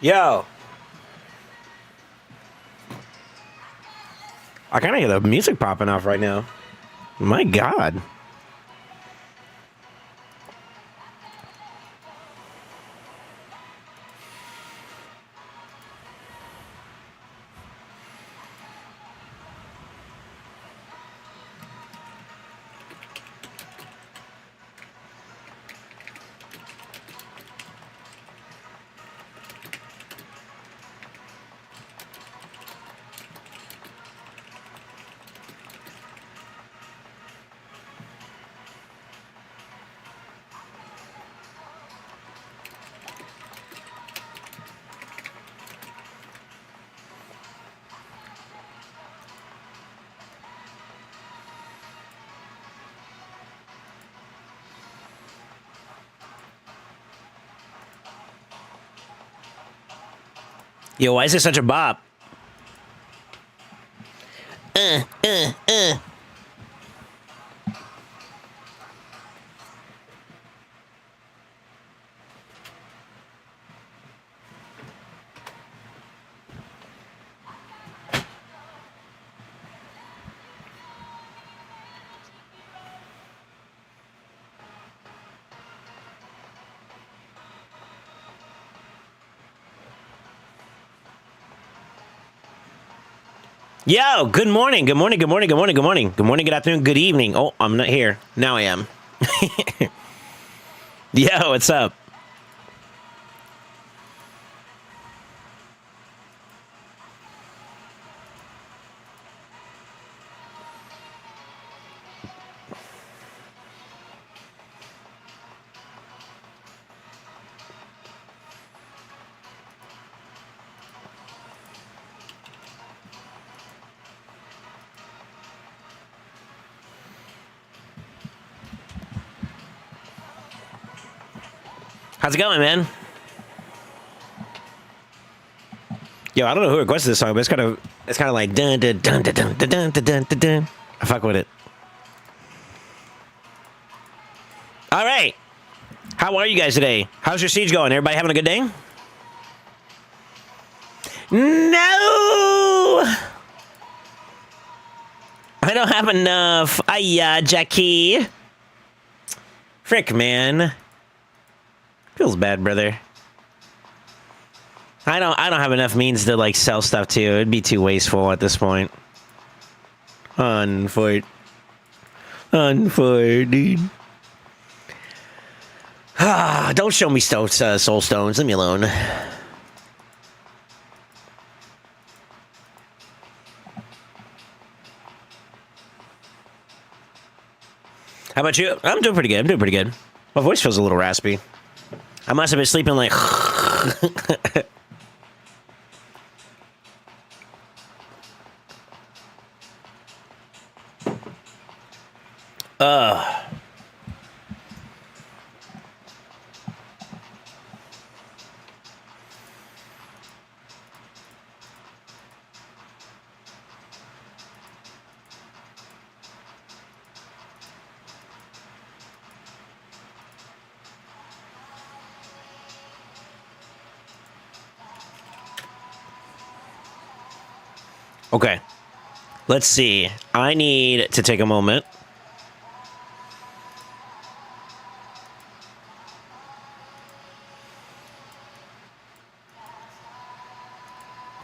Yo. I kind of hear the music popping off right now. My God. Yo, why is this such a bop? Uh, uh, uh. Yo, good morning, good morning, good morning, good morning, good morning, good morning, good afternoon, good evening. Oh, I'm not here. Now I am. Yo, what's up? How's it going, man? Yo, I don't know who requested this song, but it's kind of like dun dun dun dun dun dun dun dun dun dun. I fuck with it. All right, how are you guys today? How's your siege going? Everybody having a good day? No, I don't have enough. Ayya, Jackie. Frick, man. Feels bad, brother. I don't have enough means to like sell stuff to. It'd be too wasteful at this point. Unfight, dude. Ah, don't show me soul stones. Leave me alone. How about you? I'm doing pretty good. I'm doing pretty good. My voice feels a little raspy. I must have been sleeping like... Okay. Let's see. I need to take a moment.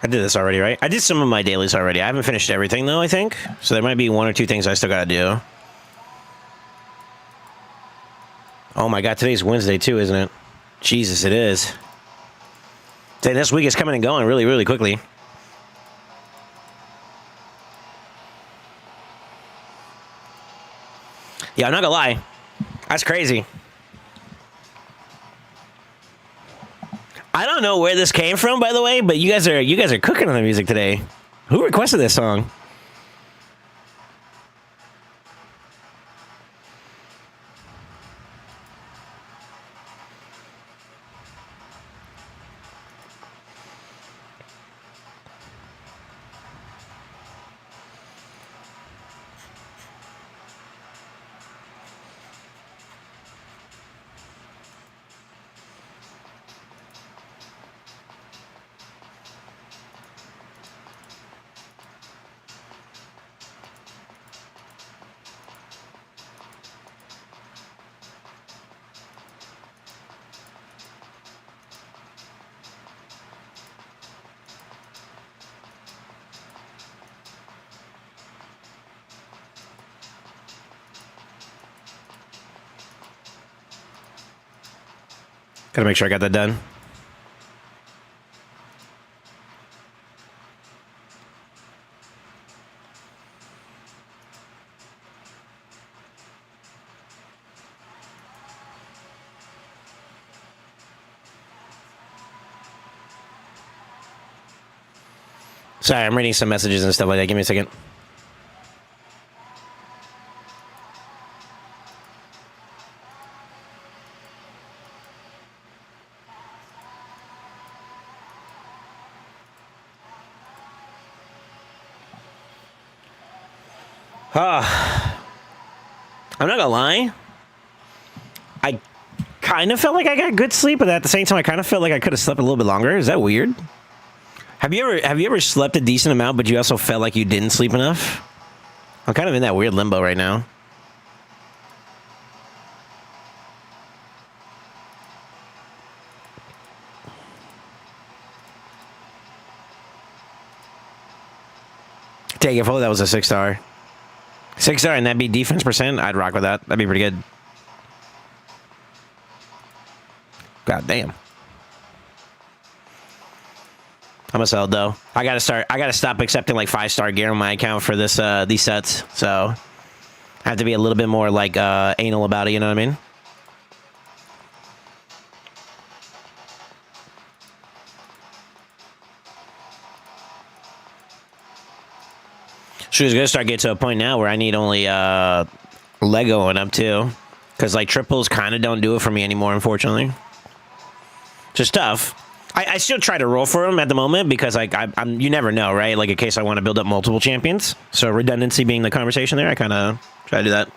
I did this already, right? I did some of my dailies already. I haven't finished everything, though, I think. So there might be one or two things I still gotta do. Oh my God, today's Wednesday, too, isn't it? Jesus, it is. This week is coming and going really, really quickly. Yeah, I'm not gonna lie. That's crazy. I don't know where this came from, by the way, but you guys are cooking on the music today. Who requested this song? Gotta make sure I got that done. Sorry, I'm reading some messages and stuff like that. Give me a second. I'm not gonna lie. I kind of felt like I got good sleep, but at the same time, I kind of felt like I could have slept a little bit longer. Is that weird? Have you ever slept a decent amount, but you also felt like you didn't sleep enough? I'm kind of in that weird limbo right now. Take it full. That was a 6-star. 6-star, and that'd be defense percent. I'd rock with that. That'd be pretty good. God damn. I'm a sell though. I gotta stop accepting like 5-star gear on my account for this these sets. So I have to be a little bit more like anal about it, you know what I mean? She's gonna start getting to a point now where I need only Lego and up too. Cause like triples kinda don't do it for me anymore, unfortunately. Just tough. I still try to roll for them at the moment because like I'm you never know, right? Like in case I want to build up multiple champions. So redundancy being the conversation there, I kind of try to do that.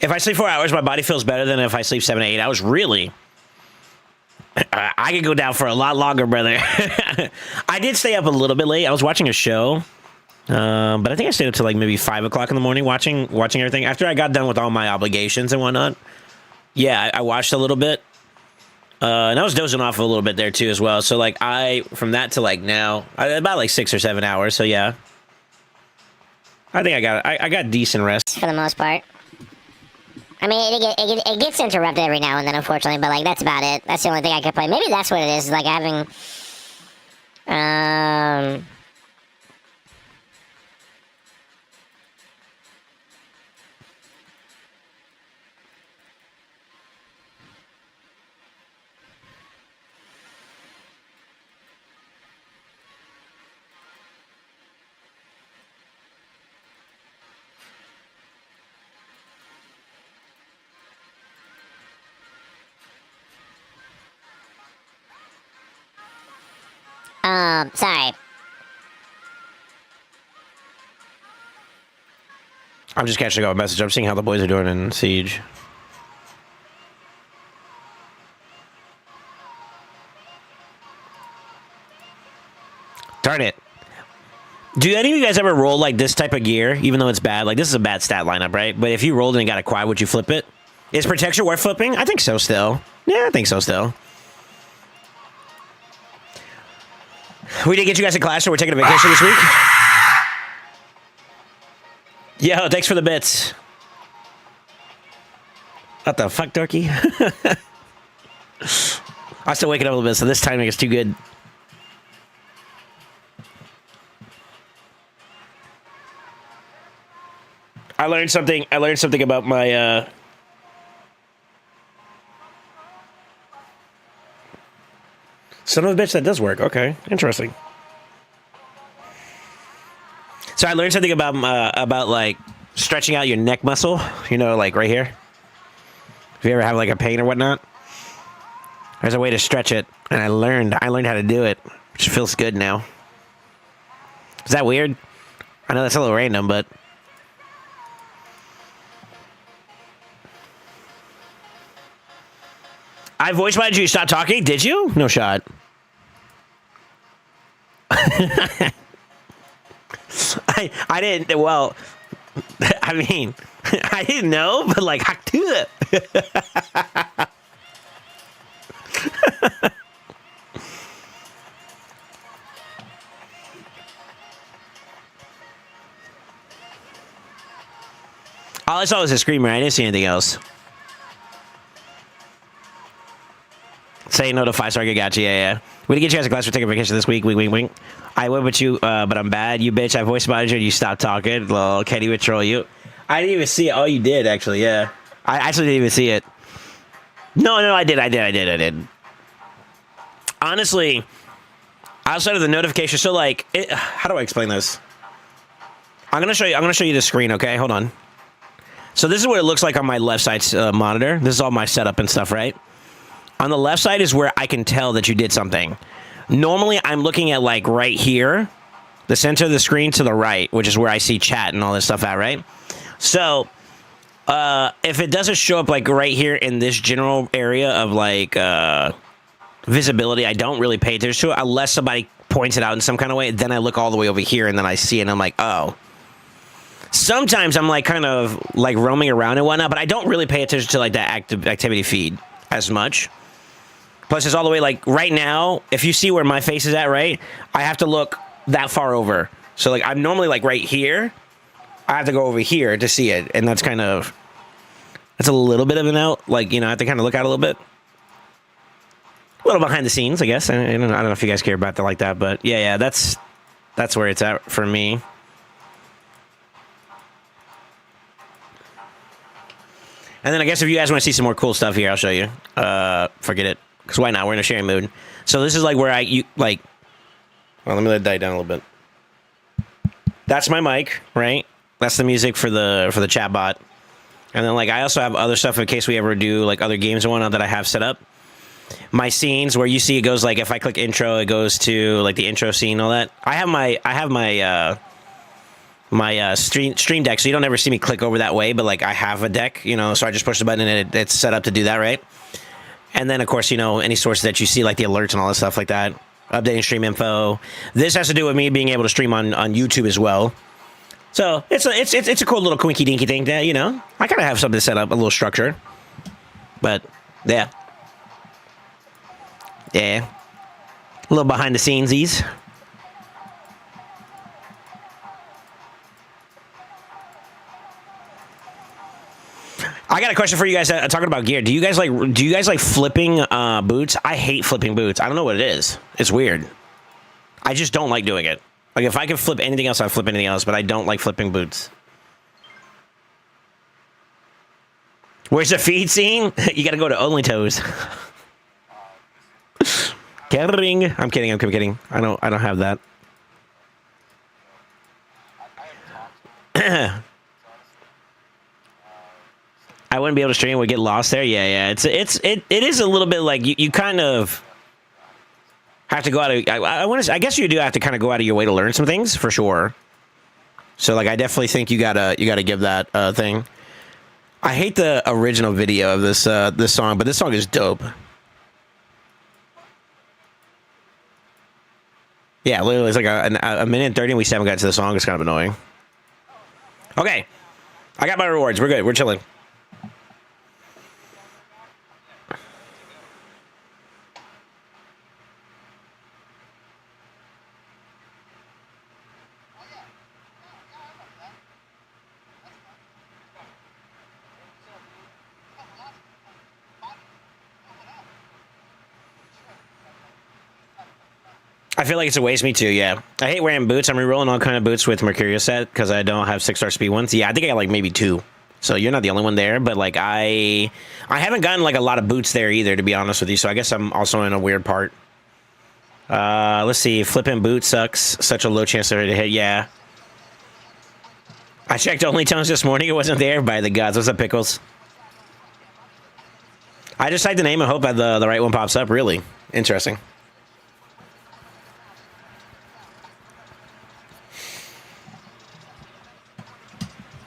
If I sleep 4 hours, my body feels better than if I sleep 7 to 8 hours. Really? I could go down for a lot longer, brother. I did stay up a little bit late. I was watching a show, but I think I stayed up to like maybe 5 o'clock in the morning watching everything. After I got done with all my obligations and whatnot, yeah, I watched a little bit, and I was dozing off a little bit there too as well. So like from that to like now, about like 6 or 7 hours. So yeah, I think I got decent rest for the most part. I mean, it gets interrupted every now and then, unfortunately, but, like, that's about it. That's the only thing I could play. Maybe that's what it is, like, having, sorry. I'm just catching up a message. I'm seeing how the boys are doing in Siege. Darn it. Do any of you guys ever roll like this type of gear, even though it's bad? Like, this is a bad stat lineup, right? But if you rolled and got a quad, would you flip it? Is protection worth flipping? I think so still. Yeah, I think so still. We didn't get you guys in class, so we're taking a vacation this week. Yo, thanks for the bits. What the fuck, Dorky? I'm still waking up a little bit, so this timing is too good. I learned something about my son of a bitch, that does work. Okay, interesting. So I learned something about like stretching out your neck muscle, you know, like right here. If you ever have like a pain or whatnot, there's a way to stretch it, and I learned how to do it, which feels good now. Is that weird? I know that's a little random, but I voice minded you. Stop talking. Did you? No shot. I didn't. Well, I mean, I didn't know, but like, I do it. All I saw was a screamer. I didn't see anything else. Say no to 5-star. Gotcha. Yeah. We didn't get you guys a class for taking vacation this week. Wink, wink, wink. I went with you, but I'm bad. You bitch. I voice manager. You stopped talking. Lol. Kenny would troll you. I didn't even see it. Oh, you did actually. Yeah. I actually didn't even see it. No, I did. Honestly, outside of the notification, so like, how do I explain this? I'm gonna show you the screen. Okay, hold on. So this is what it looks like on my left side monitor. This is all my setup and stuff, right? On the left side is where I can tell that you did something. Normally, I'm looking at like right here, the center of the screen to the right, which is where I see chat and all this stuff at, right? So, if it doesn't show up like right here in this general area of like visibility, I don't really pay attention to it unless somebody points it out in some kind of way. Then I look all the way over here and then I see it and I'm like, oh. Sometimes I'm like kind of like roaming around and whatnot, but I don't really pay attention to like that activity feed as much. Plus, it's all the way like right now. If you see where my face is at, right, I have to look that far over. So like I'm normally like right here. I have to go over here to see it, and that's a little bit of an out. Like, you know, I have to kind of look out a little bit. A little behind the scenes, I guess. I don't know if you guys care about that like that, but yeah, that's where it's at for me. And then I guess if you guys want to see some more cool stuff here, I'll show you. Forget it. Because why not? We're in a sharing mood. So this is like where well, let me let it die down a little bit. That's my mic, right? That's the music for the chat bot. And then like I also have other stuff in case we ever do like other games and whatnot that I have set up. My scenes where you see it goes like if I click intro, it goes to like the intro scene, all that. I have my stream deck, so you don't ever see me click over that way, but like I have a deck, you know, so I just push the button and it's set up to do that, right? And then of course, you know, any sources that you see like the alerts and all that stuff like that, updating stream info. This has to do with me being able to stream on YouTube as well. So it's a cool little quinky dinky thing that, you know, I kind of have something set up, a little structure, but yeah, a little behind the scenesies. I got a question for you guys. Talking about gear, do you guys like flipping boots? I hate flipping boots. I don't know what it is. It's weird. I just don't like doing it. Like if I could flip anything else, I'd flip anything else. But I don't like flipping boots. Where's the feed scene? You got to go to Only Toes. Kidding. I'm kidding. I don't have that. I wouldn't be able to stream. Would get lost there. Yeah. It is a little bit like you kind of have to go out of. I guess you do have to kind of go out of your way to learn some things for sure. So like I definitely think you gotta give that thing. I hate the original video of this song, but this song is dope. Yeah, literally, it's like a minute and 30 and we still haven't got to the song. It's kind of annoying. Okay, I got my rewards. We're good. We're chilling. I feel like it's a waste. Me too, yeah. I hate wearing boots. I'm re-rolling all kind of boots with Mercurial set because I don't have 6-star speed ones. Yeah, I think I got like maybe 2. So you're not the only one there, but like I haven't gotten like a lot of boots there either, to be honest with you. So I guess I'm also in a weird part. Let's see. Flipping boot sucks. Such a low chance to hit. Yeah. I checked Only Tones this morning. It wasn't there. By the gods. What's up, Pickles? I just typed the name and hope that the right one pops up. Really interesting.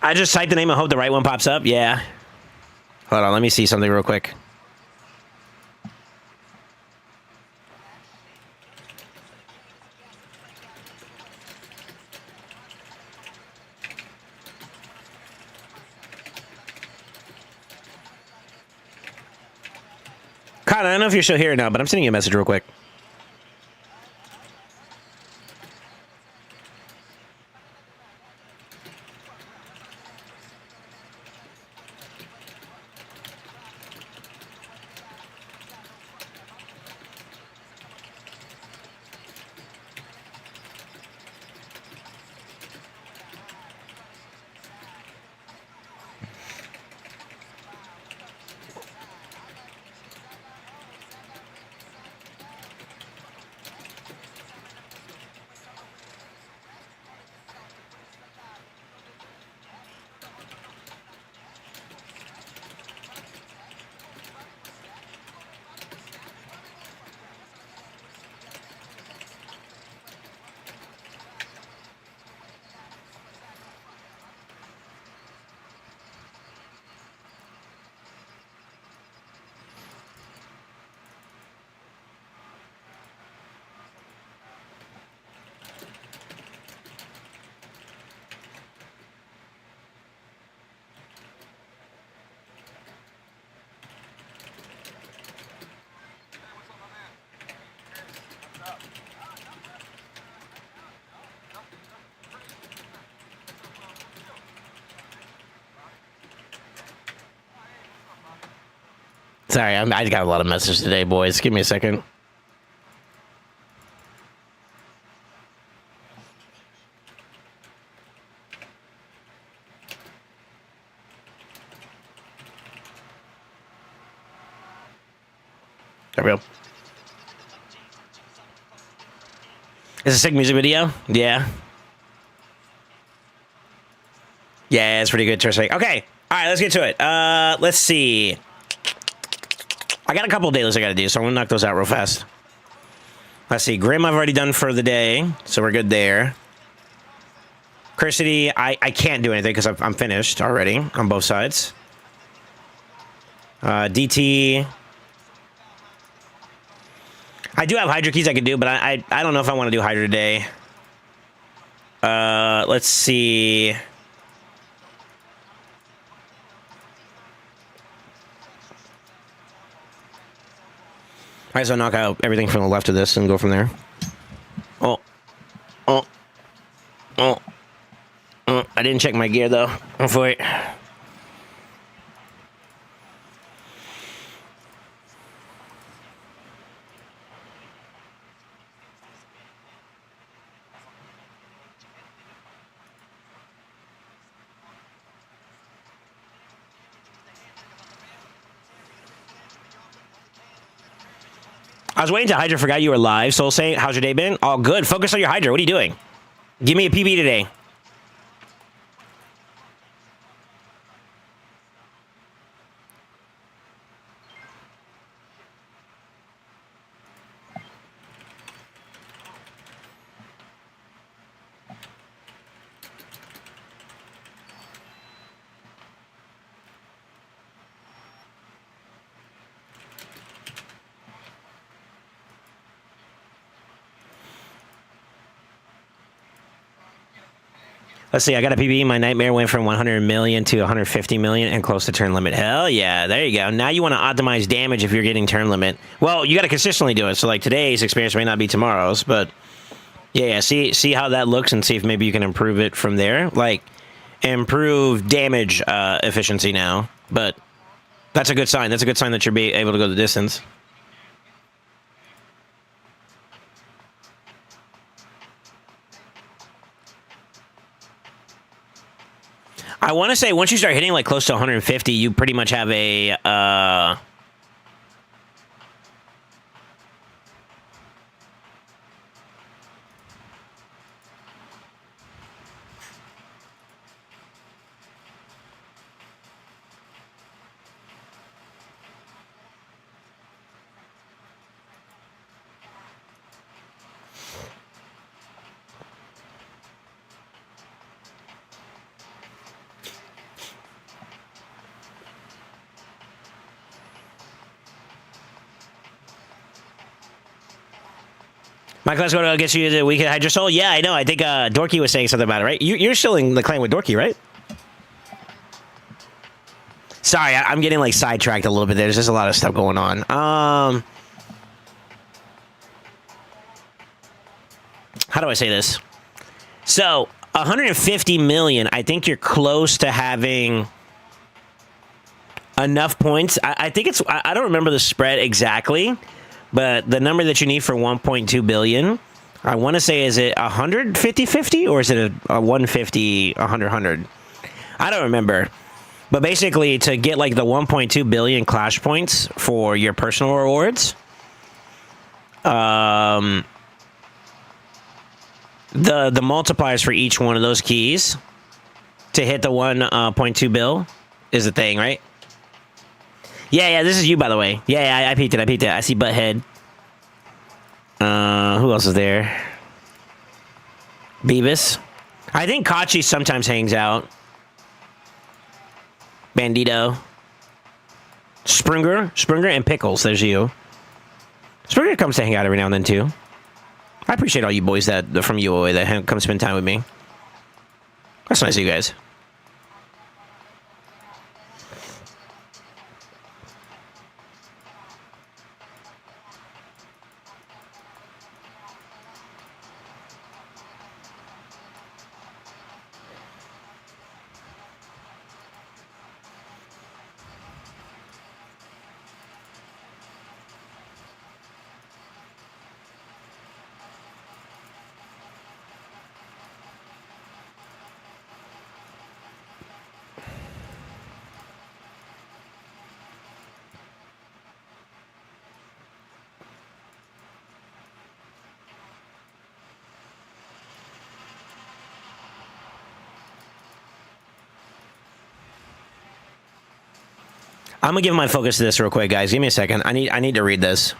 I just typed the name and hope the right one pops up. Yeah. Hold on. Let me see something real quick. Kyle, I don't know if you're still here now, but I'm sending you a message real quick. Sorry, I got a lot of messages today, boys. Give me a second. There we go. It's a sick music video. Yeah. Yeah, it's pretty good. Okay. All right, let's get to it. Let's see. I got a couple of dailies I got to do, so I'm going to knock those out real fast. Let's see. Grim I've already done for the day, so we're good there. Cursity, I can't do anything because I'm finished already on both sides. DT. I do have Hydra keys I could do, but I don't know if I want to do Hydra today. Let's see. All right, so knock out everything from the left of this and go from there. Oh. I didn't check my gear, though. Wait. I was waiting till Hydra forgot you were live. SoulSaint, how's your day been? All good. Focus on your Hydra. What are you doing? Give me a PB today. Let's see, I got a PB. My nightmare went from 100 million to 150 million and close to turn limit. Hell yeah, there you go. Now you want to optimize damage if you're getting turn limit. Well, you got to consistently do it. So like today's experience may not be tomorrow's, but yeah, see how that looks and see if maybe you can improve it from there. Like improve damage efficiency now, but that's a good sign. That's a good sign that you're able to go the distance. I want to say once you start hitting like close to 150, you pretty much have a Michael, let's go to get you the weekend Hydra Soul. Yeah, I know. I think Dorky was saying something about it, right? You're still in the clan with Dorky, right? Sorry, I'm getting like sidetracked a little bit. There's just a lot of stuff going on. How do I say this? So 150 million. I think you're close to having enough points. I think it's. I don't remember the spread exactly, but the number that you need for 1.2 billion. I want to say, is it 150-50 or is it a 150 100? I don't remember. But basically, to get like the 1.2 billion Clash points for your personal rewards, the multipliers for each one of those keys to hit the 1.2 bill is the thing, right? Yeah, this is you, by the way. Yeah, I peeked it. I see Butthead. Who else is there? Beavis. I think Kachi sometimes hangs out. Bandito. Springer and Pickles. There's you. Springer comes to hang out every now and then, too. I appreciate all you boys that from UOA that come spend time with me. That's nice of you guys. I'm gonna give my focus to this real quick, guys. Give me a second. I need to read this.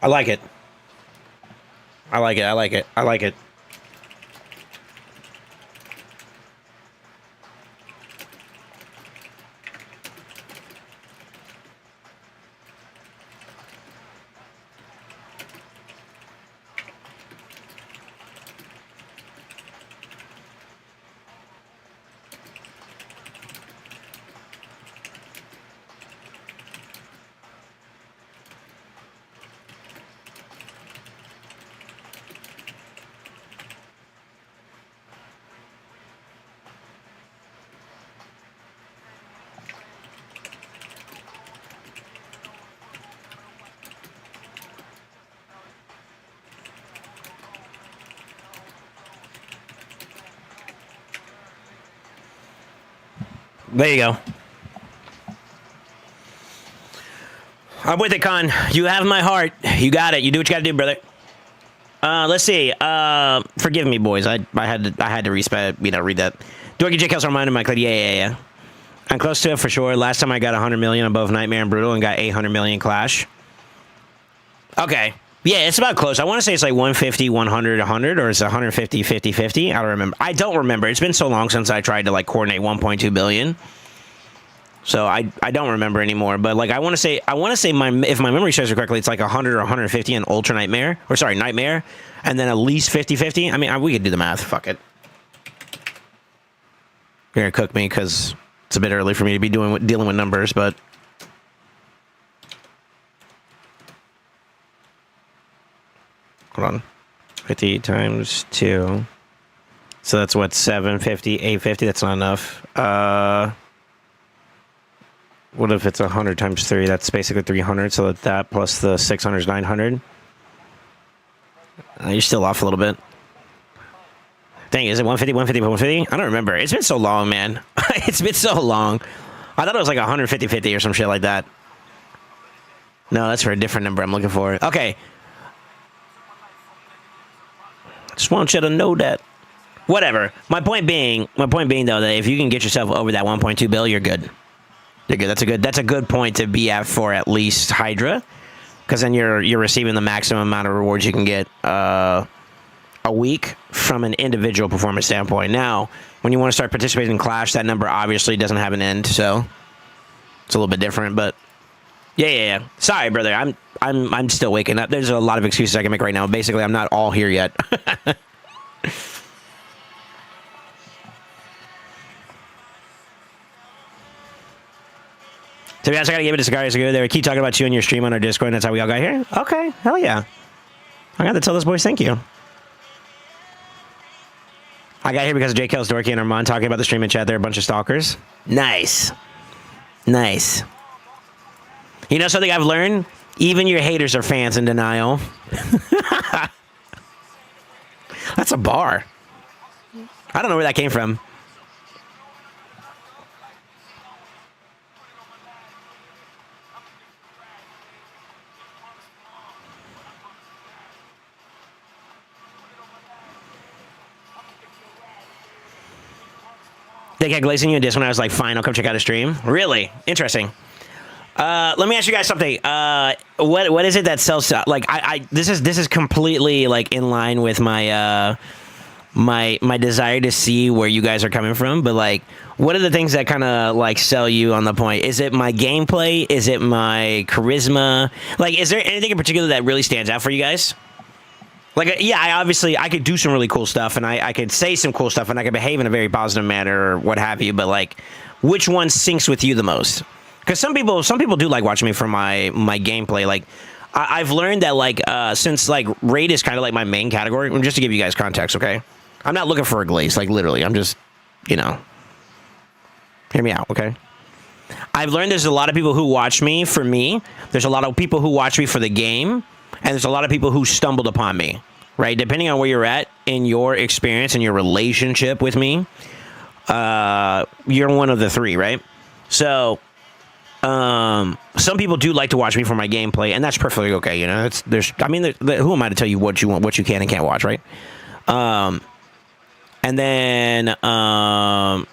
I like it. I like it. I like it. I like it. There you go. I'm with it, Con. You have my heart. You got it. You do what you gotta do, brother. Let's see. Forgive me, boys. I had to read that. Dorky J. Kelso reminded Michael. Yeah. I'm close to it for sure. Last time I got 100 million above Nightmare and Brutal and got 800 million Clash. Okay. Yeah, it's about close. I want to say it's like 150, 100, 100, or it's 150, 50, 50. I don't remember. I don't remember. It's been so long since I tried to like coordinate 1.2 billion. So I don't remember anymore. But like I want to say if my memory serves me correctly, it's like 100 or 150 in Ultra Nightmare, or sorry, Nightmare, and then at least 50-50. I mean, we could do the math. Fuck it. You're gonna cook me because it's a bit early for me to be dealing with numbers, but. Hold on. 50 times 2. So that's what, 750, 850? That's not enough. What if it's 100 times 3? That's basically 300. So that plus the 600 is 900. You're still off a little bit. Dang, is it 150, 150, 150? I don't remember. It's been so long, man. It's been so long. I thought it was like 150-50 or some shit like that. No, that's for a different number I'm looking for. Okay. Just want you to know that. Whatever. My point being though, that if you can get yourself over that 1.2 bill, you're good. You're good. That's a good point to be at for at least Hydra, because then you're receiving the maximum amount of rewards you can get a week from an individual performance standpoint. Now, when you want to start participating in Clash, that number obviously doesn't have an end, so it's a little bit different. But yeah. Sorry, brother. I'm still waking up. There's a lot of excuses I can make right now. Basically, I'm not all here yet. To be honest, I gotta give it to Sicarius. They keep talking about you in your stream on our Discord, and that's how we all got here. Okay, hell yeah. I got to tell those boys thank you. I got here because of J. Kells, Dorky, and Armand talking about the stream and chat. They're a bunch of stalkers. Nice. Nice. You know something I've learned? Even your haters are fans in denial. That's a bar. I don't know where that came from. They kept glazing you in this when I was like, fine, I'll come check out a stream. Really? Interesting. Let me ask you guys something. What is it that sells? Like, this is completely like in line with my my desire to see where you guys are coming from. But like, what are the things that kind of like sell you on the point? Is it my gameplay? Is it my charisma? Like, is there anything in particular that really stands out for you guys? Like, yeah, I could do some really cool stuff, and I could say some cool stuff, and I could behave in a very positive manner or what have you. But like, which one syncs with you the most? Because some people do like watching me for my gameplay. Like, I've learned that like since like raid is kind of like my main category. Just to give you guys context, okay? I'm not looking for a glaze. Like literally, I'm just, you know, hear me out, okay? I've learned there's a lot of people who watch me for me. There's a lot of people who watch me for the game. And there's a lot of people who stumbled upon me, right? Depending on where you're at in your experience and your relationship with me, you're one of the three, right? So, some people do like to watch me for my gameplay, and that's perfectly okay. You know, who am I to tell you what you can and can't watch, right? And then, yeah,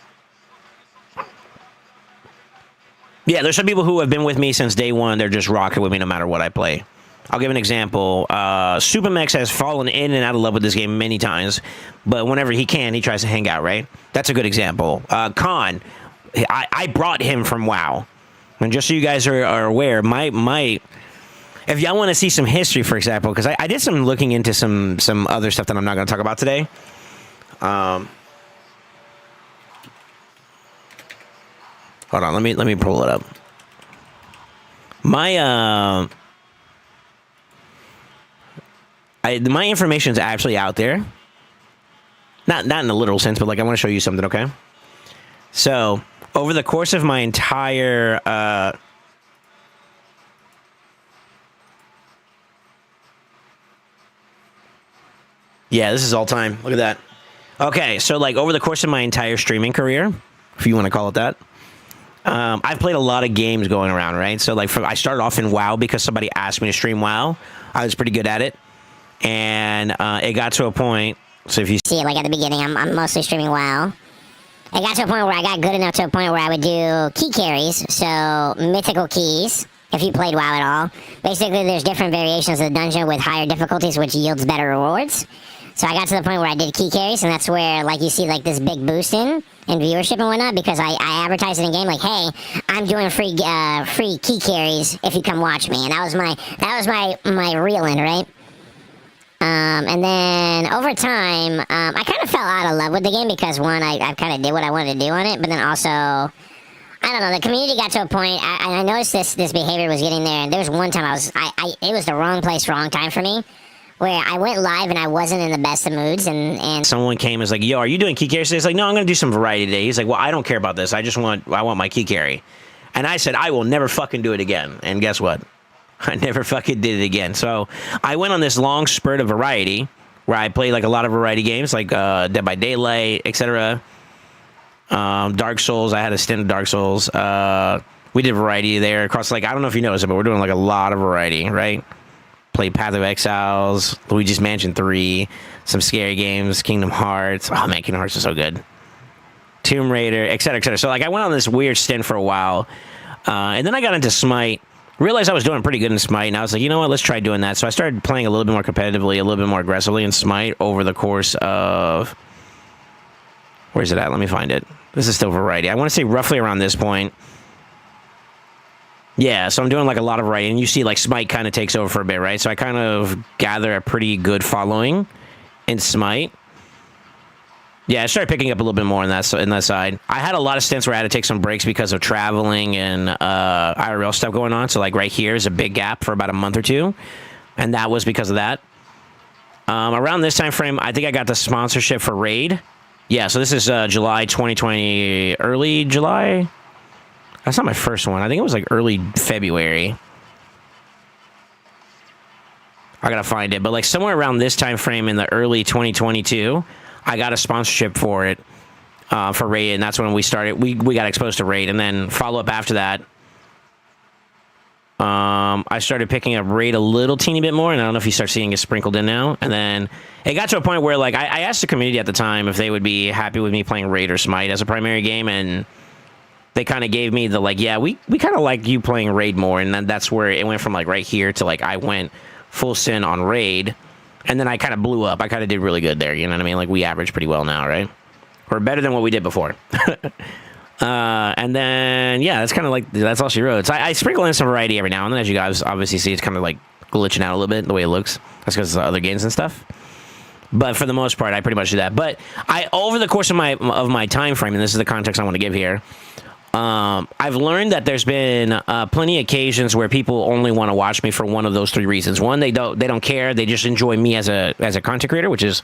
there's some people who have been with me since day one. They're just rocking with me no matter what I play. I'll give an example. Supermex has fallen in and out of love with this game many times, but whenever he can, he tries to hang out, right? That's a good example. Khan, I brought him from WoW. And just so you guys are aware, if y'all want to see some history, for example, because I did some looking into some other stuff that I'm not going to talk about today. Hold on, let me pull it up. My information is actually out there. Not in a literal sense, but like I want to show you something, okay? So, over the course of my entire yeah, this is all time. Look at that. Okay, so like over the course of my entire streaming career, if you want to call it that, I've played a lot of games going around, right? So like I started off in WoW because somebody asked me to stream WoW. I was pretty good at it. And it got to a point, so if you see it like at the beginning, I'm mostly streaming WoW. It got to a point where I got good enough to a point where I would do key carries, so mythical keys, if you played WoW at all. Basically, there's different variations of the dungeon with higher difficulties, which yields better rewards. So I got to the point where I did key carries, and that's where, like, you see, like, this big boost in viewership and whatnot, because I advertised in the game, like, hey, I'm doing free key carries if you come watch me, and that was my reel in, right? And then over time, I kind of fell out of love with the game because one, I kind of did what I wanted to do on it, but then also, I don't know, the community got to a point, I noticed this behavior was getting there, and there was one time it was the wrong place, wrong time for me, where I went live and I wasn't in the best of moods, and someone came and was like, yo, are you doing key carry? It's like, no, I'm going to do some variety today. He's like, well, I don't care about this. I want my key carry. And I said, I will never fucking do it again. And guess what? I never fucking did it again. So I went on this long spurt of variety where I played like a lot of variety games like Dead by Daylight, etc. Dark Souls. I had a stint of Dark Souls. We did variety there across, like, I don't know if you noticed it, but we're doing like a lot of variety, right? Played Path of Exiles, Luigi's Mansion 3, some scary games, Kingdom Hearts. Oh man, Kingdom Hearts is so good. Tomb Raider, etc., etc. So like I went on this weird stint for a while, and then I got into Smite. Realized I was doing pretty good in Smite, and I was like, you know what, let's try doing that. So I started playing a little bit more competitively, a little bit more aggressively in Smite over the course of... Where's it at? Let me find it. This is still variety. I want to say roughly around this point. Yeah, so I'm doing like a lot of variety, and you see like Smite kind of takes over for a bit, right? So I kind of gather a pretty good following in Smite. Yeah, I started picking up a little bit more in that side. I had a lot of stints where I had to take some breaks because of traveling and IRL stuff going on. So like right here is a big gap for about a month or two, and that was because of that. Around this time frame, I think I got the sponsorship for Raid. Yeah, so this is July 2020, early July. That's not my first one. I think it was like early February. I gotta find it, but like somewhere around this time frame in the early 2022. I got a sponsorship for it, for Raid, and that's when we started. We got exposed to Raid, and then follow up after that. I started picking up Raid a little teeny bit more, and I don't know if you start seeing it sprinkled in now. And then it got to a point where, like, I asked the community at the time if they would be happy with me playing Raid or Smite as a primary game, and they kind of gave me the, like, yeah, we kind of like you playing Raid more, and then that's where it went from, like, right here to, like, I went full sin on Raid. And then I kind of blew up. I kind of did really good there. You know what I mean? Like, we average pretty well now, right? Or better than what we did before. And then, yeah, that's kind of like, that's all she wrote. So I sprinkle in some variety every now and then. As you guys obviously see, it's kind of like glitching out a little bit, the way it looks. That's because of other games and stuff. But for the most part, I pretty much do that. But over the course of my time frame, and this is the context I want to give here, I've learned that there's been plenty of occasions where people only want to watch me for one of those three reasons. One, they don't care; they just enjoy me as a content creator, which is.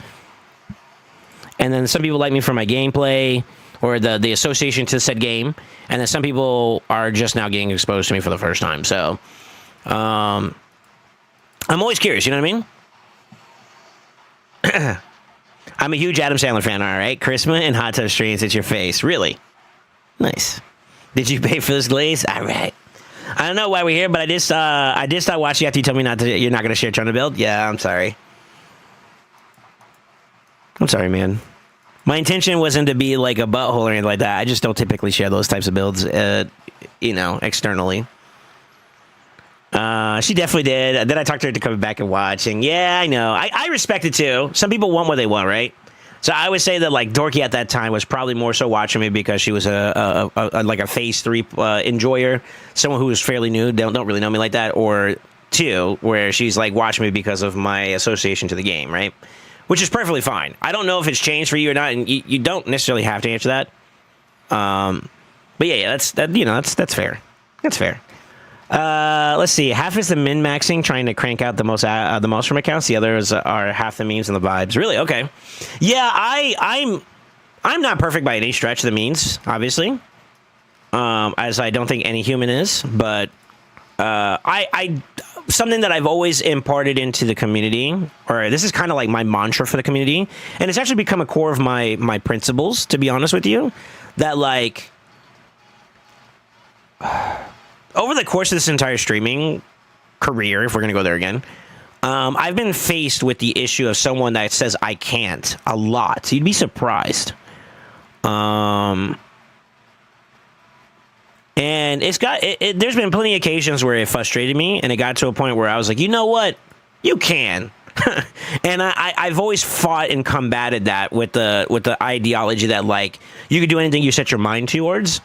And then some people like me for my gameplay or the association to said game, and then some people are just now getting exposed to me for the first time. So, I'm always curious. You know what I mean? I'm a huge Adam Sandler fan. All right, Charisma and Hot Tub Streams. It's your face, really nice. Did you pay for this glaze? All right. I don't know why we're here, but I did start watching after you told me you're not going to share trying to build. Yeah, I'm sorry. I'm sorry, man. My intention wasn't to be like a butthole or anything like that. I just don't typically share those types of builds, externally. She definitely did. Then I talked to her to come back and watch, and yeah, I know. I respect it too. Some people want what they want, right? So I would say that like Dorky at that time was probably more so watching me because she was a phase 3 enjoyer, someone who was fairly new, don't really know me like that, or 2, where she's like watching me because of my association to the game, right? Which is perfectly fine. I don't know if it's changed for you or not, and you don't necessarily have to answer that. But yeah, that's fair. That's fair. Let's see. Half is the min-maxing, trying to crank out the most from accounts. The others are half the memes and the vibes. Really? Okay. Yeah, I'm not perfect by any stretch of the means, obviously. As I don't think any human is, but I something that I've always imparted into the community, or this is kind of like my mantra for the community, and it's actually become a core of my principles, to be honest with you, that like over the course of this entire streaming career, if we're going to go there again, I've been faced with the issue of someone that says I can't a lot. You'd be surprised. And there's been plenty of occasions where it frustrated me, and it got to a point where I was like, you know what? You can. And I've always fought and combated that with the ideology that, like, you can do anything you set your mind towards.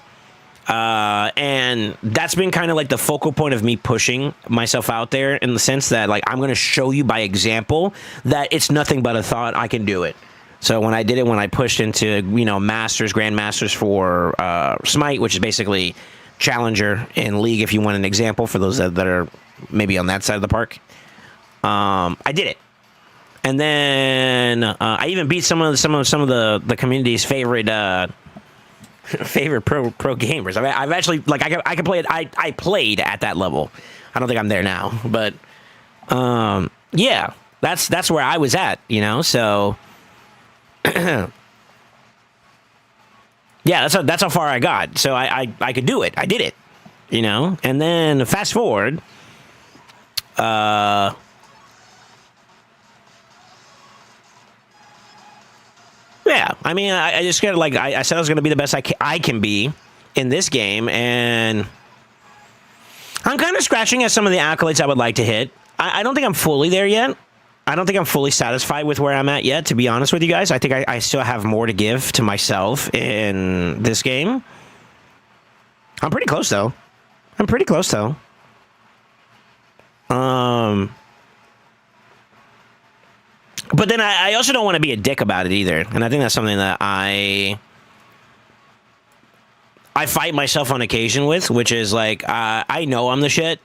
And that's been kind of like the focal point of me pushing myself out there, in the sense that, like, I'm going to show you by example that it's nothing but a thought. I can do it. So when I did it, when I pushed into, grandmasters for Smite, which is basically Challenger in League, if you want an example, for those that are maybe on that side of the park, I did it. And then I even beat some of the community's favorite pro gamers. I've actually, like, I can play it. I played at that level. I don't think I'm there now, but yeah, that's where I was at, so Yeah, that's how far I got. So I could do it. I did it, you know. And then fast forward. Yeah, I mean, I just got like I said I was going to be the best I can be in this game, and I'm kind of scratching at some of the accolades I would like to hit. I don't think I'm fully there yet. I don't think I'm fully satisfied with where I'm at yet, to be honest with you guys. I think I still have more to give to myself in this game. I'm pretty close, though. But then I also don't want to be a dick about it either. And I think that's something that I fight myself on occasion with, which is like, I know I'm the shit.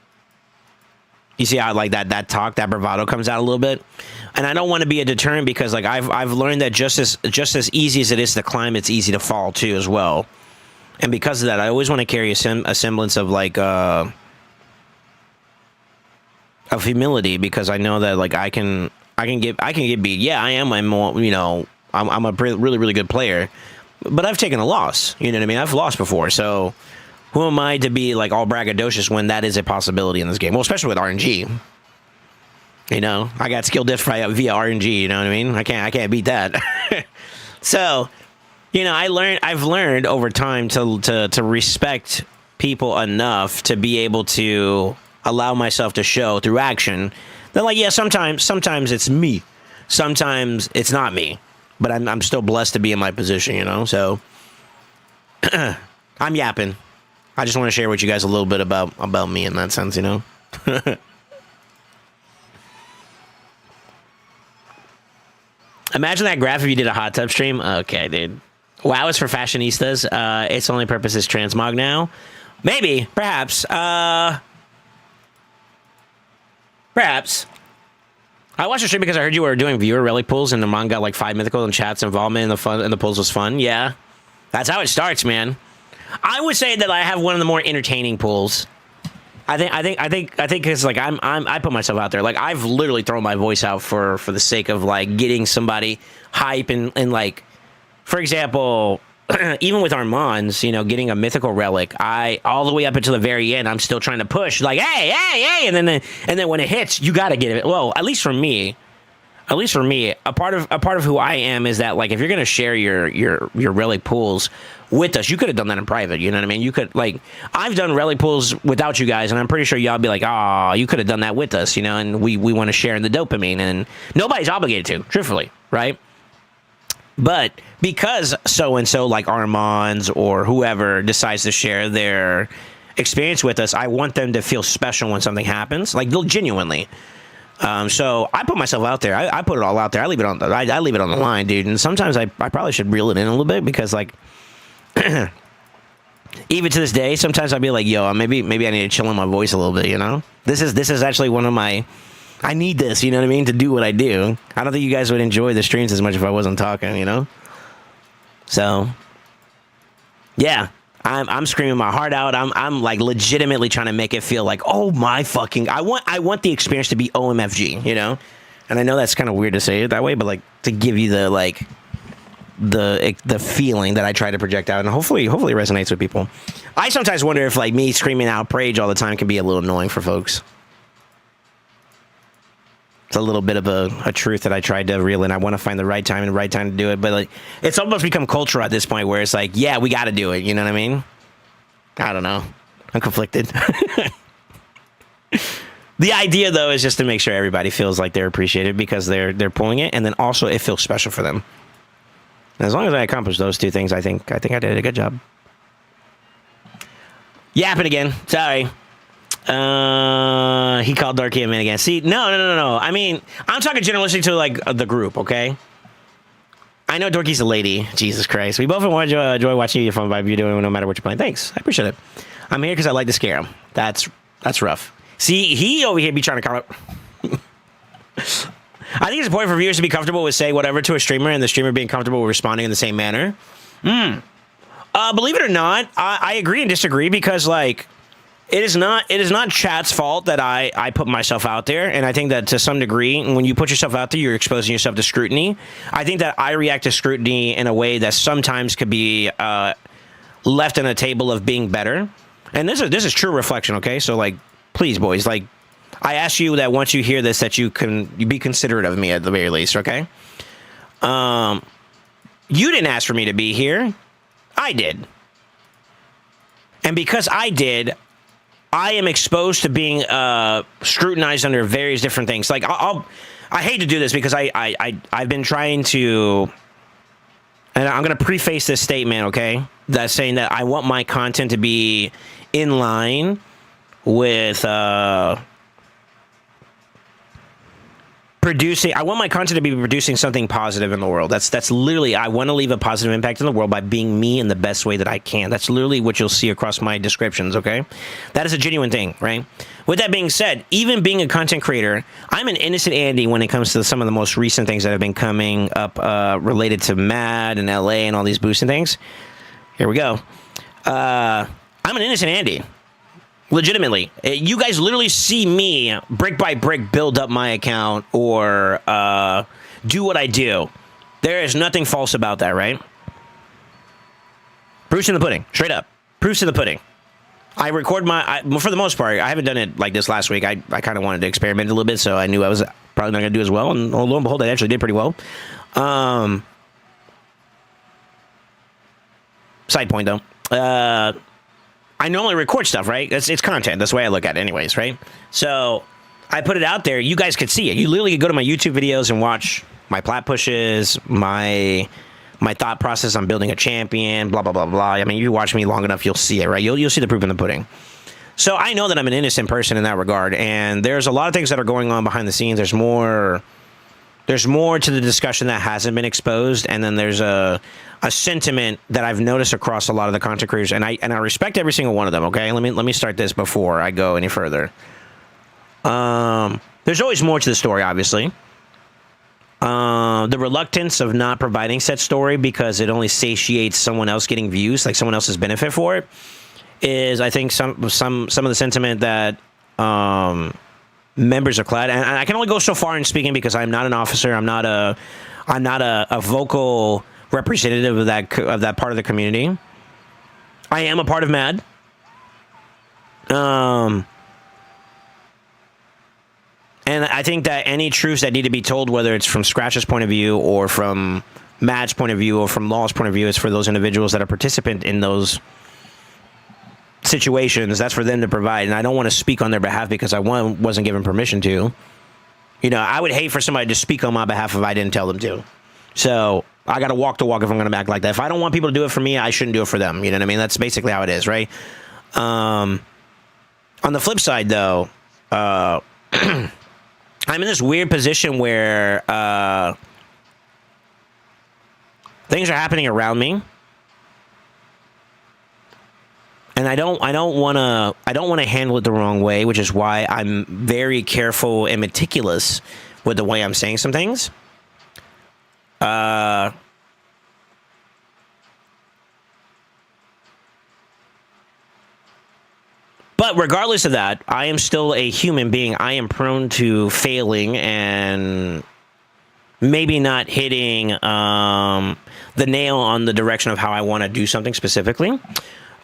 You see how like that talk, that bravado comes out a little bit, and I don't want to be a deterrent because like I've learned that just as easy as it is to climb, it's easy to fall too as well. And because of that, I always want to carry a semblance of like of humility, because I know that like I can get beat. Yeah, I am. I'm a really good player, but I've taken a loss. You know what I mean? I've lost before, so. Who am I to be like all braggadocious when that is a possibility in this game? Well, especially with RNG. You know, I got skill diff via RNG. You know what I mean? I can't beat that. So, you know, I've learned over time to respect people enough to be able to allow myself to show through action that, like, yeah, sometimes it's me, sometimes it's not me, but I'm still blessed to be in my position. You know, so I'm yapping. I just want to share with you guys a little bit about me in that sense, you know? Imagine that graph if you did a hot tub stream. Okay, dude. WoW is for fashionistas. Its only purpose is transmog now. Maybe. Perhaps. Perhaps. I watched the stream because I heard you were doing viewer relic pulls and the mon got like 5 mythical and chat's involvement in the pulls was fun. Yeah. That's how it starts, man. I would say that I have one of the more entertaining pools. I think because like I put myself out there. Like I've literally thrown my voice out for the sake of like getting somebody hype and like, for example, even with Armand's, you know, getting a mythical relic, I all the way up until the very end, I'm still trying to push like hey, and then when it hits, you got to get it. Well, at least for me, a part of who I am is that like if you're gonna share your relic pools with us, you could have done that in private. You know what I mean? You could like I've done relic pools without you guys, and I'm pretty sure y'all be like, oh, you could have done that with us, you know. And we want to share in the dopamine, and nobody's obligated to, truthfully, right? But because so and so like Armand's or whoever decides to share their experience with us, I want them to feel special when something happens, like genuinely. So I put myself out there. I put it all out there. I leave it on the line, dude. And sometimes I probably should reel it in a little bit because like even to this day, sometimes I'd be like, yo, maybe I need to chill in my voice a little bit, you know? This is actually one of my I need this, you know what I mean, to do what I do. I don't think you guys would enjoy the streams as much if I wasn't talking, you know? So yeah. I'm screaming my heart out. I'm like legitimately trying to make it feel like, oh my fucking, I want the experience to be OMFG, you know? And I know that's kind of weird to say it that way, but like to give you the like the feeling that I try to project out, and hopefully it resonates with people. I sometimes wonder if like me screaming out Prage all the time can be a little annoying for folks. It's a little bit of a truth that I tried to reel in. I want to find the right time to do it, but like it's almost become culture at this point where it's like, yeah, we got to do it. You know what I mean? I don't know. I'm conflicted. The idea though is just to make sure everybody feels like they're appreciated because they're pulling it, and then also it feels special for them. And as long as I accomplish those two things, I think I did a good job. Yapping again. Sorry. He called Darky a man again. See, no. I mean, I'm talking generally to like the group, okay? I know Dorky's a lady. Jesus Christ. We both enjoy watching you fun vibe you're doing no matter what you're playing. Thanks. I appreciate it. I'm here because I like to scare him. That's rough. See, he over here be trying to come up. I think it's important for viewers to be comfortable with saying whatever to a streamer and the streamer being comfortable with responding in the same manner. Believe it or not, I agree and disagree because like It is not chat's fault that I put myself out there, and I think that to some degree, when you put yourself out there, you're exposing yourself to scrutiny. I think that I react to scrutiny in a way that sometimes could be left on a table of being better. And this is true reflection, okay? So, like, please, boys, like, I ask you that once you hear this, that you be considerate of me at the very least, okay? You didn't ask for me to be here. I did. And because I did, I am exposed to being scrutinized under various different things. Like, I hate to do this because I've been trying to, and I'm going to preface this statement, okay? That's saying that I want my content to be in line with producing. I want my content to be producing something positive in the world. That's literally, I want to leave a positive impact in the world by being me in the best way that I can. That's literally what you'll see across my descriptions, okay? That is a genuine thing, right? With that being said, even being a content creator, I'm an innocent Andy when it comes to some of the most recent things that have been coming up related to MAD and LA and all these boosting things. Here we go. I'm an innocent Andy. Legitimately, you guys literally see me brick by brick build up my account or do what I do. There is nothing false about that, right? Proofs in the pudding, straight up. Proofs in the pudding. I record for the most part, I haven't done it like this last week. I kind of wanted to experiment a little bit, so I knew I was probably not going to do as well. And lo and behold, I actually did pretty well. Side point, though. I normally record stuff, right? It's content. That's the way I look at it anyways, right? So I put it out there. You guys could see it. You literally could go to my YouTube videos and watch my plat pushes, my thought process on building a champion, blah, blah, blah, blah. I mean, you watch me long enough, you'll see it, right? You'll see the proof in the pudding. So I know that I'm an innocent person in that regard, and there's a lot of things that are going on behind the scenes. There's more to the discussion that hasn't been exposed, and then there's a sentiment that I've noticed across a lot of the content creators, and I respect every single one of them. Okay, let me start this before I go any further. There's always more to the story, obviously. The reluctance of not providing said story because it only satiates someone else getting views, like someone else's benefit for it, is I think some of the sentiment that members of CLAD, and I can only go so far in speaking because I'm not an officer. I'm not a vocal representative of that part of the community. I am a part of MAD. And I think that any truths that need to be told, whether it's from Scratch's point of view or from MAD's point of view or from Law's point of view, is for those individuals that are participant in those situations. That's for them to provide. And I don't want to speak on their behalf because I wasn't given permission to. You know, I would hate for somebody to speak on my behalf if I didn't tell them to. So I got to walk the walk if I'm going to act like that. If I don't want people to do it for me, I shouldn't do it for them. You know what I mean? That's basically how it is, right? On the flip side, though, I'm in this weird position where things are happening around me, and I don't want to handle it the wrong way, which is why I'm very careful and meticulous with the way I'm saying some things. But regardless of that, I am still a human being. I am prone to failing and maybe not hitting the nail on the direction of how I want to do something specifically.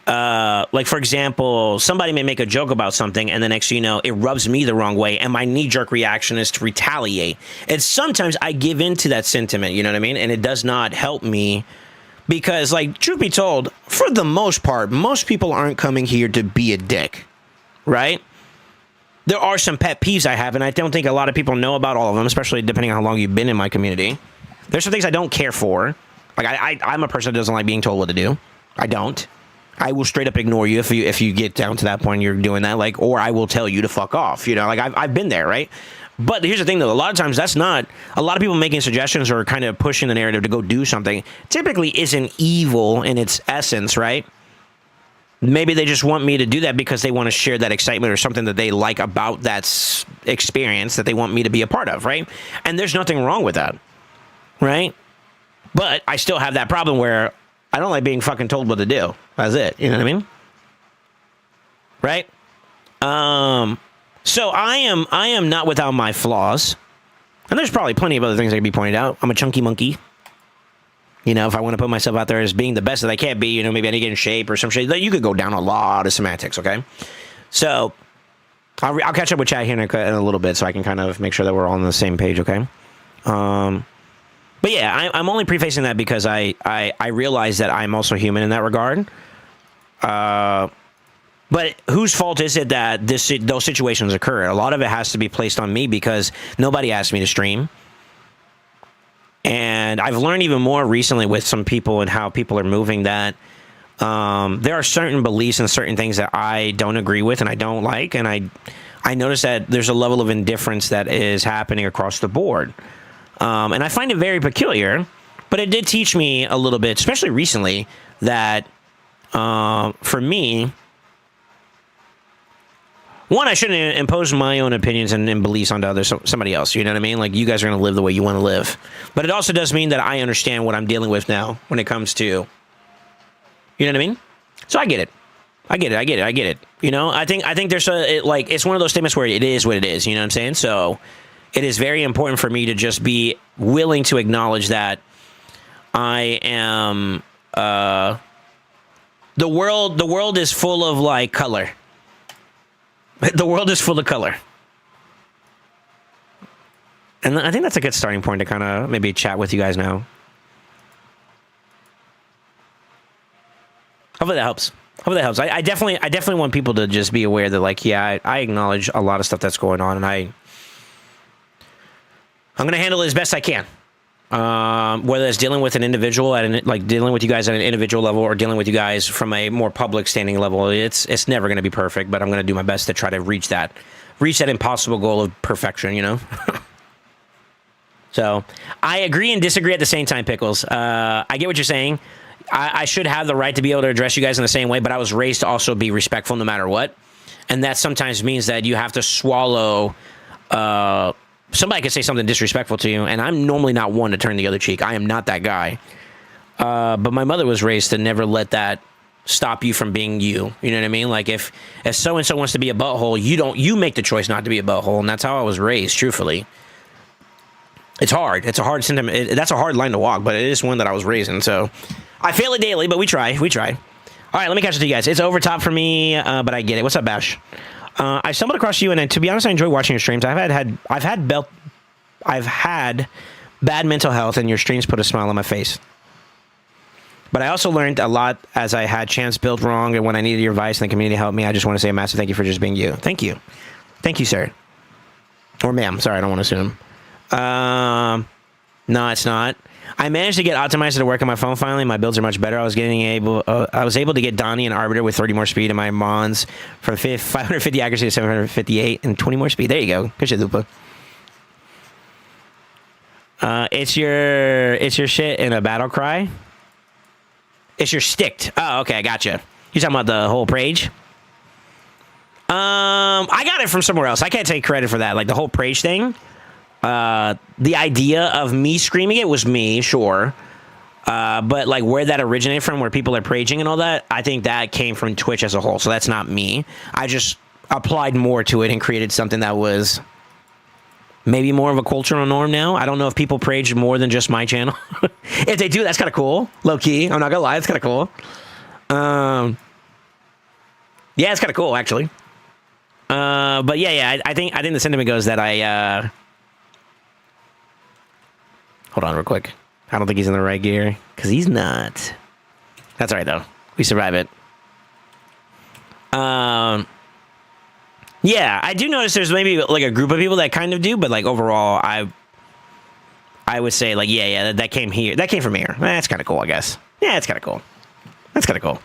Like, for example, somebody may make a joke about something, and the next thing you know, it rubs me the wrong way, and my knee-jerk reaction is to retaliate. And sometimes I give in to that sentiment, you know what I mean? And it does not help me because, like, truth be told, for the most part, most people aren't coming here to be a dick, right? There are some pet peeves I have, and I don't think a lot of people know about all of them, especially depending on how long you've been in my community. There's some things I don't care for. Like, I'm a person that doesn't like being told what to do. I don't. I will straight up ignore you if you get down to that point and you're doing that, like, or I will tell you to fuck off. You know, like I've been there, right? But here's the thing, though. A lot of times that's not a lot of people making suggestions or kind of pushing the narrative to go do something. Typically, isn't evil in its essence, right? Maybe they just want me to do that because they want to share that excitement or something that they like about that experience that they want me to be a part of, right? And there's nothing wrong with that, right? But I still have that problem where I don't like being fucking told what to do. That's it. You know what I mean? Right? So I am not without my flaws, and there's probably plenty of other things that can be pointed out. I'm a chunky monkey. You know, if I want to put myself out there as being the best that I can be, you know, maybe I need to get in shape or some shit. You could go down a lot of semantics, okay? So I'll catch up with chat here in a little bit so I can kind of make sure that we're all on the same page, okay? But yeah, I'm only prefacing that because I realize that I'm also human in that regard. But whose fault is it that those situations occur? A lot of it has to be placed on me because nobody asked me to stream. And I've learned even more recently with some people and how people are moving that there are certain beliefs and certain things that I don't agree with and I don't like. And I notice that there's a level of indifference that is happening across the board. And I find it very peculiar, but it did teach me a little bit, especially recently, that for me, one, I shouldn't impose my own opinions and beliefs onto somebody else. You know what I mean? Like, you guys are going to live the way you want to live. But it also does mean that I understand what I'm dealing with now when it comes to, you know what I mean? So I get it. I get it. You know, I think there's it's one of those statements where it is what it is. You know what I'm saying? So it is very important for me to just be willing to acknowledge that I am, the world is full of, like, color. The world is full of color. And I think that's a good starting point to kind of maybe chat with you guys now. Hopefully that helps. I definitely want people to just be aware that, like, yeah, I acknowledge a lot of stuff that's going on, and I'm going to handle it as best I can. Whether it's dealing with an individual dealing with you guys at an individual level or dealing with you guys from a more public standing level, it's never going to be perfect, but I'm going to do my best to try to reach that impossible goal of perfection, you know? So I agree and disagree at the same time, Pickles. I get what you're saying. I should have the right to be able to address you guys in the same way, but I was raised to also be respectful no matter what. And that sometimes means that you have to swallow, somebody could say something disrespectful to you, and I'm normally not one to turn the other cheek. I am not that guy. But my mother was raised to never let that stop you from being you. You know what I mean? Like, if so-and-so wants to be a butthole, you make the choice not to be a butthole, and that's how I was raised, truthfully. It's hard. It's a hard sentiment. That's a hard line to walk, but it is one that I was raised in, so I fail it daily, but we try. All right, let me catch it to you guys. It's over top for me, but I get it. What's up, Bash? I stumbled across you, and to be honest, I enjoy watching your streams. I've had bad mental health, and your streams put a smile on my face. But I also learned a lot as I had chance built wrong, and when I needed your advice and the community helped me. I just want to say a massive thank you for just being you. Thank you, sir, or ma'am. Sorry, I don't want to assume. No, it's not. I managed to get optimized to work on my phone finally. My builds are much better. I was able to get Donnie and Arbiter with 30 more speed and my Mons from 550 accuracy to 758 and 20 more speed. There you go. Good shit, Lupa. It's your shit in a battle cry. It's your sticked. Oh, okay, I gotcha. You talking about the whole Prage? I got it from somewhere else. I can't take credit for that. Like, the whole Prage thing. The idea of me screaming it was me, sure. But like where that originated from, where people are praging and all that, I think that came from Twitch as a whole. So that's not me. I just applied more to it and created something that was maybe more of a cultural norm now. I don't know if people prage more than just my channel. If they do, that's kind of cool. Low key. I'm not gonna lie, it's kind of cool. Yeah, it's kind of cool actually. But yeah, I think the sentiment goes that hold on real quick. I don't think he's in the right gear, because he's not. That's all right, though. We survive it. Yeah, I do notice there's maybe, like, a group of people that kind of do, but, like, overall, I would say, like, yeah, that came here. That came from here. That's kind of cool, I guess. Yeah, it's kind of cool. That's kind of cool.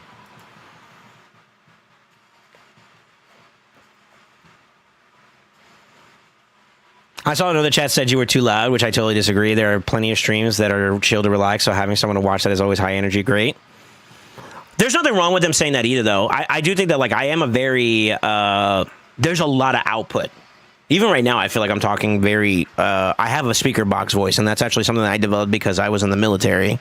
I saw another chat said you were too loud, which I totally disagree. There are plenty of streams that are chill to relax, so having someone to watch that is always high energy, great. There's nothing wrong with them saying that either, though. I do think that, like, I am a very, there's a lot of output. Even right now, I feel like I'm talking very, I have a speaker box voice, and that's actually something that I developed because I was in the military.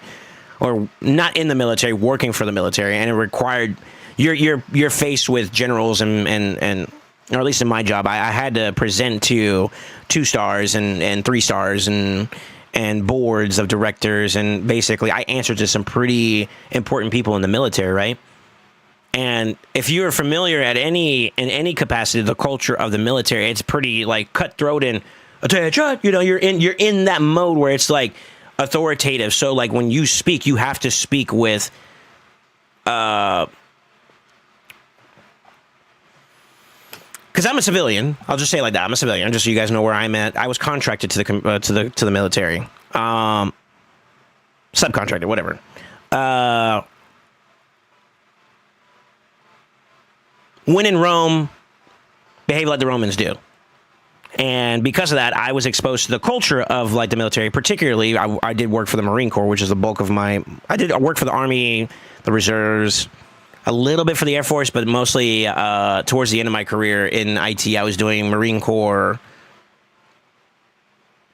Or not in the military, working for the military, and it required, you're faced with generals and or at least in my job, I had to present to 2 stars and 3 stars and boards of directors, and basically I answered to some pretty important people in the military, right? And if you're familiar in any capacity, the culture of the military, it's pretty like cutthroat and attention. You know, you're in that mode where it's like authoritative. So like when you speak, you have to speak with because I'm a civilian. I'll just say it like that. I'm a civilian, just so you guys know where I'm at. I was contracted to the military, subcontracted, whatever. When in Rome, behave like the Romans do. And because of that, I was exposed to the culture of like the military. Particularly, I did work for the Marine Corps, which is the bulk of my. I did work for the Army, the Reserves, a little bit for the Air Force, but mostly towards the end of my career in IT, I was doing Marine Corps.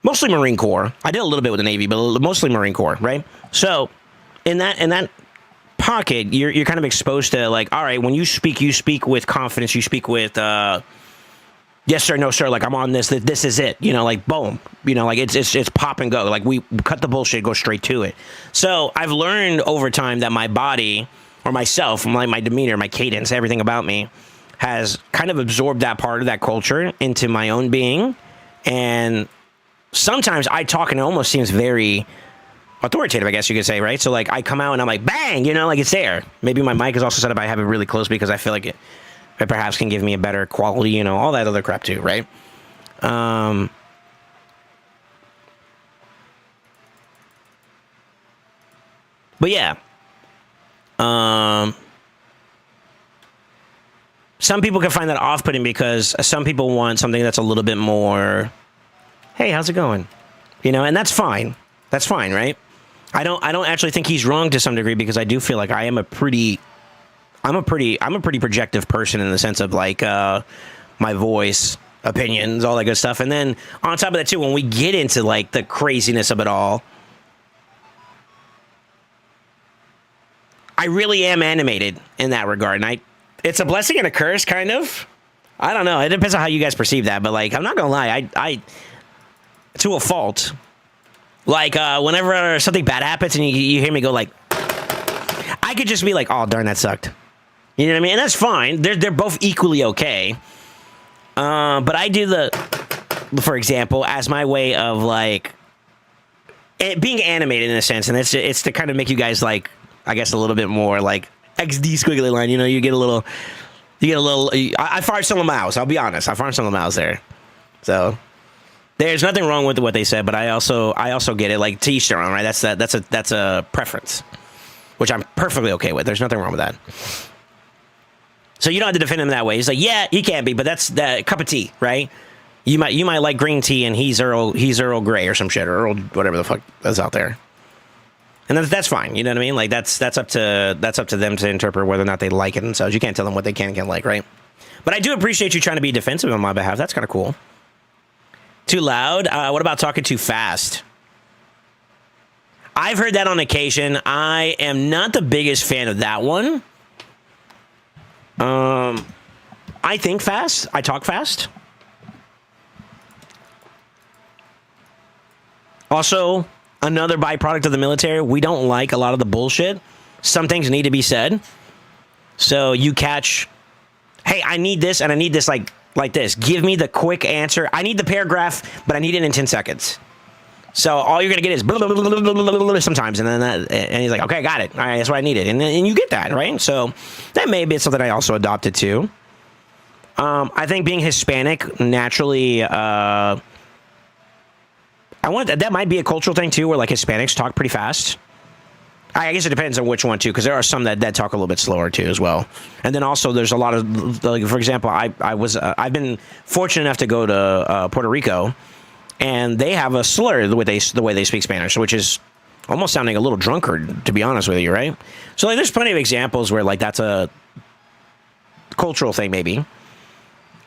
Mostly Marine Corps. I did a little bit with the Navy, but mostly Marine Corps, right? So in that pocket, you're kind of exposed to like, all right, when you speak with confidence, you speak with yes sir, no sir, like I'm on this is it, you know, like boom, you know, like it's pop and go, like we cut the bullshit, go straight to it. So I've learned over time that my body or myself, like my demeanor, my cadence, everything about me has kind of absorbed that part of that culture into my own being. And sometimes I talk and it almost seems very authoritative, I guess you could say, right? So like I come out and I'm like, bang, you know, like it's there. Maybe my mic is also set up, I have it really close because I feel like it perhaps can give me a better quality, you know, all that other crap too, right? But yeah. Some people can find that off-putting because some people want something that's a little bit more, hey, how's it going? You know, and that's fine. That's fine, right? I don't actually think he's wrong to some degree because I do feel like I'm a pretty projective person in the sense of like my voice, opinions, all that good stuff. And then on top of that too, when we get into like the craziness of it all, I really am animated in that regard. And it's a blessing and a curse, kind of. I don't know. It depends on how you guys perceive that. But like, I'm not gonna lie, I to a fault. Like whenever something bad happens and you hear me go like, I could just be like, oh darn, that sucked. You know what I mean? And that's fine. They're both equally okay. But I do for example, as my way of like being animated in a sense, and it's to kind of make you guys like, I guess a little bit more like XD squiggly line. You know, you get a little. I fired some of my mouse. I'll be honest. I fired some of the mouse there. So there's nothing wrong with what they said, but I also get it. Like to each their own, right? That's a preference, which I'm perfectly okay with. There's nothing wrong with that. So you don't have to defend him that way. He's like, yeah, he can't be, but that's the cup of tea, right? You might like green tea, and he's Earl Grey or some shit, or Earl whatever the fuck that's out there. And that's fine, you know what I mean? Like that's up to them to interpret whether or not they like it themselves. You can't tell them what they can and can't like, right? But I do appreciate you trying to be defensive on my behalf. That's kind of cool. Too loud? What about talking too fast? I've heard that on occasion. I am not the biggest fan of that one. I think fast. I talk fast. Also, another byproduct of the military, we don't like a lot of the bullshit. Some things need to be said. So you catch, hey, I need this and I need this like this. Give me the quick answer. I need the paragraph, but I need it in 10 seconds. So all you're going to get is blah, blah, blah, blah, blah, blah, blah, sometimes. And then and he's like, okay, got it. All right, that's what I needed. And you get that, right? So that may be something I also adopted too. I think being Hispanic naturally, that might be a cultural thing too, where like Hispanics talk pretty fast. I guess it depends on which one too, because there are some that talk a little bit slower too as well. And then also there's a lot of, like, for example, I've been fortunate enough to go to Puerto Rico, and they have a slur the way they speak Spanish, which is almost sounding a little drunkard, to be honest with you, right? So like, there's plenty of examples where like that's a cultural thing maybe.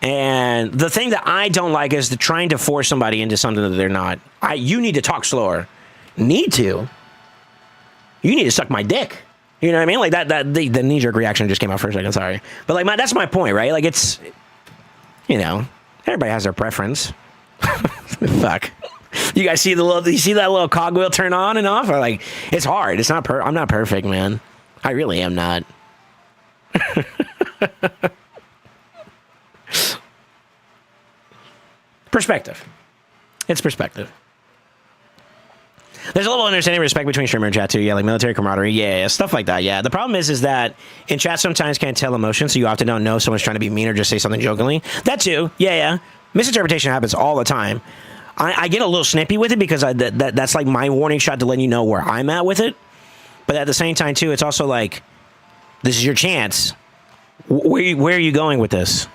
And the thing that I don't like is trying to force somebody into something that they're not. You need to talk slower. Need to? You need to suck my dick. You know what I mean? Like that the knee-jerk reaction just came out for a second, sorry. But like that's my point, right? Like you know, everybody has their preference. Fuck. You guys see you see that little cogwheel turn on and off? Or like, it's hard. It's not I'm not perfect, man. I really am not. Perspective. It's perspective. There's a level of understanding and respect between streamer and chat too. Yeah, like military camaraderie. Yeah, stuff like that. Yeah. The problem is that in chat sometimes can't tell emotion, so you often don't know if someone's trying to be mean or just say something jokingly. That too. Yeah. Misinterpretation happens all the time. I get a little snippy with it because that's like my warning shot to let you know where I'm at with it. But at the same time too, it's also like, this is your chance. Where are you going with this?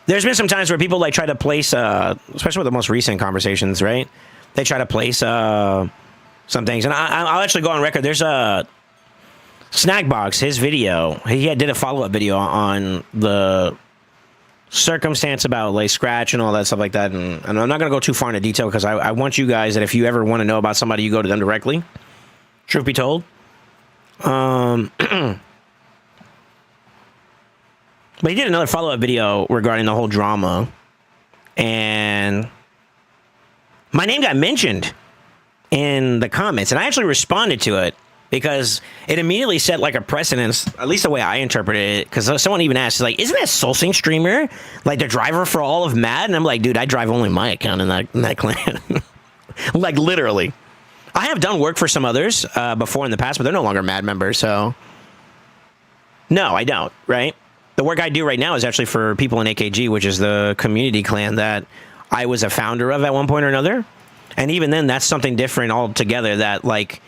There's been some times where people like try to place, especially with the most recent conversations, right? They try to place some things, and I'll actually go on record. There's a Snackbox, his video. He did a follow-up video on the circumstance about like Scratch and all that stuff like that. And I'm not gonna go too far into detail because I want you guys that if you ever want to know about somebody, you go to them directly. Truth be told. But he did another follow-up video regarding the whole drama, and my name got mentioned in the comments, and I actually responded to it because it immediately set like a precedence, at least the way I interpreted it, because someone even asked, like, isn't that SoulSaint streamer like the driver for all of Mad? And I'm like, dude, I drive only my account in that clan. Like, literally. I have done work for some others before in the past, but they're no longer Mad members, so no, I don't, right? The work I do right now is actually for people in AKG, which is the community clan that I was a founder of at one point or another. And even then, that's something different altogether that, like,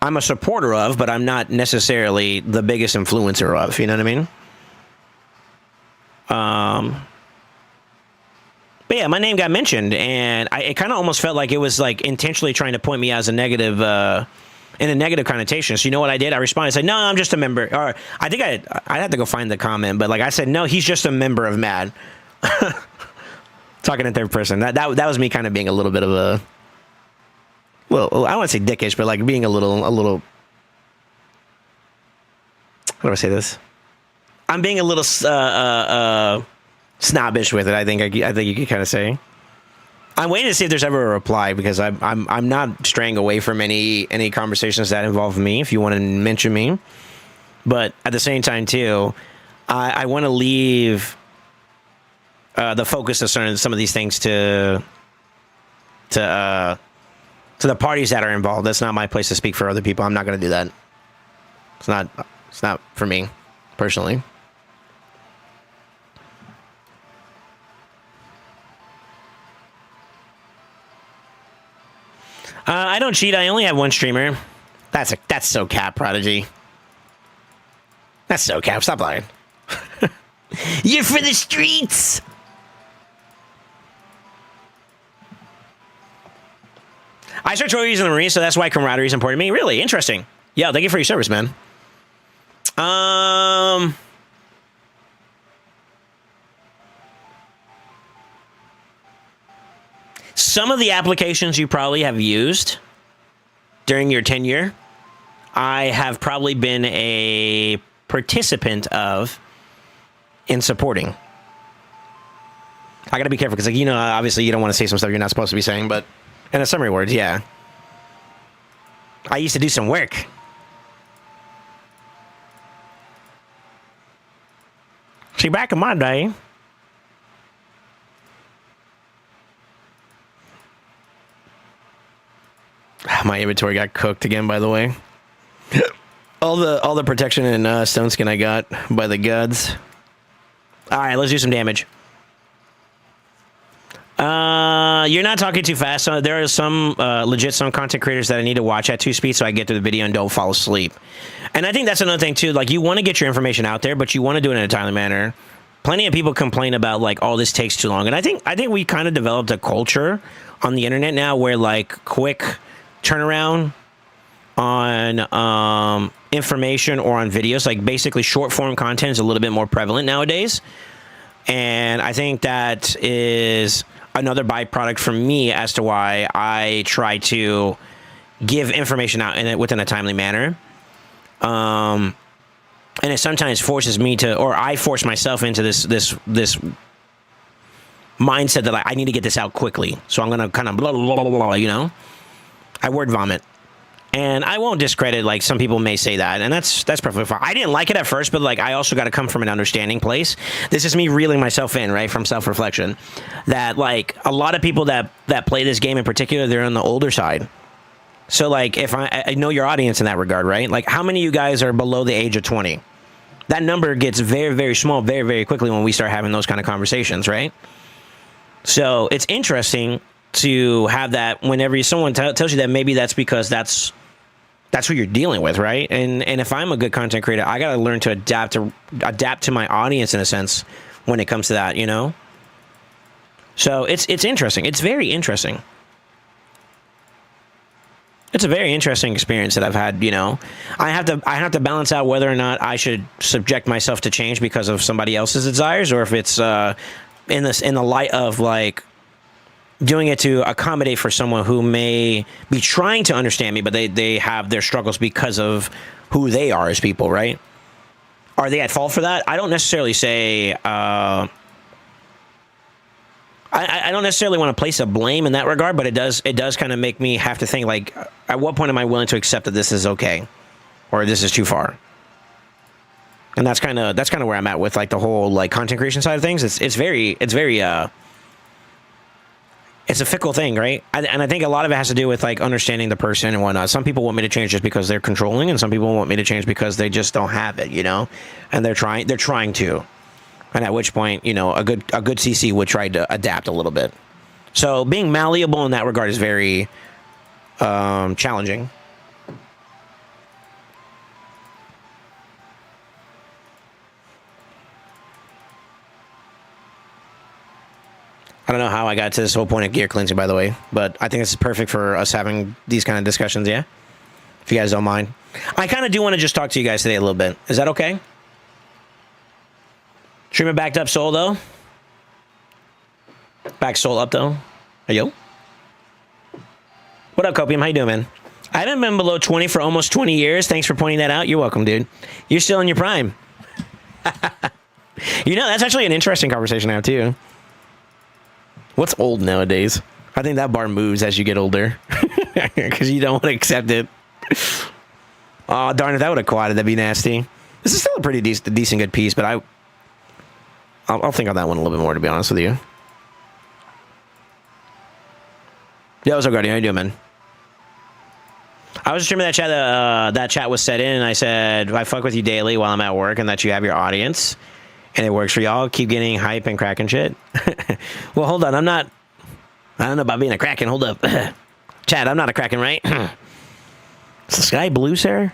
I'm a supporter of, but I'm not necessarily the biggest influencer of. You know what I mean? But yeah, my name got mentioned, and it kind of almost felt like it was, like, intentionally trying to point me as a negative... in a negative connotation. So you know what I did? I responded, I said, no, I'm just a member. Or I think I'd have to go find the comment, but like I said, no, he's just a member of Mad. Talking in third person. That was me kind of being a little bit of a, well, I don't want to say dickish, but like being a little, how do I say this? I'm being a little snobbish with it. I think you could kind of say. I'm waiting to see if there's ever a reply because I'm not straying away from any conversations that involve me. If you want to mention me, but at the same time too, I want to leave the focus of some of these things to the parties that are involved. That's not my place to speak for other people. I'm not going to do that. It's not for me personally. I don't cheat. I only have one streamer. That's so cap, Prodigy. That's so cap. Stop lying. You're for the streets. I search royalties in the Marines, so that's why camaraderie is important to me. Really interesting. Yeah, thank you for your service, man. Some of the applications you probably have used during your tenure, I have probably been a participant of in supporting. I gotta be careful because, like, you know, obviously you don't want to say some stuff you're not supposed to be saying, but in a summary words, yeah. I used to do some work. See, back in my day, my inventory got cooked again, by the way. all the protection and stone skin I got by the gods. All right, let's do some damage. You're not talking too fast. So there are some some content creators that I need to watch at 2 speed so I get through the video and don't fall asleep. And I think that's another thing too. Like, you want to get your information out there, but you want to do it in a timely manner. Plenty of people complain about, like, oh, this takes too long. And I think we kind of developed a culture on the internet now where, like, quick turnaround on information or on videos, like basically short form content, is a little bit more prevalent nowadays. And I think that is another byproduct for me as to why I try to give information out within a timely manner. And it sometimes forces me to, or I force myself into this mindset that I need to get this out quickly. So I'm gonna kind of blah blah blah blah blah. You know, I word vomit. And I won't discredit, like, some people may say that, and that's perfectly fine. I didn't like it at first, but, like, I also got to come from an understanding place. This is me reeling myself in, right, from self-reflection, that, like, a lot of people that play this game in particular, they're on the older side. So, like, if I know your audience in that regard, right? Like, how many of you guys are below the age of 20? That number gets very, very small very, very quickly when we start having those kind of conversations, right? So it's interesting to have that whenever someone tells you that, maybe that's because that's who you're dealing with, right? And if I'm a good content creator, I got to learn to adapt to my audience in a sense when it comes to that, you know? So it's interesting. It's very interesting. It's a very interesting experience that I've had, you know. I have to balance out whether or not I should subject myself to change because of somebody else's desires, or if it's in the light of, like, doing it to accommodate for someone who may be trying to understand me, but they have their struggles because of who they are as people, right? Are they at fault for that? I don't necessarily say... I don't necessarily want to place a blame in that regard, but it does kind of make me have to think, like, at what point am I willing to accept that this is okay, or this is too far? And that's kind of where I'm at with, like, the whole, like, content creation side of things. It's very it's a fickle thing, right? And I think a lot of it has to do with, like, understanding the person and whatnot. Some people want me to change just because they're controlling, and some people want me to change because they just don't have it, you know? And they're trying to. And at which point, you know, a good CC would try to adapt a little bit. So being malleable in that regard is very challenging. I don't know how I got to this whole point of gear cleansing, by the way, but I think this is perfect for us having these kind of discussions, yeah? If you guys don't mind. I kind of do want to just talk to you guys today a little bit. Is that okay? Streaming backed up soul, though? Back soul up, though? Hey, yo? What up, Copium? How you doing, man? I haven't been below 20 for almost 20 years. Thanks for pointing that out. You're welcome, dude. You're still in your prime. You know, that's actually an interesting conversation to have, too. What's old nowadays? I think that bar moves as you get older. Because you don't want to accept it. Oh, darn, if that would have quadded, that'd be nasty. This is still a pretty decent good piece, but I'll think on that one a little bit more, to be honest with you. Yeah, what's up, Guardian? How you doing, man? I was streaming that chat. That chat was set in, and I said, I fuck with you daily while I'm at work, and that you have your audience. And it works for y'all. Keep getting hype and cracking shit. Well, hold on. I don't know about being a kraken. Hold up. Chad, I'm not a kraken, right? Is the sky blue, sir?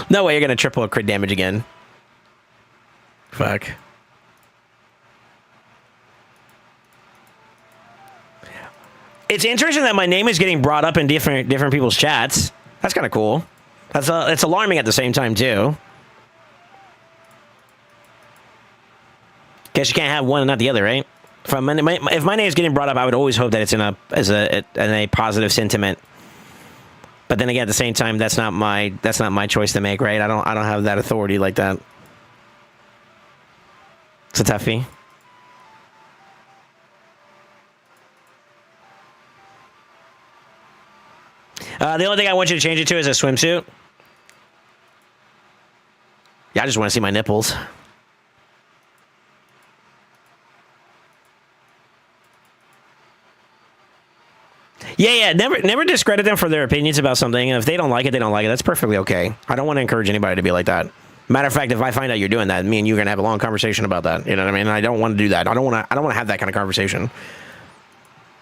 No way you're going to triple crit damage again. Fuck. It's interesting that my name is getting brought up in different people's chats. That's kind of cool. It's alarming at the same time, too. Guess you can't have one and not the other, right? If my name is getting brought up, I would always hope that it's in a positive sentiment. But then again, at the same time, that's not my choice to make, right? I don't have that authority like that. It's a toughie. The only thing I want you to change it to is a swimsuit. Yeah, I just want to see my nipples. Yeah, never discredit them for their opinions about something. And if they don't like it, they don't like it. That's perfectly okay. I don't want to encourage anybody to be like that. Matter of fact, if I find out you're doing that, me and you are gonna have a long conversation about that. You know what I mean? And I don't want to do that. I don't want to have that kind of conversation.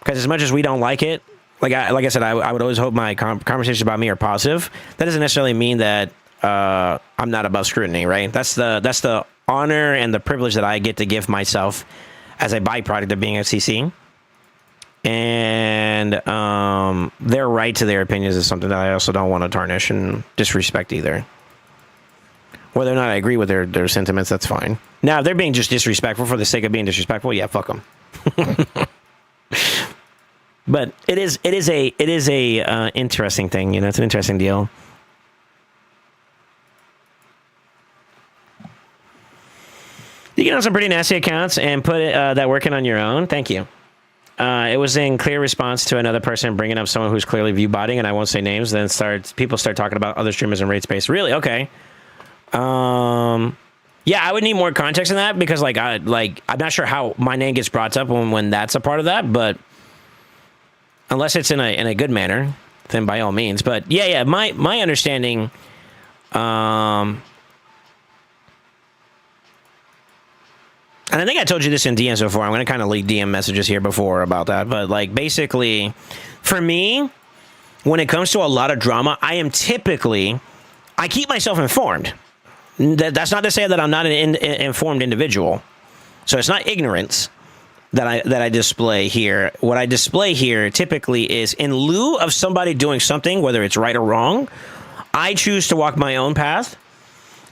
Because as much as we don't like it, like I said, I would always hope my conversations about me are positive. That doesn't necessarily mean that I'm not above scrutiny, right? That's the honor and the privilege that I get to give myself as a byproduct of being a CC. And their right to their opinions is something that I also don't want to tarnish and disrespect either. Whether or not I agree with their sentiments, that's fine. Now, if they're being just disrespectful for the sake of being disrespectful, yeah, fuck them. But it is a interesting thing, you know. It's an interesting deal. You get on some pretty nasty accounts and put that working on your own. Thank you. It was in clear response to another person bringing up someone who's clearly view botting, and I won't say names. Then people start talking about other streamers in raid space. Really? Okay. Yeah, I would need more context in that because I'm not sure how my name gets brought up when that's a part of that, but unless it's in a good manner, then by all means. But yeah, my understanding. And I think I told you this in DMs before. I'm going to kind of leak DM messages here before about that. But, like, basically, for me, when it comes to a lot of drama, I keep myself informed. That's not to say that I'm not an informed individual. So it's not ignorance that I display here. What I display here typically is in lieu of somebody doing something, whether it's right or wrong, I choose to walk my own path.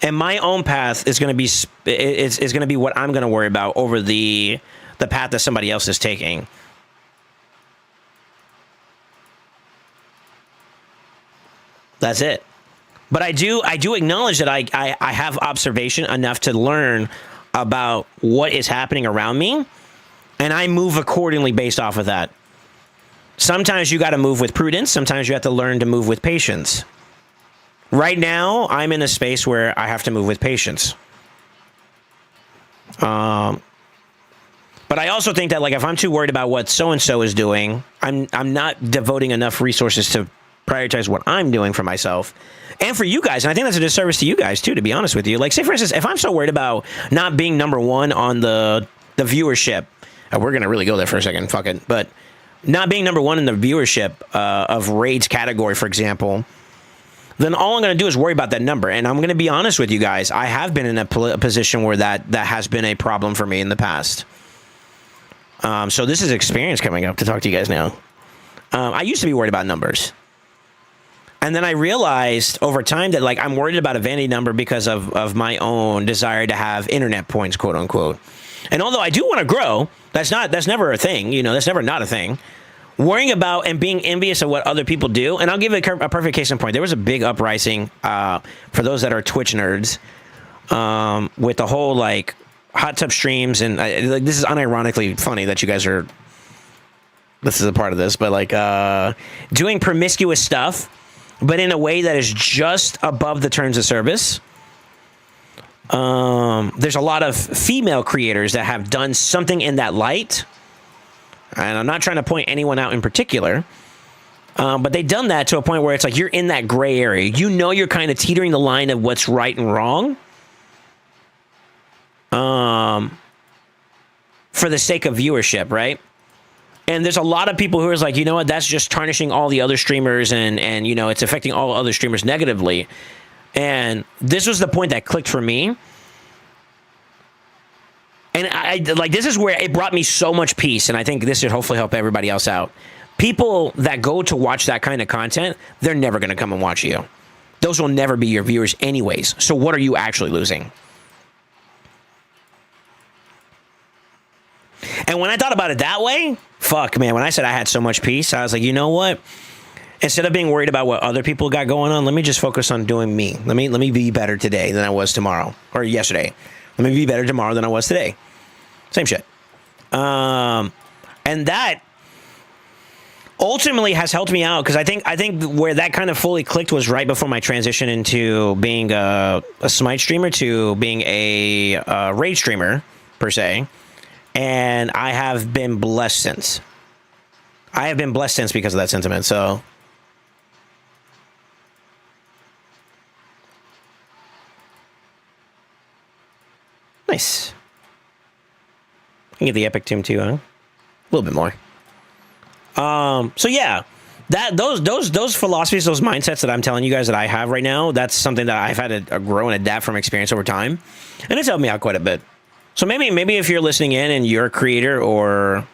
And my own path is going to be what I'm going to worry about over the path that somebody else is taking. That's it. But I do acknowledge that I have observation enough to learn about what is happening around me, and I move accordingly based off of that. Sometimes you got to move with prudence. Sometimes you have to learn to move with patience. Right now, I'm in a space where I have to move with patience. But I also think that, like, if I'm too worried about what so-and-so is doing, I'm not devoting enough resources to prioritize what I'm doing for myself and for you guys. And I think that's a disservice to you guys, too, to be honest with you. Like, say, for instance, if I'm so worried about not being number one on the viewership, we're going to really go there for a second, fuck it, but not being number one in the viewership of raids category, for example, then all I'm going to do is worry about that number. And I'm going to be honest with you guys. I have been in a position where that has been a problem for me in the past. So this is experience coming up to talk to you guys now. I used to be worried about numbers. And then I realized over time that, like, I'm worried about a vanity number because of my own desire to have internet points, quote unquote. And although I do want to grow, that's never a thing. You know, that's never not a thing. Worrying about and being envious of what other people do. And I'll give a perfect case in point. There was a big uprising for those that are Twitch nerds with the whole, like, hot tub streams. And like, this is unironically funny that you guys are, this is a part of this, but like doing promiscuous stuff, but in a way that is just above the terms of service. There's a lot of female creators that have done something in that light. And I'm not trying to point anyone out in particular, but they've done that to a point where it's like you're in that gray area. You know, you're kind of teetering the line of what's right and wrong for the sake of viewership, right? And there's a lot of people who are like, you know what, that's just tarnishing all the other streamers and you know, it's affecting all other streamers negatively. And this was the point that clicked for me. And I like, this is where it brought me so much peace, and I think this should hopefully help everybody else out. People that go to watch that kind of content, they're never going to come and watch you. Those will never be your viewers anyways. So what are you actually losing? And when I thought about it that way, fuck, man, when I said I had so much peace, I was like, you know what? Instead of being worried about what other people got going on, let me just focus on doing me. Let me be better today than I was tomorrow or yesterday. Let me be better tomorrow than I was today. Same shit. And that ultimately has helped me out because I think where that kind of fully clicked was right before my transition into being a Smite streamer to being a raid streamer, per se. And I have been blessed since. I have been blessed since because of that sentiment, so... Nice. I can get the Epic Tomb too, huh? A little bit more. So yeah, those philosophies, those mindsets that I'm telling you guys that I have right now, that's something that I've had to grow and adapt from experience over time, and it's helped me out quite a bit. So maybe if you're listening in and you're a creator or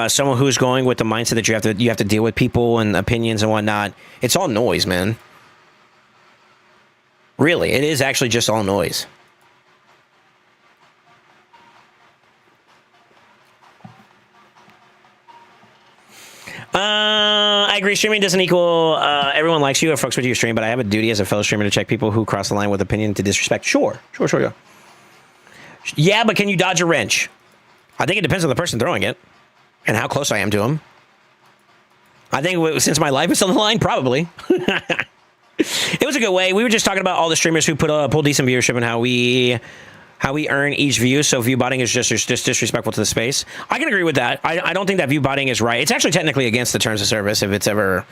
someone who's going with the mindset that you have to deal with people and opinions and whatnot, it's all noise, man. Really, it is actually just all noise. I agree. Streaming doesn't equal everyone likes you or fucks with your stream, but I have a duty as a fellow streamer to check people who cross the line with opinion to disrespect. Sure. Yeah, but can you dodge a wrench? I think it depends on the person throwing it and how close I am to him. I think since my life is on the line, probably. It was a good way. We were just talking about all the streamers who pull decent viewership and how we earn each view. So view botting is just disrespectful to the space. I can agree with that. I don't think that view botting is right. It's actually technically against the terms of service if it's ever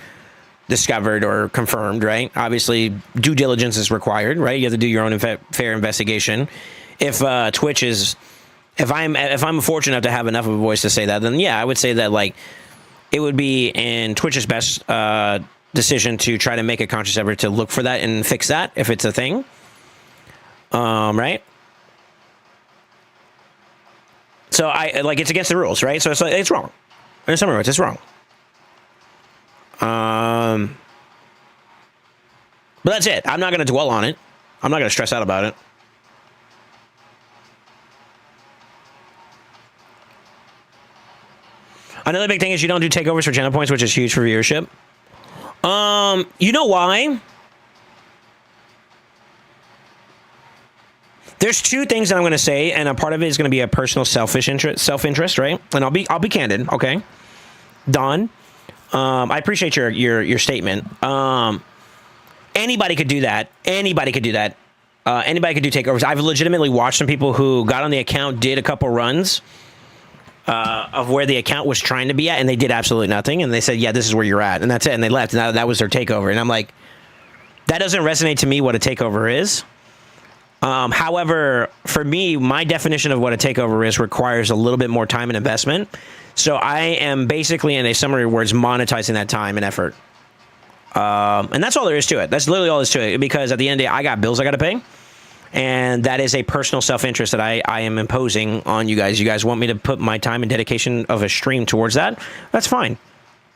discovered or confirmed, right? Obviously, due diligence is required, right? You have to do your own fair investigation. If Twitch is, if I'm fortunate enough to have enough of a voice to say that, then yeah, I would say that like it would be in Twitch's best decision to try to make a conscious effort to look for that and fix that if it's a thing, right? So I like it's against the rules, right? So it's wrong. In some words, it's wrong. But that's it. I'm not going to dwell on it. I'm not going to stress out about it. Another big thing is you don't do takeovers for channel points, which is huge for viewership. You know why? There's two things that I'm going to say, and a part of it is going to be a personal self-interest, right? And I'll be candid, okay? Don, I appreciate your statement. Anybody could do that. Anybody could do that. Anybody could do takeovers. I've legitimately watched some people who got on the account, did a couple runs of where the account was trying to be at, and they did absolutely nothing. And they said, yeah, this is where you're at. And that's it. And they left. And that was their takeover. And I'm like, that doesn't resonate to me what a takeover is. However, for me, my definition of what a takeover is requires a little bit more time and investment. So I am basically, in a summary of words, monetizing that time and effort. And that's all there is to it. That's literally all there is to it. Because at the end of the day, I got bills I got to pay. And that is a personal self-interest that I am imposing on you guys. You guys want me to put my time and dedication of a stream towards that? That's fine.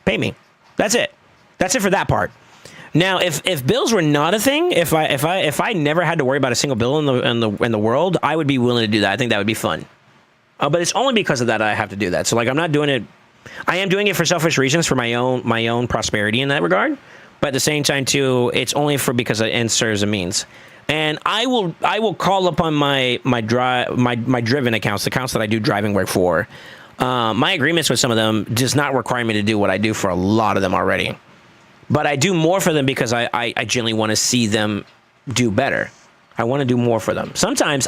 Pay me. That's it. That's it for that part. Now, if bills were not a thing, if I never had to worry about a single bill in the world, I would be willing to do that. I think that would be fun. But it's only because of that I have to do that. So like I'm not doing it. I am doing it for selfish reasons, for my own prosperity in that regard. But at the same time too, it's only because it ends serves a means. And I will call upon my driven accounts, the accounts that I do driving work for. My agreements with some of them does not require me to do what I do for a lot of them already. But I do more for them because I genuinely want to see them do better. I want to do more for them. Sometimes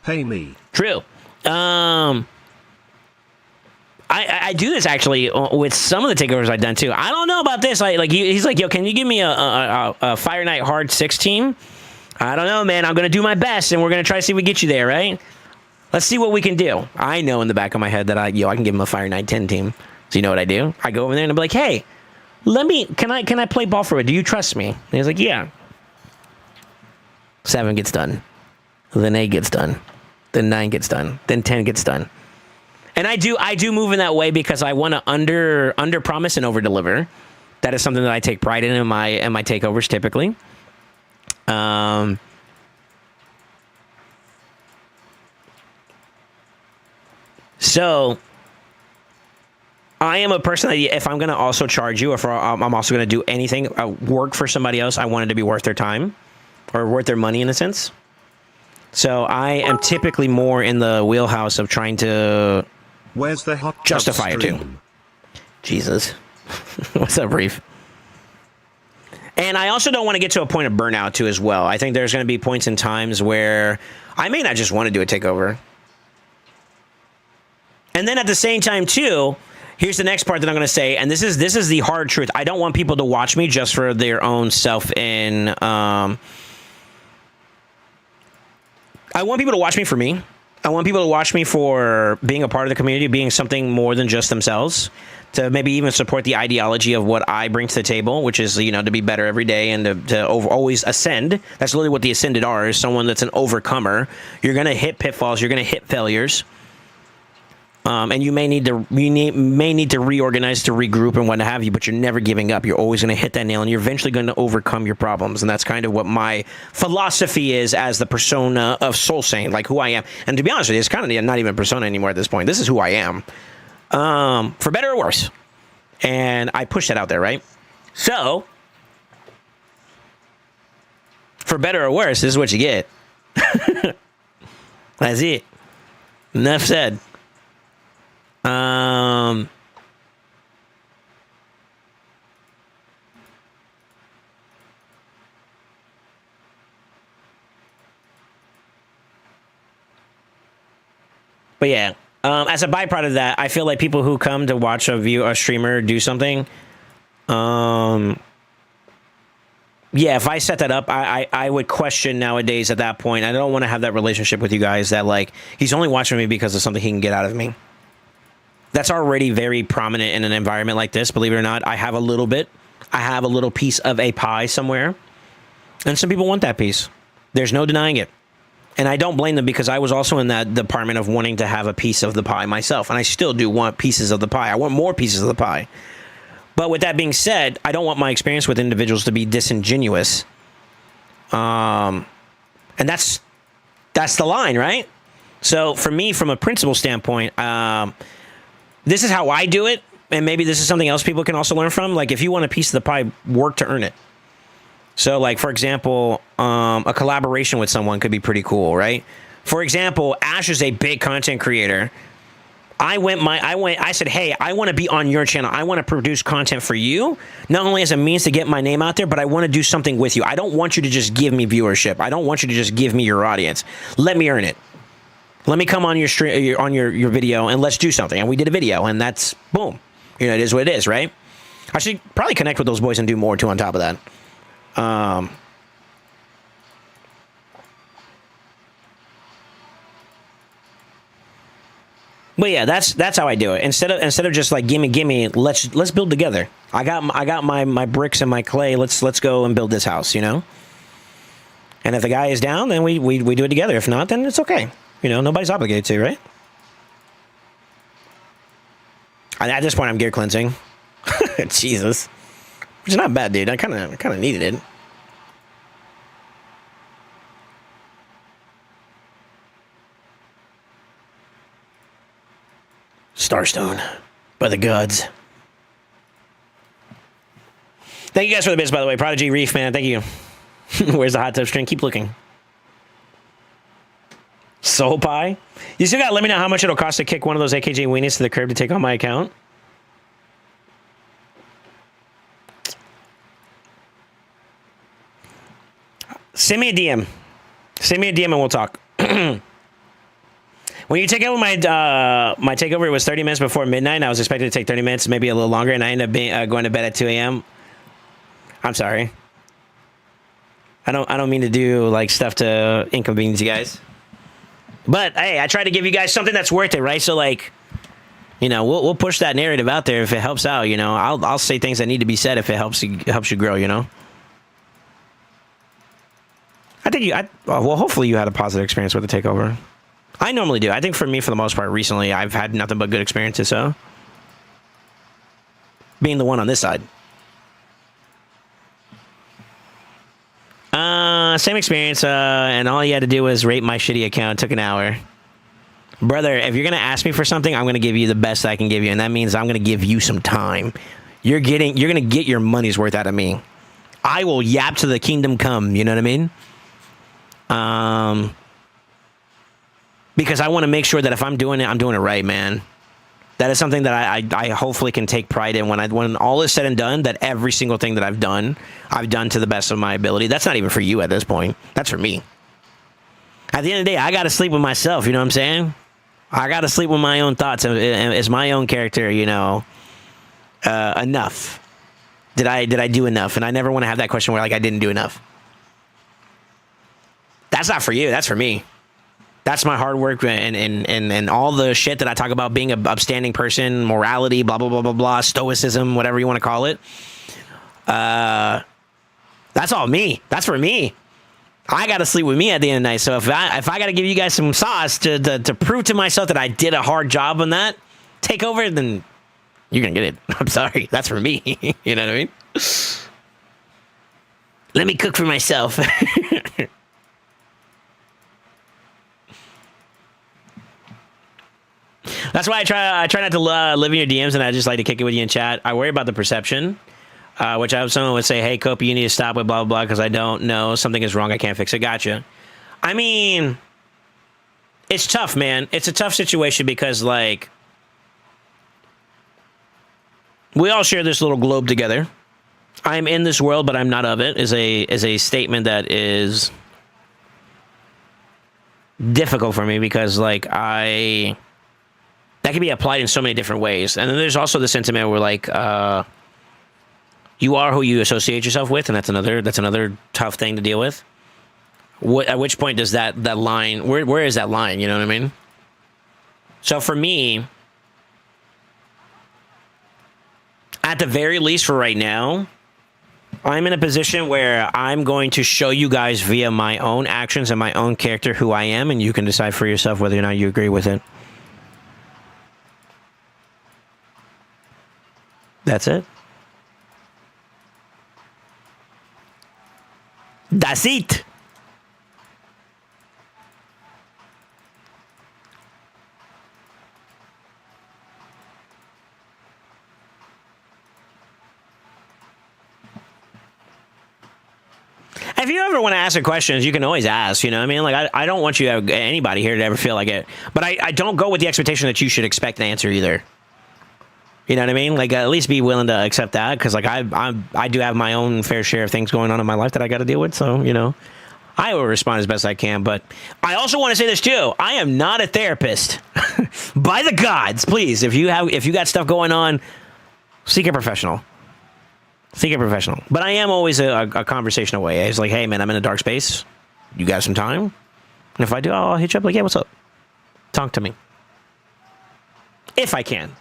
Pay me. True. I do this actually with some of the takeovers I've done too. I don't know about this. He's like, yo, can you give me a Fire Night Hard 6 team? I don't know, man. I'm going to do my best, and we're going to try to see if we get you there, right? Let's see what we can do. I know in the back of my head that I can give him a Fire Night 10 team. So you know what I do? I go over there and I'm like, hey, can I play ball for it? Do you trust me? And he's like, yeah. 7 gets done. Then 8 gets done. Then 9 gets done. Then 10 gets done. And I do move in that way because I want to under promise and over deliver. That is something that I take pride in my takeovers typically. So I am a person that if I'm going to also charge you, or if I'm also going to do anything, work for somebody else, I want it to be worth their time or worth their money in a sense. So I am typically more in the wheelhouse of trying to Where's the hot justify it too. Jesus. What's up, Reef? And I also don't want to get to a point of burnout too as well. I think there's going to be points in times where I may not just want to do a takeover. And then at the same time too, here's the next part that I'm going to say, and this is the hard truth. I don't want people to watch me just for their own self in I want people to watch me for me. I want people to watch me for being a part of the community, being something more than just themselves, to maybe even support the ideology of what I bring to the table, which is, to be better every day and to always ascend. That's literally what the ascended are, is someone that's an overcomer. You're going to hit pitfalls. You're going to hit failures. And you may need to reorganize, to regroup and what have you, but you're never giving up. You're always going to hit that nail, and you're eventually going to overcome your problems. And that's kind of what my philosophy is as the persona of SoulSaint, like who I am. And to be honest with you, it's kind of not even a persona anymore at this point. This is who I am, for better or worse. And I push that out there, right? So, For better or worse, this is what you get. That's it. Enough said. But yeah, as a byproduct of that, I feel like people who come to watch a streamer do something, yeah, if I set that up, I would question nowadays at that point. I don't want to have that relationship with you guys that, like, he's only watching me because of something he can get out of me. That's already very prominent in an environment like this, believe it or not. I have a little bit. I have a little piece of a pie somewhere. And some people want that piece. There's no denying it. And I don't blame them, because I was also in that department of wanting to have a piece of the pie myself. And I still do want pieces of the pie. I want more pieces of the pie. But with that being said, I don't want my experience with individuals to be disingenuous. And that's the line, right? So for me, from a principle standpoint, this is how I do it. And maybe this is something else people can also learn from. Like, if you want a piece of the pie, work to earn it. So, like, for example, a collaboration with someone could be pretty cool, right? For example, Ash is a big content creator. I said, hey, I want to be on your channel. I want to produce content for you, not only as a means to get my name out there, but I want to do something with you. I don't want you to just give me viewership. I don't want you to just give me your audience. Let me earn it. Let me come on your stream, on your video, and let's do something. And we did a video, and that's boom. You know, it is what it is, right? I should probably connect with those boys and do more too on top of that. But yeah, that's how I do it. Instead of just like gimme, let's build together. I got my bricks and my clay. Let's go and build this house, you know. And if the guy is down, then we do it together. If not, then it's okay. You know, nobody's obligated to, right? And at this point, I'm gear cleansing. Jesus, which is not bad, dude. I kind of needed it. Starstone by the gods. Thank you guys for the bits, by the way. Prodigy Reef, man, thank you. Where's the hot tub string? Keep looking. Soul Pie? You still gotta let me know how much it'll cost to kick one of those AKJ weenies to the curb to take on my account. Send me a DM. Send me a DM and we'll talk. When you take over my takeover, it was 30 minutes before midnight. I was expecting to take 30 minutes, maybe a little longer, and I ended up being, going to bed at 2 a.m. I'm sorry. I don't mean to do like stuff to inconvenience you guys. But hey, I try to give you guys something that's worth it, right? So like, you know, we'll push that narrative out there if it helps out. You know, I'll say things that need to be said if it helps you grow. You know. I think well, hopefully you had a positive experience with the takeover. I normally do. I think for me, for the most part, recently I've had nothing but good experiences. So, being the one on this side. Same experience, and all you had to do was rate my shitty account. It took an hour. Brother, if you're going to ask me for something, I'm going to give you the best I can give you, and that means I'm going to give you some time. You're going to get your money's worth out of me. I will yap to the kingdom come, you know what I mean? Because I want to make sure that if I'm doing it, I'm doing it right, man. That is something that I hopefully can take pride in when all is said and done, that every single thing that I've done to the best of my ability. That's not even for you at this point. That's for me. At the end of the day, I got to sleep with myself, you know what I'm saying? I got to sleep with my own thoughts. Is my own character, you know, enough? Did I do enough? And I never want to have that question where like I didn't do enough. That's not for you. That's for me. That's my hard work and all the shit that I talk about being an upstanding person, morality, blah, blah, blah, blah, blah, stoicism, whatever you want to call it. That's all me. That's for me. I got to sleep with me at the end of the night. So if I got to give you guys some sauce to prove to myself that I did a hard job on that takeover, then you're going to get it. I'm sorry. That's for me. You know what I mean? Let me cook for myself. That's why I try not to live in your DMs, and I just like to kick it with you in chat. I worry about the perception. Which someone would say, hey, Kopi, you need to stop with blah, blah, blah, because I don't know. Something is wrong. I can't fix it. Gotcha. I mean, it's tough, man. It's a tough situation because, like, we all share this little globe together. I'm in this world, but I'm not of it, is a statement that is difficult for me because, like, that can be applied in so many different ways. And then there's also the sentiment where, like, you are who you associate yourself with, and that's another tough thing to deal with. At which point does that line, where is that line? You know what I mean? So for me, at the very least for right now, I'm in a position where I'm going to show you guys via my own actions and my own character who I am, and you can decide for yourself whether or not you agree with it. That's it. That's it. If you ever want to ask questions, you can always ask, you know what I mean? Like, I don't want anybody here to ever feel like it. But I don't go with the expectation that you should expect an answer either. You know what I mean? Like, at least be willing to accept that. Because, like, I do have my own fair share of things going on in my life that I got to deal with. So, you know, I will respond as best I can. But I also want to say this, too. I am not a therapist. By the gods, please. If you got stuff going on, seek a professional. Seek a professional. But I am always a conversation away. It's like, hey, man, I'm in a dark space. You got some time? And if I do, I'll hit you up like, yeah, what's up? Talk to me. If I can.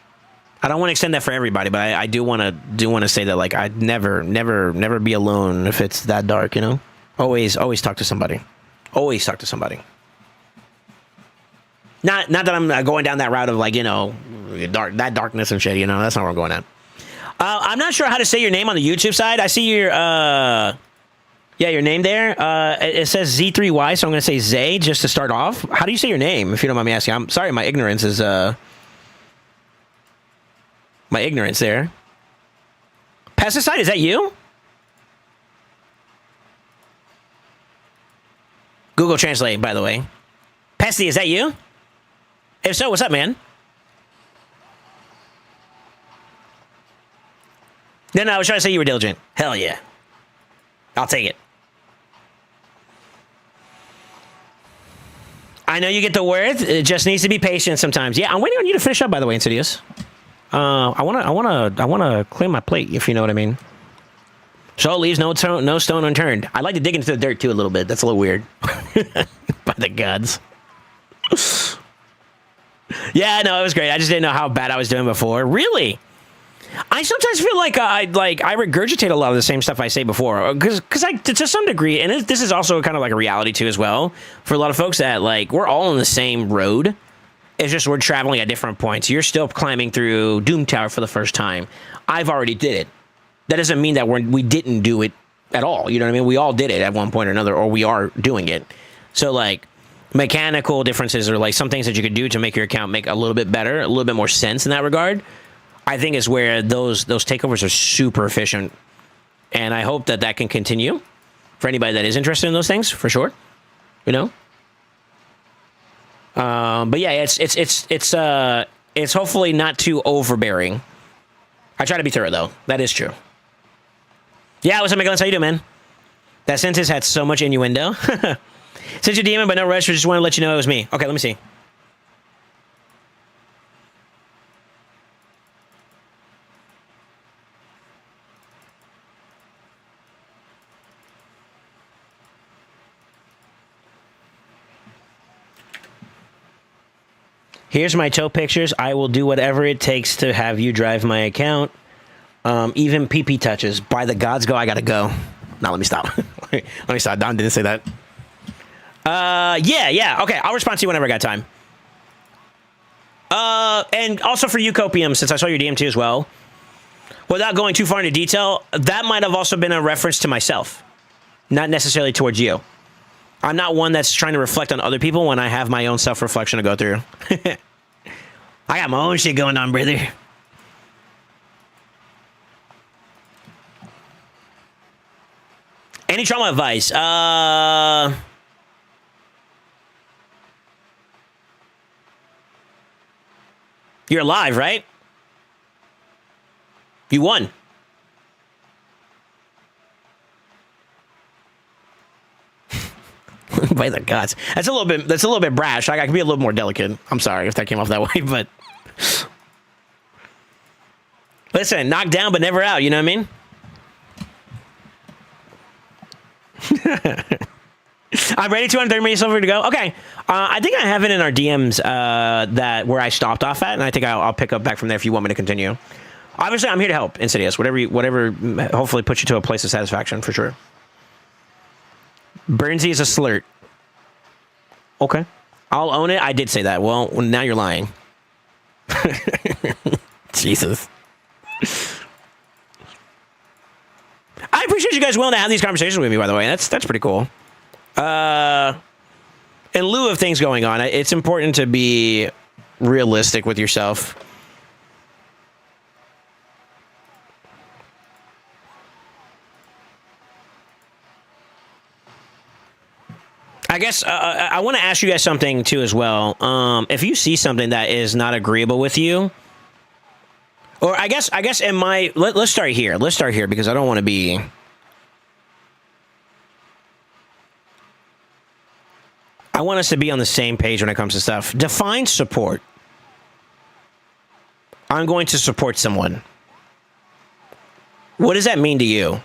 I don't want to extend that for everybody, but I do want to say that, like, I'd never be alone if it's that dark, you know? Always talk to somebody. Always talk to somebody. Not that I'm going down that route of, like, you know, darkness and shit, you know? That's not where I'm going at. I'm not sure how to say your name on the YouTube side. I see your name there. It says Z3Y, so I'm going to say Zay just to start off. How do you say your name, if you don't mind me asking? I'm sorry, my ignorance is, my ignorance there. Pesticide, is that you? Google Translate, by the way. Pesty, is that you? If so, what's up, man? No, I was trying to say you were diligent. Hell yeah. I'll take it. I know you get the worth. It just needs to be patient sometimes. Yeah, I'm waiting on you to finish up, by the way, Insidious. I wanna clean my plate, if you know what I mean. So it leaves no stone unturned. I like to dig into the dirt too a little bit. That's a little weird. By the gods. Yeah, no, it was great. I just didn't know how bad I was doing before. Really? I sometimes feel like I regurgitate a lot of the same stuff I say before, because to some degree, and this is also kind of like a reality too as well for a lot of folks, that, like, we're all on the same road. It's just we're traveling at different points. You're still climbing through Doom Tower for the first time. I've already did it. That doesn't mean that we didn't do it at all. You know what I mean? We all did it at one point or another, or we are doing it. So, like, mechanical differences or, like, some things that you could do to make your account make a little bit better, a little bit more sense in that regard, I think is where those takeovers are super efficient, and I hope that can continue for anybody that is interested in those things, for sure. You know. But yeah, it's hopefully not too overbearing. I try to be thorough though. That is true. Yeah, what's up, Nicholas? How you doing, man? That sentence had so much innuendo. Since you're DMing, but no rush, I just want to let you know it was me. Okay, let me see. Here's my toe pictures. I will do whatever it takes to have you drive my account. Even PP touches. By the gods go, I gotta go. Now let me stop. Let me stop. Don didn't say that. Yeah. Okay, I'll respond to you whenever I got time. And also for you, Copium, since I saw your DM too as well. Without going too far into detail, that might have also been a reference to myself, not necessarily towards you. I'm not one that's trying to reflect on other people when I have my own self-reflection to go through. I got my own shit going on, brother. Any trauma advice? You're alive, right? You won. By the gods. That's a little bit brash. I can be a little more delicate. I'm sorry if that came off that way, but listen, knocked down but never out, you know what I mean? I'm ready. 230 minutes over to go. Okay. I think I have it in our DMs that where I stopped off at, and I think I'll pick up back from there if you want me to continue. Obviously, I'm here to help, Insidious. Whatever, hopefully puts you to a place of satisfaction, for sure. Burnsy is a slurt. Okay. I'll own it. I did say that. Well, now you're lying. Jesus. I appreciate you guys willing to have these conversations with me, by the way. That's pretty cool. In lieu of things going on, it's important to be realistic with yourself. I guess I want to ask you guys something too as well. If you see something that is not agreeable with you, or I guess in my let's start here. Let's start here because I don't want to be. I want us to be on the same page when it comes to stuff. Define support. I'm going to support someone. What does that mean to you?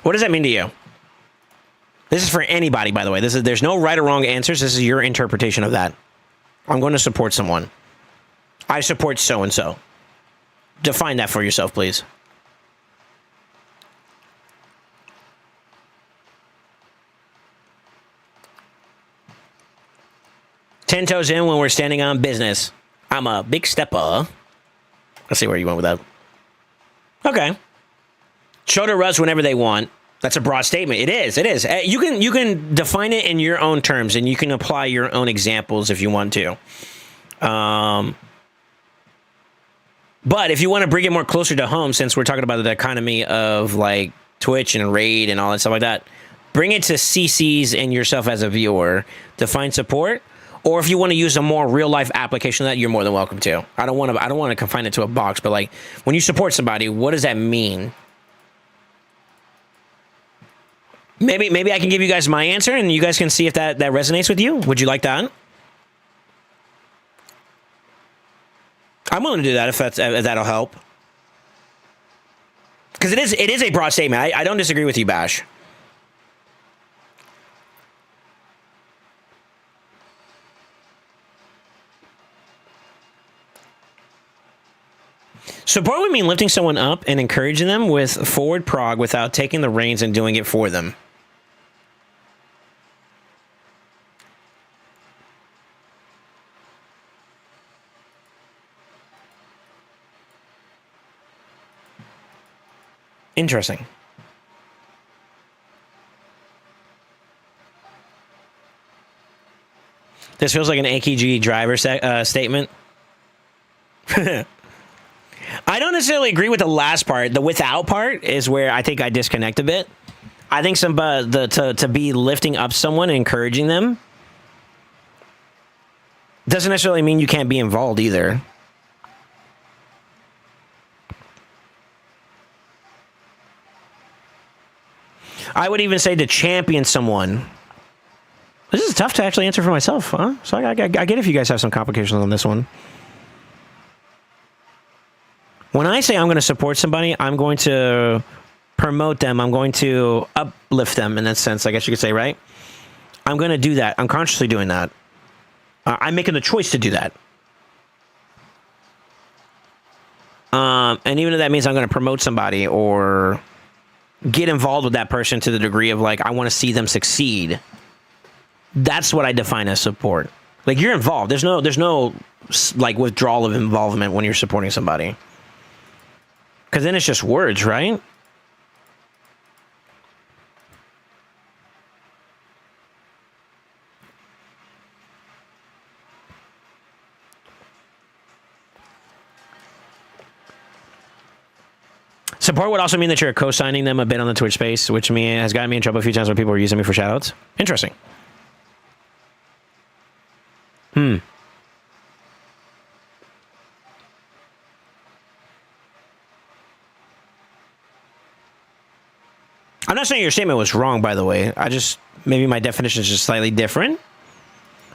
What does that mean to you? This is for anybody, by the way. There's no right or wrong answers. This is your interpretation of that. I'm going to support someone. I support so-and-so. Define that for yourself, please. Ten toes in when we're standing on business. I'm a big stepper. Let's see where you went with that. Okay. Shoulder rubs whenever they want. That's a broad statement. It is. It is. You can define it in your own terms, and you can apply your own examples if you want to. But if you want to bring it more closer to home, since we're talking about the economy of like Twitch and Raid and all that stuff like that, bring it to CCs and yourself as a viewer. Define support. Or if you want to use a more real life application of that, you're more than welcome to. I don't want to confine it to a box, but like when you support somebody, what does that mean? Maybe I can give you guys my answer, and you guys can see if that resonates with you. Would you like that? I'm willing to do that if that'll help. Because it is a broad statement. I don't disagree with you, Bash. Support would mean lifting someone up and encouraging them with forward prog without taking the reins and doing it for them. Interesting. This feels like an AKG driver statement. I don't necessarily agree with the last part. The without part is where I think I disconnect a bit. I think to be lifting up someone and encouraging them doesn't necessarily mean you can't be involved either. I would even say to champion someone. This is tough to actually answer for myself, huh? So I get if you guys have some complications on this one. When I say I'm going to support somebody, I'm going to promote them. I'm going to uplift them in that sense, I guess you could say, right? I'm going to do that. I'm consciously doing that. I'm making the choice to do that. And even if that means I'm going to promote somebody or get involved with that person to the degree of like, I want to see them succeed. That's what I define as support. Like you're involved. There's no like withdrawal of involvement when you're supporting somebody. Because then it's just words, right? Support would also mean that you're co-signing them a bit on the Twitch space, which has gotten me in trouble a few times when people were using me for shoutouts. Interesting. I'm not saying your statement was wrong, by the way. Maybe my definition is just slightly different.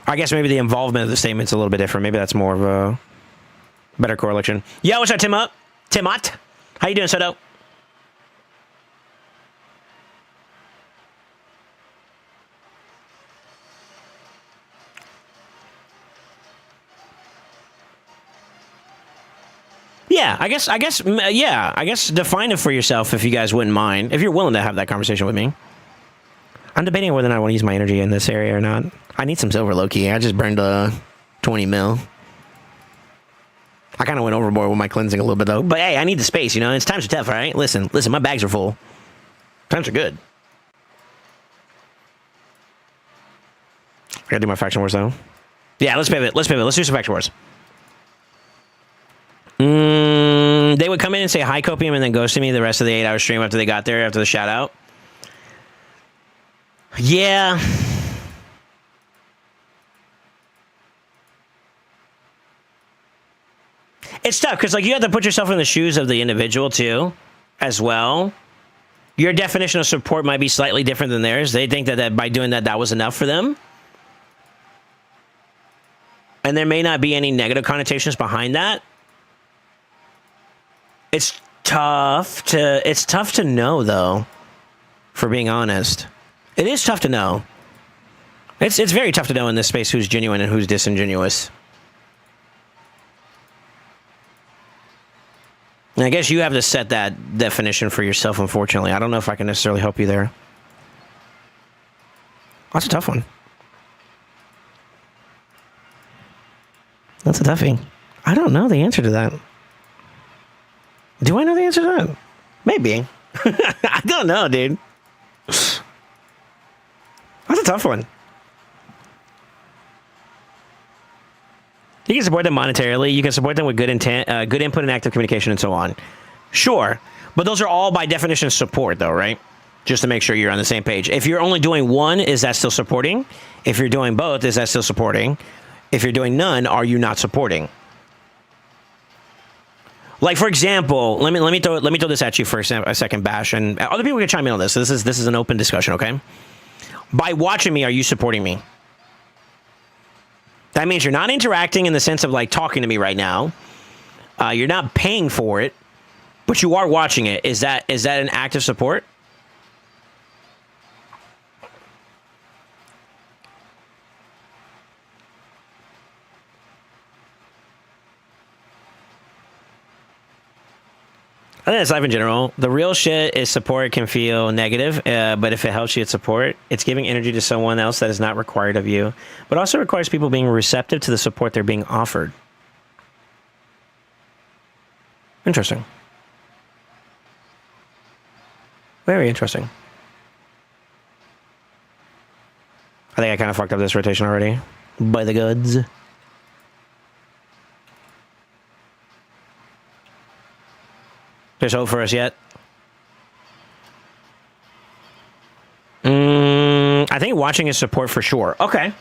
I guess maybe the involvement of the statement's a little bit different. Maybe that's more of a better correlation. Yo, what's up, Timot? How you doing, Soto? Yeah, I guess define it for yourself if you guys wouldn't mind. If you're willing to have that conversation with me. I'm debating whether or not I want to use my energy in this area or not. I need some silver, low-key. I just burned 20 mil. I kind of went overboard with my cleansing a little bit, though. But hey, I need the space, you know? It's times are tough, all right? Listen, my bags are full. Times are good. I gotta do my faction wars, though. Yeah, let's pivot. Let's do some faction wars. They would come in and say hi, Copium, and then ghost to me the rest of the 8-hour stream after they got there, after the shout-out. Yeah. It's tough, because like you have to put yourself in the shoes of the individual, too, as well. Your definition of support might be slightly different than theirs. They think that by doing that was enough for them. And there may not be any negative connotations behind that. It's tough to know, though, for being honest. It is tough to know. It's very tough to know in this space who's genuine and who's disingenuous. And I guess you have to set that definition for yourself, unfortunately. I don't know if I can necessarily help you there. That's a tough one. That's a toughie. I don't know the answer to that. Do I know the answer to that? Maybe. I don't know, dude. That's a tough one. You can support them monetarily. You can support them with good intent, good input and active communication and so on. Sure. But those are all by definition support, though, right? Just to make sure you're on the same page. If you're only doing one, is that still supporting? If you're doing both, is that still supporting? If you're doing none, are you not supporting? Like, for example, let me throw this at you for a second, Bash, and other people can chime in on this. This is an open discussion, okay? By watching me, are you supporting me? That means you're not interacting in the sense of like talking to me right now. You're not paying for it, but you are watching it. Is that an act of support? I think it's life in general. The real shit is support can feel negative, but if it helps you at support, it's giving energy to someone else that is not required of you, but also requires people being receptive to the support they're being offered. Interesting. Very interesting. I think I kind of fucked up this rotation already. By the goods. There's hope for us yet. I think watching is support for sure. Okay.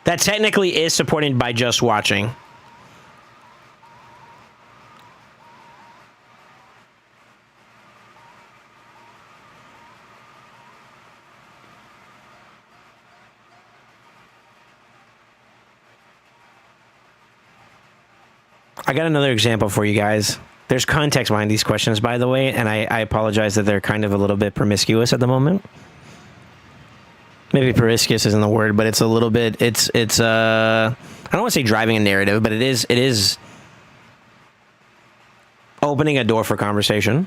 That technically is supported by just watching. I got another example for you guys. There's context behind these questions, by the way, and I apologize that they're kind of a little bit promiscuous at the moment. Maybe promiscuous isn't the word, but it's a little bit, it's I don't want to say driving a narrative, but it is opening a door for conversation.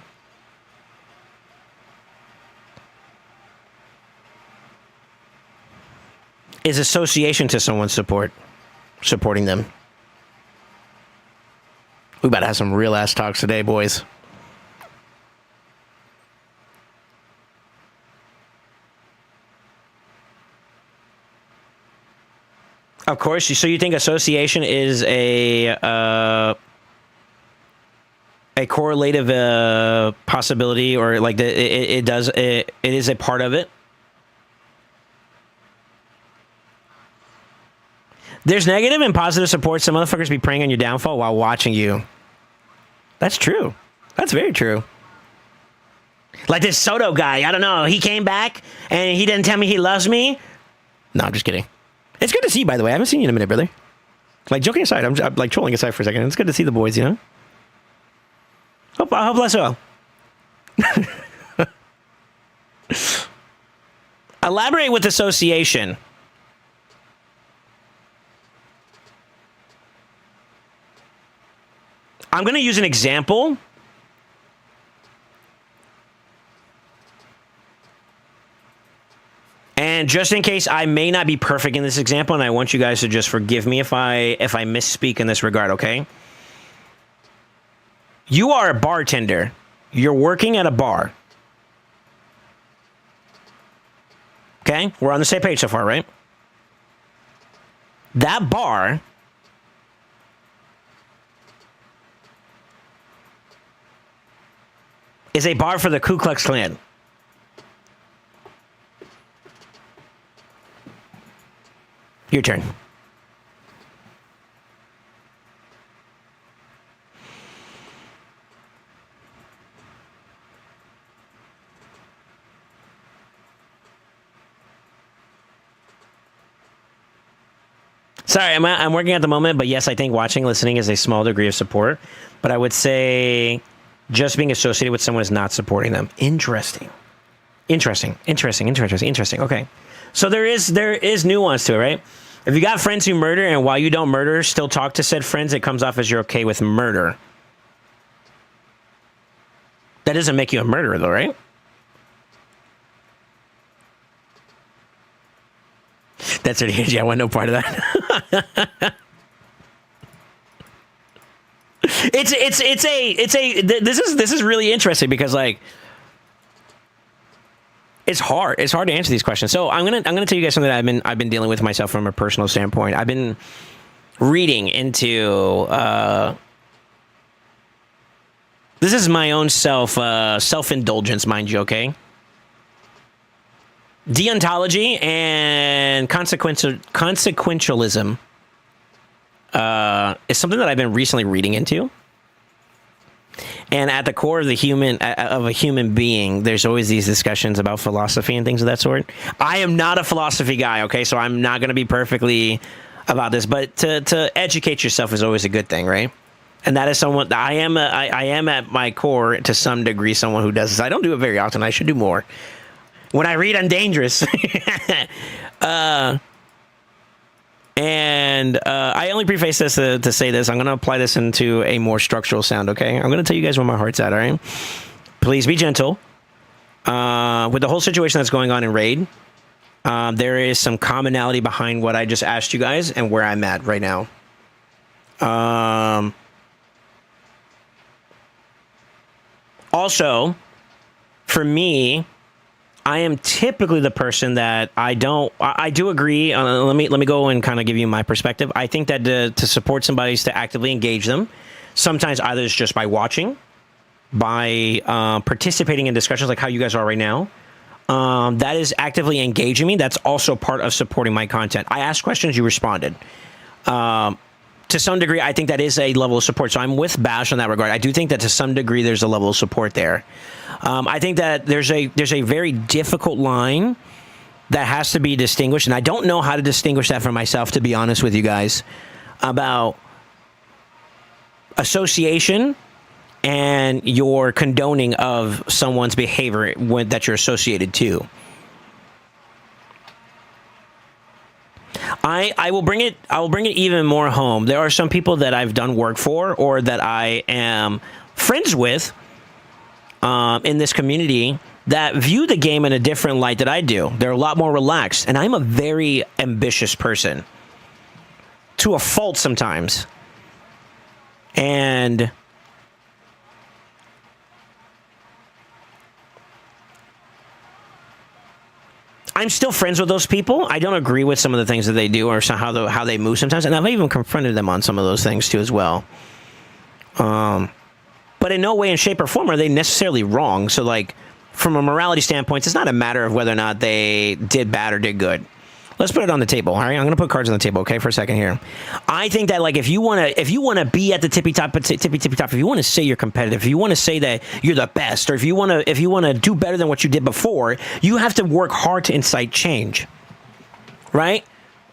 Is association to someone's supporting them. We about to have some real ass talks today, boys. Of course. So you think association is a correlative possibility, or like it is a part of it? There's negative and positive support. Some motherfuckers be preying on your downfall while watching you. That's true. That's very true. Like this Soto guy. I don't know. He came back and he didn't tell me he loves me. No, I'm just kidding. It's good to see you, by the way. I haven't seen you in a minute, brother. Like, joking aside, I'm like trolling aside for a second. It's good to see the boys, you know? Hope bless you all. Elaborate with association. I'm going to use an example. And just in case I may not be perfect in this example, and I want you guys to just forgive me if I misspeak in this regard, okay? You are a bartender. You're working at a bar. Okay? We're on the same page so far, right? That bar is a bar for the Ku Klux Klan. Your turn. Sorry, I'm working at the moment, but yes, I think watching, listening is a small degree of support. But I would say just being associated with someone is not supporting them. Interesting. Okay. So there is nuance to it, right? If you got friends who murder, and while you don't murder, still talk to said friends, it comes off as you're okay with murder. That doesn't make you a murderer, though, right? That's it. Yeah, I want no part of that. This is really interesting because, like, it's hard to answer these questions. So I'm gonna tell you guys something that I've been dealing with myself from a personal standpoint. I've been reading into this is my own self-indulgence, mind you, okay? Deontology and consequentialism is something that I've been recently reading into. And at the core of a human being, there's always these discussions about philosophy and things of that sort. I am not a philosophy guy, okay? So I'm not going to be perfectly about this, but to educate yourself is always a good thing, right? And that is someone I am at my core, to some degree, someone who does this. I don't do it very often. I should do more. When I read, I'm dangerous. And I only preface this to say this. I'm going to apply this into a more structural sound, okay? I'm going to tell you guys where my heart's at, all right? Please be gentle. With the whole situation that's going on in Raid, there is some commonality behind what I just asked you guys and where I'm at right now. Also, for me, I am typically the person that I do agree. Let me go and kind of give you my perspective. I think that to support somebody is to actively engage them. Sometimes either it's just by watching, by participating in discussions like how you guys are right now. That is actively engaging me. That's also part of supporting my content. I asked questions, you responded. To some degree, I think that is a level of support. So I'm with Bash on that regard. I do think that to some degree there's a level of support there. I think that there's a very difficult line that has to be distinguished, and I don't know how to distinguish that for myself, to be honest with you guys, about association and your condoning of someone's behavior that you're associated to. I will bring it even more home. There are some people that I've done work for or that I am friends with in this community that view the game in a different light that I do. They're a lot more relaxed, and I'm a very ambitious person to a fault sometimes. And I'm still friends with those people. I don't agree with some of the things that they do or how they move sometimes, and I've even confronted them on some of those things too as well. But in no way, in shape, or form are they necessarily wrong. So, like, from a morality standpoint, it's not a matter of whether or not they did bad or did good. Let's put it on the table. All right, I'm going to put cards on the table, okay, for a second here. I think that, like, if you want to be at the tippy top, if you want to say you're competitive, if you want to say that you're the best, or if you want to do better than what you did before, you have to work hard to incite change. Right?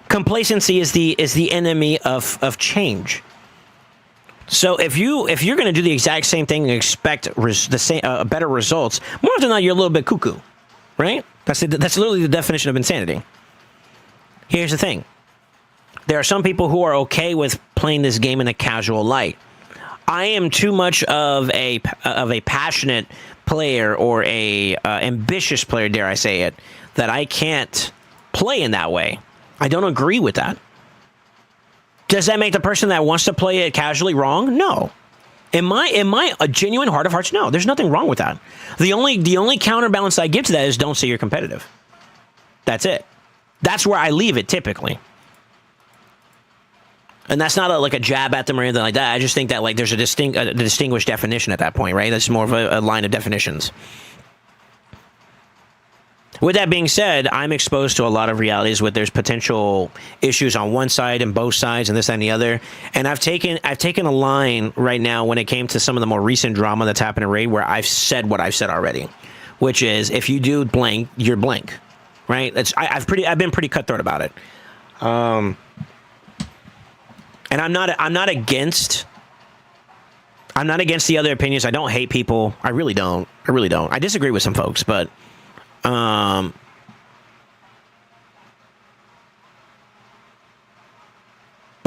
Complacency is the enemy of change. So if you're going to do the exact same thing and expect better results, more often than not, you're a little bit cuckoo, right? That's literally the definition of insanity. Here's the thing: there are some people who are okay with playing this game in a casual light. I am too much of a passionate player or a ambitious player, dare I say it, that I can't play in that way. I don't agree with that. Does that make the person that wants to play it casually wrong? No. In my a genuine heart of hearts, no. There's nothing wrong with that. The only counterbalance I give to that is don't say you're competitive. That's it. That's where I leave it typically. And that's not like a jab at them or anything like that. I just think that, like, there's a distinguished definition at that point, right? That's more of a line of definitions. With that being said, I'm exposed to a lot of realities where there's potential issues on one side and both sides and this and the other. And I've taken a line right now when it came to some of the more recent drama that's happened in Raid where I've said what I've said already, which is if you do blank, you're blank, right? I've been pretty cutthroat about it. And I'm not against the other opinions. I don't hate people. I really don't. I disagree with some folks, but but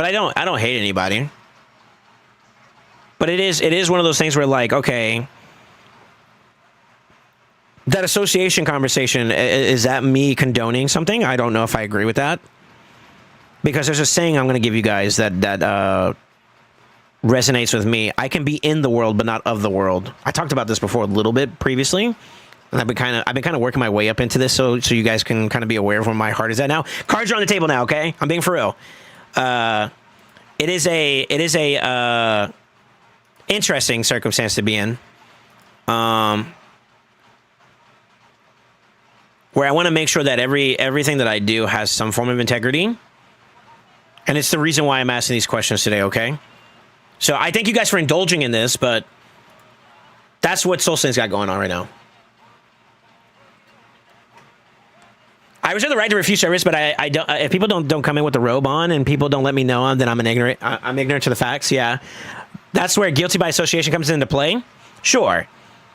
I don't hate anybody. But it is one of those things where, like, okay, that association conversation, is that me condoning something? I don't know if I agree with that. Because there's a saying I'm going to give you guys that resonates with me. I can be in the world, but not of the world. I talked about this before a little bit previously. And I've been kind of working my way up into this, so you guys can kind of be aware of where my heart is at now. Cards are on the table now, okay? I'm being for real. It is a interesting circumstance to be in, where I want to make sure that everything that I do has some form of integrity, and it's the reason why I'm asking these questions today, okay? So I thank you guys for indulging in this, but that's what SoulSaint's got going on right now. I reserve the right to refuse service, but I don't. If people don't come in with the robe on and people don't let me know, then I'm ignorant. I'm ignorant to the facts. Yeah, that's where guilty by association comes into play. Sure.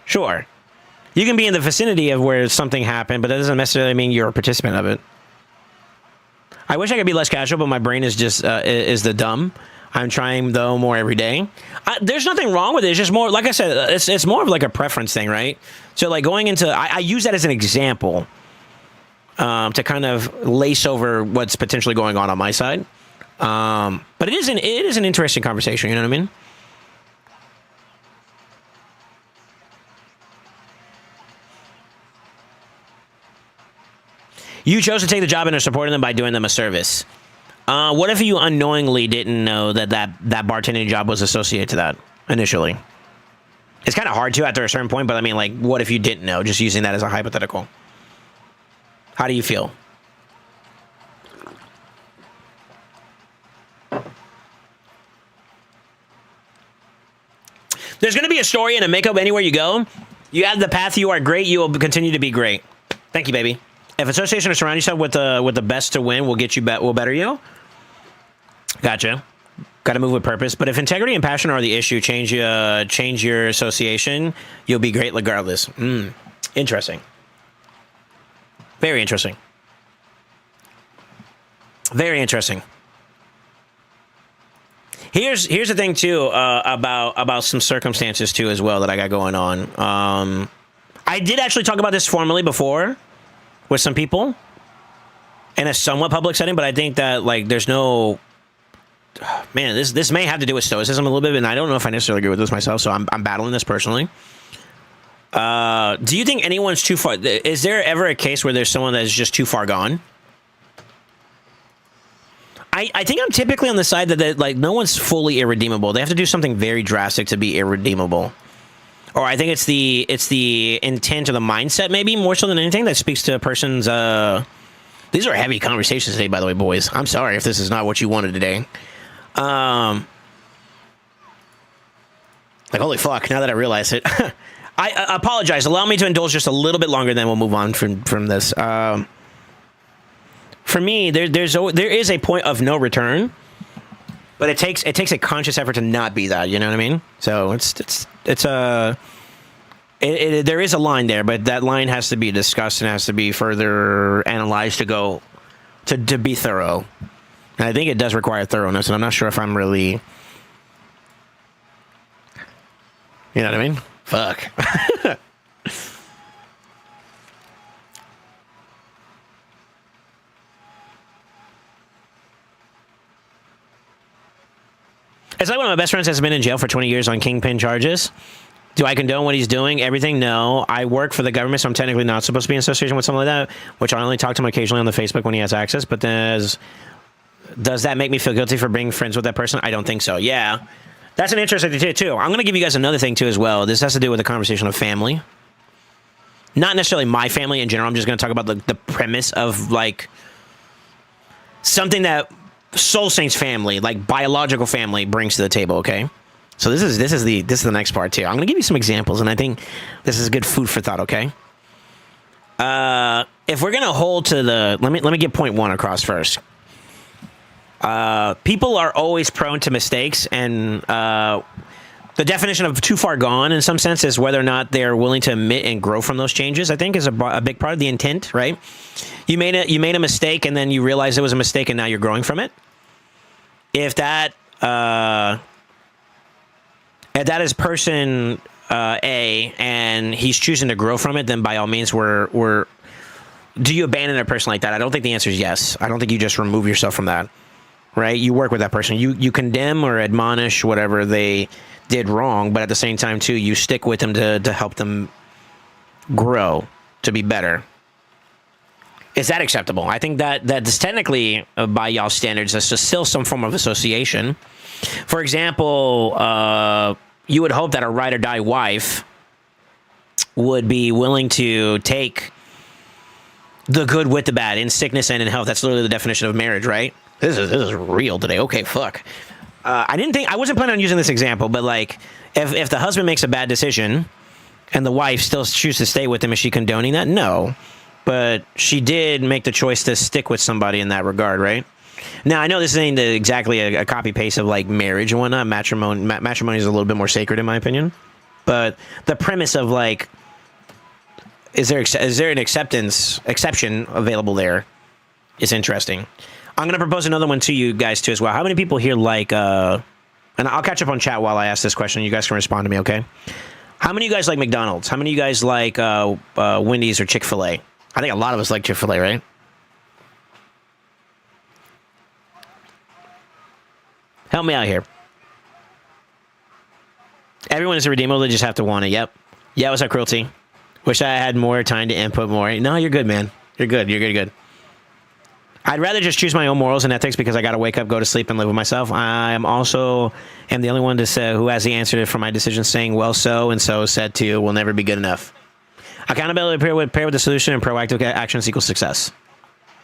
You can be in the vicinity of where something happened, but that doesn't necessarily mean you're a participant of it. I wish I could be less casual, but my brain is just is the dumb. I'm trying though more every day. There's nothing wrong with it. It's just more, like I said, it's more of like a preference thing, right? So like going into, I use that as an example. To kind of lace over what's potentially going on my side. But it is an interesting conversation, you know what I mean? You chose to take the job and are supporting them by doing them a service. What if you unknowingly didn't know that bartending job was associated to that initially? It's kind of hard to after a certain point, but I mean, like, what if you didn't know? Just using that as a hypothetical. How do you feel? There's going to be a story and a makeup anywhere you go. You have the path. You are great. You will continue to be great. Thank you, baby. If association or surround yourself with the best to win, will get you will better you. Gotcha. Got to move with purpose. But if integrity and passion are the issue, change your association. You'll be great regardless. Interesting. Very interesting. Very interesting. Here's the thing too about some circumstances too as well that I got going on. I did actually talk about this formally before with some people in a somewhat public setting, but I think that, like, there's no, man, this may have to do with stoicism a little bit, and I don't know if I necessarily agree with this myself, so I'm battling this personally. Do you think anyone's too far? Is there ever a case where there's someone that's just too far gone? I think I'm typically on the side that like no one's fully irredeemable. They have to do something very drastic to be irredeemable. Or I think it's the intent or the mindset, maybe more so than anything, that speaks to a person's. These are heavy conversations today, by the way, boys. I'm sorry if this is not what you wanted today. Like, holy fuck! Now that I realize it, I apologize. Allow me to indulge just a little bit longer, then we'll move on from this. For me, there is a point of no return, but it takes a conscious effort to not be that. You know what I mean? So there is a line there, but that line has to be discussed and has to be further analyzed to be thorough. And I think it does require thoroughness, and I'm not sure if I'm really, you know what I mean? Fuck. It's like one of my best friends has been in jail for 20 years on kingpin charges. Do I condone what he's doing? Everything? No. I work for the government, so I'm technically not supposed to be in association with someone like that, which I only talk to him occasionally on the Facebook when he has access. But does that make me feel guilty for being friends with that person? I don't think so. Yeah. That's an interesting thing, too. I'm going to give you guys another thing, too, as well. This has to do with the conversation of family. Not necessarily my family in general. I'm just going to talk about the premise of, like, something that SoulSaint's family, like biological family, brings to the table, okay? So this is the next part too. I'm gonna give you some examples, and I think this is good food for thought, okay? If we're gonna hold to the let me get point one across first. People are always prone to mistakes, and the definition of too far gone in some sense is whether or not they're willing to admit and grow from those changes. I think is a big part of the intent, right? You made a mistake, and then you realize it was a mistake, and now you're growing from it. If that is person A, and he's choosing to grow from it, then by all means, do you abandon a person like that? I don't think the answer is yes. I don't think you just remove yourself from that, right? You work with that person. You condemn or admonish whatever they did wrong, but at the same time, too, you stick with them to help them grow, to be better. Is that acceptable? I think that's technically, by y'all's standards, that's just still some form of association. For example, you would hope that a ride or die wife would be willing to take the good with the bad in sickness and in health. That's literally the definition of marriage, right? This is real today. Okay, fuck. I wasn't planning on using this example, but like, if the husband makes a bad decision and the wife still chooses to stay with him, is she condoning that? No. But she did make the choice to stick with somebody in that regard, right? Now, I know this ain't exactly a copy-paste of, like, marriage and whatnot. Matrimony is a little bit more sacred, in my opinion. But the premise of, like, is there an exception available there is interesting. I'm going to propose another one to you guys, too, as well. How many people here like, and I'll catch up on chat while I ask this question. You guys can respond to me, okay? How many of you guys like McDonald's? How many of you guys like Wendy's or Chick-fil-A? I think a lot of us like Chick-fil-A, right? Help me out here. Everyone is redeemable. They just have to want it. Yep. Yeah, what's up, Cruelty? Wish I had more time to input more. No, you're good, man. You're good. You're good. I'd rather just choose my own morals and ethics because I got to wake up, go to sleep, and live with myself. I am the only one to say who has the answer for my decisions, saying, well, so and so said to will never be good enough. Accountability paired with the solution and proactive actions equals success.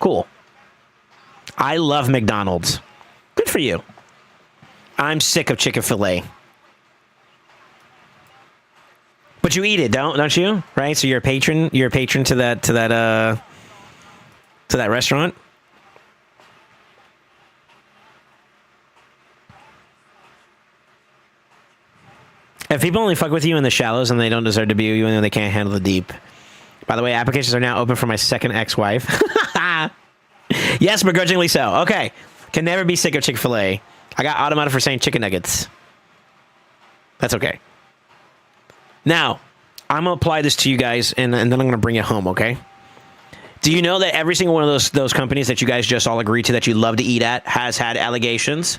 Cool. I love McDonald's. Good for you. I'm sick of Chick-fil-A. But you eat it, don't you? Right? So you're a patron. You're a patron to that restaurant. If people only fuck with you in the shallows and they don't deserve to be with you and they can't handle the deep. By the way, applications are now open for my second ex-wife. Yes, begrudgingly so. Okay. Can never be sick of Chick-fil-A. I got automated for saying chicken nuggets. That's okay. Now, I'm going to apply this to you guys, and then I'm going to bring it home, okay? Do you know that every single one of those companies that you guys just all agreed to that you love to eat at has had allegations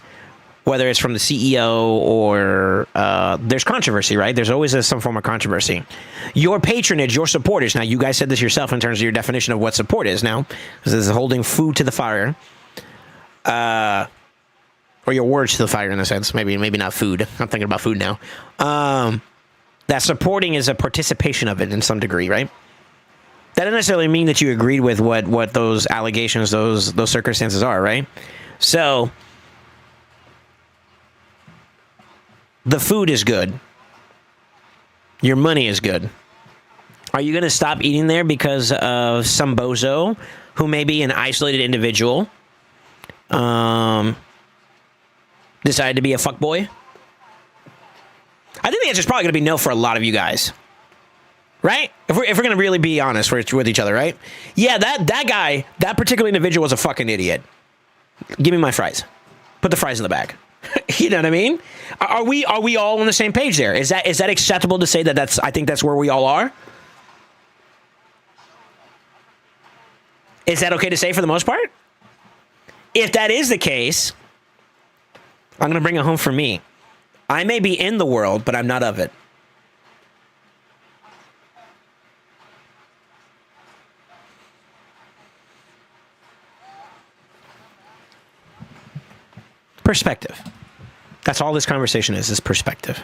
whether it's from the CEO or there's controversy, right? There's always some form of controversy. Your patronage, your supporters. Now, you guys said this yourself in terms of your definition of what support is now. This is holding food to the fire. Or your words to the fire in a sense. Maybe not food. I'm thinking about food now. That supporting is a participation of it in some degree, right? That doesn't necessarily mean that you agreed with what those allegations, those circumstances are, right? So the food is good. Your money is good. Are you going to stop eating there because of some bozo who may be an isolated individual decided to be a fuckboy? I think the answer is probably going to be no for a lot of you guys. Right? If we're going to really be honest with each other, right? Yeah, that guy, that particular individual was a fucking idiot. Give me my fries. Put the fries in the bag. You know what I mean? Are we all on the same page there? Is that acceptable to say that I think that's where we all are? Is that okay to say for the most part? If that is the case, I'm going to bring it home for me. I may be in the world, but I'm not of it. Perspective. That's all this conversation is perspective.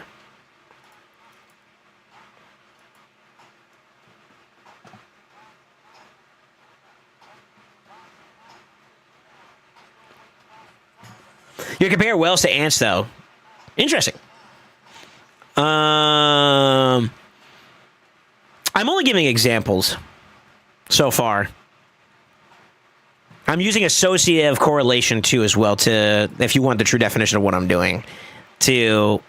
You compare whales to ants, though. Interesting. I'm only giving examples so far. I'm using associative correlation too as well to, if you want the true definition of what I'm doing, to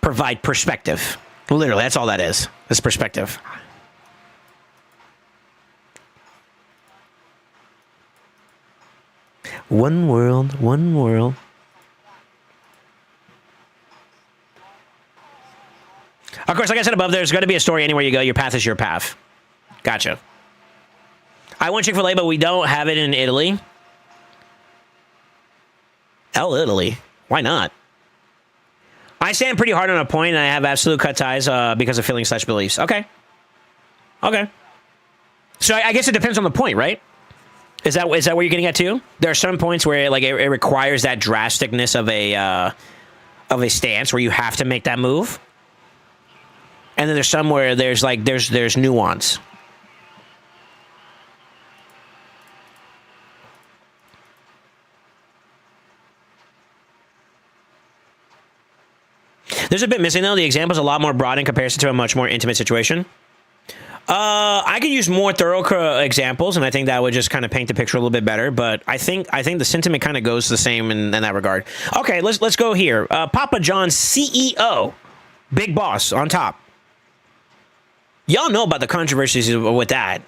provide perspective. Literally, that's all that is. It's perspective. One world, one world. Of course, like I said above, there's going to be a story anywhere you go. Your path is your path. Gotcha. I want Chick-fil-A, but we don't have it in Italy. Italy? Why not? I stand pretty hard on a point, and I have absolute cut ties because of feelings/beliefs. Okay. So I guess it depends on the point, right? Is that what you're getting at too? There are some points where it requires that drasticness of a stance where you have to make that move, and then there's some where there's nuance. There's a bit missing, though. The example's a lot more broad in comparison to a much more intimate situation. I could use more thorough examples, and I think that would just kind of paint the picture a little bit better. But I think the sentiment kind of goes the same in that regard. Okay, let's go here. Papa John's CEO, big boss on top. Y'all know about the controversies with that.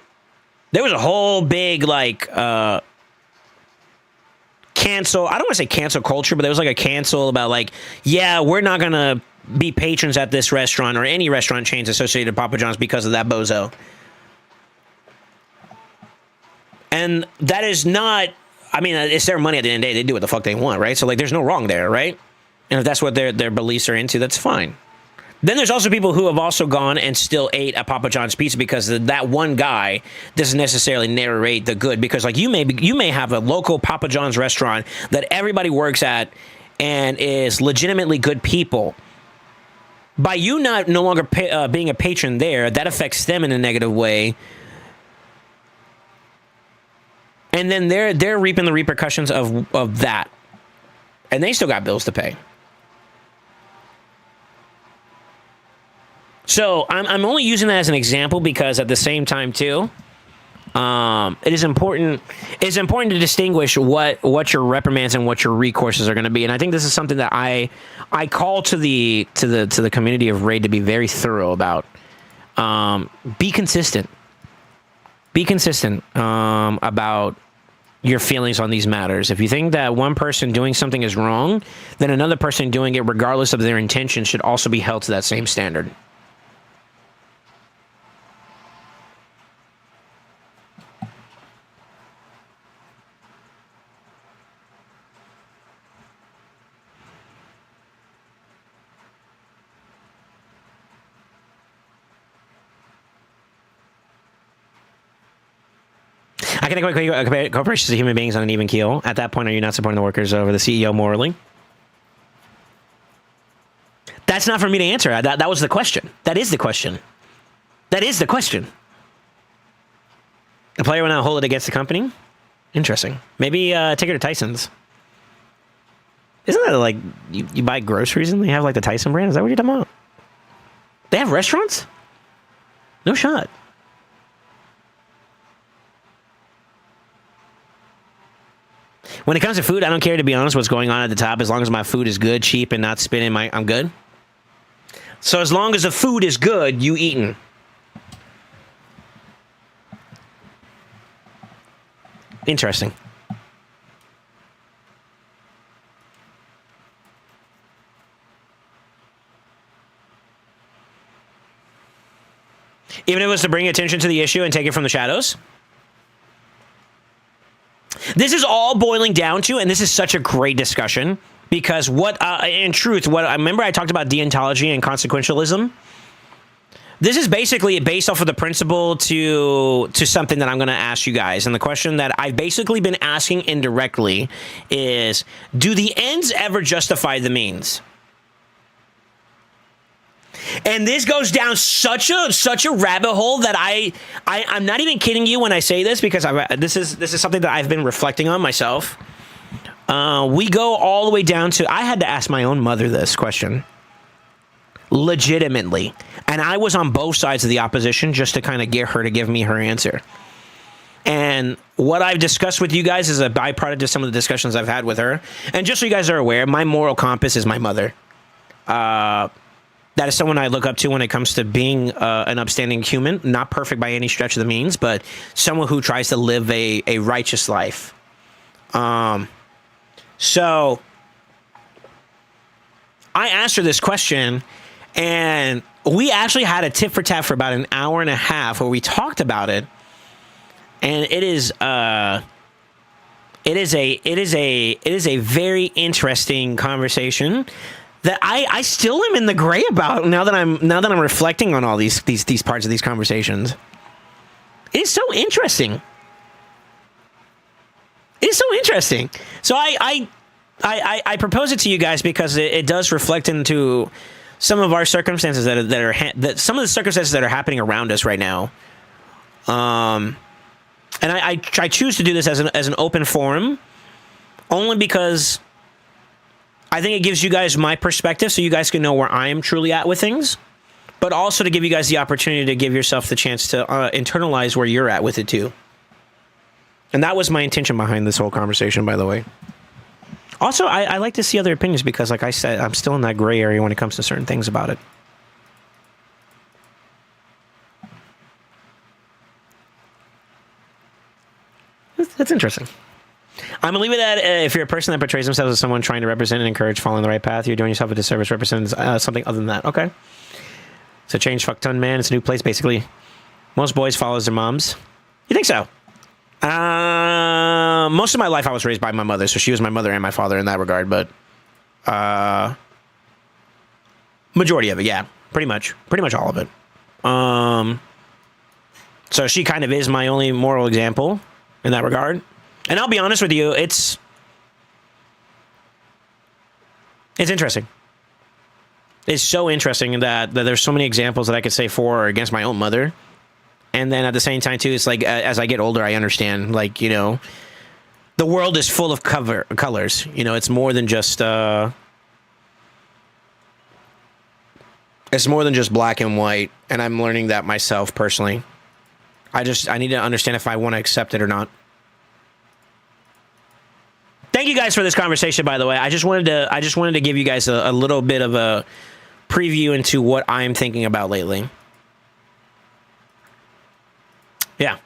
There was a whole big cancel. I don't want to say cancel culture, but there was a cancel about yeah, we're not gonna be patrons at this restaurant or any restaurant chains associated with Papa John's because of that bozo. And that is not, I mean, it's their money at the end of the day. They do what the fuck they want, right? So there's no wrong there, right? And if that's what their beliefs are into, that's fine. Then there's also people who have also gone and still ate at Papa John's pizza because that one guy doesn't necessarily narrate the good. Because you may have a local Papa John's restaurant that everybody works at and is legitimately good people. By you no longer being a patron there, that affects them in a negative way. And then they're reaping the repercussions of that. And they still got bills to pay. So I'm only using that as an example because at the same time too, it is important. It's important to distinguish what your reprimands and what your recourses are going to be. And I think this is something that I call to the community of Raid to be very thorough about. Be consistent. Be consistent about your feelings on these matters. If you think that one person doing something is wrong, then another person doing it, regardless of their intention, should also be held to that same standard. I can equate corporations to human beings on an even keel. At that point, are you not supporting the workers over the CEO morally? That's not for me to answer. That was the question. That is the question. That is the question. A player will not hold it against the company? Interesting. Maybe take her to Tyson's. Isn't that like, you buy groceries and they have like the Tyson brand? Is that what you're talking about? They have restaurants? No shot. When it comes to food, I don't care, to be honest, what's going on at the top. As long as my food is good, cheap, and not spinning, I'm good. So as long as the food is good, you eating. Interesting. Even if it was to bring attention to the issue and take it from the shadows. This is all boiling down to, and this is such a great discussion, because in truth, I remember I talked about deontology and consequentialism. This is basically based off of the principle to something that I'm going to ask you guys. And the question that I've basically been asking indirectly is, do the ends ever justify the means? And this goes down such a rabbit hole that I'm not even kidding you when I say this, because this is something that I've been reflecting on myself. We go all the way down to, I had to ask my own mother this question. Legitimately. And I was on both sides of the opposition just to kind of get her to give me her answer. And what I've discussed with you guys is a byproduct of some of the discussions I've had with her. And just so you guys are aware, my moral compass is my mother. That is someone I look up to when it comes to being an upstanding human. Not perfect by any stretch of the means, but someone who tries to live a righteous life. So I asked her this question, and we actually had a tit for tat for about an hour and a half where we talked about it. And it is a very interesting conversation that I still am in the gray about now that I'm reflecting on all these parts of these conversations. It's so interesting. It's so interesting. So I propose it to you guys because it does reflect into some of our circumstances that some of the circumstances that are happening around us right now. And I choose to do this as an open forum, only because I think it gives you guys my perspective so you guys can know where I am truly at with things, but also to give you guys the opportunity to give yourself the chance to internalize where you're at with it too. And that was my intention behind this whole conversation, by the way. Also, I like to see other opinions because, like I said, I'm still in that gray area when it comes to certain things about it. That's interesting. I'm going to leave it at if you're a person that portrays themselves as someone trying to represent and encourage following the right path, you're doing yourself a disservice representing something other than that. Okay. So change fuck ton man. It's a new place, basically. Most boys follow their moms. You think so? Most of my life I was raised by my mother, so she was my mother and my father in that regard, but majority of it, yeah. Pretty much all of it. So she kind of is my only moral example in that regard. And I'll be honest with you, it's interesting. It's so interesting that there's so many examples that I could say for or against my own mother. And then at the same time, too, it's like as I get older, I understand, like, you know, the world is full of colors. You know, it's more than just black and white. And I'm learning that myself personally. I need to understand if I want to accept it or not. Thank you guys for this conversation, by the way. I just wanted to give you guys a little bit of a preview into what I'm thinking about lately. Yeah.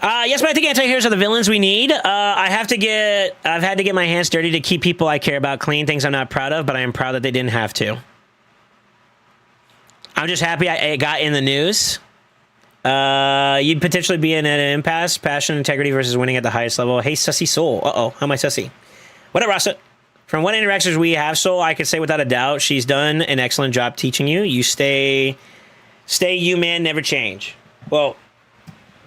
Yes, but I think anti-heroes are the villains we need. I've had to get my hands dirty to keep people I care about clean, things I'm not proud of, but I am proud that they didn't have to. I'm just happy it got in the news. You'd potentially be in an impasse, passion, integrity versus winning at the highest level. Hey, sussy soul. Uh-oh, how am I sussy? What up, Rasa? From what interactions we have, Soul, I could say without a doubt, she's done an excellent job teaching you. You stay you, man, never change. Well,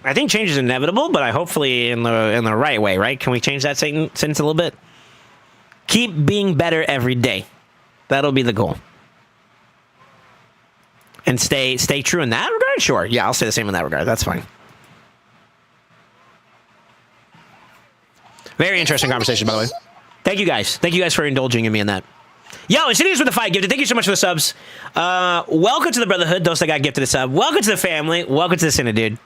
I think change is inevitable, but I hopefully in the right way, right? Can we change that sentence a little bit? Keep being better every day. That'll be the goal. And stay true in that regard? Sure. Yeah, I'll say the same in that regard. That's fine. Very interesting conversation, by the way. Thank you guys. Thank you guys for indulging in me in that. Yo, Insidious with the 5 gifted. Thank you so much for the subs. Welcome to the Brotherhood, those that got gifted a sub. Welcome to the family. Welcome to the Synod, dude.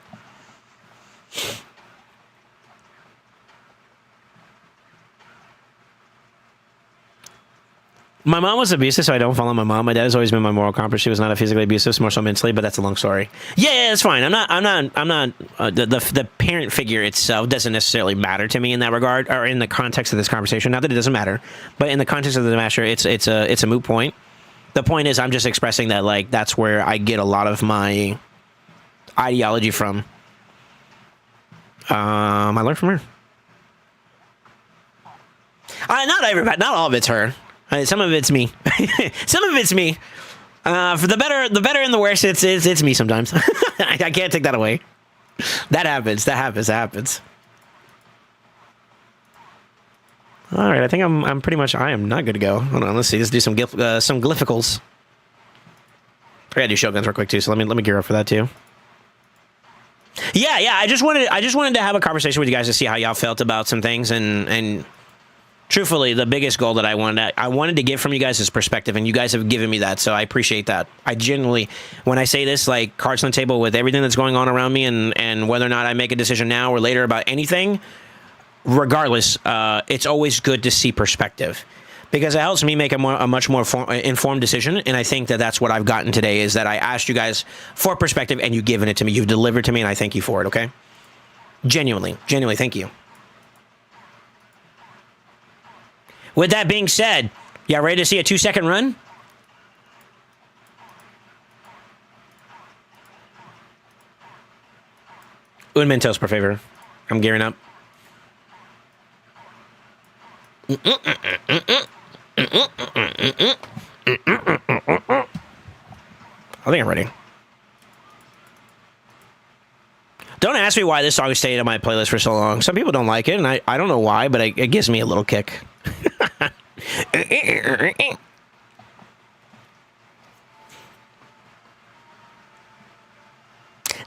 My mom was abusive, so I don't follow my mom. My dad has always been my moral compass. She was not a physically abusive, more so mentally, but that's a long story. Yeah, it's fine. I'm not. The parent figure itself doesn't necessarily matter to me in that regard, or in the context of this conversation. Not that it doesn't matter, but in the context of the matter, it's a moot point. The point is, I'm just expressing that like that's where I get a lot of my ideology from. I learned from her. Not everybody, not all of it's her. Some of it's me. Some of it's me. For the better and the worse, it's me sometimes. I can't take that away. That happens. All right, I think I'm pretty much. I am not good to go. Hold on, let's see. Let's do some glyphicals. I gotta do shotguns real quick too. So let me gear up for that too. Yeah. I just wanted to have a conversation with you guys to see how y'all felt about some things and. Truthfully, the biggest goal that I wanted to get from you guys is perspective, and you guys have given me that, so I appreciate that. I genuinely, when I say this, like cards on the table with everything that's going on around me, and whether or not I make a decision now or later about anything, regardless, it's always good to see perspective, because it helps me make a much more informed decision, and I think that that's what I've gotten today, is that I asked you guys for perspective, and you've given it to me. You've delivered to me, and I thank you for it, okay? Genuinely, thank you. With that being said, y'all ready to see a 2-second run? Un Mentos, per favor. I'm gearing up. I think I'm ready. Don't ask me why this song stayed on my playlist for so long. Some people don't like it, and I don't know why, but it gives me a little kick.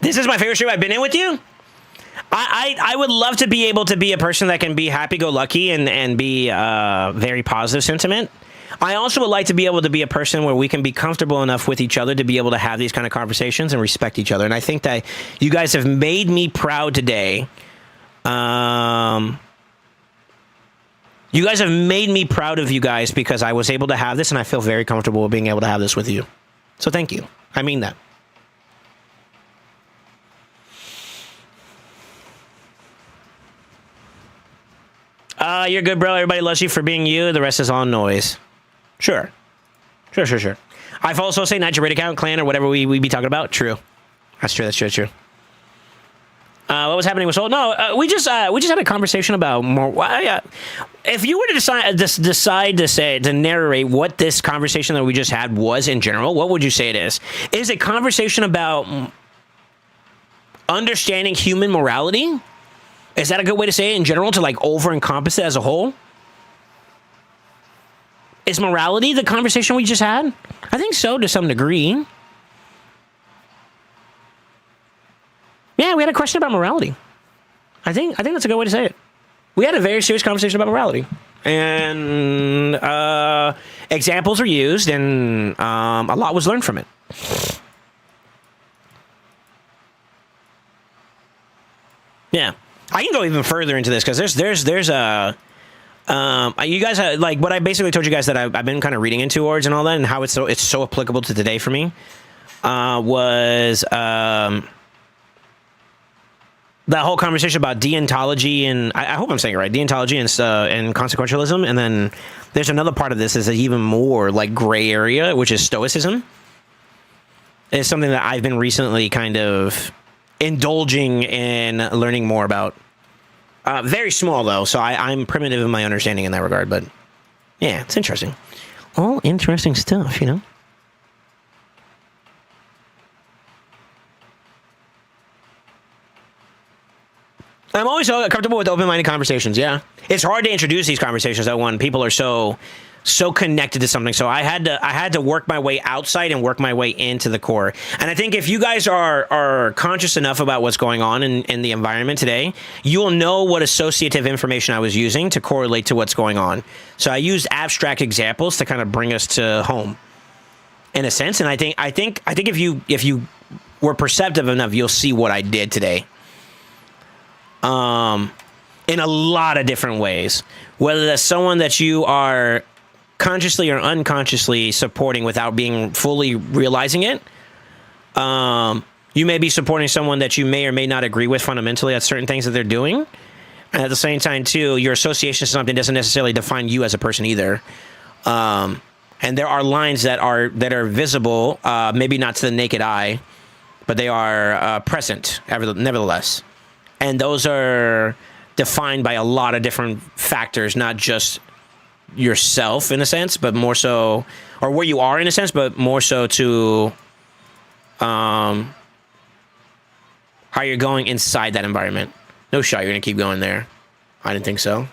This is my favorite stream I've been in with you. I would love to be able to be a person that can be happy-go-lucky and be very positive sentiment. I also would like to be able to be a person where we can be comfortable enough with each other to be able to have these kind of conversations and respect each other. And I think that you guys have made me proud today. You guys have made me proud of you guys because I was able to have this, and I feel very comfortable with being able to have this with you. So thank you. I mean that. You're good, bro. Everybody loves you for being you. The rest is all noise. Sure. I follow SoulSaint, not your raid account, clan, or whatever we be talking about. True. That's true. What was happening with Soul? No, we just had a conversation about more. If you were to decide to narrate what this conversation that we just had was in general, what would you say it is? Is it conversation about understanding human morality? Is that a good way to say it in general, to like over encompass it as a whole? Is morality the conversation we just had? I think so, to some degree. Yeah, we had a question about morality. I think that's a good way to say it. We had a very serious conversation about morality. And examples were used, and a lot was learned from it. Yeah. I can go even further into this, because there's a... you guys have, like, what I basically told you guys that I've been kind of reading into towards and all that, and how it's so applicable to today for me, was... that whole conversation about deontology, and I hope I'm saying it right, deontology and consequentialism, and then there's another part of this is an even more like gray area, which is stoicism. It's something that I've been recently kind of indulging in learning more about. Very small though, so I'm primitive in my understanding in that regard, but yeah, it's interesting. All interesting stuff, you know? I'm always comfortable with open-minded conversations. Yeah, it's hard to introduce these conversations though when people are so connected to something. So I had to work my way outside and work my way into the core. And I think if you guys are conscious enough about what's going on in the environment today, you will know what associative information I was using to correlate to what's going on. So I used abstract examples to kind of bring us to home, in a sense. And I think if you were perceptive enough, you'll see what I did today. In a lot of different ways, whether that's someone that you are consciously or unconsciously supporting without being fully realizing it. You may be supporting someone that you may or may not agree with fundamentally at certain things that they're doing. And at the same time, too, your association to something doesn't necessarily define you as a person either. And there are lines that are visible, maybe not to the naked eye, but they are present, nevertheless. And those are defined by a lot of different factors, not just yourself in a sense, but more so, or where you are in a sense, but more so to how you're going inside that environment. No shot you're gonna keep going there. I didn't think so.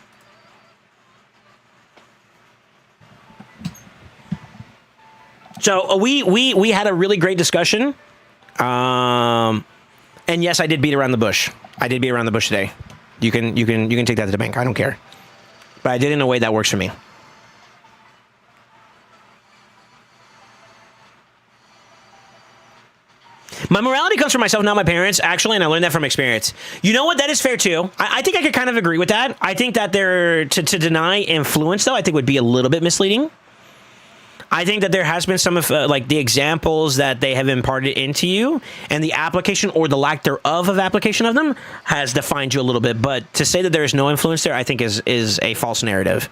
So we had a really great discussion. And yes, I did beat around the bush. I did beat around the bush today. You can take that to the bank. I don't care. But I did it in a way that works for me. My morality comes from myself, not my parents, actually, and I learned that from experience. You know what? That is fair, too. I think I could kind of agree with that. I think that to deny influence, though, I think would be a little bit misleading. I think that there has been some of, like, the examples that they have imparted into you, and the application or the lack thereof of application of them has defined you a little bit. But to say that there is no influence there, I think is a false narrative.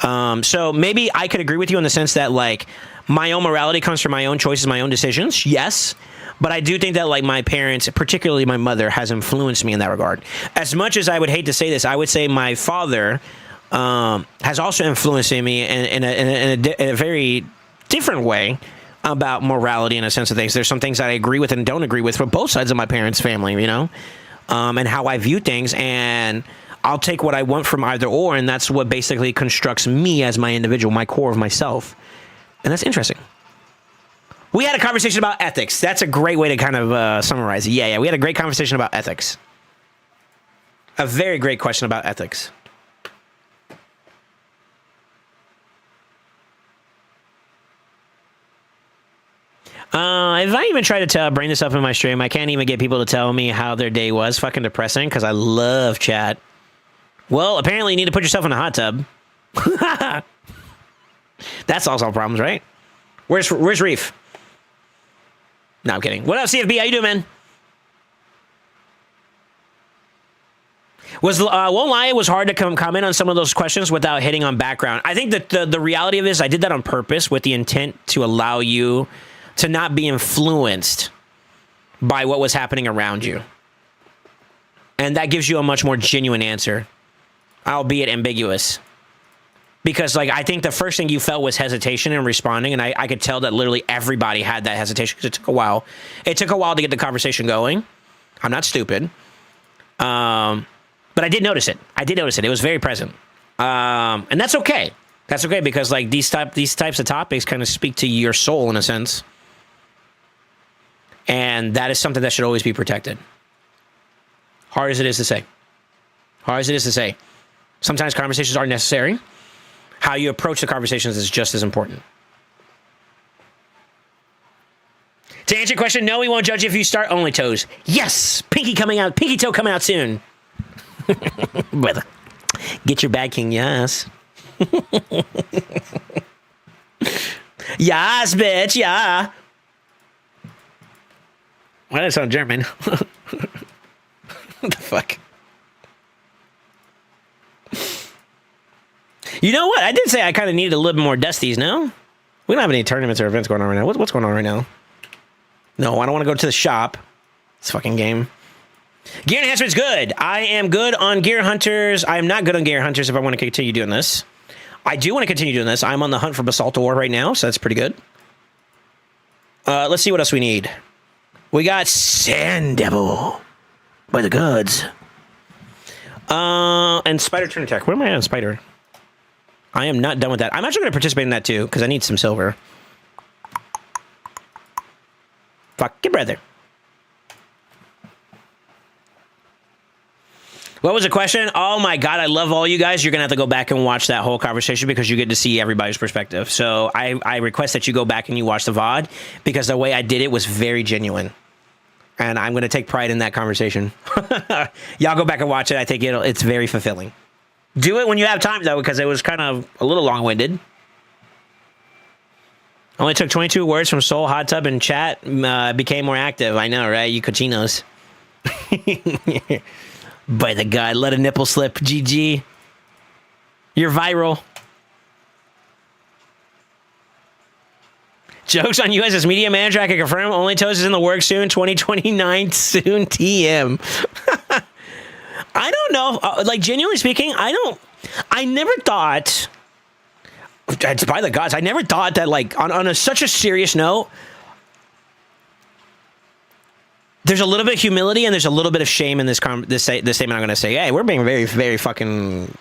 So maybe I could agree with you in the sense that, like, my own morality comes from my own choices, my own decisions. Yes. But I do think that, like, my parents, particularly my mother, has influenced me in that regard. As much as I would hate to say this, I would say my father has also influenced me in a very different way about morality in a sense of things. There's some things that I agree with and don't agree with from both sides of my parents' family, you know, and how I view things. And I'll take what I want from either or, and that's what basically constructs me as my individual, my core of myself. And that's interesting. We had a conversation about ethics. That's a great way to kind of summarize it. Yeah, we had a great conversation about ethics. A very great question about ethics. If I even try to bring this up in my stream, I can't even get people to tell me how their day was. Fucking depressing, because I love chat. Well, apparently you need to put yourself in a hot tub. That solves all problems, right? Where's Reef? No, I'm kidding. What up, CFB? How you doing, man? Won't lie, it was hard to comment on some of those questions without hitting on background. I think that the reality of this, I did that on purpose with the intent to allow you to not be influenced by what was happening around you. And that gives you a much more genuine answer, albeit ambiguous. Because, like, I think the first thing you felt was hesitation in responding, and I could tell that literally everybody had that hesitation because it took a while. It took a while to get the conversation going. I'm not stupid. But I did notice it. It was very present. And that's okay. That's okay because, like, these types of topics kind of speak to your soul in a sense. And that is something that should always be protected. Hard as it is to say. Sometimes conversations are necessary. How you approach the conversations is just as important. To answer your question, no, we won't judge you if you start only toes. Yes! Pinky toe coming out soon. Brother. Get your bag, King, yes. Yes, bitch, yeah. Why did it sound German? What the fuck? You know what? I did say I kind of needed a little bit more Dusties, no? We don't have any tournaments or events going on right now. What's going on right now? No, I don't want to go to the shop. This fucking game. Gear enhancement's good. I am good on Gear Hunters. I am not good on Gear Hunters if I want to continue doing this. I do want to continue doing this. I'm on the hunt for Basalt Ore right now, so that's pretty good. Let's see what else we need. We got Sand Devil by the gods. And Spider Turn Attack. Where am I on Spider? I am not done with that. I'm actually going to participate in that too, because I need some silver. Fuck your brother. What was the question? Oh my God, I love all you guys. You're going to have to go back and watch that whole conversation because you get to see everybody's perspective. So I request that you go back and you watch the VOD because the way I did it was very genuine. And I'm going to take pride in that conversation. Y'all go back and watch it. I think it's very fulfilling. Do it when you have time, though, because it was kind of a little long-winded. Only took 22 words from Soul, Hot Tub, and chat. Became more active. I know, right? You cochinos. By the God, let a nipple slip. GG. You're viral. Jokes on you as media manager. I can confirm. Only Toast is in the works soon. 2029 soon. TM. I don't know. Like, genuinely speaking, I never thought. It's by the gods. I never thought that, like, on such a serious note, there's a little bit of humility and there's a little bit of shame in this statement I'm going to say. Hey, we're being very, very fucking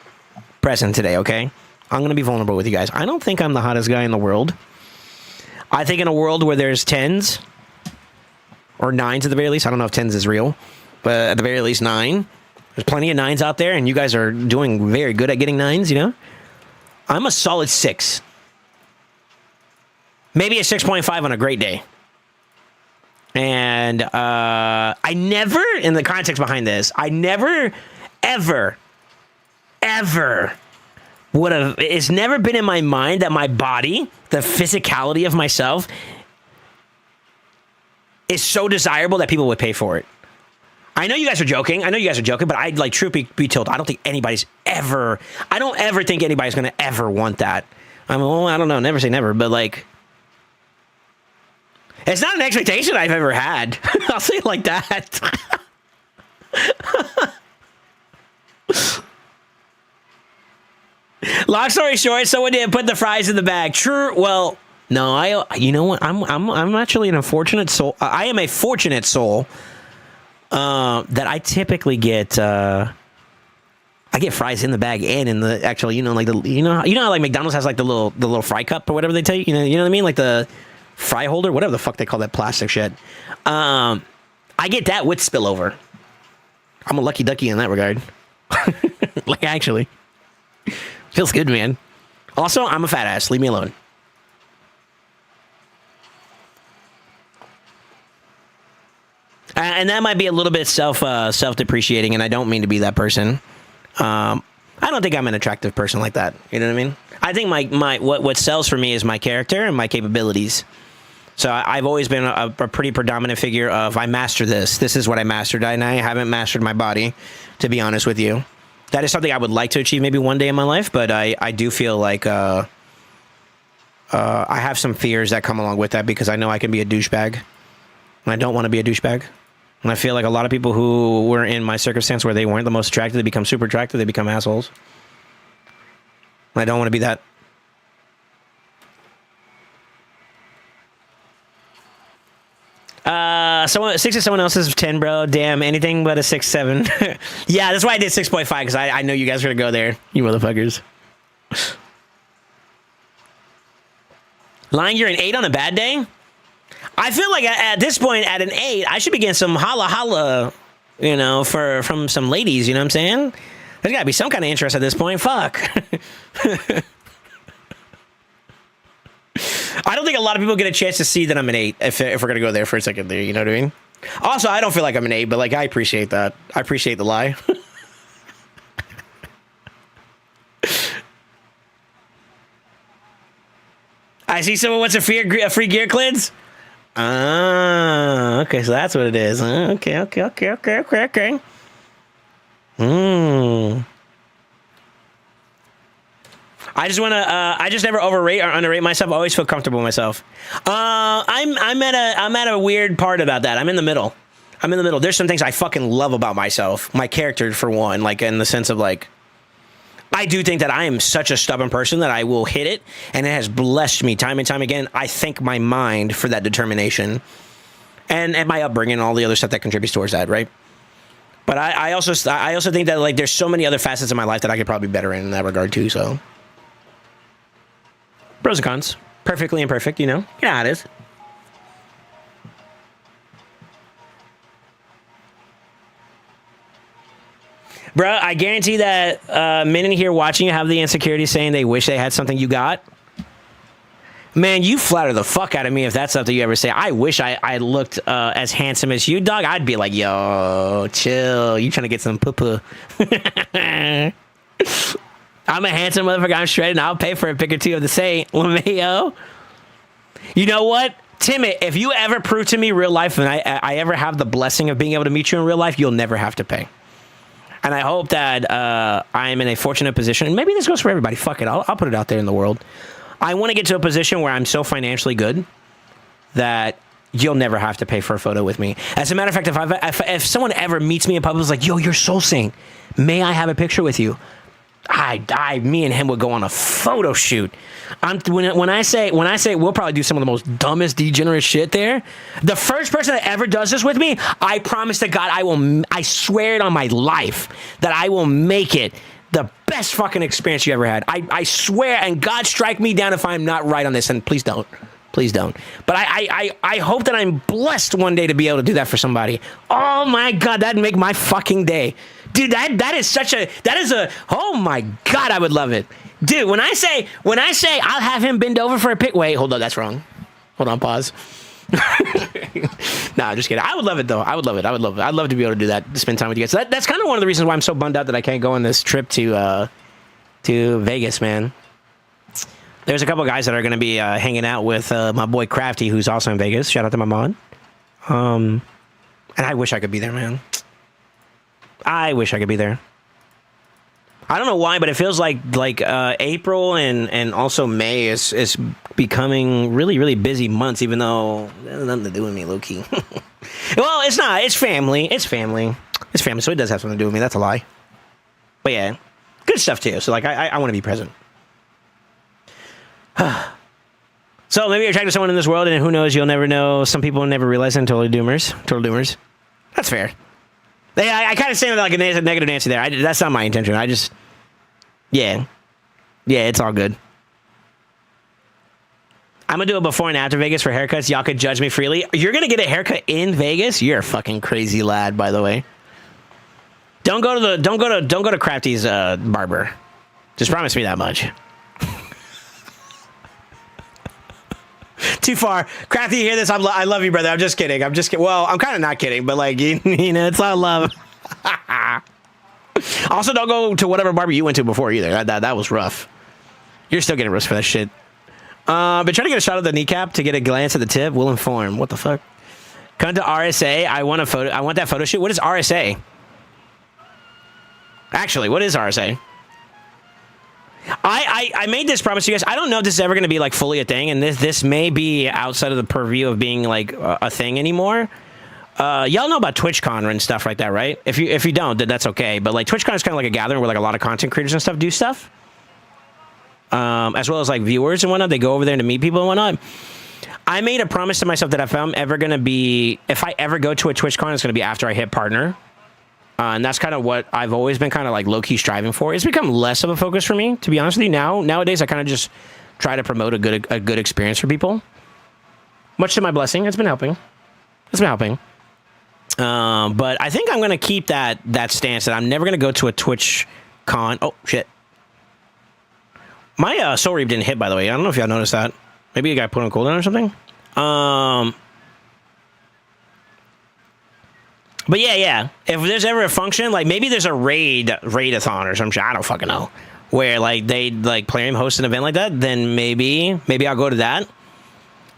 present today, okay? I'm going to be vulnerable with you guys. I don't think I'm the hottest guy in the world. I think in a world where there's 10s, or 9s at the very least, I don't know if 10s is real, but at the very least 9. There's plenty of 9s out there, and you guys are doing very good at getting 9s, you know? I'm a solid 6. Maybe a 6.5 on a great day. And I never, in the context behind this, I never, ever would have, it's never been in my mind that my body, the physicality of myself, is so desirable that people would pay for it. I know you guys are joking. But I'd like truth be told, I don't think anybody's ever, I don't ever think anybody's going to ever want that. I mean, well, I don't know, never say never, but like, it's not an expectation I've ever had. I'll say it like that. Long story short, someone didn't put the fries in the bag. True. Well, no, you know what? I'm actually an unfortunate soul. I am a fortunate soul that I typically get. I get fries in the bag and in the actual, like how like McDonald's has like the little fry cup or whatever they tell you. You know what I mean? Like the fry holder, whatever the fuck they call that plastic shit. I get that with spillover. I'm a lucky ducky in that regard. Like, actually. Feels good, man. Also, I'm a fat ass. Leave me alone. And that might be a little bit self-depreciating, and I don't mean to be that person. I don't think I'm an attractive person like that. You know what I mean? I think what sells for me is my character and my capabilities. So I've always been a pretty predominant figure of I master this. This is what I mastered, and I haven't mastered my body, to be honest with you. That is something I would like to achieve maybe one day in my life, but I do feel like I have some fears that come along with that because I know I can be a douchebag, and I don't want to be a douchebag. And I feel like a lot of people who were in my circumstance where they weren't the most attractive, they become super attractive, they become assholes. And I don't want to be that. Someone 6 is someone else's 10, bro. Damn, anything but a 6.7. Yeah, that's why I did 6.5 because I know you guys are gonna go there, you motherfuckers. Lying, you're an 8 on a bad day. I feel like at this point, at an 8, I should be getting some holla, from some ladies. You know what I'm saying? There's gotta be some kind of interest at this point. Fuck. I don't think a lot of people get a chance to see that I'm an 8 if we're going to go there for a second there, you know what I mean? Also, I don't feel like I'm an 8, but like I appreciate that. I appreciate the lie. I see someone wants a free gear cleanse. Ah, okay, so that's what it is. Okay. I just never overrate or underrate myself. I always feel comfortable with myself. I'm at a weird part about that. I'm in the middle. There's some things I fucking love about myself. My character, for one, like in the sense of like, I do think that I am such a stubborn person that I will hit it, and it has blessed me time and time again. I thank my mind for that determination, and my upbringing and all the other stuff that contributes towards that, right? But I also think that like there's so many other facets of my life that I could probably be better in that regard too. So pros and cons, perfectly imperfect, you know how it is. Bro, I guarantee that men in here watching you have the insecurity saying they wish they had something you got. Man, you flatter the fuck out of me if that's something you ever say. I wish I looked as handsome as you, dog. I'd be like, yo, chill. You trying to get some poo-poo. I'm a handsome motherfucker. I'm straight, and I'll pay for a pic or two of the Saint. LeMayo. You know what? Timmy, if you ever prove to me real life and I ever have the blessing of being able to meet you in real life, you'll never have to pay. And I hope that I am in a fortunate position. And maybe this goes for everybody. Fuck it. I'll put it out there in the world. I want to get to a position where I'm so financially good that you'll never have to pay for a photo with me. As a matter of fact, if someone ever meets me in public, is like, yo, you're SoulSaint. May I have a picture with you? Me and him would go on a photo shoot. When I say we'll probably do some of the most dumbest degenerate shit there. The first person that ever does this with me, I promise to God, I swear it on my life that I will make it the best fucking experience you ever had. I swear, and God strike me down if I'm not right on this, and please don't. Please don't. But I hope that I'm blessed one day to be able to do that for somebody. Oh my God, that'd make my fucking day. Dude, that is a oh my God, I would love it. Dude, when I say I'll have him bend over for a pic. Wait, hold on, that's wrong. Hold on, pause. Nah, I'm just kidding. I would love it though. I would love it. I'd love to be able to do that, to spend time with you guys. So that's kind of one of the reasons why I'm so bummed out that I can't go on this trip to Vegas, man. There's a couple guys that are going to be hanging out with my boy Crafty, who's also in Vegas. Shout out to my mod. And I wish I could be there, man. I wish I could be there. I don't know why, but it feels like April and also May is becoming really, really busy months, even though it has nothing to do with me, low-key. Well, it's not. It's family. It's family. It's family, so it does have something to do with me. That's a lie. But yeah, good stuff too. So like, I want to be present. So maybe you're attracted to someone in this world, and who knows, you'll never know. Some people never realize it. Total doomers. That's fair. I kind of say like a negative Nancy there. That's not my intention. Yeah, it's all good. I'm going to do a before and after Vegas for haircuts. Y'all could judge me freely. You're going to get a haircut in Vegas? You're a fucking crazy lad, by the way. Don't go to Crafty's barber. Just promise me that much. Too far. Crafty, you hear this? I love you, brother. I'm just kidding. Well, I'm kind of not kidding, but like, you know, it's all love. Also, don't go to whatever barber you went to before either. That was rough. You're still getting roast for that shit. But trying to get a shot of the kneecap to get a glance at the tip will inform. What the fuck? Come to RSA. I want that photo shoot. What is RSA? Actually, what is RSA? I made this promise to you guys. I don't know if this is ever going to be like fully a thing, and this may be outside of the purview of being like a thing anymore. Y'all know about TwitchCon and stuff like that, right? If you don't, then that's okay. But like TwitchCon is kind of like a gathering where like a lot of content creators and stuff do stuff, as well as like viewers and whatnot. They go over there to meet people and whatnot. I made a promise to myself that if I ever go to a TwitchCon, it's going to be after I hit partner. And that's kind of what I've always been kind of like low-key striving for. It's become less of a focus for me, to be honest with you. Nowadays, I kind of just try to promote a good experience for people. Much to my blessing, it's been helping. But I think I'm going to keep that stance that I'm never going to go to a TwitchCon. Oh, shit. My Soul Reap didn't hit, by the way. I don't know if y'all noticed that. Maybe a guy put on cooldown or something. But yeah. If there's ever a function, like maybe there's a raid-a-thon or some shit, I don't fucking know, where like they like Plarium host an event like that, then maybe I'll go to that.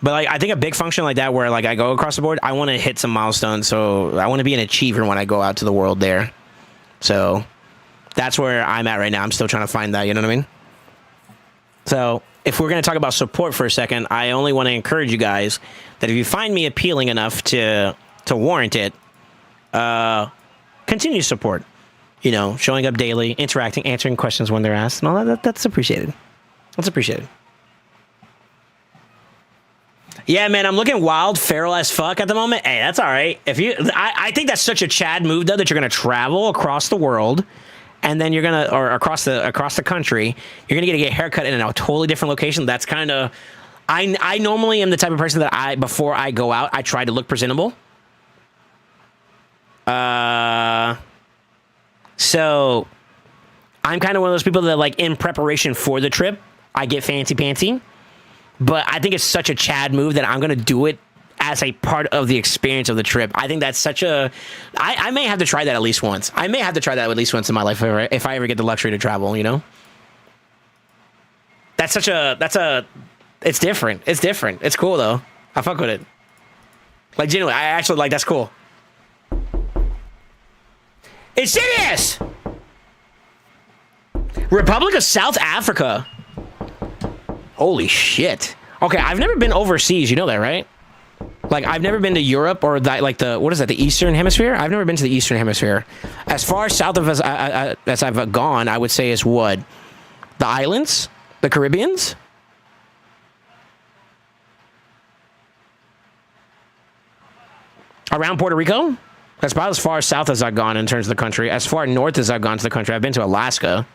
But like I think a big function like that where like I go across the board, I want to hit some milestones, so I want to be an achiever when I go out to the world there. So that's where I'm at right now. I'm still trying to find that, you know what I mean? So if we're going to talk about support for a second, I only want to encourage you guys that if you find me appealing enough to warrant it, continue support, you know, showing up daily, interacting, answering questions when they're asked, and all that's appreciated. That's appreciated. Yeah, man, I'm looking wild, feral as fuck at the moment. Hey, that's all right. If you, I think that's such a Chad move though, that you're gonna travel across the world, and then you're gonna, or across the country, you're gonna get a haircut in a totally different location. That's kind of, I normally am the type of person that before I go out, I try to look presentable. So I'm kind of one of those people that, like, in preparation for the trip, I get fancy pantsy. But I think it's such a Chad move that I'm going to do it as a part of the experience of the trip. I think that's such a... I may have to try that at least once. I may have to try that at least once in my life if I ever get the luxury to travel, you know? That's such a... It's different. It's different. It's cool, though. I fuck with it. Like, genuinely, I actually, like, that's cool. It's serious! Republic of South Africa. Holy shit. Okay, I've never been overseas. You know that, right? Like, I've never been to Europe or what is that, the Eastern Hemisphere? I've never been to the Eastern Hemisphere. As far south of as I've gone, I would say is what? The islands? The Caribbeans? Around Puerto Rico? That's about as far south as I've gone in terms of the country. As far north as I've gone to the country, I've been to Alaska.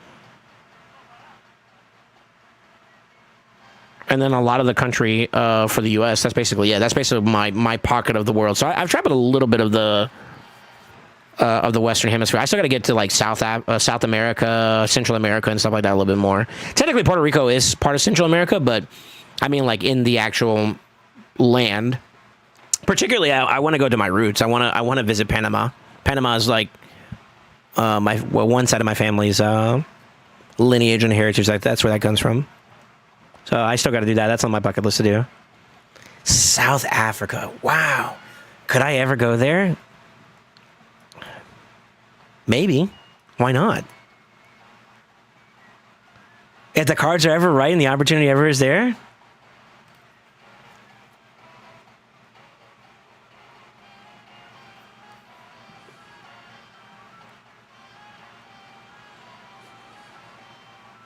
And then a lot of the country for the U.S. That's basically my pocket of the world. So I've traveled a little bit of the Western Hemisphere. I still got to get to like South America, Central America, and stuff like that a little bit more. Technically, Puerto Rico is part of Central America, but I mean, like, in the actual land. Particularly, I want to go to my roots. I want to visit Panama. Panama is like one side of my family's lineage and heritage. That's where that comes from. So I still got to do that. That's on my bucket list to do. South Africa. Wow. Could I ever go there? Maybe. Why not? If the cards are ever right and the opportunity ever is there.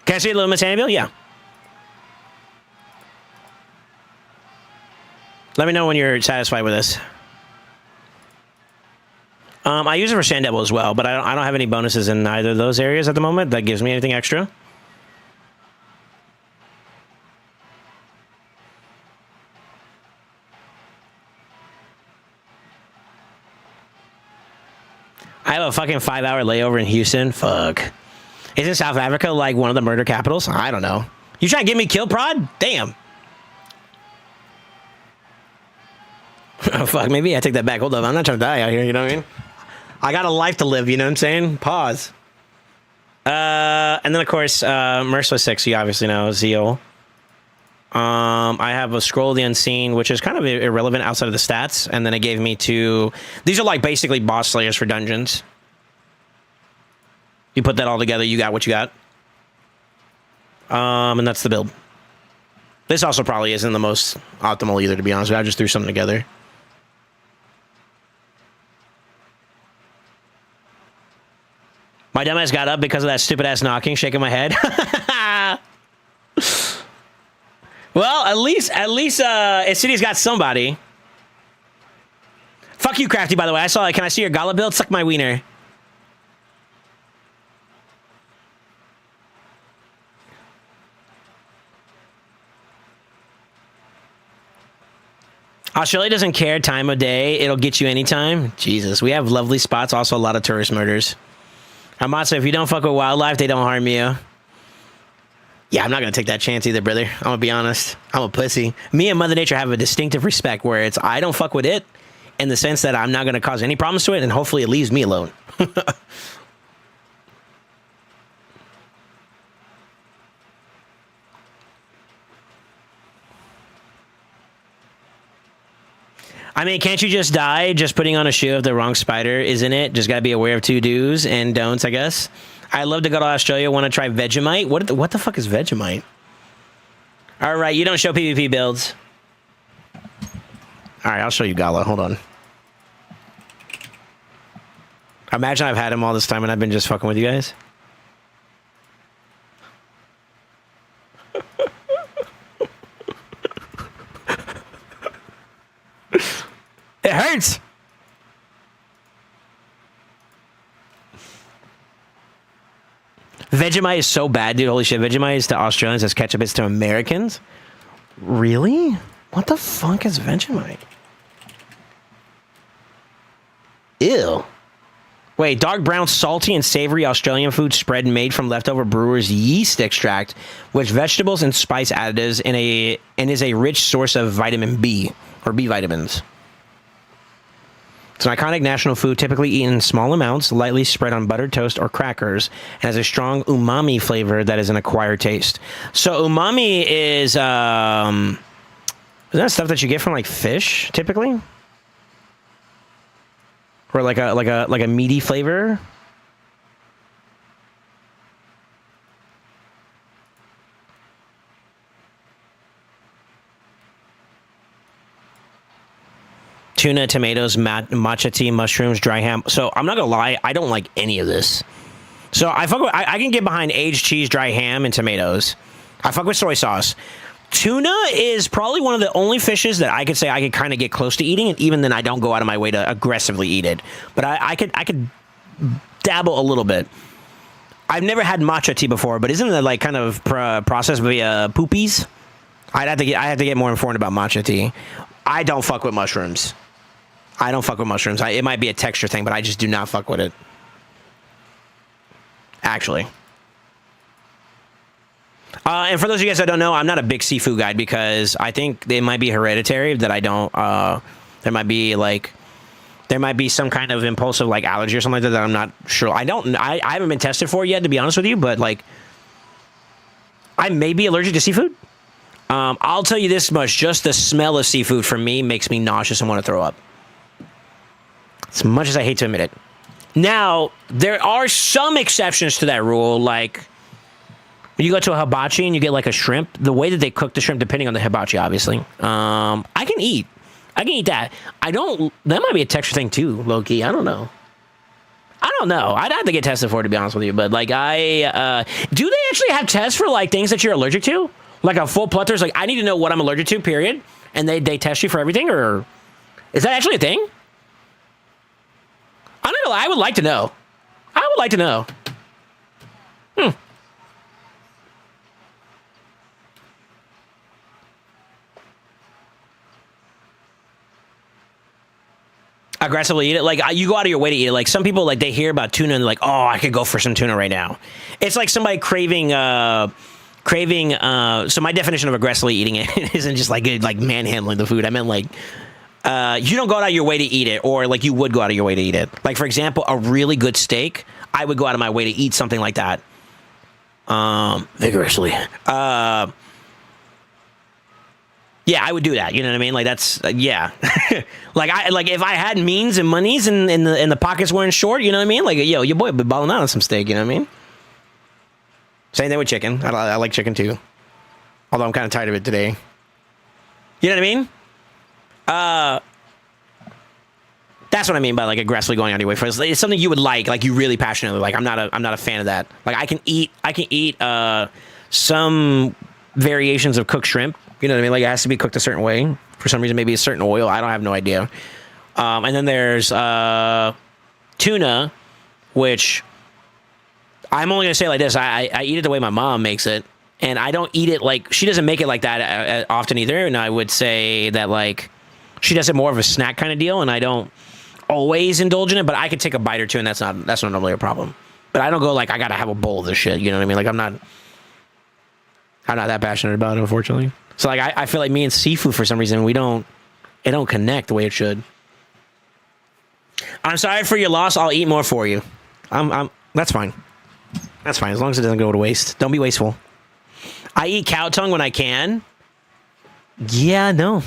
Can I see a little Miss Annabelle? Yeah. Let me know when you're satisfied with this. I use it for Sand Devil as well, but I don't have any bonuses in either of those areas at the moment that gives me anything extra. I have a fucking 5-hour layover in Houston. Fuck. Isn't South Africa like one of the murder capitals? I don't know. You trying to get me killed, Prod? Damn. Oh, fuck, maybe I take that back. Hold up, I'm not trying to die out here, you know what I mean? I got a life to live, you know what I'm saying? Pause. And then, of course, Merciless 6, you obviously know, Zeal. I have a Scroll of the Unseen, which is kind of irrelevant outside of the stats, and then it gave me two... These are, like, basically boss slayers for dungeons. You put that all together, you got what you got. And that's the build. This also probably isn't the most optimal either, to be honest with you. I just threw something together. My dumbass got up because of that stupid ass knocking, shaking my head. Well, at least, City's got somebody. Fuck you, Crafty, by the way. I saw it. Can I see your gala build? Suck my wiener. Australia doesn't care time of day. It'll get you anytime. Jesus, we have lovely spots. Also, a lot of tourist murders. Amasa, if you don't fuck with wildlife, they don't harm you. Yeah, I'm not going to take that chance either, brother. I'm going to be honest. I'm a pussy. Me and Mother Nature have a distinctive respect where it's I don't fuck with it in the sense that I'm not going to cause any problems to it, and hopefully it leaves me alone. I mean, can't you just die just putting on a shoe if the wrong spider is in it? Just got to be aware of two do's and don'ts, I guess. I love to go to Australia. Want to try Vegemite? What the fuck is Vegemite? All right, you don't show PvP builds. All right, I'll show you Gala. Hold on. Imagine I've had him all this time and I've been just fucking with you guys. hurts. Vegemite is so bad, dude. Holy shit. Vegemite is to Australians as ketchup is to Americans. Really? What the fuck is Vegemite? Ew. Wait, dark brown, salty and savory Australian food spread made from leftover brewer's yeast extract, with vegetables and spice additives and is a rich source of vitamin B, or B vitamins. It's an iconic national food, typically eaten in small amounts, lightly spread on buttered toast or crackers, and has a strong umami flavor that is an acquired taste. So umami is isn't that stuff that you get from like fish, typically? Or like a meaty flavor? Tuna, tomatoes, matcha tea, mushrooms, dry ham. So I'm not gonna lie, I don't like any of this. So I can get behind aged cheese, dry ham, and tomatoes. I fuck with soy sauce. Tuna is probably one of the only fishes that I could say I could kind of get close to eating, and even then I don't go out of my way to aggressively eat it. But I could dabble a little bit. I've never had matcha tea before, but isn't it like kind of processed via poopies? I have to get more informed about matcha tea. I don't fuck with mushrooms. It might be a texture thing, but I just do not fuck with it. Actually. And for those of you guys that don't know, I'm not a big seafood guy because I think it might be hereditary that I don't. There might be some kind of impulsive like allergy or something like that I'm not sure. I haven't been tested for it yet, to be honest with you, but like I may be allergic to seafood. I'll tell you this much: just the smell of seafood for me makes me nauseous and want to throw up. As much as I hate to admit it. Now there are some exceptions to that rule, like. When you go to a hibachi and you get like a shrimp, the way that they cook the shrimp, depending on the hibachi, obviously, I can eat that. That might be a texture thing too, low key. I don't know. I'd have to get tested for it, to be honest with you. But like, do they actually have tests for like things that you're allergic to? Like a full plethora, like I need to know what I'm allergic to, period. And they test you for everything, or is that actually a thing? I don't know. I would like to know. Aggressively eat it, like you go out of your way to eat it. Like some people, like they hear about tuna and they're like, oh, I could go for some tuna right now. It's like somebody craving. So my definition of aggressively eating it isn't just like manhandling the food. I meant like you don't go out of your way to eat it, or like you would go out of your way to eat it. Like for example, a really good steak, I would go out of my way to eat something like that. Vigorously. Yeah, I would do that. You know what I mean? Like that's yeah. like if I had means and monies and the pockets weren't short, you know what I mean? Like yo, your boy would be balling out on some steak. You know what I mean? Same thing with chicken. I like chicken too. Although I'm kind of tired of it today. You know what I mean? That's what I mean by like aggressively going out of your way for it. It's something you would like you really passionately like. I'm not a fan of that. Like I can eat some variations of cooked shrimp. You know what I mean? Like it has to be cooked a certain way. For some reason, maybe a certain oil. I don't have no idea. And then there's tuna, which I'm only going to say like this. I eat it the way my mom makes it. And I don't eat it like... She doesn't make it like that often either. And I would say that like... She does it more of a snack kind of deal. And I don't always indulge in it. But I could take a bite or two and that's not normally a problem. But I don't go like, I got to have a bowl of this shit. You know what I mean? Like I'm not that passionate about it, unfortunately. So like I feel like me and seafood for some reason it don't connect the way it should. I'm sorry for your loss. I'll eat more for you. That's fine. That's fine as long as it doesn't go to waste. Don't be wasteful. I eat cow tongue when I can. Yeah, no.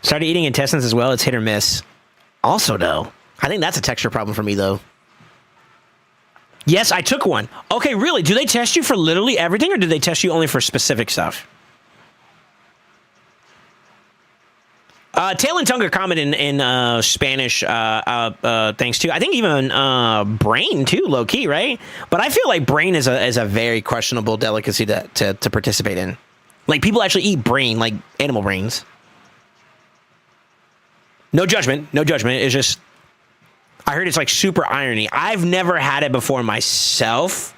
Started eating intestines as well. It's hit or miss. Also, though, I think that's a texture problem for me though. Yes, I took one. Okay, really? Do they test you for literally everything, or do they test you only for specific stuff? Tail and tongue are common in Spanish things too. I think even brain too, low key, right? But I feel like brain is a very questionable delicacy to participate in. Like people actually eat brain, like animal brains. No judgment. No judgment. It's just, I heard it's like super irony. I've never had it before myself,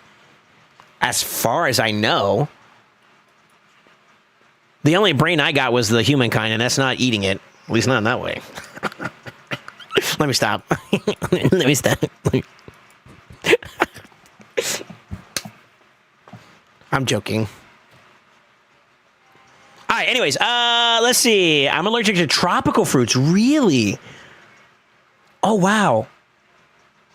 as far as I know. The only brain I got was the humankind, and that's not eating it. At least not in that way. Let me stop. Let me stop. I'm joking. All right, anyways, let's see. I'm allergic to tropical fruits. Really? Oh, wow.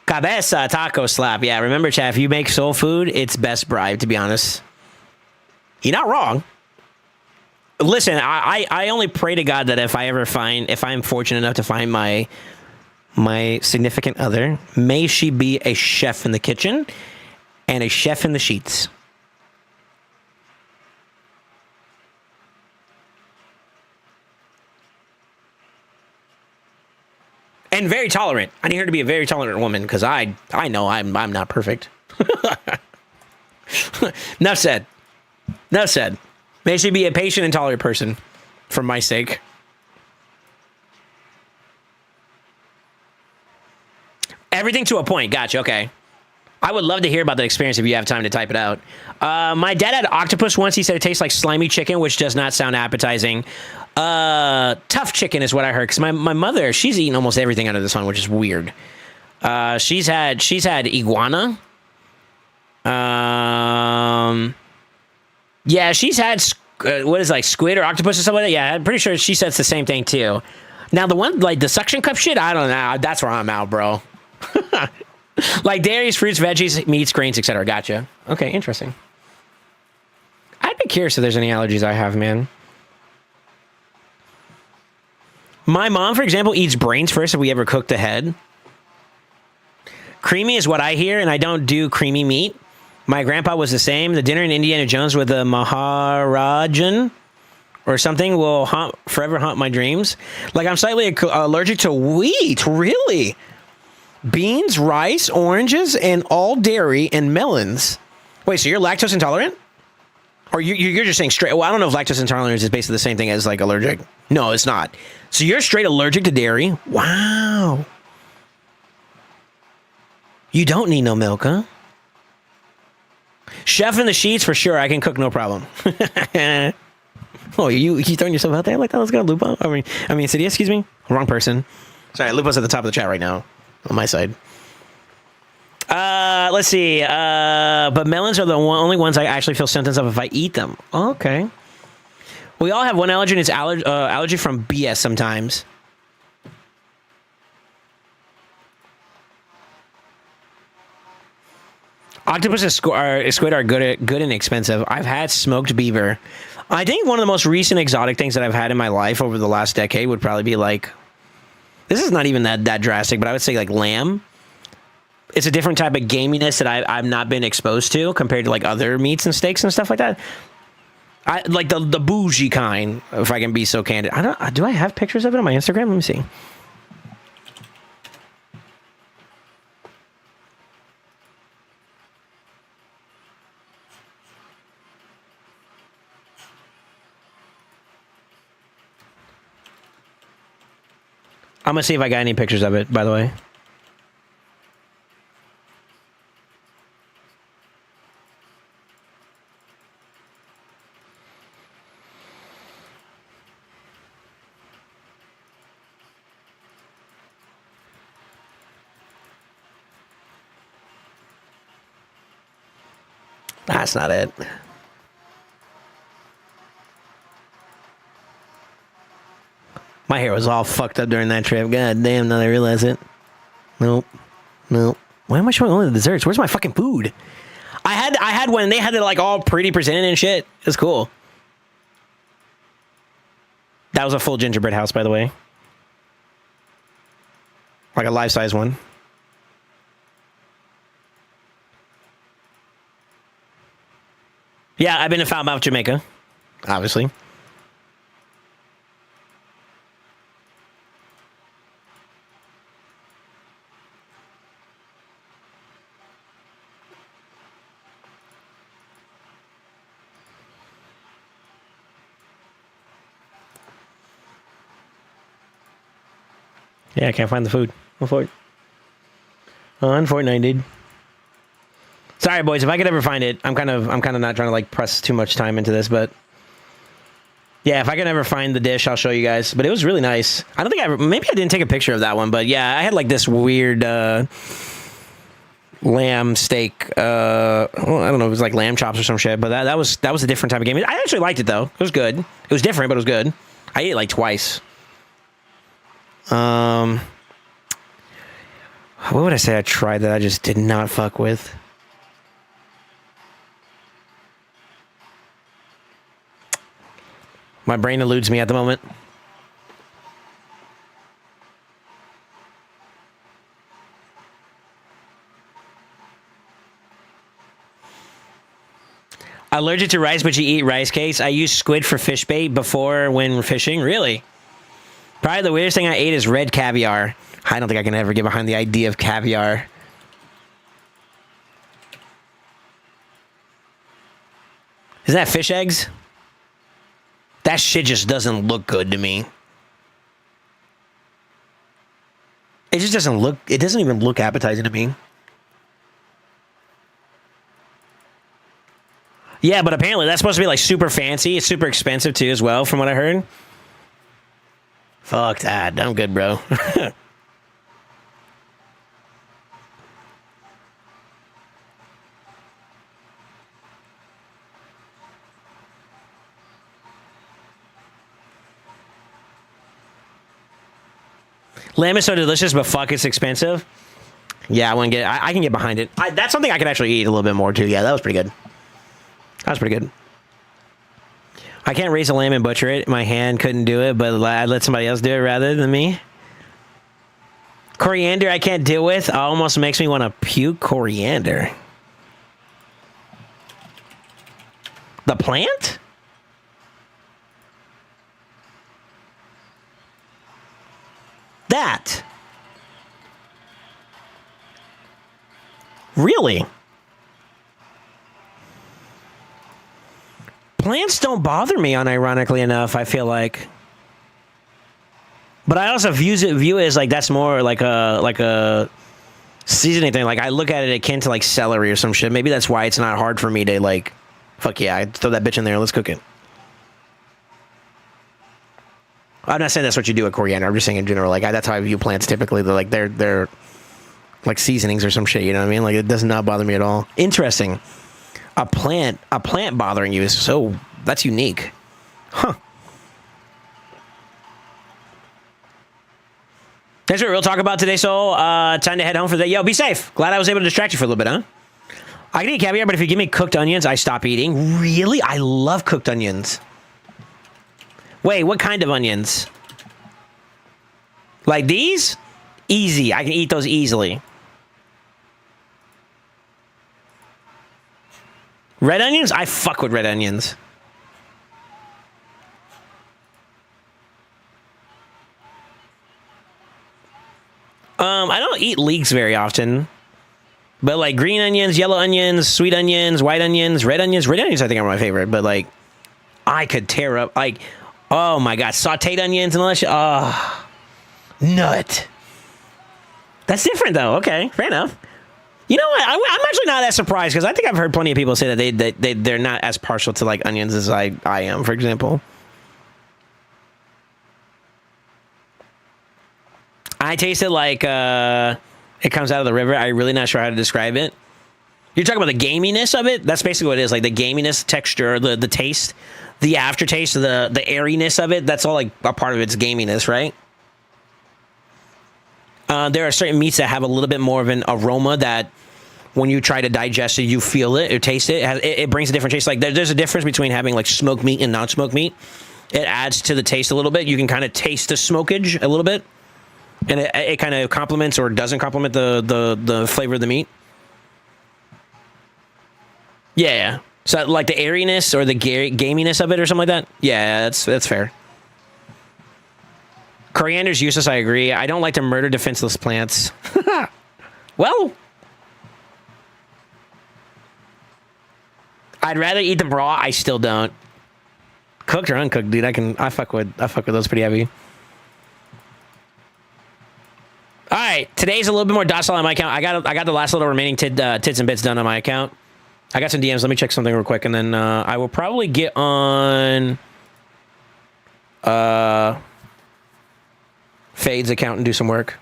Cabeza taco slap. Yeah, remember, chat, if you make soul food, it's best bribe, to be honest. You're not wrong. Listen, I only pray to God that if I'm fortunate enough to find my significant other, may she be a chef in the kitchen and a chef in the sheets. And very tolerant. I need her to be a very tolerant woman because I know I'm not perfect. Enough said. Enough said. May she be a patient and tolerant person for my sake. Everything to a point. Gotcha. Okay. I would love to hear about the experience if you have time to type it out. My dad had octopus once. He said it tastes like slimy chicken, which does not sound appetizing. Tough chicken is what I heard. Because my mother, she's eaten almost everything under the sun, which is weird. She's had iguana. Yeah, she's had what is it, like squid or octopus or something like that. Yeah, I'm pretty sure she says the same thing too. Now the one like the suction cup shit, I don't know. That's where I'm out, bro. Like dairies, fruits, veggies, meats, grains, etc. Gotcha. Okay, interesting. I'd be curious if there's any allergies I have, man. My mom, for example, eats brains first if we ever cook the head. Creamy is what I hear, and I don't do creamy meat. My grandpa was the same. The dinner in Indiana Jones with the Maharajan or something will forever haunt my dreams. Like, I'm slightly allergic to wheat. Really? Beans, rice, oranges, and all dairy and melons. Wait, so you're lactose intolerant? Or you're just saying straight... Well, I don't know if lactose intolerance is basically the same thing as, like, allergic. No, it's not. So you're straight allergic to dairy? Wow. You don't need no milk, huh? Chef in the sheets for sure. I can cook, no problem. Oh, you throwing yourself out there like that? Let's go, Lupo. I mean, City. Excuse me. Wrong person. Sorry, Lupo's at the top of the chat right now on my side. Let's see. But melons are the only ones I actually feel symptoms of if I eat them. Okay. We all have one allergen. It's allergy from BS sometimes. Octopus and squid are good and expensive. I've had smoked beaver. I think one of the most recent exotic things that I've had in my life over the last decade would probably be like, this is not even that drastic, but I would say like lamb. It's a different type of gaminess that I've not been exposed to compared to like other meats and steaks and stuff like that. I like the bougie kind, if I can be so candid. Do I have pictures of it on my Instagram? Let me see. I'm gonna see if I got any pictures of it, by the way. That's not it. My hair was all fucked up during that trip. God damn, now I realize it. Nope. Why am I showing only the desserts? Where's my fucking food? I had one. They had it like all pretty presented and shit. It's cool. That was a full gingerbread house, by the way. Like a life-size one. Yeah, I've been to Foulmouth, Jamaica. Obviously. Yeah, I can't find the food. Unfortunately, dude. Sorry, boys. If I could ever find it, I'm kind of not trying to like press too much time into this, but yeah, if I can ever find the dish, I'll show you guys. But it was really nice. I don't think maybe I didn't take a picture of that one, but yeah, I had like this weird lamb steak. Well, I don't know, it was like lamb chops or some shit, but that was a different type of game. I actually liked it though. It was good. It was different, but it was good. I ate it like twice. What would I say I tried that I just did not fuck with? My brain eludes me at the moment. Allergic to rice, but you eat rice cakes. I use squid for fish bait before when fishing. Really? Probably the weirdest thing I ate is red caviar. I don't think I can ever get behind the idea of caviar. Is that fish eggs? That shit just doesn't look good to me. It just doesn't look, it doesn't even look appetizing to me. Yeah, but apparently that's supposed to be like super fancy. It's super expensive too as well, from what I heard. Fuck that. I'm good, bro. Lamb is so delicious, but fuck, it's expensive. Yeah, I want to get. I can get behind it. That's something I could actually eat a little bit more too. Yeah, that was pretty good. That was pretty good. I can't raise a lamb and butcher it. My hand couldn't do it, but I'd let somebody else do it rather than me. Coriander, I can't deal with. Almost makes me want to puke coriander. The plant? That. Really? Plants don't bother me, unironically enough, I feel like. But I also view it as like that's more like a seasoning thing. Like I look at it akin to like celery or some shit. Maybe that's why it's not hard for me to like, fuck yeah, I throw that bitch in there, let's cook it. I'm not saying that's what you do with coriander. I'm just saying in general, like that's how I view plants typically. They're like seasonings or some shit. You know what I mean? Like it does not bother me at all. Interesting. A plant bothering you is that's unique, huh? That's what we'll talk about today. So, time to head home for the day. Yo, be safe. Glad I was able to distract you for a little bit, huh? I can eat caviar, but if you give me cooked onions, I stop eating. Really? I love cooked onions. Wait, what kind of onions? Like these? Easy. I can eat those easily. Red onions? I fuck with red onions. I don't eat leeks very often. But like green onions, yellow onions, sweet onions, white onions, red onions. Red onions I think are my favorite, but like I could tear up like, oh my god, sauteed onions and all that shit. Oh, nut. That's different though. Okay, fair enough. You know what? I'm actually not that surprised because I think I've heard plenty of people say that they're not as partial to like onions as I am, for example. I taste it like it comes out of the river. I'm really not sure how to describe it. You're talking about the gaminess of it? That's basically what it is. Like the gaminess, texture, the taste, the aftertaste, the airiness of it. That's all like a part of its gaminess, right? There are certain meats that have a little bit more of an aroma that when you try to digest it, you feel it or taste it. It brings a different taste. Like there's a difference between having like smoked meat and non-smoked meat. It adds to the taste a little bit. You can kind of taste the smokage a little bit. And it kind of complements or doesn't complement the flavor of the meat. Yeah. So like the airiness or the gaminess of it or something like that. Yeah, that's fair. Coriander's useless, I agree. I don't like to murder defenseless plants. Well, I'd rather eat them raw. I still don't. Cooked or uncooked, dude. I fuck with those pretty heavy. All right, today's a little bit more docile on my account. I got the last little remaining tits and bits done on my account. I got some DMs. Let me check something real quick, and then I will probably get on Fade's account and do some work.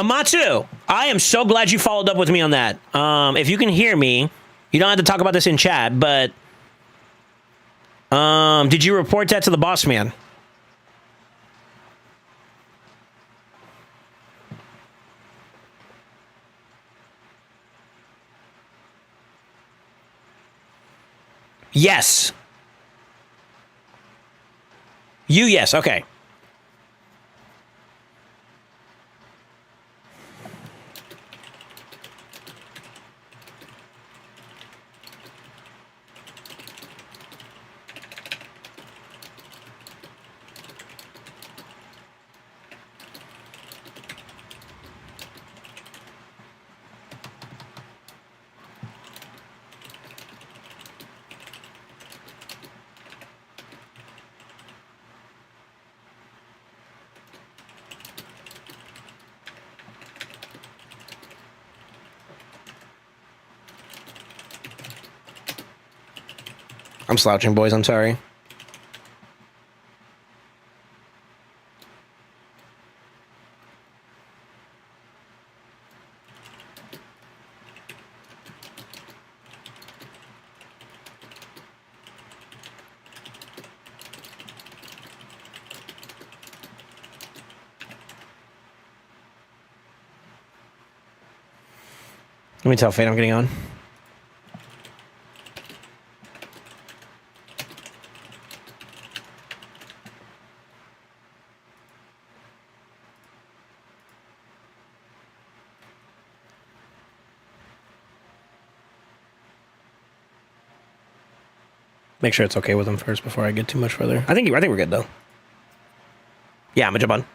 Matsu, I am so glad you followed up with me on that. If you can hear me, you don't have to talk about this in chat, but did you report that to the boss man? Yes. Yes, okay. I'm slouching, boys. I'm sorry. Let me tell Fate I'm getting on. Make sure it's okay with him first before I get too much further. I think we're good though. Yeah, I'm gonna jump on.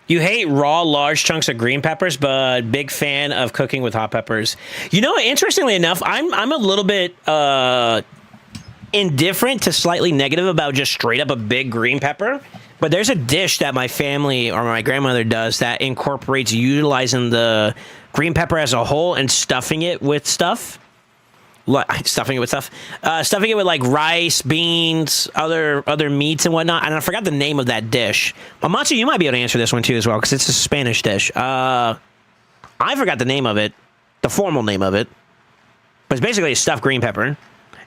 You hate raw large chunks of green peppers, but big fan of cooking with hot peppers. You know, interestingly enough, I'm a little bit indifferent to slightly negative about just straight up a big green pepper. But there's a dish that my family or my grandmother does that incorporates utilizing the green pepper as a whole and stuffing it with stuff. Stuffing it with like rice, beans, other meats and whatnot. And I forgot the name of that dish. Amatsu, you might be able to answer this one too as well because it's a Spanish dish. I forgot the name of it, the formal name of it. But it's basically a stuffed green pepper.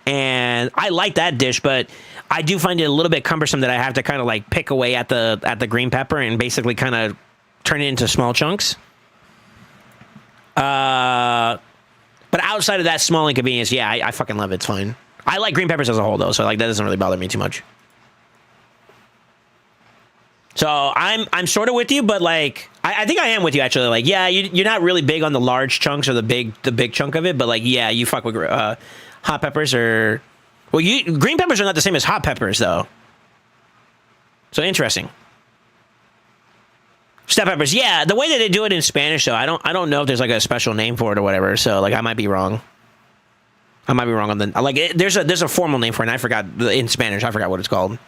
And I like that dish, but I do find it a little bit cumbersome that I have to kind of like pick away at the green pepper and basically kind of turn it into small chunks. But outside of that small inconvenience, yeah, I fucking love it. It's fine. I like green peppers as a whole though, so like that doesn't really bother me too much. So I'm sort of with you, but like I think I am with you actually. Like yeah, you're not really big on the large chunks or the big chunk of it, but like yeah, you fuck with hot peppers or well, green peppers are not the same as hot peppers though. So interesting. Step peppers, yeah. The way that they do it in Spanish, though, I don't know if there's like a special name for it or whatever. So like, I might be wrong. I might be wrong on the like. There's a formal name for it. And I forgot in Spanish. I forgot what it's called.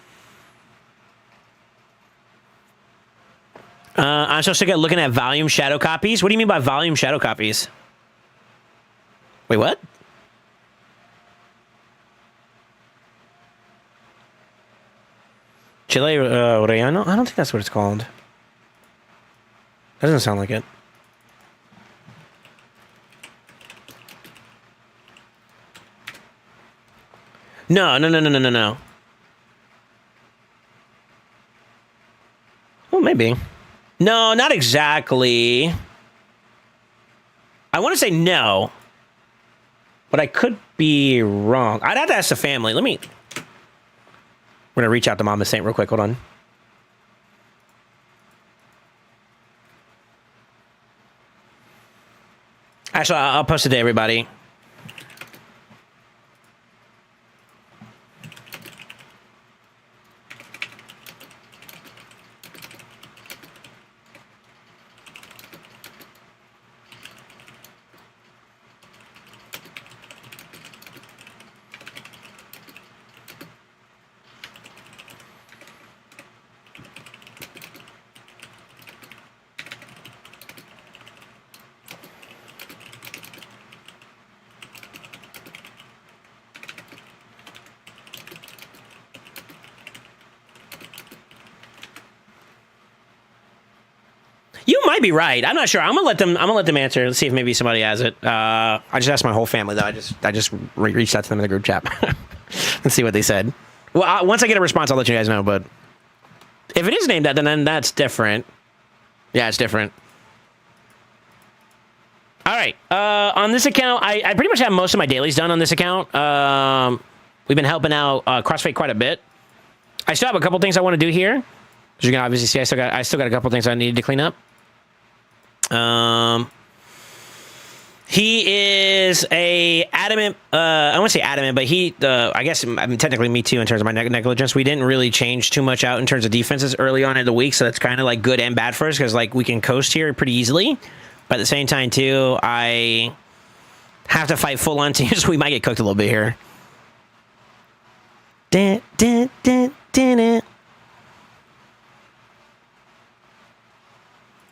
I'm so sick of looking at volume shadow copies. What do you mean by volume shadow copies? Wait, what? Chile Orellano? I don't think that's what it's called. That doesn't sound like it. No. Well, maybe. No, not exactly. I want to say no, but I could be wrong. I'd have to ask the family. We're going to reach out to Mama Saint real quick. Hold on. Actually, I'll post it to everybody. You might be right. I'm not sure. I'm gonna let them answer. Let's see if maybe somebody has it. I just asked my whole family though. I just reached out to them in the group chat and see what they said. Well, once I get a response, I'll let you guys know. But if it is named that, then that's different. Yeah, it's different. All right. On this account, I pretty much have most of my dailies done on this account. We've been helping out CrossFit quite a bit. I still have a couple things I want to do here. As you can obviously see, I still got a couple things I needed to clean up. He is a adamant, I won't say adamant, but he, I guess, I mean, technically me too in terms of my negligence. We didn't really change too much out in terms of defenses early on in the week, so that's kind of like good and bad for us because like we can coast here pretty easily. But at the same time too, I have to fight full on teams, so we might get cooked a little bit here.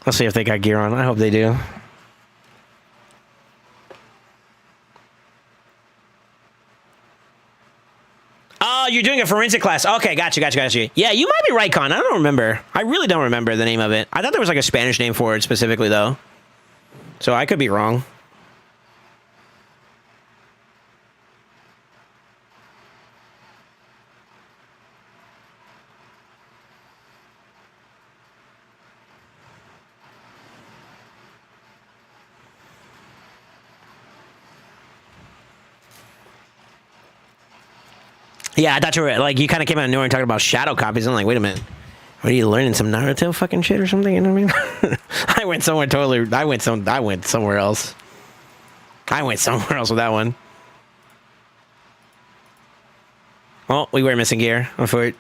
Let's see if they got gear on. I hope they do. Oh, you're doing a forensic class. Okay, gotcha. Yeah, you might be right, Con. I don't remember. I really don't remember the name of it. I thought there was like a Spanish name for it specifically, though. So I could be wrong. Yeah, I thought you were like you kind of came out of nowhere and talking about shadow copies. I'm like, wait a minute, what are you learning some Naruto fucking shit or something? You know what I mean? I went somewhere totally. I went somewhere else. I went somewhere else with that one. Well, we were missing gear. For it.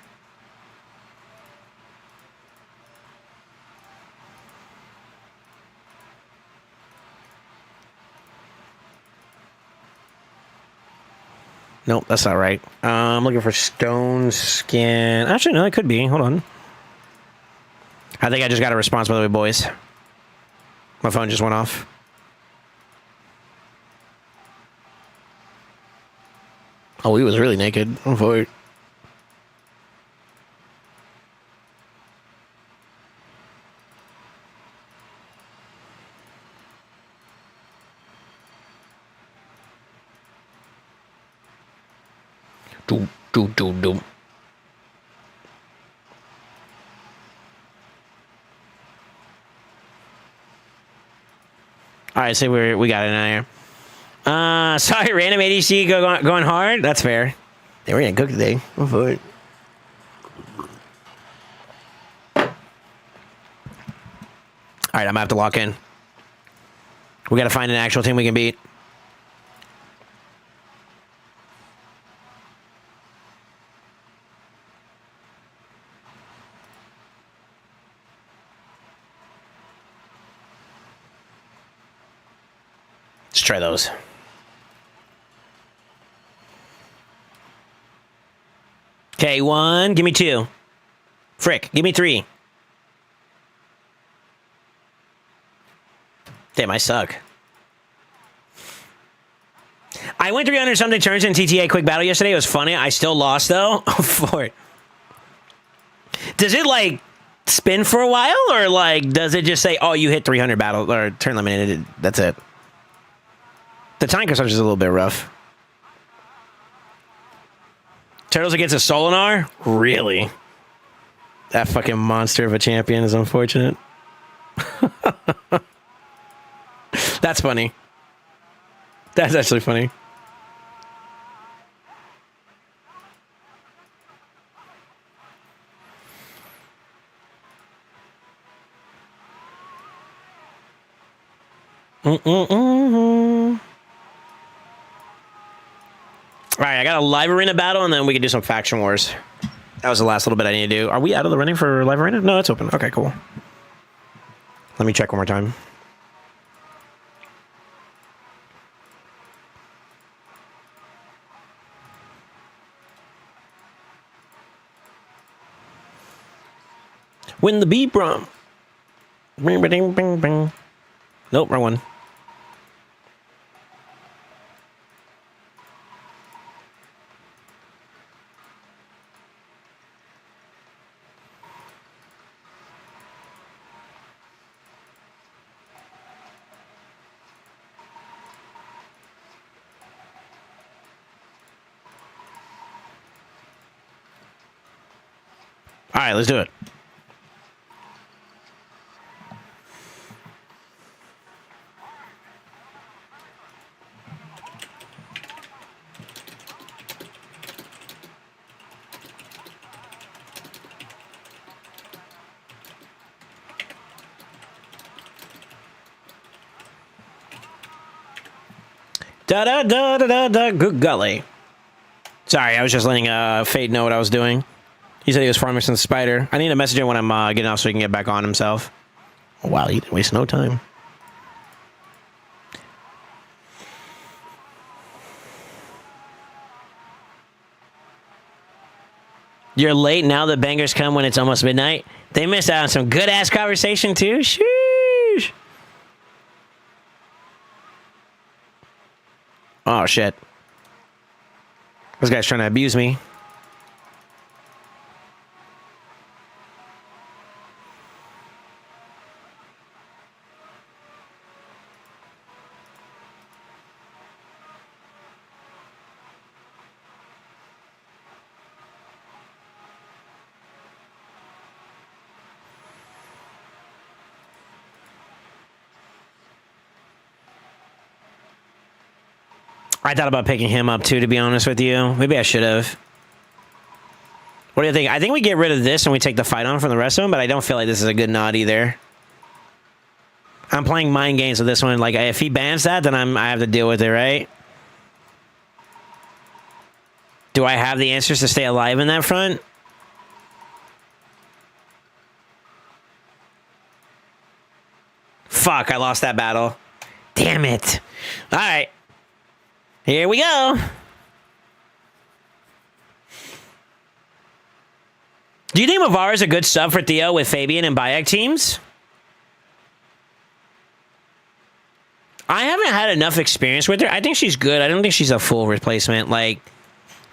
Nope, that's not right. I'm looking for stone skin. Actually, no, it could be. Hold on. I think I just got a response, by the way, boys. My phone just went off. Oh, he was really naked. I'm for it. Doom. All right, so we got it now here. Sorry, random ADC going hard. That's fair. They were gonna cook today. I'm for it. All right, I'm gonna have to lock in. We gotta find an actual team we can beat. Let's try those. Okay, 1. Give me 2. Frick, give me 3. Damn, I suck. I went 300 something turns in TTA quick battle yesterday. It was funny. I still lost though. For it. Does it like spin for a while, or like does it just say, "Oh, you hit 300 battle or turn limit"? And that's it. The time consumption is a little bit rough. Turtles against a Solinar? Really? That fucking monster of a champion is unfortunate. That's funny. That's actually funny. All right, I got a live arena battle, and then we can do some faction wars. That was the last little bit I need to do. Are we out of the running for live arena? No, it's open. Okay, cool. Let me check one more time. Win the beat, bro. Bing, bing, bing, bing. Nope, wrong one. right, let's do it. Da da da da da da. Good golly. Sorry, I was just letting Fade know what I was doing. He said he was farming some spider. I need to message him when I'm getting off so he can get back on himself. Oh, wow, he didn't waste no time. You're late now. The bangers come when it's almost midnight. They missed out on some good ass conversation too. Sheesh. Oh shit. This guy's trying to abuse me. I thought about picking him up too, to be honest with you. Maybe I should have. What do you think? I think we get rid of this and we take the fight on from the rest of them, but I don't feel like this is a good nod either. I'm playing mind games with this one. Like, if he bans that, then I have to deal with it, right? Do I have the answers to stay alive in that front? Fuck, I lost that battle. Damn it. All right. Here we go. Do you think Mavar is a good sub for Theo with Fabian and Bayek teams? I haven't had enough experience with her. I think she's good. I don't think she's a full replacement. Like,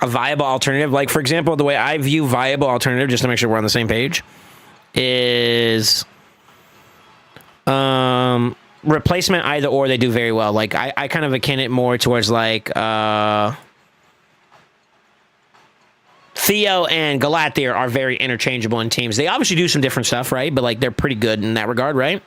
a viable alternative. Like, for example, the way I view viable alternative, just to make sure we're on the same page, is... replacement either or, they do very well. Like, I kind of akin it more towards like Theo and Galathier are very interchangeable in teams. They obviously do some different stuff, right? But like, they're pretty good in that regard, right?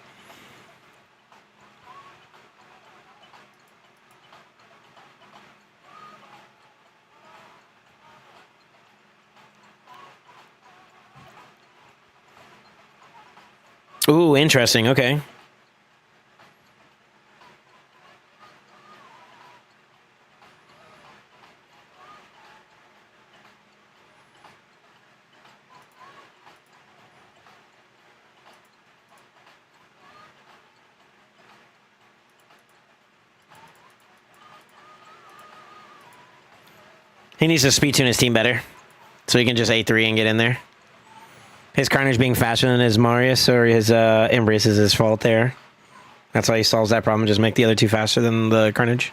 Ooh, interesting. Okay. He needs to speed tune his team better, so he can just A3 and get in there. His Carnage being faster than his Marius or his Embrace is his fault there. That's how he solves that problem, just make the other two faster than the Carnage.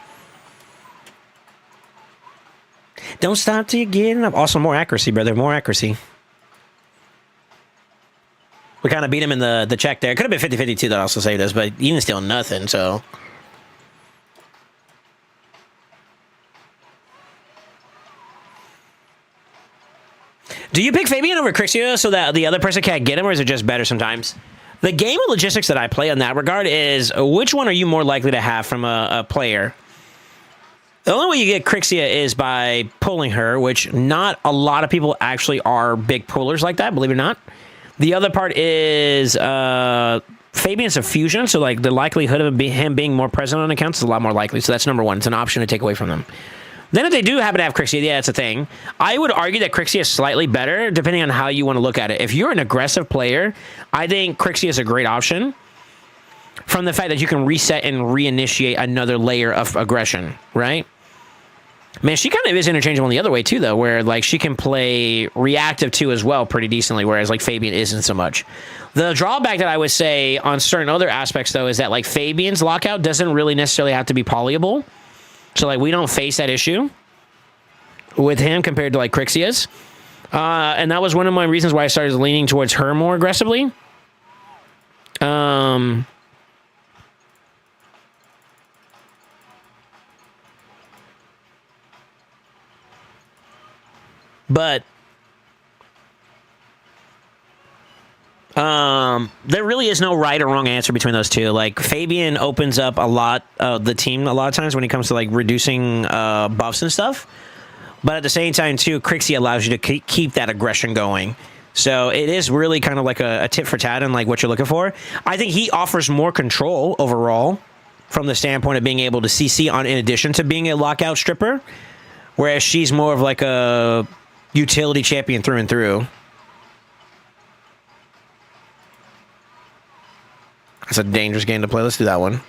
Don't stop till you get enough. Also, more accuracy, brother, more accuracy. We kind of beat him in the check there. It could have been 50-50 too, that also saved us, but even still nothing, so... Do you pick Fabian over Crixia so that the other person can't get him, or is it just better sometimes? The game of logistics that I play in that regard is, which one are you more likely to have from a player? The only way you get Crixia is by pulling her, which not a lot of people actually are big pullers like that, believe it or not. The other part is Fabian's a fusion, so like the likelihood of him being more present on accounts is a lot more likely. So that's number one. It's an option to take away from them. Then if they do happen to have Crixia, yeah, it's a thing. I would argue that Crixia is slightly better, depending on how you want to look at it. If you're an aggressive player, I think Crixia is a great option from the fact that you can reset and reinitiate another layer of aggression, right? Man, she kind of is interchangeable in the other way, too, though, where, like, she can play reactive, too, as well, pretty decently, whereas, like, Fabian isn't so much. The drawback that I would say on certain other aspects, though, is that, like, Fabian's lockout doesn't really necessarily have to be polyable. So, like, we don't face that issue with him compared to, like, Crixia's. And that was one of my reasons why I started leaning towards her more aggressively. But there really is no right or wrong answer between those two. Like, Fabian opens up a lot of the team a lot of times when it comes to, like, reducing buffs and stuff. But at the same time, too, Crixie allows you to keep that aggression going. So it is really kind of like a tit for tat and, like, what you're looking for. I think he offers more control overall from the standpoint of being able to CC on in addition to being a lockout stripper, whereas she's more of like a utility champion through and through. That's a dangerous game to play. Let's do that one.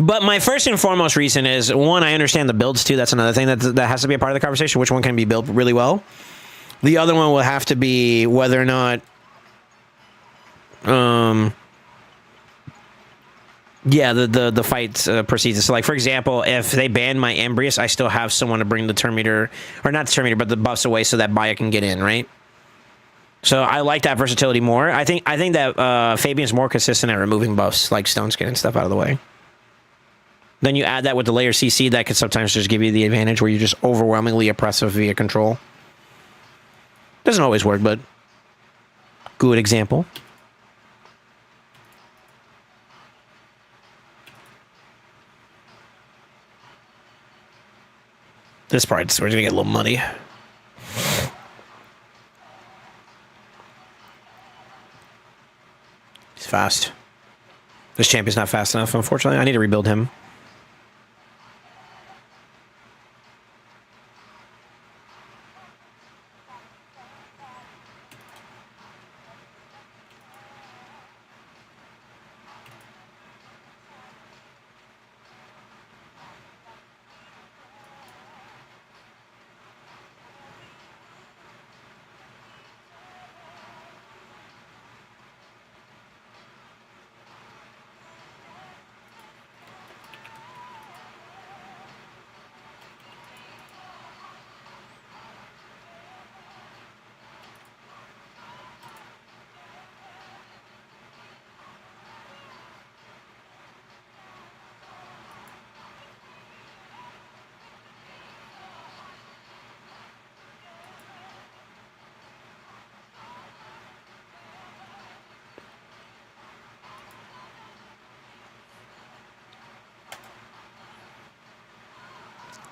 But my first and foremost reason is, one, I understand the builds, too. That's another thing that has to be a part of the conversation. Which one can be built really well? The other one will have to be whether or not... yeah, the fight proceeds. So, like, for example, if they ban my Embrius, I still have someone to bring the turn meter... Or not the turn meter, but the buffs away so that Baya can get in, right? So I like that versatility more. I think that Fabian's more consistent at removing buffs, like Stone Skin and stuff, out of the way. Then you add that with the layer CC, that could sometimes just give you the advantage where you're just overwhelmingly oppressive via control. Doesn't always work, but good example. This part's, we're gonna get a little muddy. He's fast. This champion's not fast enough, unfortunately. I need to rebuild him.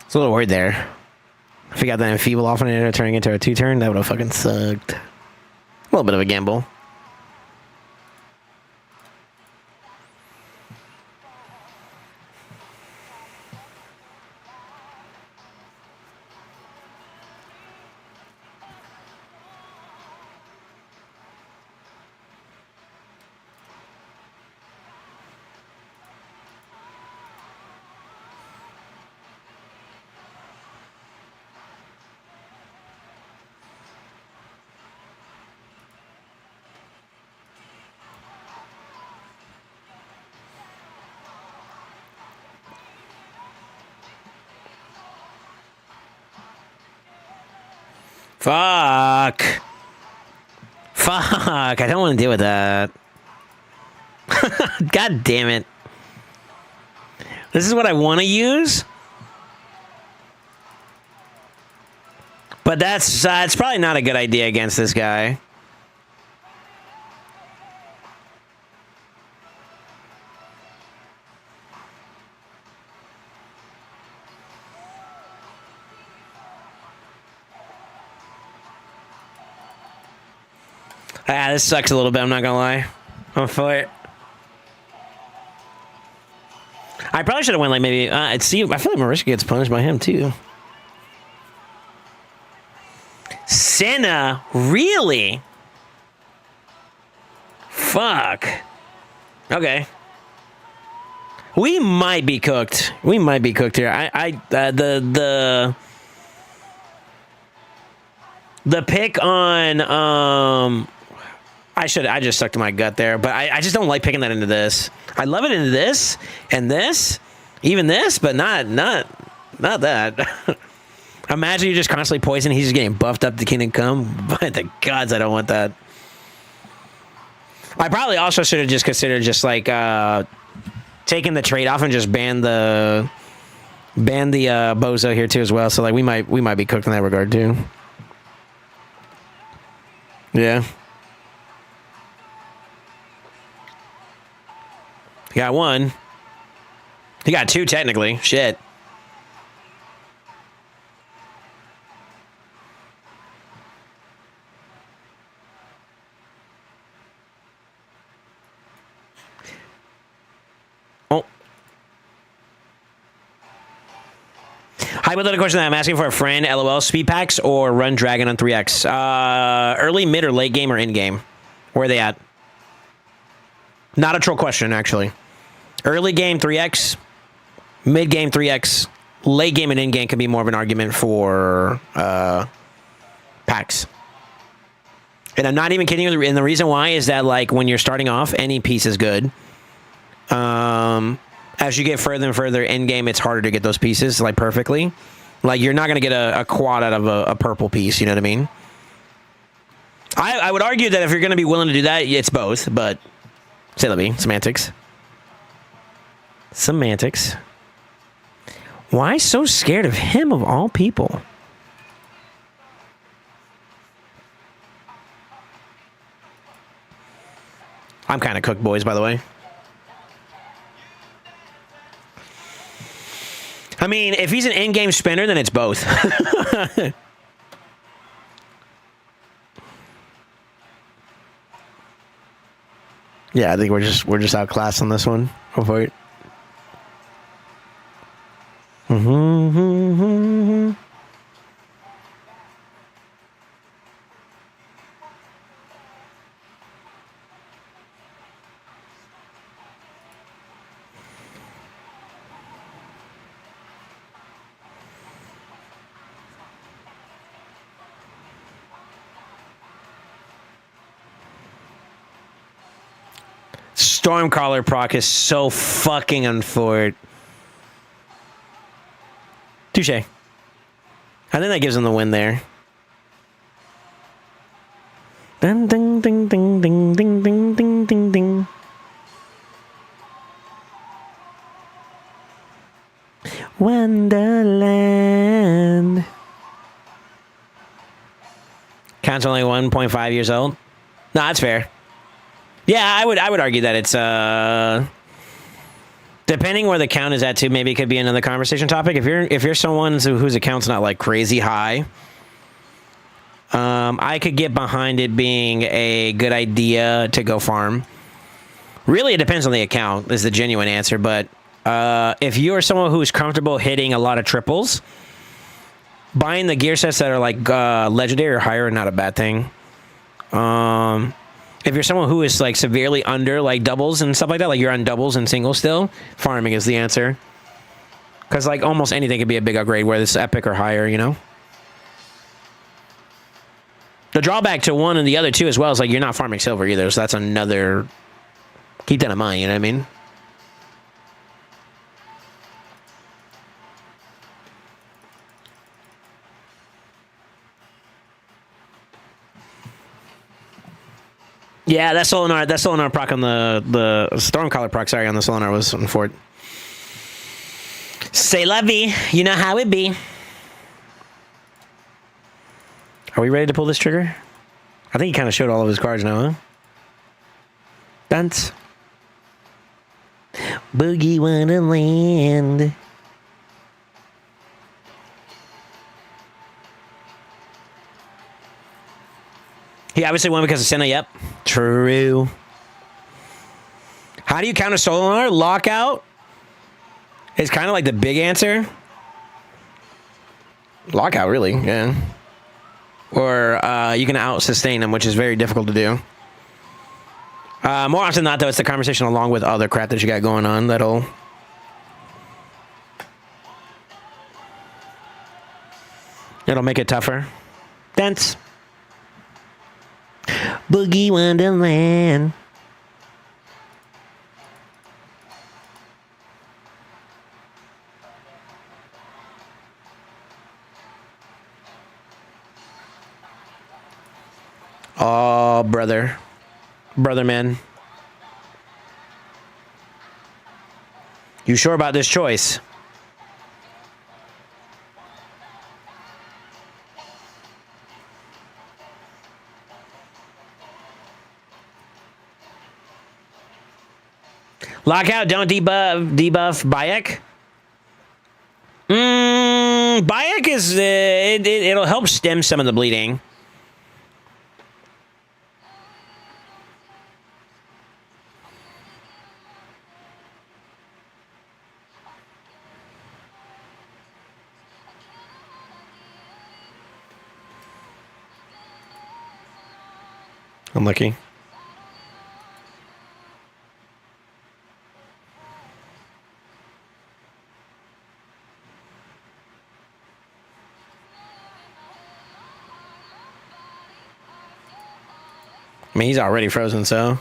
It's a little worried there. If we got that enfeeble off and it turning into a 2-turn, that would have fucking sucked. A little bit of a gamble. Fuck. Fuck. I don't want to deal with that. God damn it. This is what I want to use. But that's it's probably not a good idea against this guy. This sucks a little bit, I'm not gonna lie. I'm for it. I probably should have went like maybe see, I feel like Marisha gets punished by him too. Senna, really? Fuck. Okay. We might be cooked. We might be cooked here. The pick on I just stuck to my gut there, but I just don't like picking that into this. I love it into this and this, even this, but not that. Imagine you're just constantly poisoning. He's just getting buffed up to Kingdom Come. By the gods, I don't want that. I probably also should have just considered just like taking the trade off and just ban the bozo here too as well. So like we might be cooked in that regard too. Yeah. He got one. He got two, technically. Shit. Oh. Hypothetical question that I'm asking for a friend. LOL. Speed packs or run dragon on 3x? Early, mid, or late game or in game? Where are they at? Not a troll question, actually. Early game 3x, mid game 3x, late game and in game can be more of an argument for packs. And I'm not even kidding you. And the reason why is that, like, when you're starting off, any piece is good. As you get further and further in game, it's harder to get those pieces like perfectly. Like, you're not going to get a quad out of a purple piece. You know what I mean? I would argue that if you're going to be willing to do that, it's both. But say let me semantics. Semantics. Why so scared of him of all people? I'm kind of cooked, boys, by the way. I mean, if he's an in-game spinner, then it's both. Yeah, I think we're just outclassed on this one. Go for it. Stormcaller proc is so fucking unfortunate. Touche. I think that gives him the win there. Ding ding ding ding ding ding ding ding ding ding. Wonderland. Count's only 1.5 years old. No, that's fair. Yeah, I would argue that it's depending where the count is at too, maybe it could be another conversation topic. If you're someone whose account's not like crazy high, I could get behind it being a good idea to go farm. Really, it depends on the account is the genuine answer, but if you're someone who's comfortable hitting a lot of triples, buying the gear sets that are like legendary or higher are not a bad thing. If you're someone who is like severely under like doubles and stuff like that, like you're on doubles and singles still, farming is the answer. Because like almost anything could be a big upgrade, whether it's epic or higher, you know? The drawback to one and the other two as well is like you're not farming silver either, so that's another... Keep that in mind, you know what I mean? Yeah, that Solinar proc on the Stormcaller proc, sorry, on the Solinar was on Fort. Say la vie, you know how it be. Are we ready to pull this trigger? I think he kind of showed all of his cards now, huh? Dance. Boogie Wonderland. He obviously won because of Senna, yep. True. How do you counter Solinar? Lockout is kind of like the big answer. Lockout, really, yeah. Or you can out-sustain them, which is very difficult to do. More often than not, though, it's the conversation along with other crap that you got going on that'll... It'll make it tougher. Dance. Boogie Wonderland. Oh, brother. Brother, man. You sure about this choice? Lockout, don't debuff Bayek. Bayek is it'll help stem some of the bleeding. Unlucky. I mean, he's already frozen, so.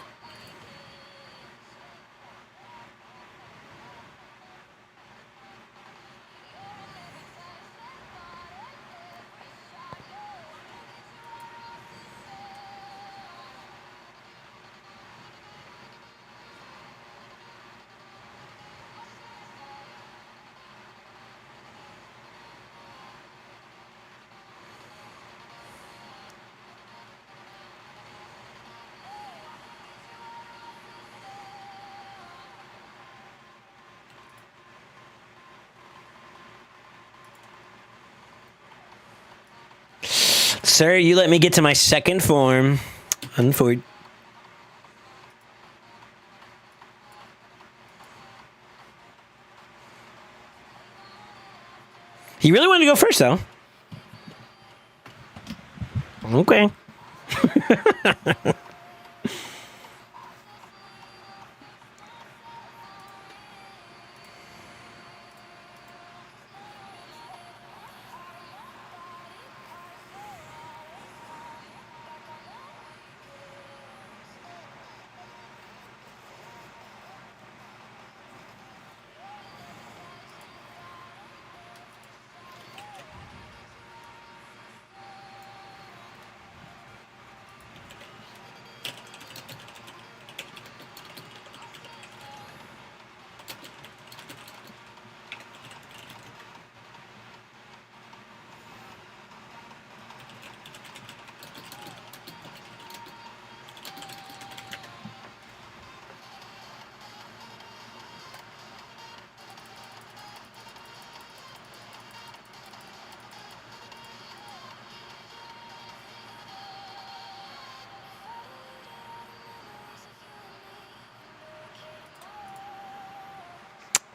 Sir, you let me get to my second form. Unfortunate. He really wanted to go first, though. Okay.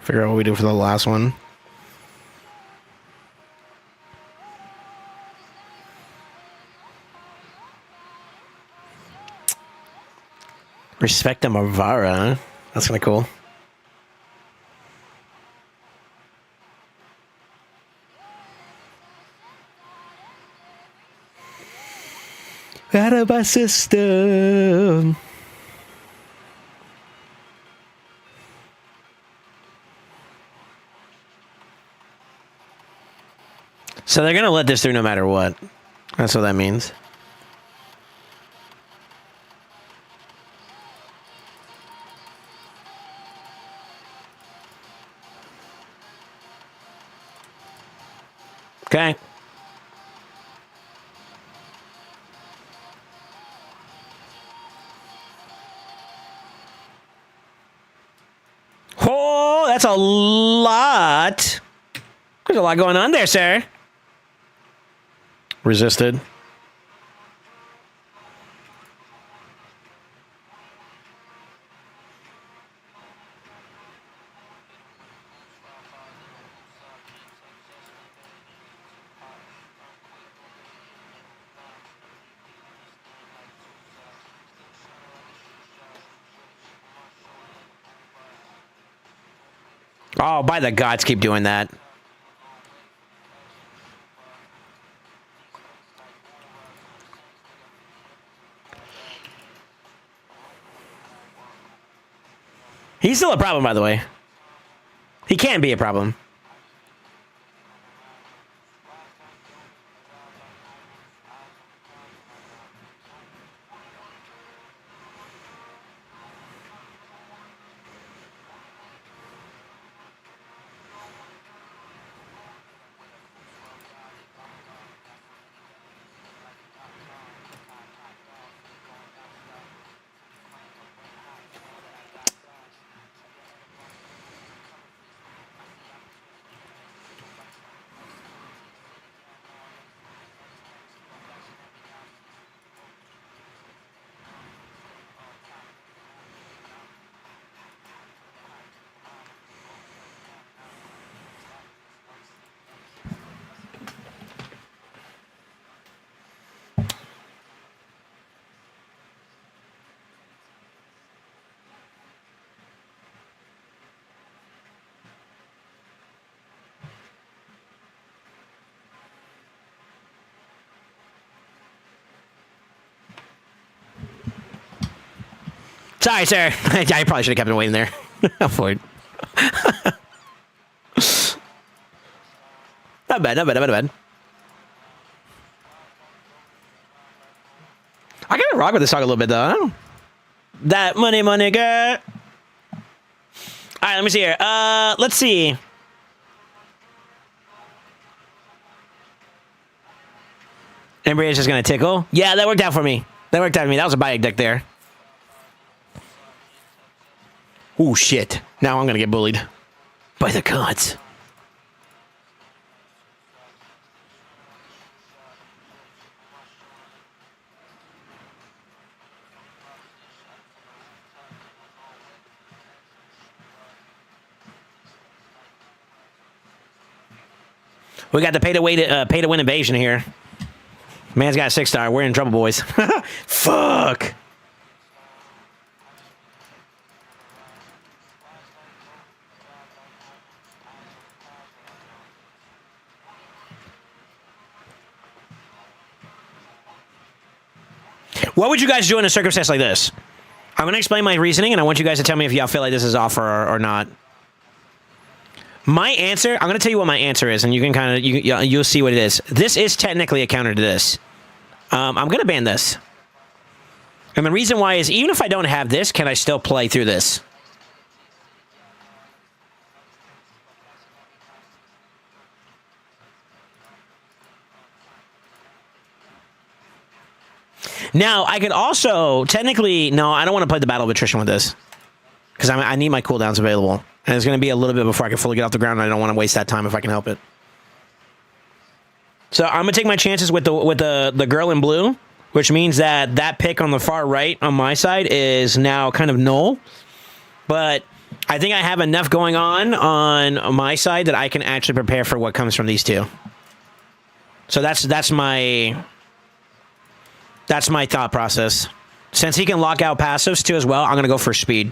Figure out what we do for the last one. Respect the Marvara. That's kind of cool. Out of my system. So they're going to let this through no matter what. That's what that means. Okay. Oh, that's a lot. There's a lot going on there, sir. Resisted. Oh, by the gods, keep doing that. He's still a problem, by the way. He can be a problem. Sorry, sir. I probably should have kept him waiting there. For it. Not bad, not bad, not bad. I gotta rock with this song a little bit, though. I don't... That money, money, girl. All right, let me see here. Let's see. Everybody's just gonna tickle. Yeah, that worked out for me. That worked out for me. That was a bike deck there. Oh shit! Now I'm gonna get bullied by the gods. We got the pay to win invasion here. Man's got a 6-star. We're in trouble, boys. Fuck. What would you guys do in a circumstance like this? I'm going to explain my reasoning, and I want you guys to tell me if y'all feel like this is off or not. My answer, I'm going to tell you what my answer is, and you can kind of, you'll see what it is. This is technically a counter to this. I'm going to ban this. And the reason why is, even if I don't have this, can I still play through this? Now, I could also, technically, no, I don't want to play the Battle of Attrition with this. Because I need my cooldowns available. And it's going to be a little bit before I can fully get off the ground, and I don't want to waste that time if I can help it. So I'm going to take my chances with the girl in blue, which means that that pick on the far right on my side is now kind of null. But I think I have enough going on my side that I can actually prepare for what comes from these two. So that's my thought process. Since he can lock out passives too as well, I'm going to go for speed.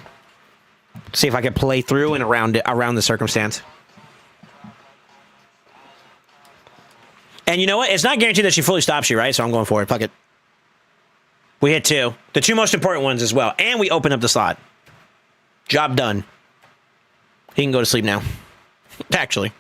See if I can play through and around the circumstance. And you know what? It's not guaranteed that she fully stops you, right? So I'm going for it. Fuck it. We hit 2. The 2 most important ones as well. And we open up the slot. Job done. He can go to sleep now. Actually.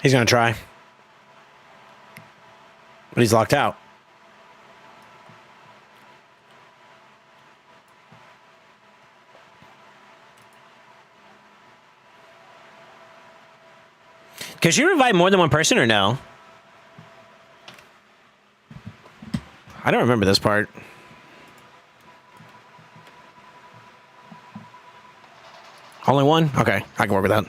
He's going to try. But he's locked out. Can she revive more than one person or no? I don't remember this part. Only one? Okay, I can work with that.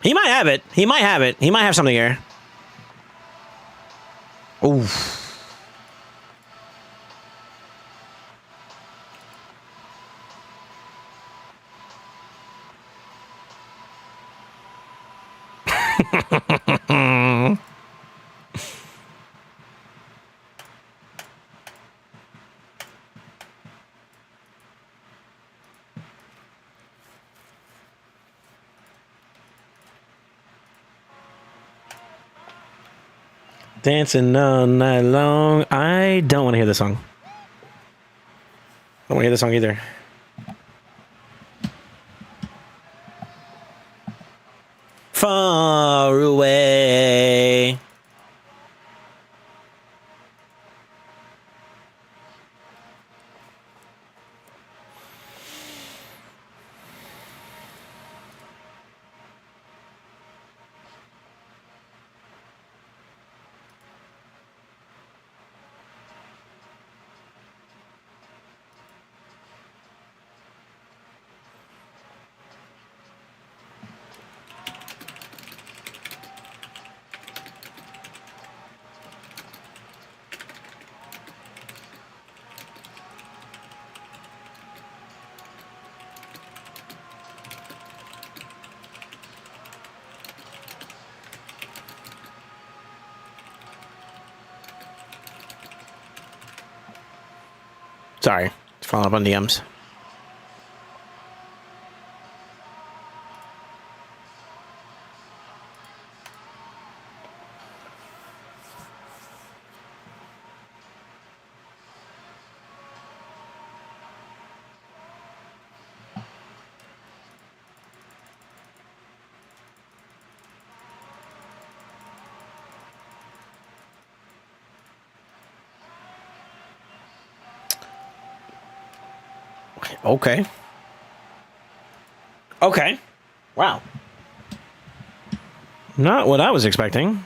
He might have it. He might have it. He might have something here. Oof. Dancing all night long. I don't want to hear this song. I don't want to hear this song either. Far away. Sorry, following up on DMs. Okay. Okay. Wow. Not what I was expecting.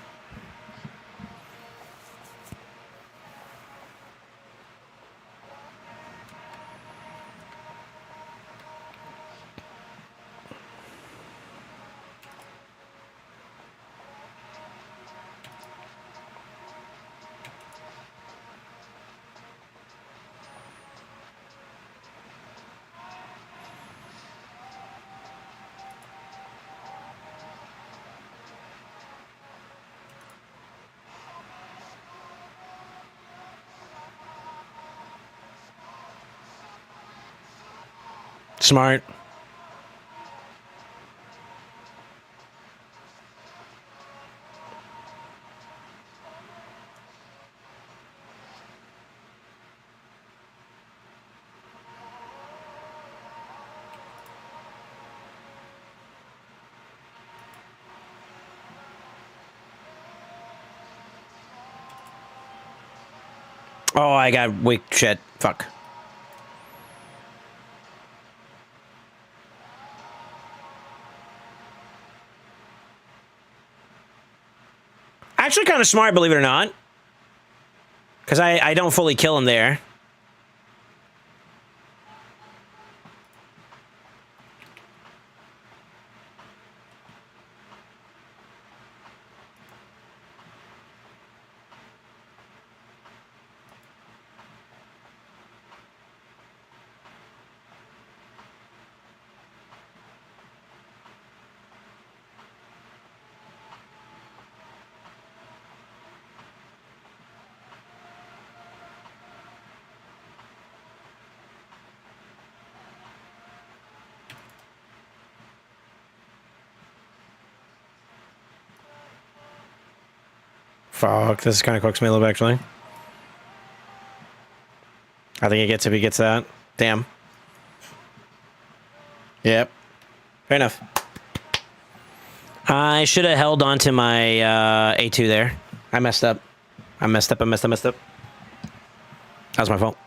Smart. Oh, I got weak shit. Fuck. Actually kind of smart, believe it or not. Because I don't fully kill him there. Fuck, this kind of cooks me a little bit, actually. I think he gets if he gets that. Damn. Yep. Fair enough. I should have held on to my A2 there. I messed up. I messed up. That was my fault.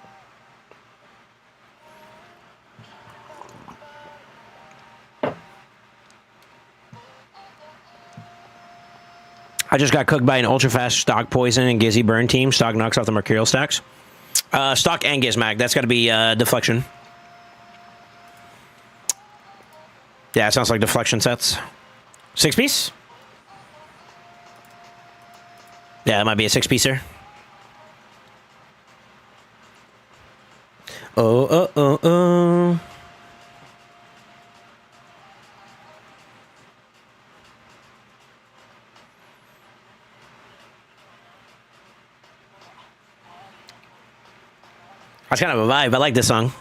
I just got cooked by an ultra fast stock poison and Gizzy burn team. Stock knocks off the mercurial stacks. Stock and Gizmag. That's got to be deflection. Yeah, it sounds like deflection sets. 6 piece? Yeah, it might be a 6-piecer. Oh. That's kind of a vibe. I like this song.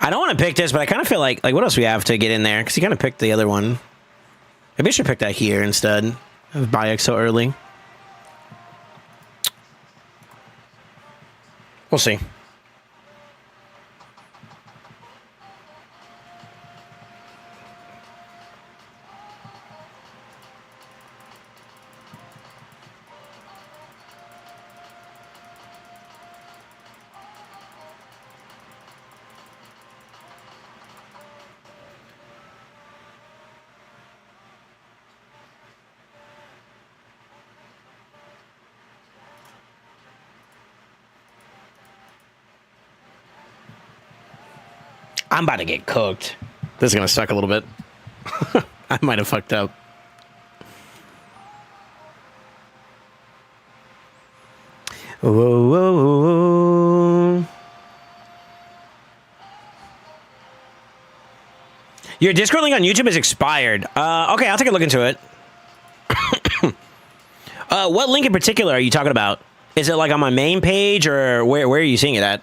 I don't want to pick this, but I kind of feel like what else we have to get in there? Because you kind of picked the other one. Maybe I should pick that here instead of buy X so early. We'll see. I'm about to get cooked. This is going to suck a little bit. I might have fucked up. Whoa, whoa, whoa. Your Discord link on YouTube is expired. Okay, I'll take a look into it. What link in particular are you talking about? Is it like on my main page, or where are you seeing it at?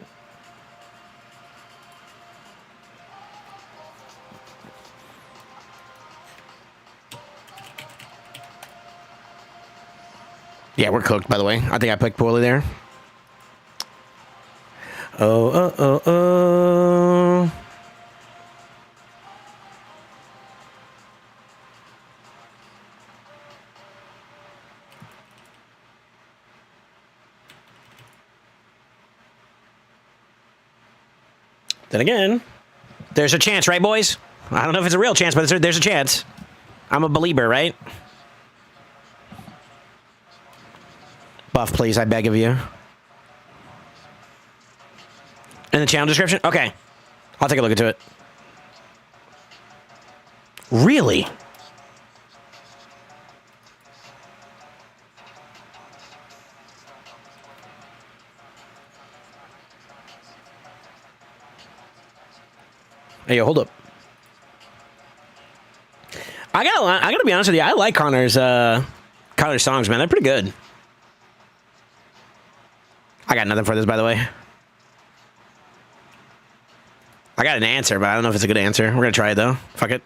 Yeah, we're cooked, by the way. I think I picked poorly there. Oh. Then again, there's a chance, right, boys? I don't know if it's a real chance, but there's a chance. I'm a believer, right? Buff, please, I beg of you. In the channel description? Okay. I'll take a look into it. Really? Hey, yo, hold up. I gotta be honest with you. I like Connor's songs, man. They're pretty good. I got nothing for this, by the way. I got an answer, but I don't know if it's a good answer. We're gonna try it though. Fuck it.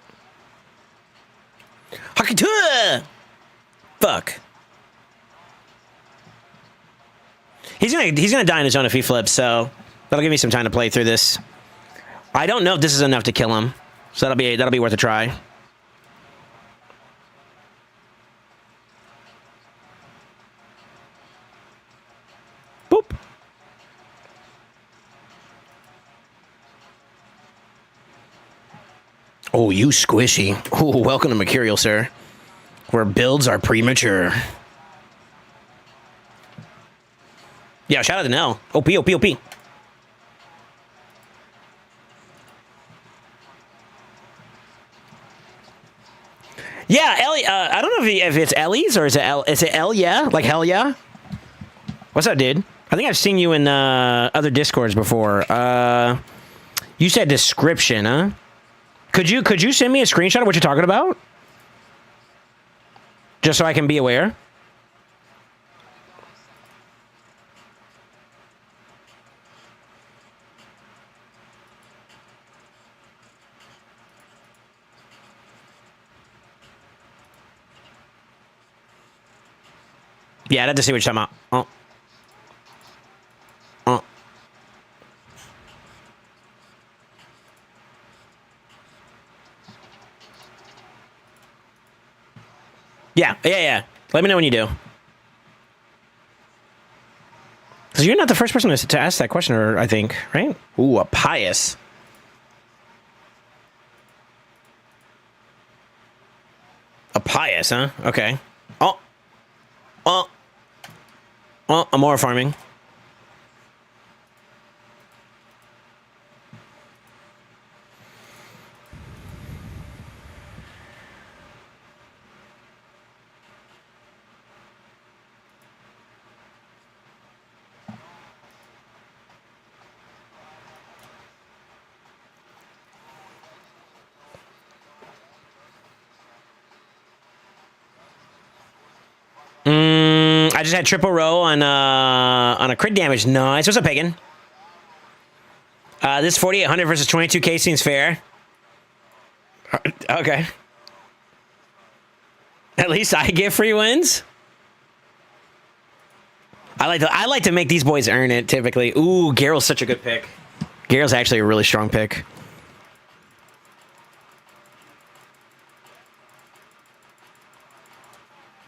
Hakitua! Fuck. He's gonna die on his own if he flips, so that'll give me some time to play through this. I don't know if this is enough to kill him, so that'll be worth a try. Boop. Oh, you squishy. Oh, welcome to Mercurial, sir. Where builds are premature. Yeah, shout out to Nell. OP, OP, OP. Yeah, Ellie. I don't know if it's Ellie's or is it L? Yeah, like hell yeah. What's up, dude? I think I've seen you in other Discords before. You said description, huh? Could you send me a screenshot of what you're talking about? Just so I can be aware. Yeah, I'd have to see what you're talking about. Oh. Yeah. Let me know when you do. Because you're not the first person to ask that question, I think, right? Ooh, a pious. A pious, huh? Okay. I'm more farming. I just had triple row on a crit damage. Nice. What's up, Pagan? This 4,800 versus 22K seems fair. Okay. At least I get free wins. I like to make these boys earn it typically. Ooh, Garrel's such a good pick. Garrel's actually a really strong pick.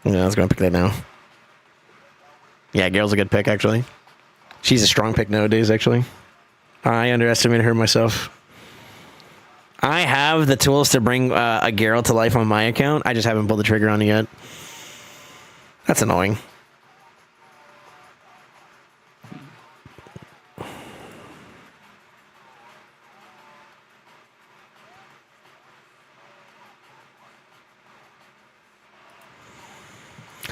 Yeah, I was gonna pick that now. Yeah, Garrel's a good pick actually. She's a strong pick nowadays actually. I underestimated her myself. I have the tools to bring a Garrel to life on my account. I just haven't pulled the trigger on it yet. That's annoying.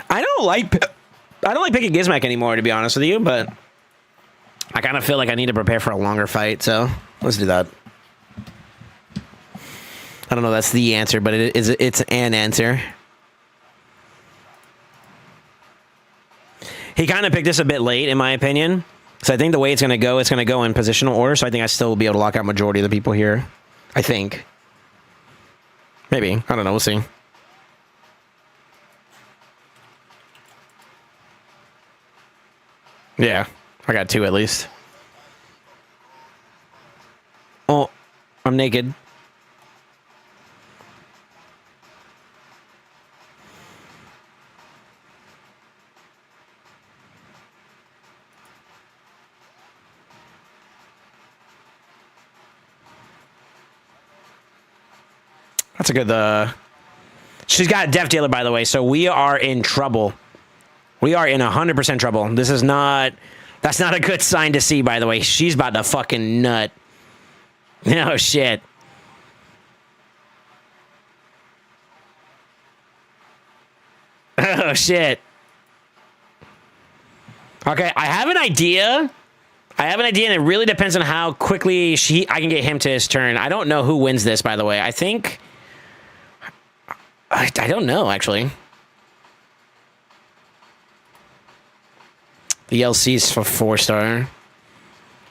I don't like picking Gizmek anymore, to be honest with you, but I kind of feel like I need to prepare for a longer fight, so let's do that. I don't know if that's the answer, but it's an answer. He kind of picked this a bit late, in my opinion. So I think the way it's going to go in positional order, so I think I still will be able to lock out majority of the people here. I think. Maybe. I don't know. We'll see. Yeah. I got 2 at least. Oh, I'm naked. That's a good, she's got a death dealer, by the way, so we are in trouble. We are in 100% trouble. This is not, that's not a good sign to see, by the way. She's about to fucking nut. Oh, shit. Oh, shit. Okay, I have an idea. And it really depends on how quickly I can get him to his turn. I don't know who wins this, by the way. I think... I don't know, actually. The LC's for 4-star.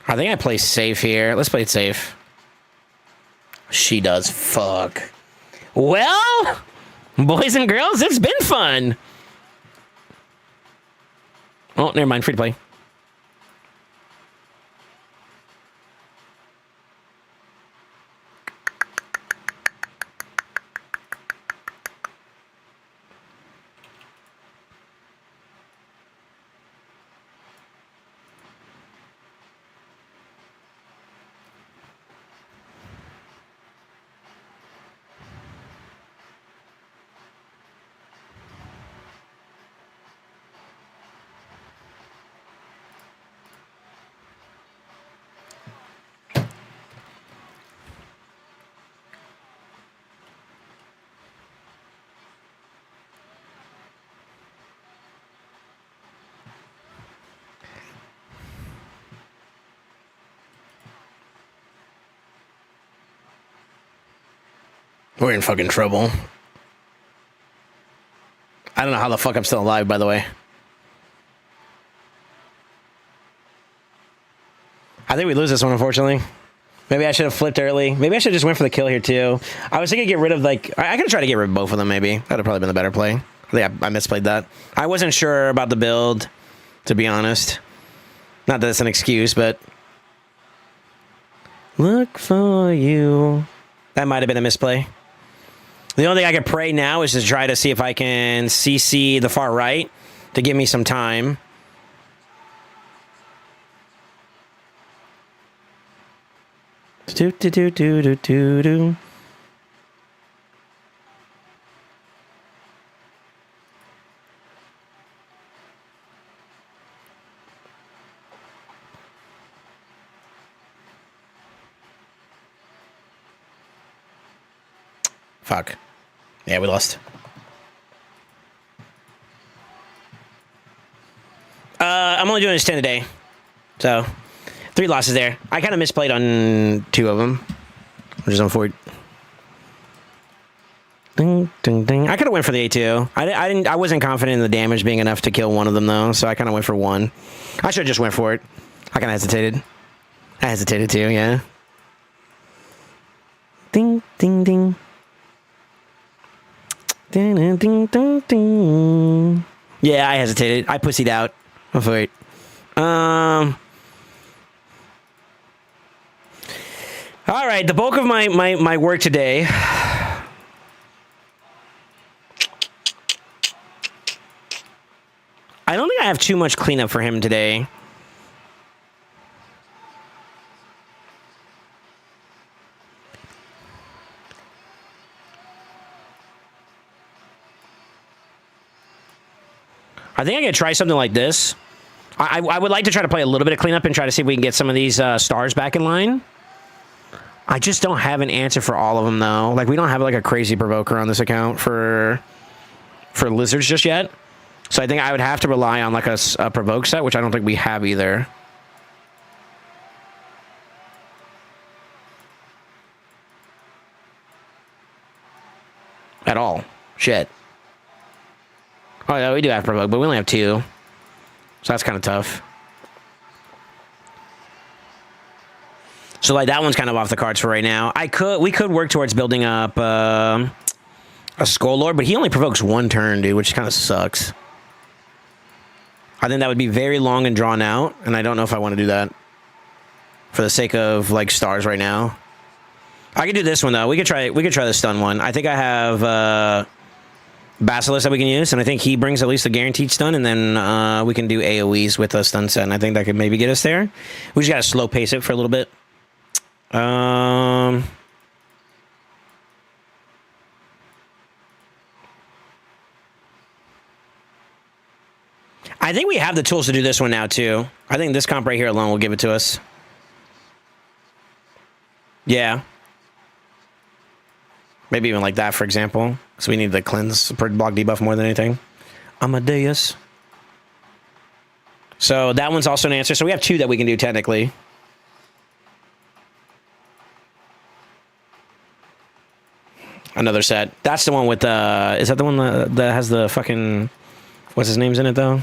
I think I play safe here. Let's play it safe. She does. Fuck. Well, boys and girls, it's been fun. Oh, never mind. Free to play. We're in fucking trouble. I don't know how the fuck I'm still alive, by the way. I think we lose this one, unfortunately. Maybe I should have flipped early. Maybe I should just went for the kill here, too. I was thinking get rid of, like... I could try to get rid of both of them, maybe. That would have probably been the better play. I think I misplayed that. I wasn't sure about the build, to be honest. Not that it's an excuse, but... Look for you. That might have been a misplay. The only thing I can pray now is to try to see if I can CC the far right to give me some time. Do do do do do do do. Fuck. Yeah, we lost. I'm only doing this 10 a day. So, 3 losses there. I kind of misplayed on 2 of them, which is unfortunate. Ding, ding, ding. I could have went for the A2. I wasn't confident in the damage being enough to kill one of them, though, so I kind of went for 1. I should have just went for it. I kind of hesitated. I hesitated, too, yeah. Ding ding. Ding ding ding ding ding. Yeah, I hesitated. I pussied out. Oh, wait. All right, the bulk of my work today. I don't think I have too much cleanup for him today. I think I'm going to try something like this. I would like to try to play a little bit of cleanup and try to see if we can get some of these stars back in line. I just don't have an answer for all of them, though. Like, we don't have, like, a crazy provoker on this account for lizards just yet. So I think I would have to rely on, like, a provoke set, which I don't think we have either. At all. Shit. Oh, yeah, we do have provoke, but we only have 2. So that's kind of tough. So, like, that one's kind of off the cards for right now. We could work towards building up a Skull Lord, but he only provokes 1 turn, dude, which kind of sucks. I think that would be very long and drawn out, and I don't know if I want to do that for the sake of, like, stars right now. I could do this one, though. We could try the stun one. I think I have Basilisk that we can use, and I think he brings at least a guaranteed stun, and then we can do AoEs with a stun set, and I think that could maybe get us there. We just got to slow pace it for a little bit. I think we have the tools to do this one now, too. I think this comp right here alone will give it to us. Yeah. Maybe even like that, for example. So we need the cleanse per block debuff more than anything. Amadeus. So that one's also an answer. So we have 2 that we can do technically. Another set. That's the one with the... Is that the one that has the fucking... What's his name's in it, though?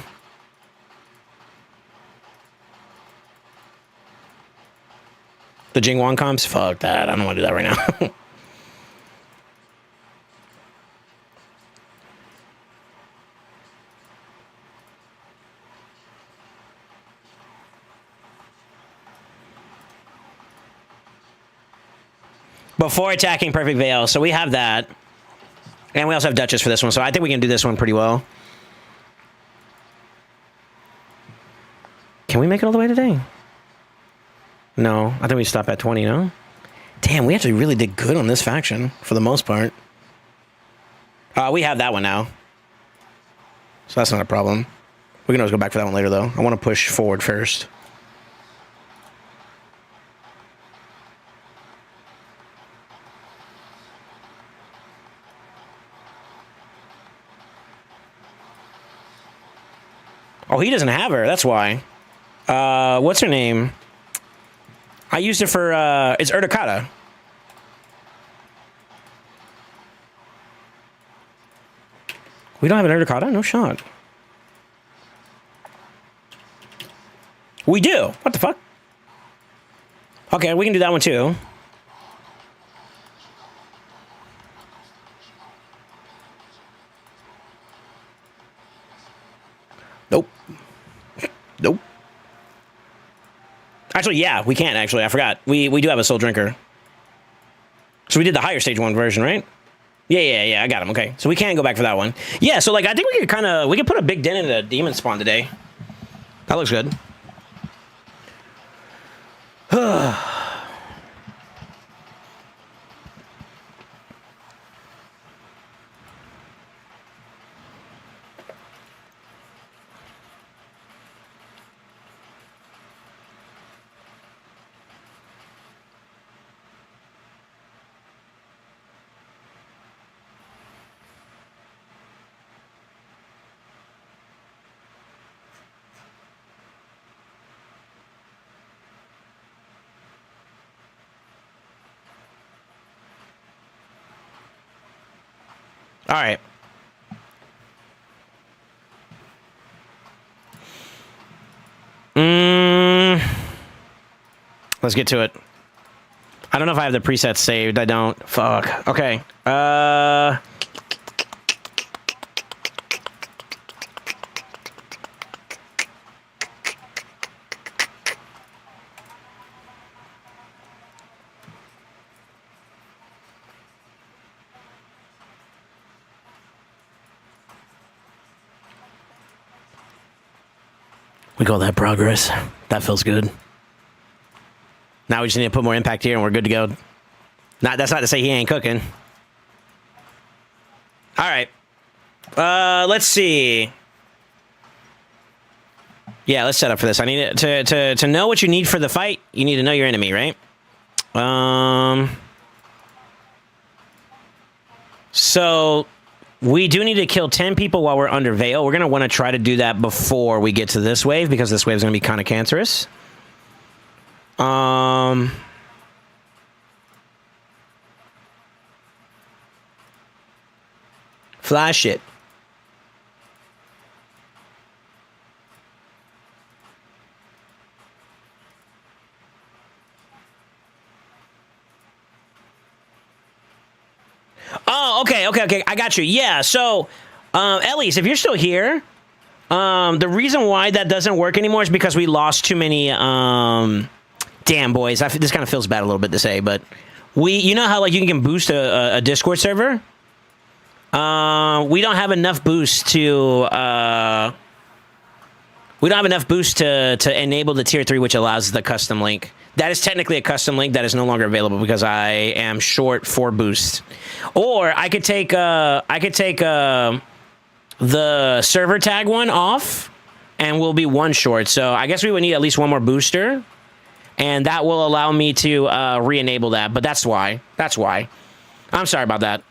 The Jingwon comps? Fuck that. I don't want to do that right now. Before attacking Perfect Veil. So we have that. And we also have Duchess for this one. So I think we can do this one pretty well. Can we make it all the way today? No. I think we stop at 20, no? Damn, we actually really did good on this faction for the most part. We have that one now. So that's not a problem. We can always go back for that one later, though. I want to push forward first. Oh, he doesn't have her. That's why. What's her name? I used it for, it's Urticata. We don't have an Urticata? No shot. We do. What the fuck? Okay, we can do that one too. Nope. Nope. Actually, yeah, we can, actually. I forgot. We do have a Soul Drinker. So we did the higher stage 1 version, right? Yeah, I got him. Okay. So we can go back for that one. Yeah, so, like, I think we could put a big dent in the demon spawn today. That looks good. All right. Let's get to it. I don't know if I have the presets saved. I don't. Fuck. Okay. We call that progress. That feels good. Now we just need to put more impact here and we're good to go. That's not to say he ain't cooking. All right. Let's see. Yeah, let's set up for this. I need to know what you need for the fight. You need to know your enemy, right? So we do need to kill 10 people while we're under Veil. We're going to want to try to do that before we get to this wave because this wave is going to be kind of cancerous. Flash it. Oh, okay. I got you. Yeah, so, Elise, if you're still here, the reason why that doesn't work anymore is because we lost too many, damn, boys. This kind of feels bad a little bit to say, but you know how, like, you can boost a Discord server? We don't have enough boost to enable the tier 3, which allows the custom link. That is technically a custom link that is no longer available because I am short 4 boost. Or I could take the server tag one off and we'll be 1 short. So I guess we would need at least 1 more booster and that will allow me to re-enable that. But that's why. I'm sorry about that.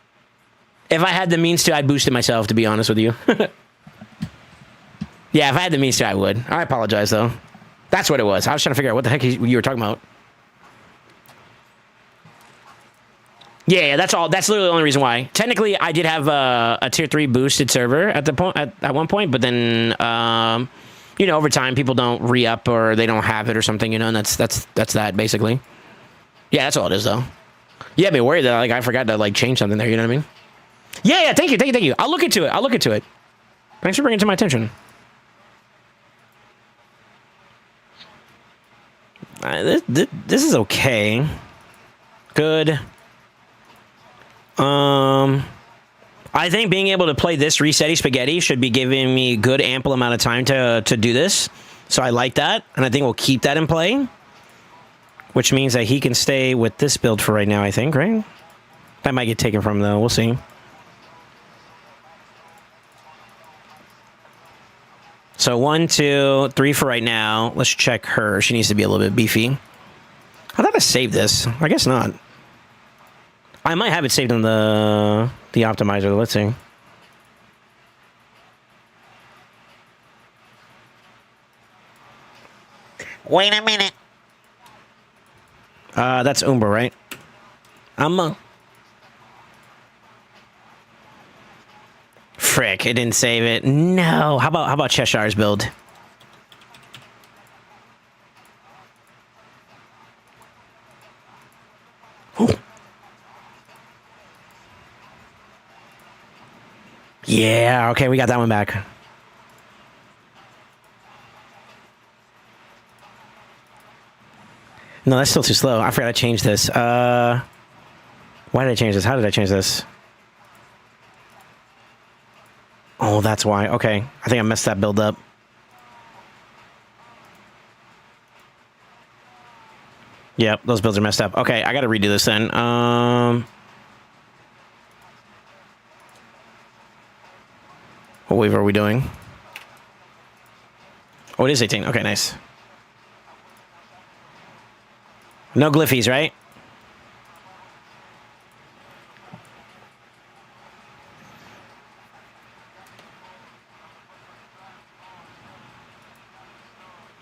If I had the means to, I'd boost it myself, to be honest with you. Yeah, if I had the means to, I would. I apologize, though. That's what it was. I was trying to figure out what the heck you were talking about. Yeah, that's all. That's literally the only reason why. Technically, I did have a tier 3 boosted server at one point, but then, you know, over time, people don't re-up or they don't have it or something, you know, and that's that, basically. Yeah, that's all it is, though. You had me worried that, like, I forgot to, like, change something there, you know what I mean? Yeah, thank you. I'll look into it. Thanks for bringing it to my attention. This is okay. Good. I think being able to play this Resetty Spaghetti should be giving me good ample amount of time to do this. So I like that, and I think we'll keep that in play. Which means that he can stay with this build for right now, I think, right? That might get taken from, though. We'll see. So 1, 2, 3 for right now. Let's check her. She needs to be a little bit beefy. I thought I saved this. I guess not. I might have it saved on the optimizer. Let's see. Wait a minute. That's Umber, right? Frick, it didn't save it. No. How about Cheshire's build? Ooh. Yeah, okay, we got that one back. No, that's still too slow. I forgot to change this. Why did I change this? How did I change this? Oh, that's why. Okay. I think I messed that build up. Yep, those builds are messed up. Okay, I gotta redo this then. What wave are we doing? Oh, it is 18. Okay, nice. No gliffies, right?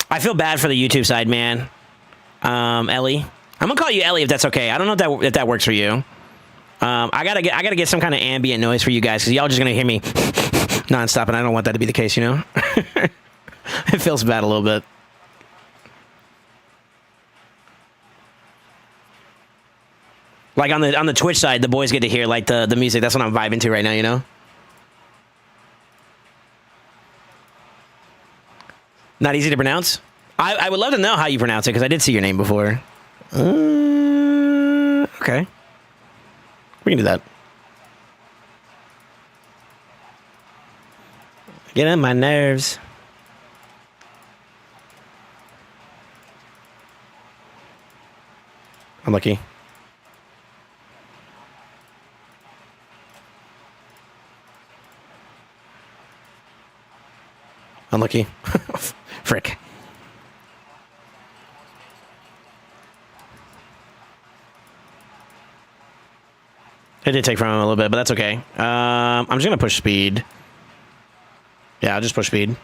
I feel bad for the YouTube side, man. Ellie. I'm gonna call you Ellie if that's okay. I don't know if that works for you. I gotta get some kind of ambient noise for you guys because y'all just gonna hear me nonstop, and I don't want that to be the case, you know? It feels bad a little bit. Like on the Twitch side, the boys get to hear like the music. That's what I'm vibing to right now, you know? Not easy to pronounce? I would love to know how you pronounce it, because I did see your name before. Okay. We can do that. Get on my nerves. Unlucky. Unlucky. Frick. It did take from him a little bit, but that's okay. I'm just gonna push speed. Yeah, I'll just push speed.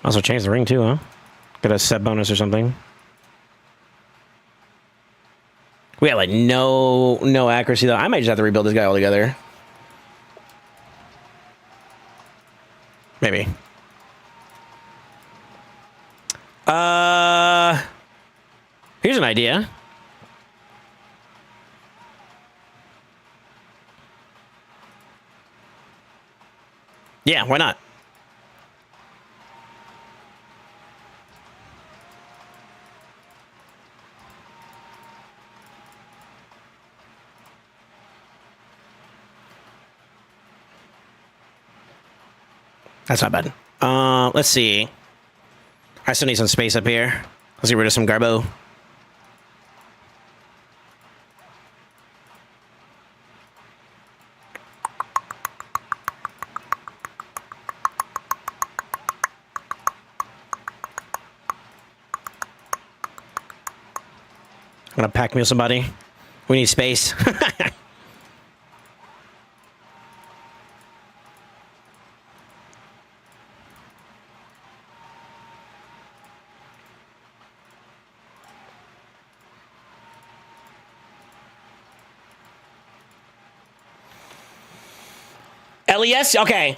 Also change the ring too, huh? Get a set bonus or something. We have like no accuracy though. I might just have to rebuild this guy altogether. Maybe. Here's an idea. Yeah, why not? That's not bad. Let's see. I still need some space up here. Let's get rid of some garbo. I'm gonna pack meal somebody. We need space. Elias? Okay.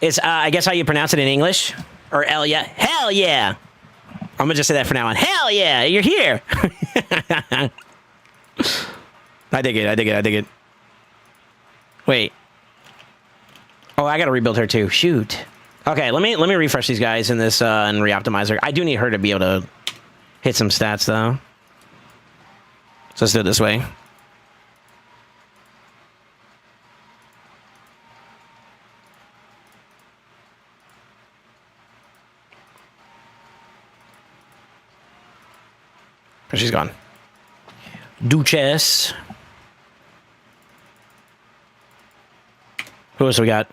It's, I guess how you pronounce it in English? Or Elia? Hell yeah! I'm gonna just say that for now on. Hell yeah! You're here! I dig it. Wait. Oh, I gotta rebuild her too. Shoot. Okay, let me refresh these guys in this, and re-optimize her. I do need her to be able to hit some stats, though. So let's do it this way. She's gone. Duchess. Who else we got?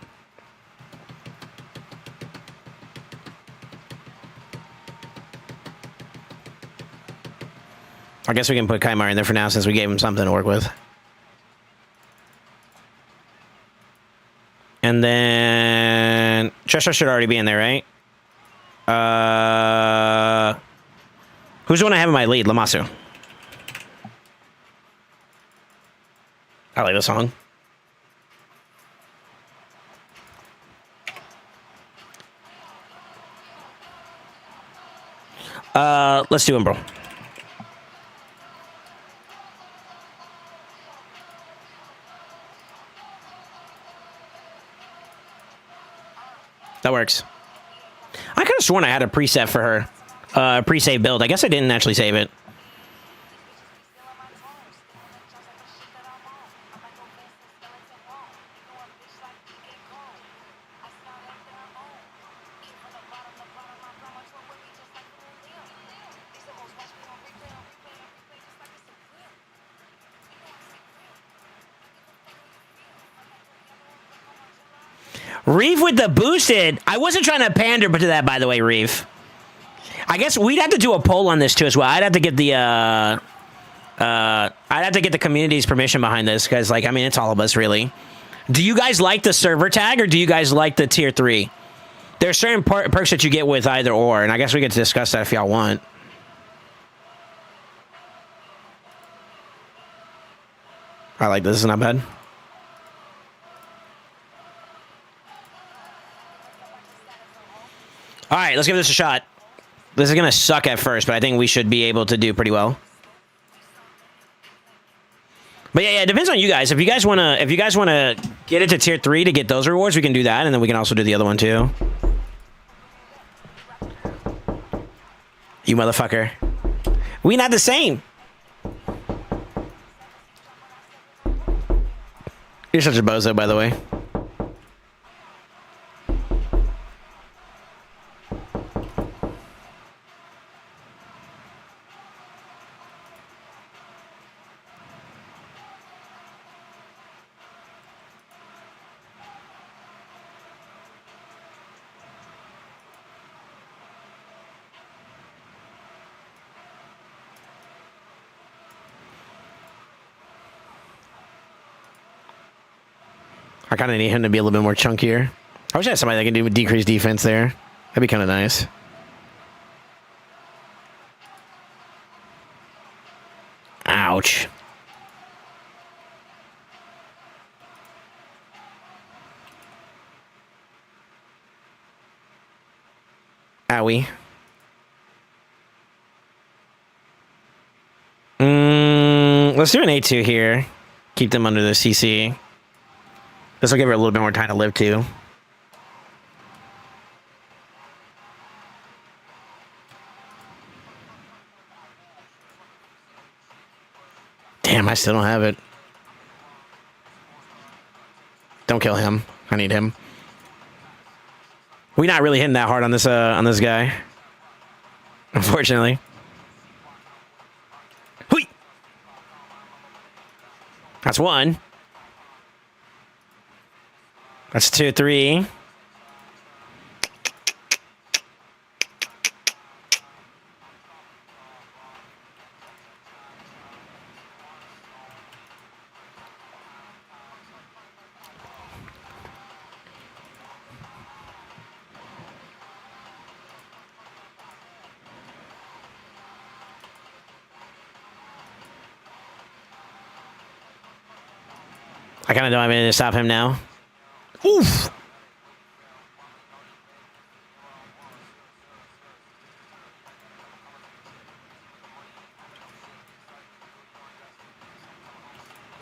I guess we can put Kaimar in there for now since we gave him something to work with. And then Trisha should already be in there, right? Who's the one I have in my lead? Lamasu. I like this song. Let's do him, bro. That works. I could have sworn I had a preset for her. Pre-save build. I guess I didn't actually save it. Reeve with the boosted. I wasn't trying to pander to that, by the way, Reeve. I guess we'd have to do a poll on this too as well. I'd have to get the community's permission behind this because, like, I mean, it's all of us really. Do you guys like the server tag or do you guys like the tier 3? There's certain perks that you get with either or, and I guess we get to discuss that if y'all want. I like this. This is not bad. All right, let's give this a shot. This is gonna suck at first, but I think we should be able to do pretty well. But yeah, it depends on you guys. If you guys wanna get it to tier 3 to get those rewards, we can do that, and then we can also do the other one too. You motherfucker. We not the same. You're such a bozo, by the way. I kind of need him to be a little bit more chunkier. I wish I had somebody that can do decreased defense there. That'd be kind of nice. Ouch. Owie. Let's do an A2 here. Keep them under the CC. This will give her a little bit more time to live too. Damn, I still don't have it. Don't kill him. I need him. We're not really hitting that hard on this guy. Unfortunately. Hui! That's one. That's 2, 3. I kind of don't have anything to stop him now. Oof!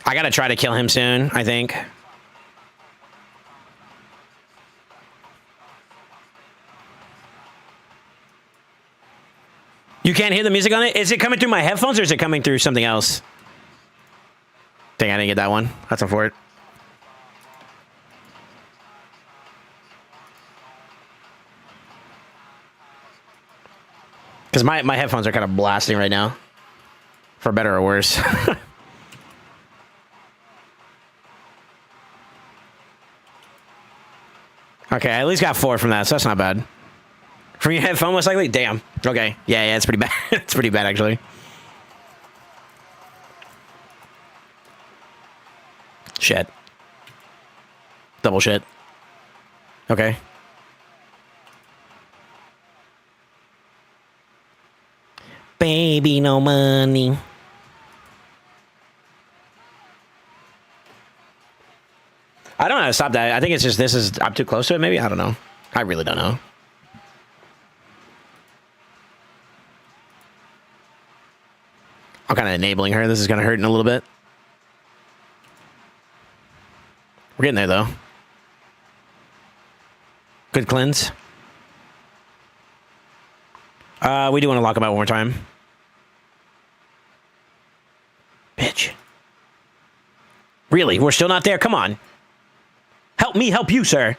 I gotta try to kill him soon, I think. You can't hear the music on it? Is it coming through my headphones or is it coming through something else? Dang, I didn't get that one. That's unfortunate. Because my headphones are kind of blasting right now. For better or worse. Okay, I at least got 4 from that, so that's not bad. From your headphone, most likely? Damn. Okay. Yeah, it's pretty bad. It's pretty bad, actually. Shit. Double shit. Okay. Baby, no money. I don't know how to stop that. I think it's just I'm too close to it, maybe? I don't know. I really don't know. I'm kind of enabling her. This is going to hurt in a little bit. We're getting there, though. Good cleanse. We do want to lock him out one more time. Bitch. Really? We're still not there? Come on. Help me help you, sir.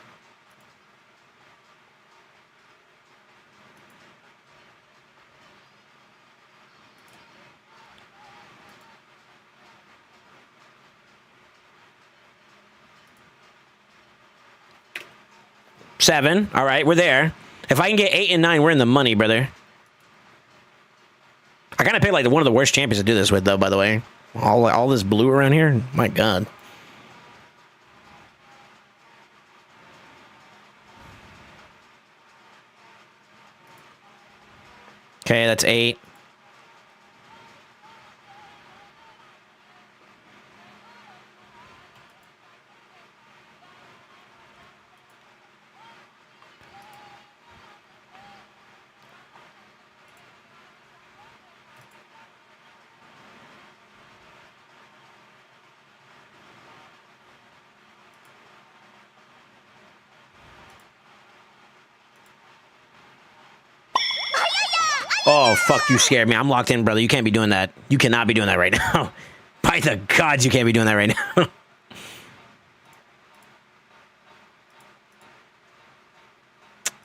Seven. All right, we're there. If I can get 8 and 9, we're in the money, brother. I kind of picked like one of the worst champions to do this with, though, by the way. All this blue around here? My God. Okay, that's 8. Oh, fuck, you scared me. I'm locked in, brother. You can't be doing that. You cannot be doing that right now. By the gods, you can't be doing that right now.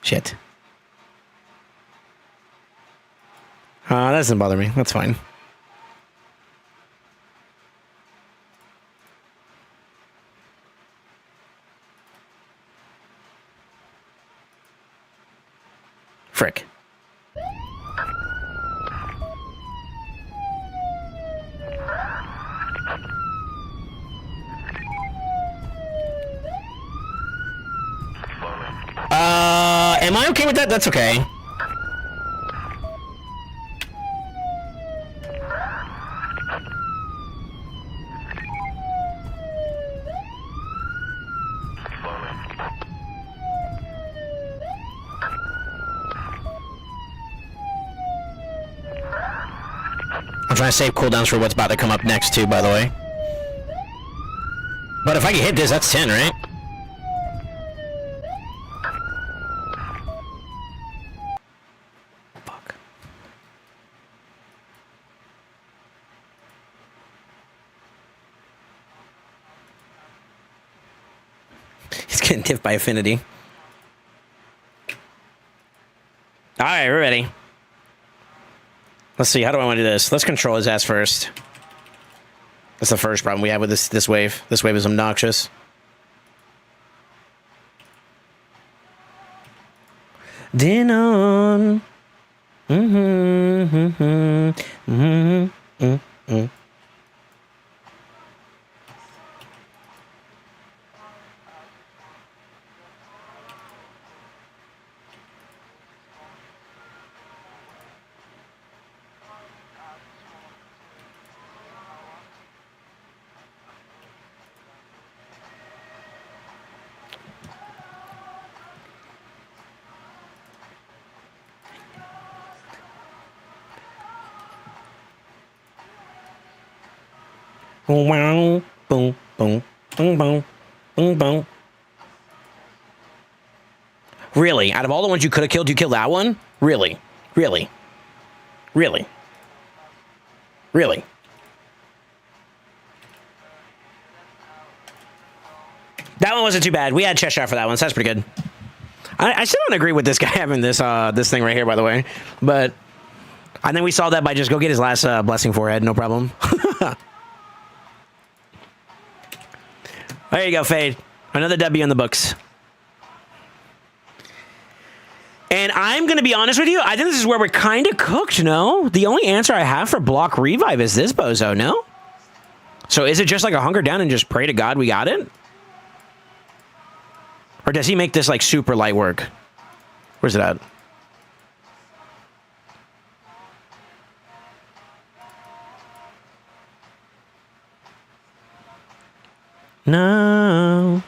Shit. That doesn't bother me. That's fine. Frick. Am I okay with that? That's okay. I'm trying to save cooldowns for what's about to come up next, too, by the way. But if I can hit this, that's 10, right? Fuck. He's getting tipped by affinity. Alright, we're ready. Let's see, how do I want to do this? Let's control his ass first. That's the first problem we have with this wave. This wave is obnoxious. Dinon. Wow, boom, boom, boom, boom, boom, boom. Really? Out of all the ones you could have killed, you killed that one? Really? Really? Really? Really? That one wasn't too bad. We had Cheshire for that one, so that's pretty good. I still don't agree with this guy having this this thing right here, by the way. But I think we saw that by just go get his last blessing forehead, no problem. There you go, Fade. Another W in the books. And I'm going to be honest with you. I think this is where we're kind of cooked, no? The only answer I have for block revive is this bozo, no? So is it just like a hunker down and just pray to God we got it? Or does he make this like super light work? Where's it at? No.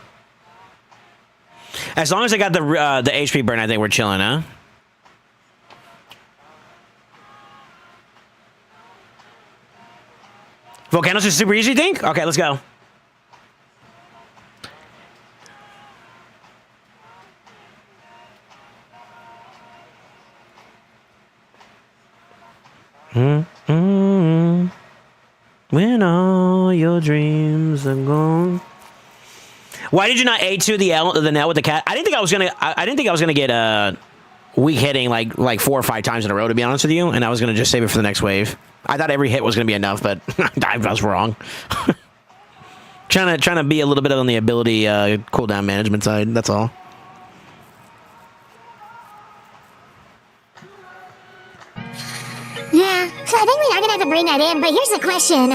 As long as I got the HP burn, I think we're chilling, huh? Volcanoes is super easy, you think? Okay, let's go. When all your dreams are gone. Why did you not A2 the nail with the cat? I didn't think I was gonna get weak hitting like 4 or 5 times in a row, to be honest with you, and I was gonna just save it for the next wave. I thought every hit was gonna be enough, but I was wrong. trying to be a little bit on the ability cooldown management side. That's all. Yeah, so I think we are gonna have to bring that in, but here's the question.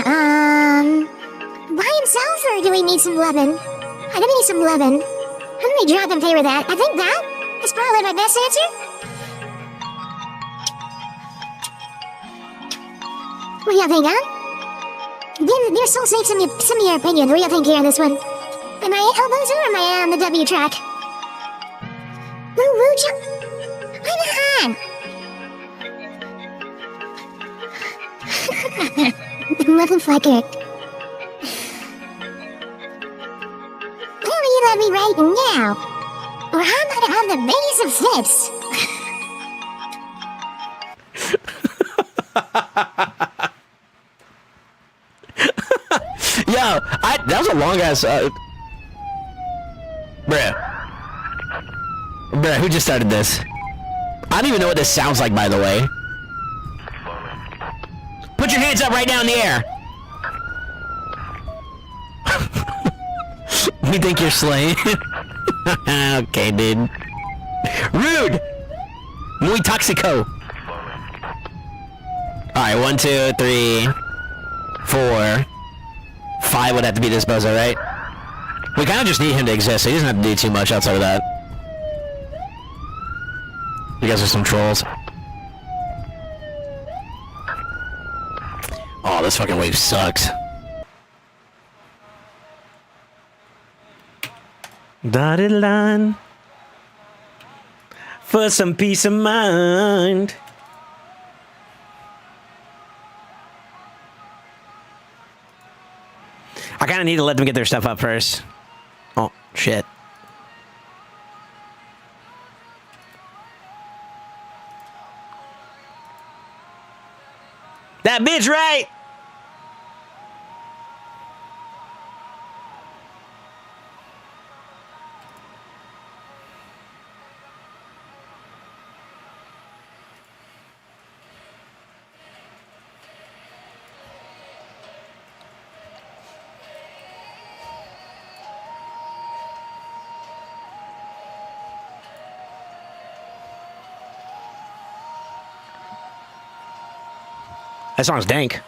By himself, or do we need some lovin'? I think we need some lovin'. How do we drop in favor of that? I think that is probably my best answer. What do y'all think, huh? Dear SoulSaint, some of your opinions. What do y'all think here on this one? Am I elbows or am I on the W track? Woo woo jump. I'm on. Loving Flecker. Will you let me right now? Or how about I have the biggest of flips? Yo, that was a long ass. Bruh, who just started this? I don't even know what this sounds like, by the way. Put your hands up right now in the air. We think you're slaying. Okay, dude. Rude. Muy toxico. Alright, 1, 2, 3, 4, 5 would have to be this bozo, right? We kind of just need him to exist, so he doesn't have to do too much outside of that. You guys are some trolls. Oh, this fucking wave sucks. Dotted line for some peace of mind. I kind of need to let them get their stuff up first. Oh, shit. That bitch right! That song's dank.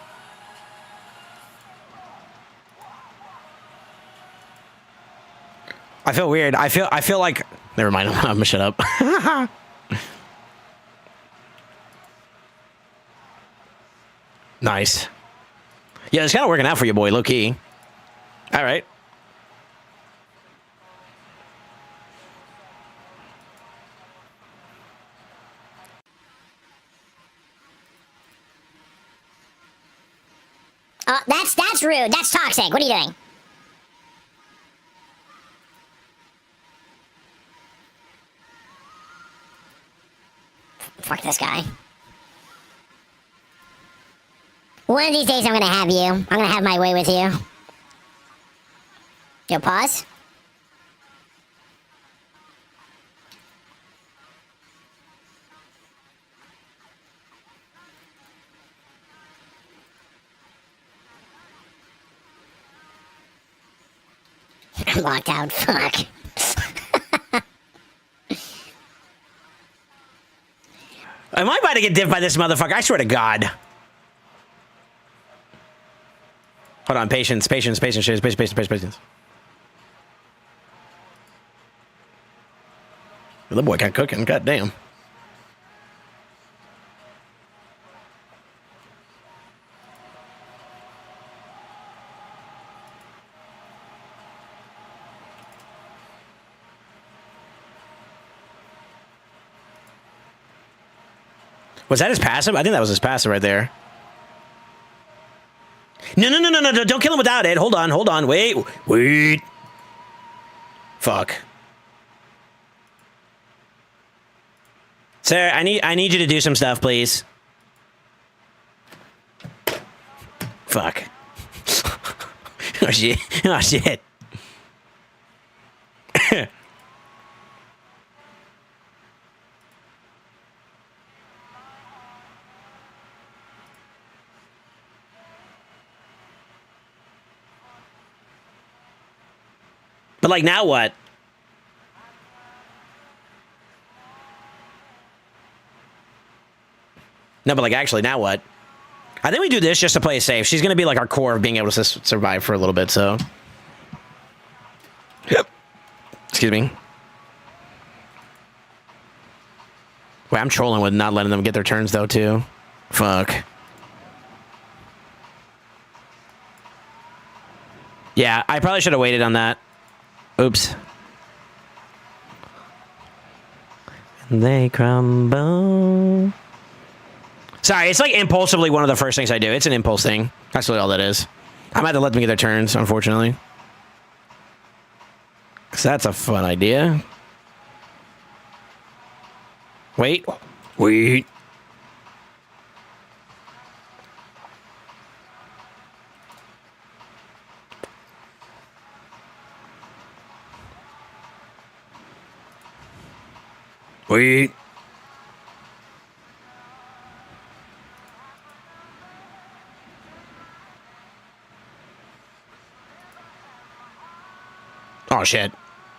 I feel weird. I feel like. Never mind. I'm gonna shut up. Nice. Yeah, it's kind of working out for you, boy. Low key. All right. Oh, that's rude. That's toxic. What are you doing? Fuck this guy. One of these days I'm gonna have you. I'm gonna have my way with you. Yo, pause. I'm locked out. Fuck. Am I about to get dipped by this motherfucker? I swear to God. Hold on, patience. The boy got cooking. God damn. Was that his passive? I think that was his passive right there. No. Don't kill him without it. Hold on. Wait. Fuck. Sir, I need you to do some stuff, please. Fuck. Oh, shit. Oh, shit. But, like, now what? No, but, like, actually, now what? I think we do this just to play it safe. She's going to be, like, our core of being able to survive for a little bit, so. Yep. Excuse me. Wait, I'm trolling with not letting them get their turns, though, too. Fuck. Yeah, I probably should have waited on that. Oops. They crumble. Sorry, it's like impulsively one of the first things I do. It's an impulse thing. That's really all that is. I might have to let them get their turns, unfortunately. Because that's a fun idea. Wait. Wait. Oh, shit.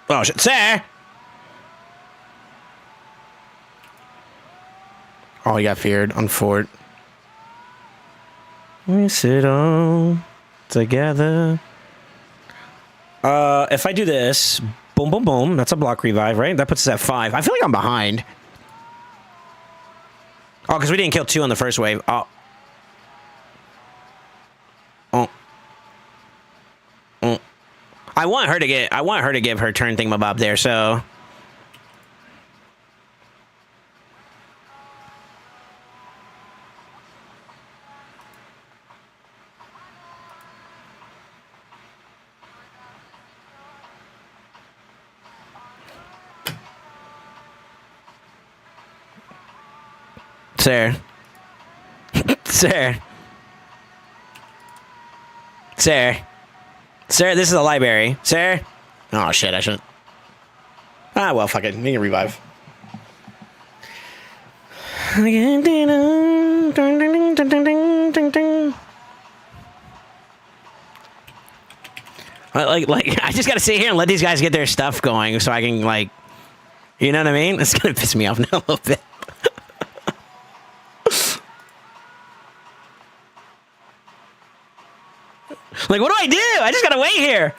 Oh, shit. Sir! Oh, he got feared on fort. We sit all together. If I do this, boom, boom, boom, that's a block revive, right? That puts us at 5. I feel like I'm behind. Oh, because we didn't kill 2 on the first wave. Oh. Oh. Oh. I want her to give her turn thingamabob there, so. Sir. Sir. Sir. Sir, this is a library. Sir. Oh, shit, I shouldn't. Ah, well, fuck it. We can revive. Like, I just gotta sit here and let these guys get their stuff going so I can, like, you know what I mean? It's gonna piss me off now a little bit. Like, what do I do? I just gotta wait here.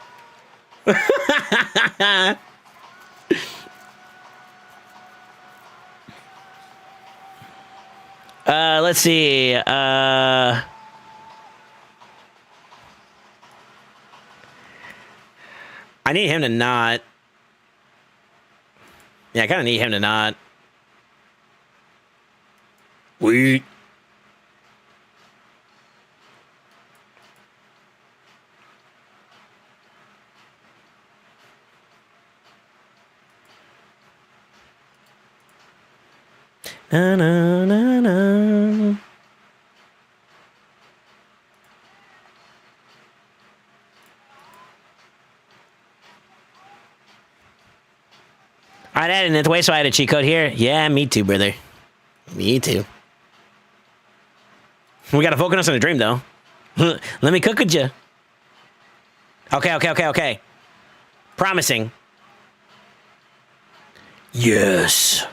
Let's see. I need him to not. Yeah, I kind of need him to not. Wait. Na na na na. I added it way, so I had a cheat code here. Yeah, me too, brother. Me too. We gotta focus on a dream, though. Let me cook with you. Okay. Promising. Yes.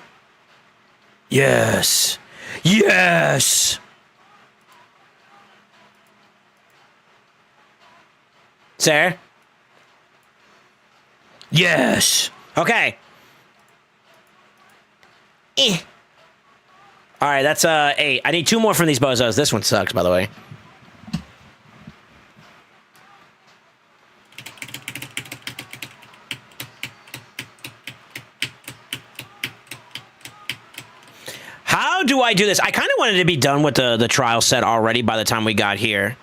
Yes. Yes. Sir? Yes. Okay. All right, that's 8. I need 2 more from these bozos. This one sucks, by the way. How do I do this? I kind of wanted to be done with the trial set already by the time we got here.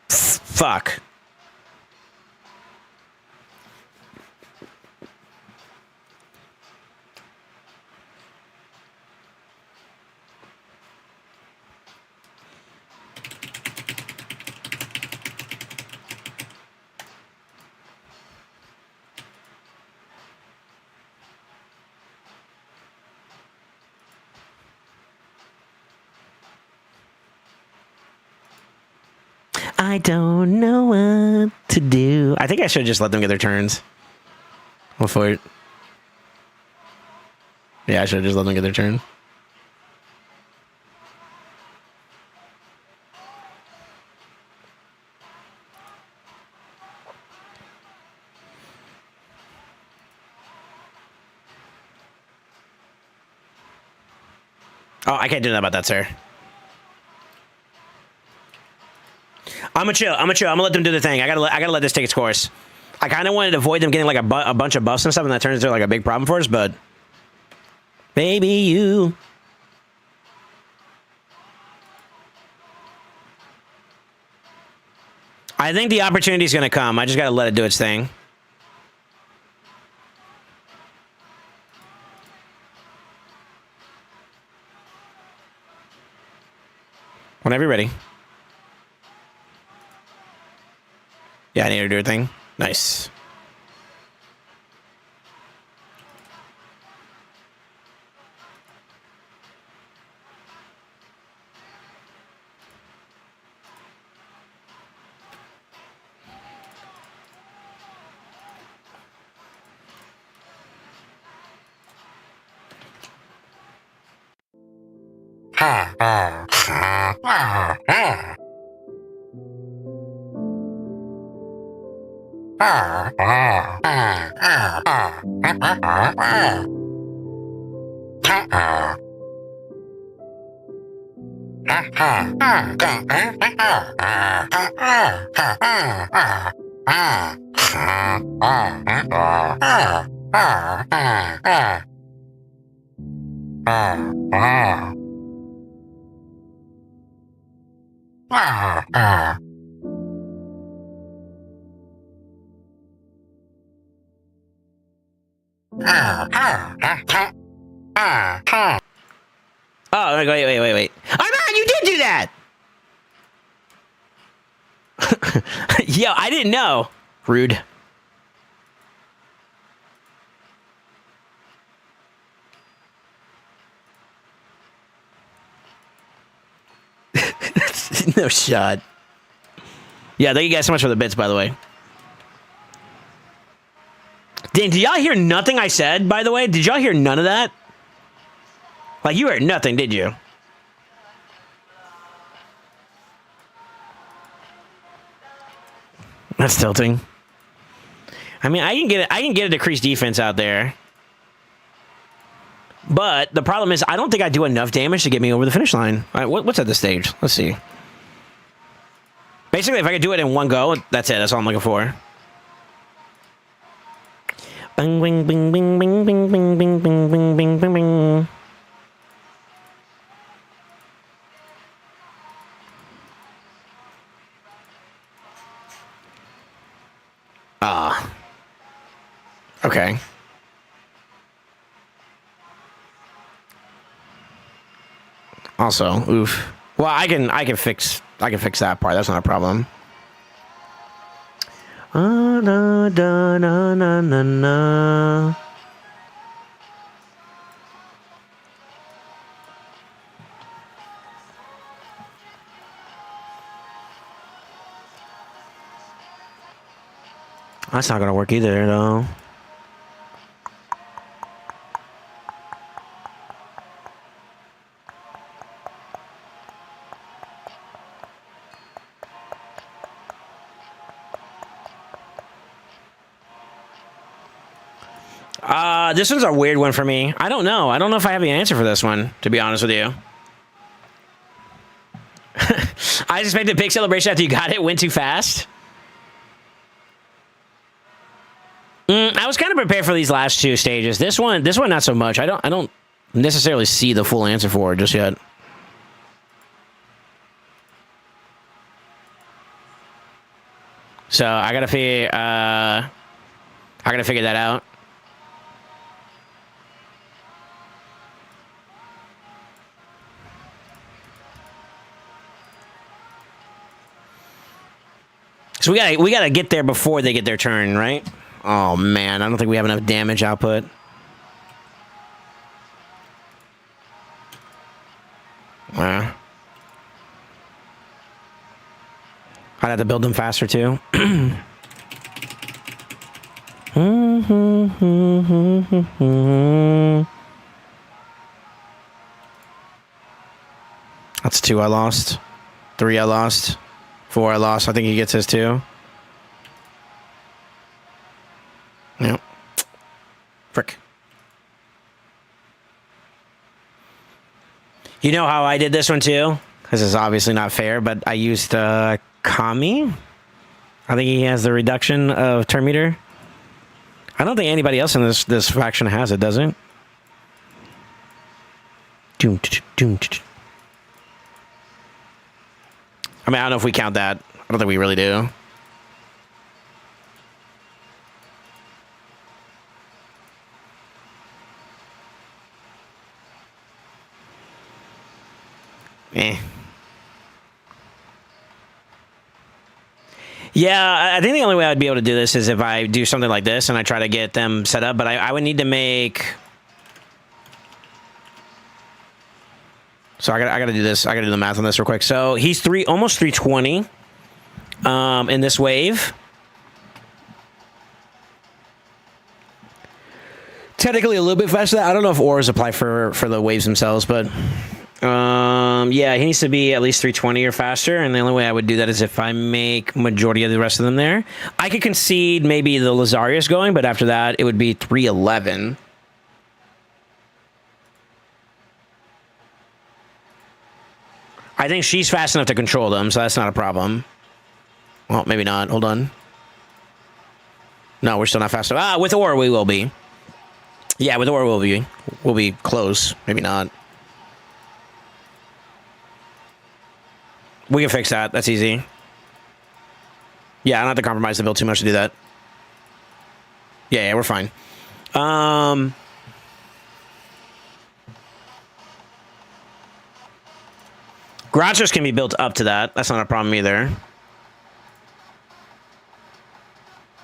Fuck. I don't know what to do. I think I should just let them get their turns. Before it. Yeah, I should just let them get their turn. Oh, I can't do that about that, sir. I'm gonna chill. I'm gonna let them do the thing. I gotta let this take its course. I kind of wanted to avoid them getting like a bunch of buffs and stuff, and that turns into like a big problem for us. But baby, you. I think the opportunity is gonna come. I just gotta let it do its thing. Whenever you're ready. Yeah, I need her to do her thing. Nice. Oh, wait. I'm on, you did do that! Yo, I didn't know. Rude. No shot. Yeah, thank you guys so much for the bits, by the way. Dang, did y'all hear nothing I said, by the way? Did y'all hear none of that? Like, you heard nothing, did you? That's tilting. I mean, I can get a decreased defense out there. But the problem is, I don't think I do enough damage to get me over the finish line. All right, what's at this stage? Let's see. Basically, if I could do it in one go, that's it. That's all I'm looking for. Bing, bing, bing, bing, bing, bing, bing, bing, bing, bing, bing, bing, bing. Ah. Okay. Also, oof. Well, I can fix that part. That's not a problem. Da, da, na, na, na, na. That's not gonna work either, though. This one's a weird one for me. I don't know. I don't know if I have the answer for this one, to be honest with you. I just made the big celebration after you got it. Went too fast. I was kind of prepared for these last two stages. This one, not so much. I don't necessarily see the full answer for it just yet. So I gotta figure that out. So we gotta get there before they get their turn, right? Oh man, I don't think we have enough damage output. I'd have to build them faster too. That's 2 I lost. 3 I lost. 4 I lost. I think he gets his too. Yep. Frick. You know how I did this one too? This is obviously not fair, but I used Kami. I think he has the reduction of turn meter. I don't think anybody else in this faction has it, does it? I mean, I don't know if we count that. I don't think we really do. Yeah, I think the only way I'd be able to do this is if I do something like this and I try to get them set up, but I would need to make... So I gotta do this. I gotta do the math on this real quick. So he's almost 320 in this wave. Technically a little bit faster. I don't know if auras apply for the waves themselves, but Yeah, he needs to be at least 320 or faster, and the only way I would do that is if I make majority of the rest of them there. I could concede maybe the Lazarius going, but after that, it would be 311. I think she's fast enough to control them, so that's not a problem. Well, maybe not. Hold on. No, we're still not fast enough. With Aura, we will be. Yeah, with Aura, we'll be close. Maybe not. We can fix that. That's easy. Yeah, I don't have to compromise the build too much to do that. Yeah, we're fine. Garages can be built up to that. That's not a problem either.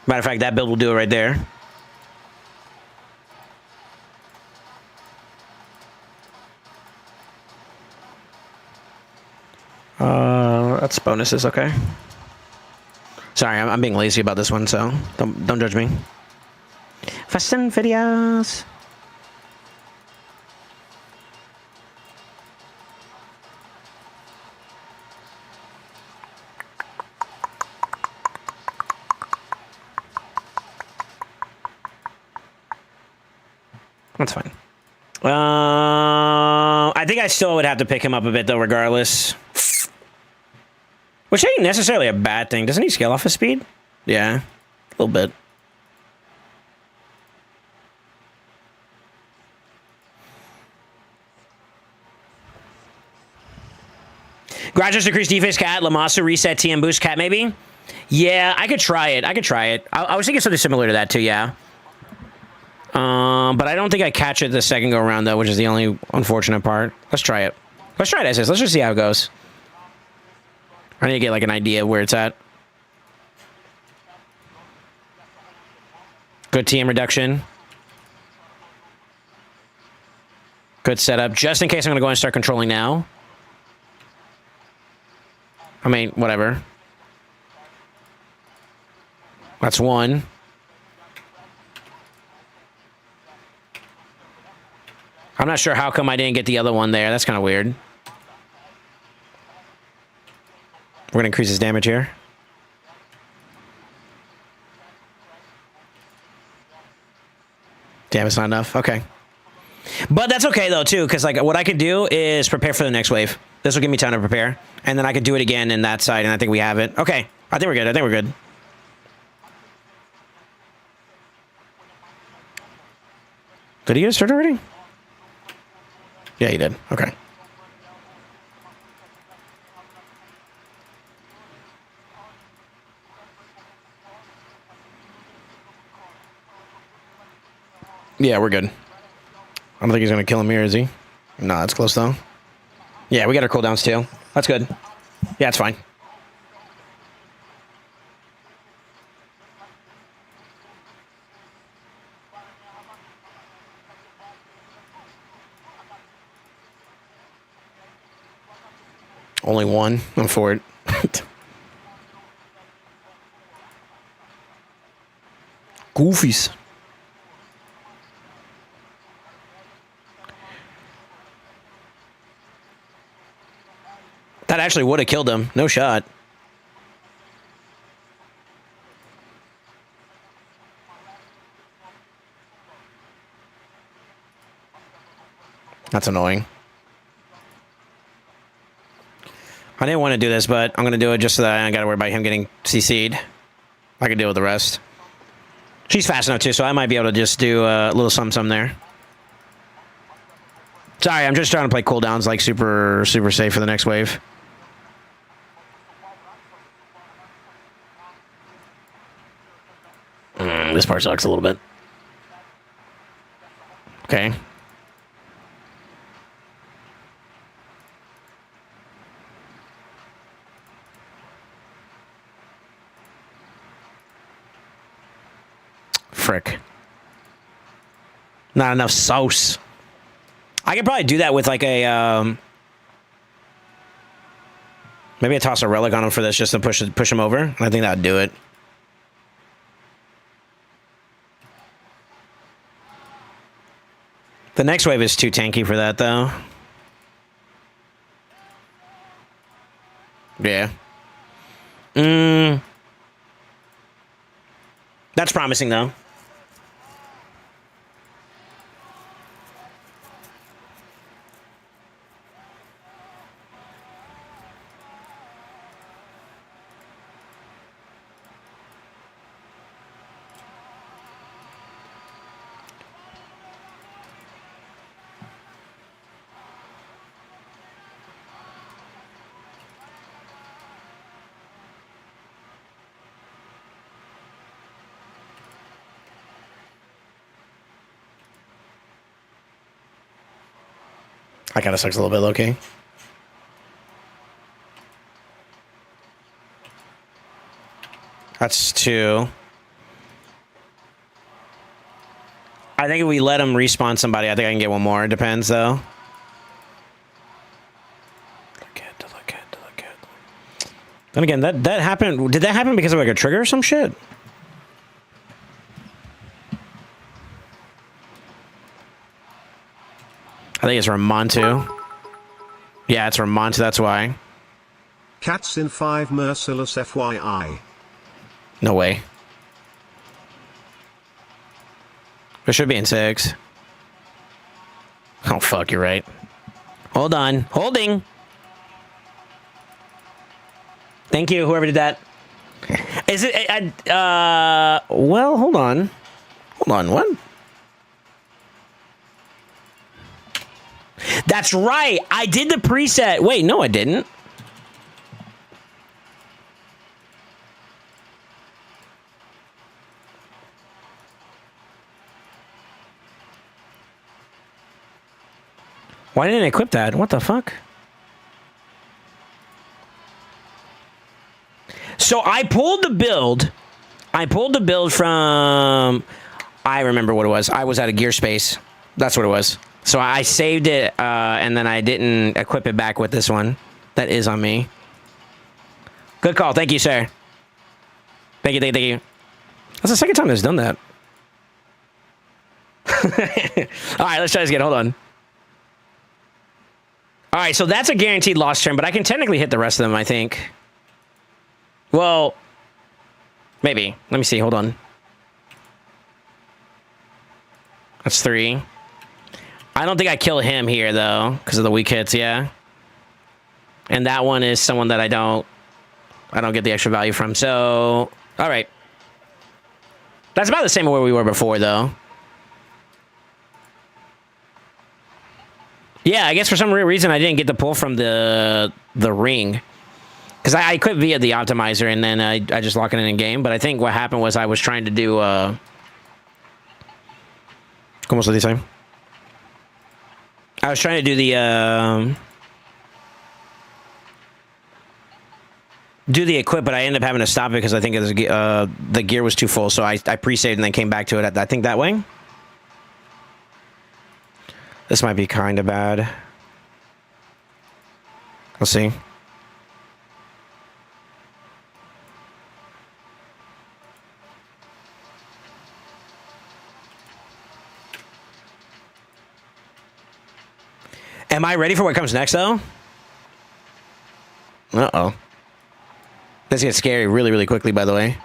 Matter of fact, that build will do it right there. That's bonuses, okay. Sorry, I'm being lazy about this one, so don't judge me. Fashion videos. That's fine. I think I still would have to pick him up a bit, though, regardless. Which ain't necessarily a bad thing. Doesn't he scale off his speed? Yeah, a little bit. Garages decrease defense, cat. Lamasu reset TM boost, cat, maybe? Yeah, I could try it. I was thinking something similar to that, too, yeah. But I don't think I catch it the second go around, though, which is the only unfortunate part. Let's try it. Let's try it, SS. Let's just see how it goes. I need to get, like, an idea of where it's at. Good TM reduction. Good setup. Just in case I'm going to go and start controlling now. I mean, whatever. That's one. I'm not sure how come I didn't get the other one there. That's kind of weird. We're going to increase his damage here. Damn, it's not enough. Okay. But that's okay, though, too, because like what I could do is prepare for the next wave. This will give me time to prepare. And then I could do it again in that side, and I think we have it. Okay. I think we're good. I think we're good. Did he get a start already? Yeah, he did. Okay. Yeah, we're good. I don't think he's going to kill him here, is he? No, that's close, though. Yeah, we got our cooldowns, too. That's good. Yeah, it's fine. Only one. I'm for it. Goofies. That actually would have killed him. No shot. That's annoying. I didn't want to do this, but I'm going to do it just so that I don't got to worry about him getting CC'd. I can deal with the rest. She's fast enough, too, so I might be able to just do a little something there. Sorry, I'm just trying to play cooldowns like super safe for the next wave. This part sucks a little bit. Okay. Frick. Not enough sauce. I could probably do that with like a maybe I toss a relic on him for this just to push him over. I think that'd do it. The next wave is too tanky for that, though. Yeah. That's promising, though. That kind of sucks a little bit, low-key. That's 2. I think if we let him respawn somebody, I think I can get one more. It depends, though. Look at. Then again, that happened. Did that happen because of like a trigger or some shit? I think it's Ramontu. Yeah, it's Ramontu, that's why. Cats in 5 merciless FYI. No way. It should be in 6. Oh, fuck, you're right. Hold on. Holding. Thank you, whoever did that. Is it... well, hold on. Hold on, what? That's right. I did the preset. Wait, no, I didn't. Why didn't I equip that? What the fuck? So I pulled the build. From... I remember what it was. I was out of gear space. That's what it was. So I saved it, and then I didn't equip it back with this one. That is on me. Good call. Thank you, sir. Thank you. That's the second time it's done that. All right, let's try this again. Hold on. All right, so that's a guaranteed lost turn, but I can technically hit the rest of them, I think. Well, maybe. Let me see. Hold on. That's 3. I don't think I kill him here, though, because of the weak hits, yeah. And that one is someone that I don't get the extra value from. So, all right. That's about the same where we were before, though. Yeah, I guess for some reason I didn't get the pull from the ring. Because I equipped via the optimizer, and then I just lock it in game. But I think what happened was I was trying to do... ¿Cómo se dice? I was trying to do the equip, but I ended up having to stop it because I think it was, the gear was too full. So I pre-saved and then came back to it. I think that way. This might be kind of bad. Let's see. Am I ready for what comes next, though? Uh-oh. This gets scary really, really quickly, by the way.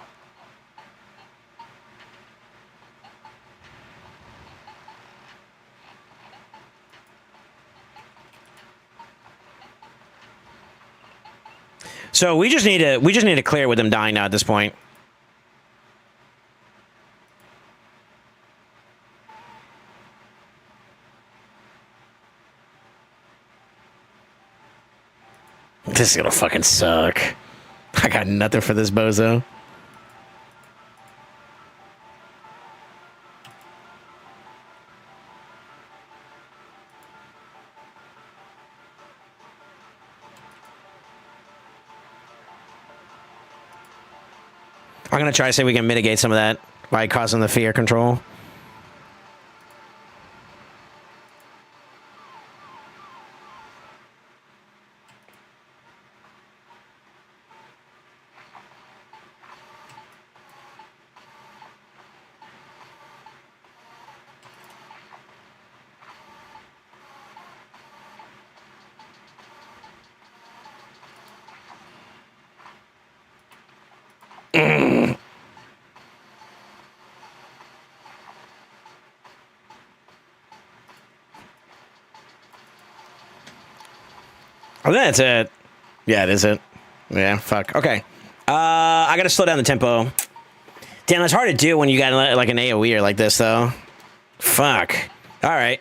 So we just need to clear with them dying now at this point. This is gonna fucking suck. I got nothing for this bozo. I'm gonna try to see if we can mitigate some of that by causing the fear control. I think that's it. Yeah, it is it. Yeah, fuck. Okay. I gotta slow down the tempo. Damn, it's hard to do when you got like an AoE like this, though. Fuck. All right.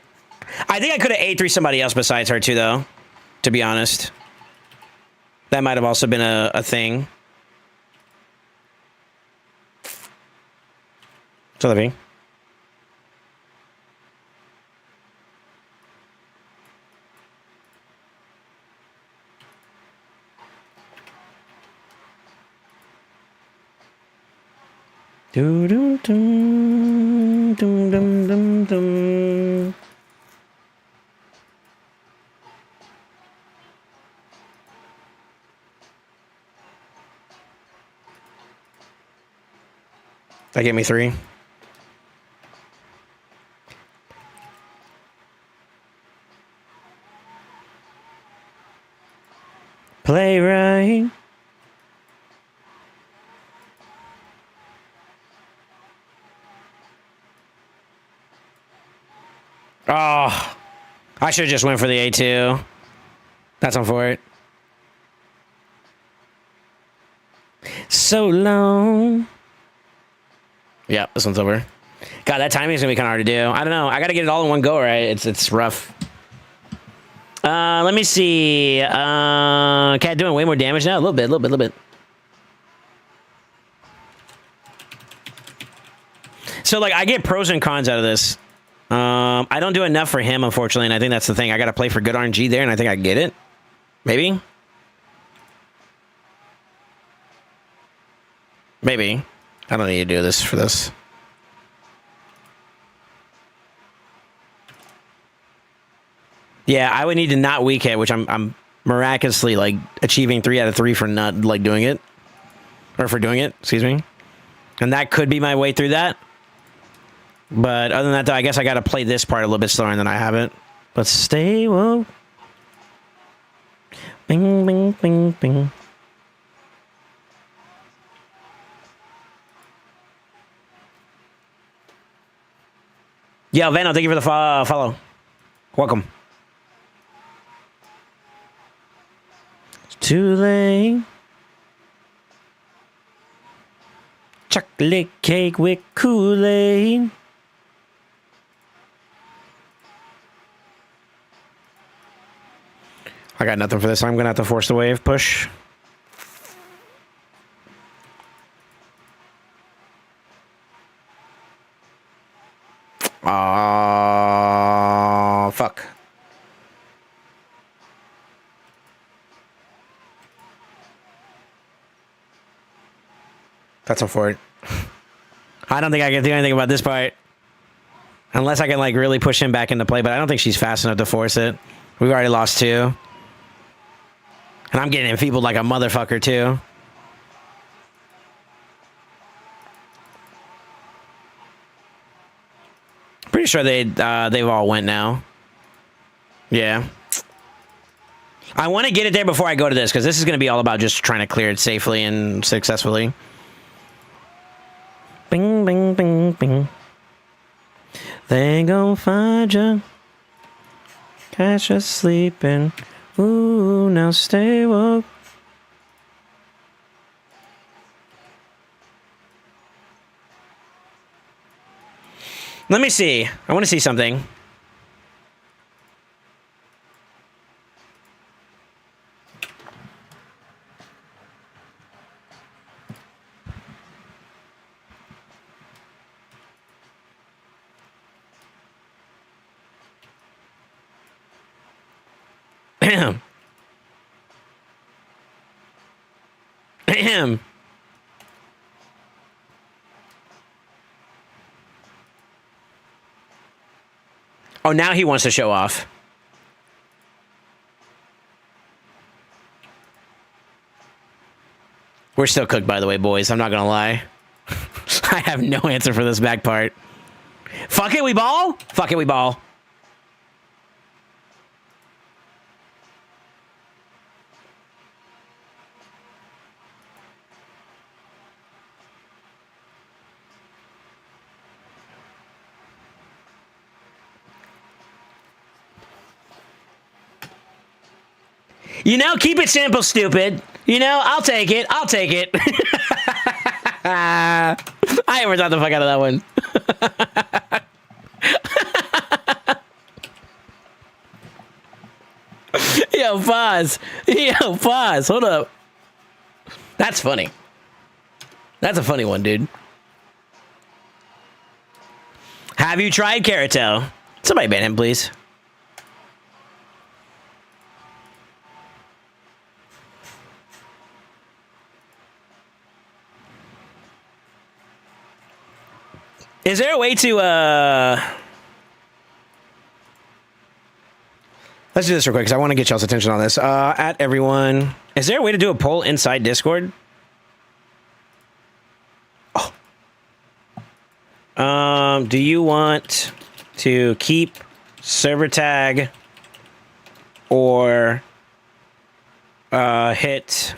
I think I could have A3 somebody else besides her, too, though. To be honest. That might have also been a thing. What's up, V? Do do dum dum dum dum dum. That gave me 3. Playwright. Oh, I should have just went for the A2. That's on for it. So long. Yeah, this one's over. God, that timing is gonna be kind of hard to do. I don't know. I gotta get it all in one go, right? It's rough. Let me see. Cat doing way more damage now. A little bit. So like, I get pros and cons out of this. I don't do enough for him, unfortunately, and I think that's the thing. I gotta play for good RNG there, and I think I get it. Maybe. I don't need to do this for this. Yeah, I would need to not weak hit, which I'm miraculously like achieving 3 out of 3 for not like doing it, or for doing it. Excuse me. And that could be my way through that. But other than that, though, I guess I got to play this part a little bit slower than I have it. But stay woke. Bing, bing, bing, bing. Yo, Vano, thank you for the follow. Welcome. It's too late. Chocolate cake with Kool-Aid. I got nothing for this. I'm going to have to force the wave push. Fuck. That's all for it. I don't think I can do anything about this part. Unless I can, like, really push him back into play, but I don't think she's fast enough to force it. We've already lost 2. And I'm getting enfeebled like a motherfucker, too. Pretty sure they've all went now. Yeah. I want to get it there before I go to this, because this is going to be all about just trying to clear it safely and successfully. Bing, bing, bing, bing. They gon' find ya. Catch us sleeping. Ooh, now stay woke. Let me see. I want to see something. Ahem. Ahem. Oh, now he wants to show off. We're still cooked, by the way, boys. I'm not gonna lie. I have no answer for this back part. Fuck it, we ball? Fuck it, we ball. You know, keep it simple, stupid. You know, I'll take it. I'll take it. I ever thought the fuck out of that one. Yo, pause. Yo, pause. Hold up. That's funny. That's a funny one, dude. Have you tried Caratel? Somebody ban him, please. Is there a way to, let's do this real quick, because I want to get y'all's attention on this. At everyone, is there a way to do a poll inside Discord? Oh. Do you want to keep server tag or hit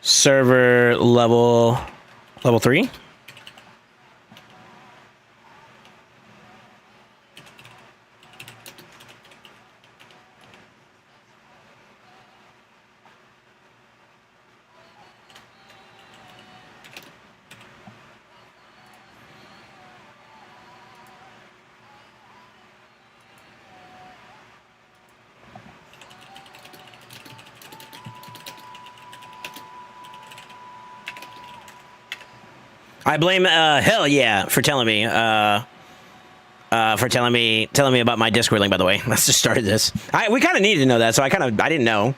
server level 3? I blame hell yeah for telling me about my Discord link, by the way. Let's just started this. We kind of needed to know that, so I didn't know.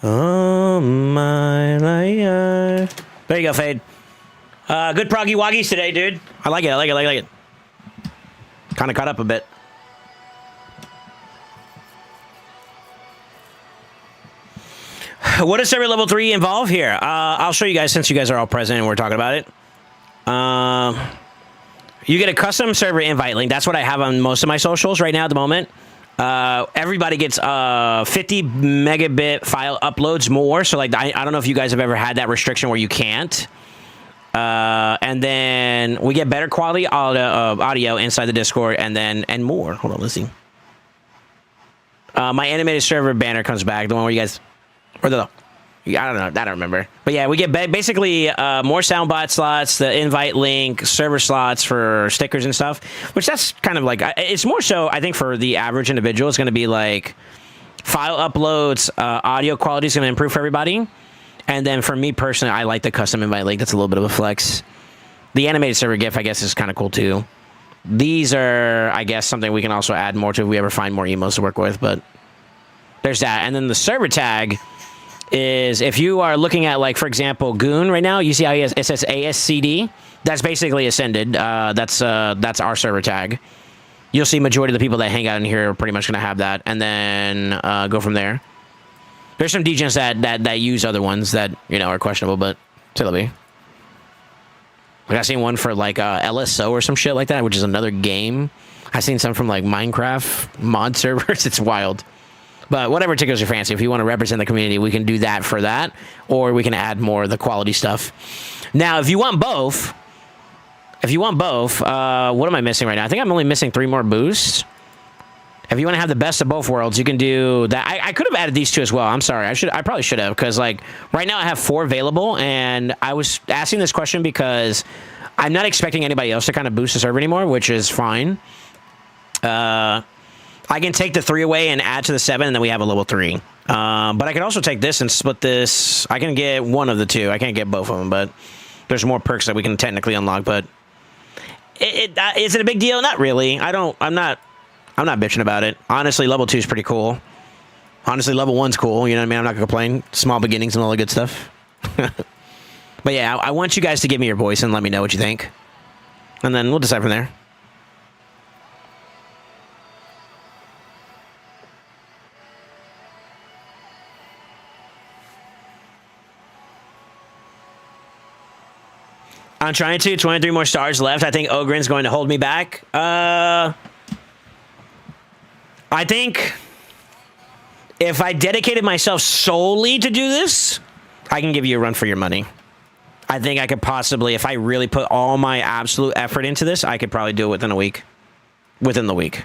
Oh my life. There you go, Fade. Good proggy woggies today, dude. I like it. Kind of caught up a bit. What does server level 3 involve here? I'll show you guys since you guys are all present and we're talking about it. You get a custom server invite link. That's what I have on most of my socials right now at the moment. Everybody gets 50 megabit file uploads more. So like I don't know if you guys have ever had that restriction where you can't. And then we get better quality audio inside the Discord and more. Hold on, let's see. My animated server banner comes back. The one where you guys... Or the, I don't know, I don't remember. But yeah, we get basically more soundbot slots, the invite link, server slots for stickers and stuff, which that's kind of like, it's more so, I think, for the average individual, it's going to be like file uploads, audio quality is going to improve for everybody. And then for me personally, I like the custom invite link. That's a little bit of a flex. The animated server GIF, I guess, is kind of cool too. These are, I guess, something we can also add more to if we ever find more emos to work with, but there's that. And then the server tag is if you are looking at, like, for example, Goon right now, you see how it says ASCD? That's basically Ascended. That's our server tag. You'll see majority of the people that hang out in here are pretty much going to have that, and then go from there. There's some DJs that use other ones that, you know, are questionable, but still be. Like, I seen one for, like, LSO or some shit like that, which is another game. I've seen some from, like, Minecraft mod servers. It's wild. But whatever tickles your fancy. If you want to represent the community, we can do that for that. Or we can add more of the quality stuff. Now, if you want both, what am I missing right now? I think I'm only missing 3 more boosts. If you want to have the best of both worlds, you can do that. I could have added these 2 as well. I'm sorry. I probably should have, because, like, right now I have 4 available, and I was asking this question because I'm not expecting anybody else to kind of boost the server anymore, which is fine. I can take the 3 away and add to the 7, and then we have a level 3. But I can also take this and split this. I can get one of the 2. I can't get both of them, but there's more perks that we can technically unlock. But is it a big deal? Not really. I'm not bitching about it. Honestly, level 2 is pretty cool. Honestly, level 1's cool. You know what I mean? I'm not gonna complain. Small beginnings and all the good stuff. But yeah, I want you guys to give me your voice and let me know what you think, and then we'll decide from there. I'm trying to. 23 more stars left. I think Ogren's going to hold me back. I think if I dedicated myself solely to do this, I can give you a run for your money. I think I could possibly, if I really put all my absolute effort into this, I could probably do it within a week. Within the week.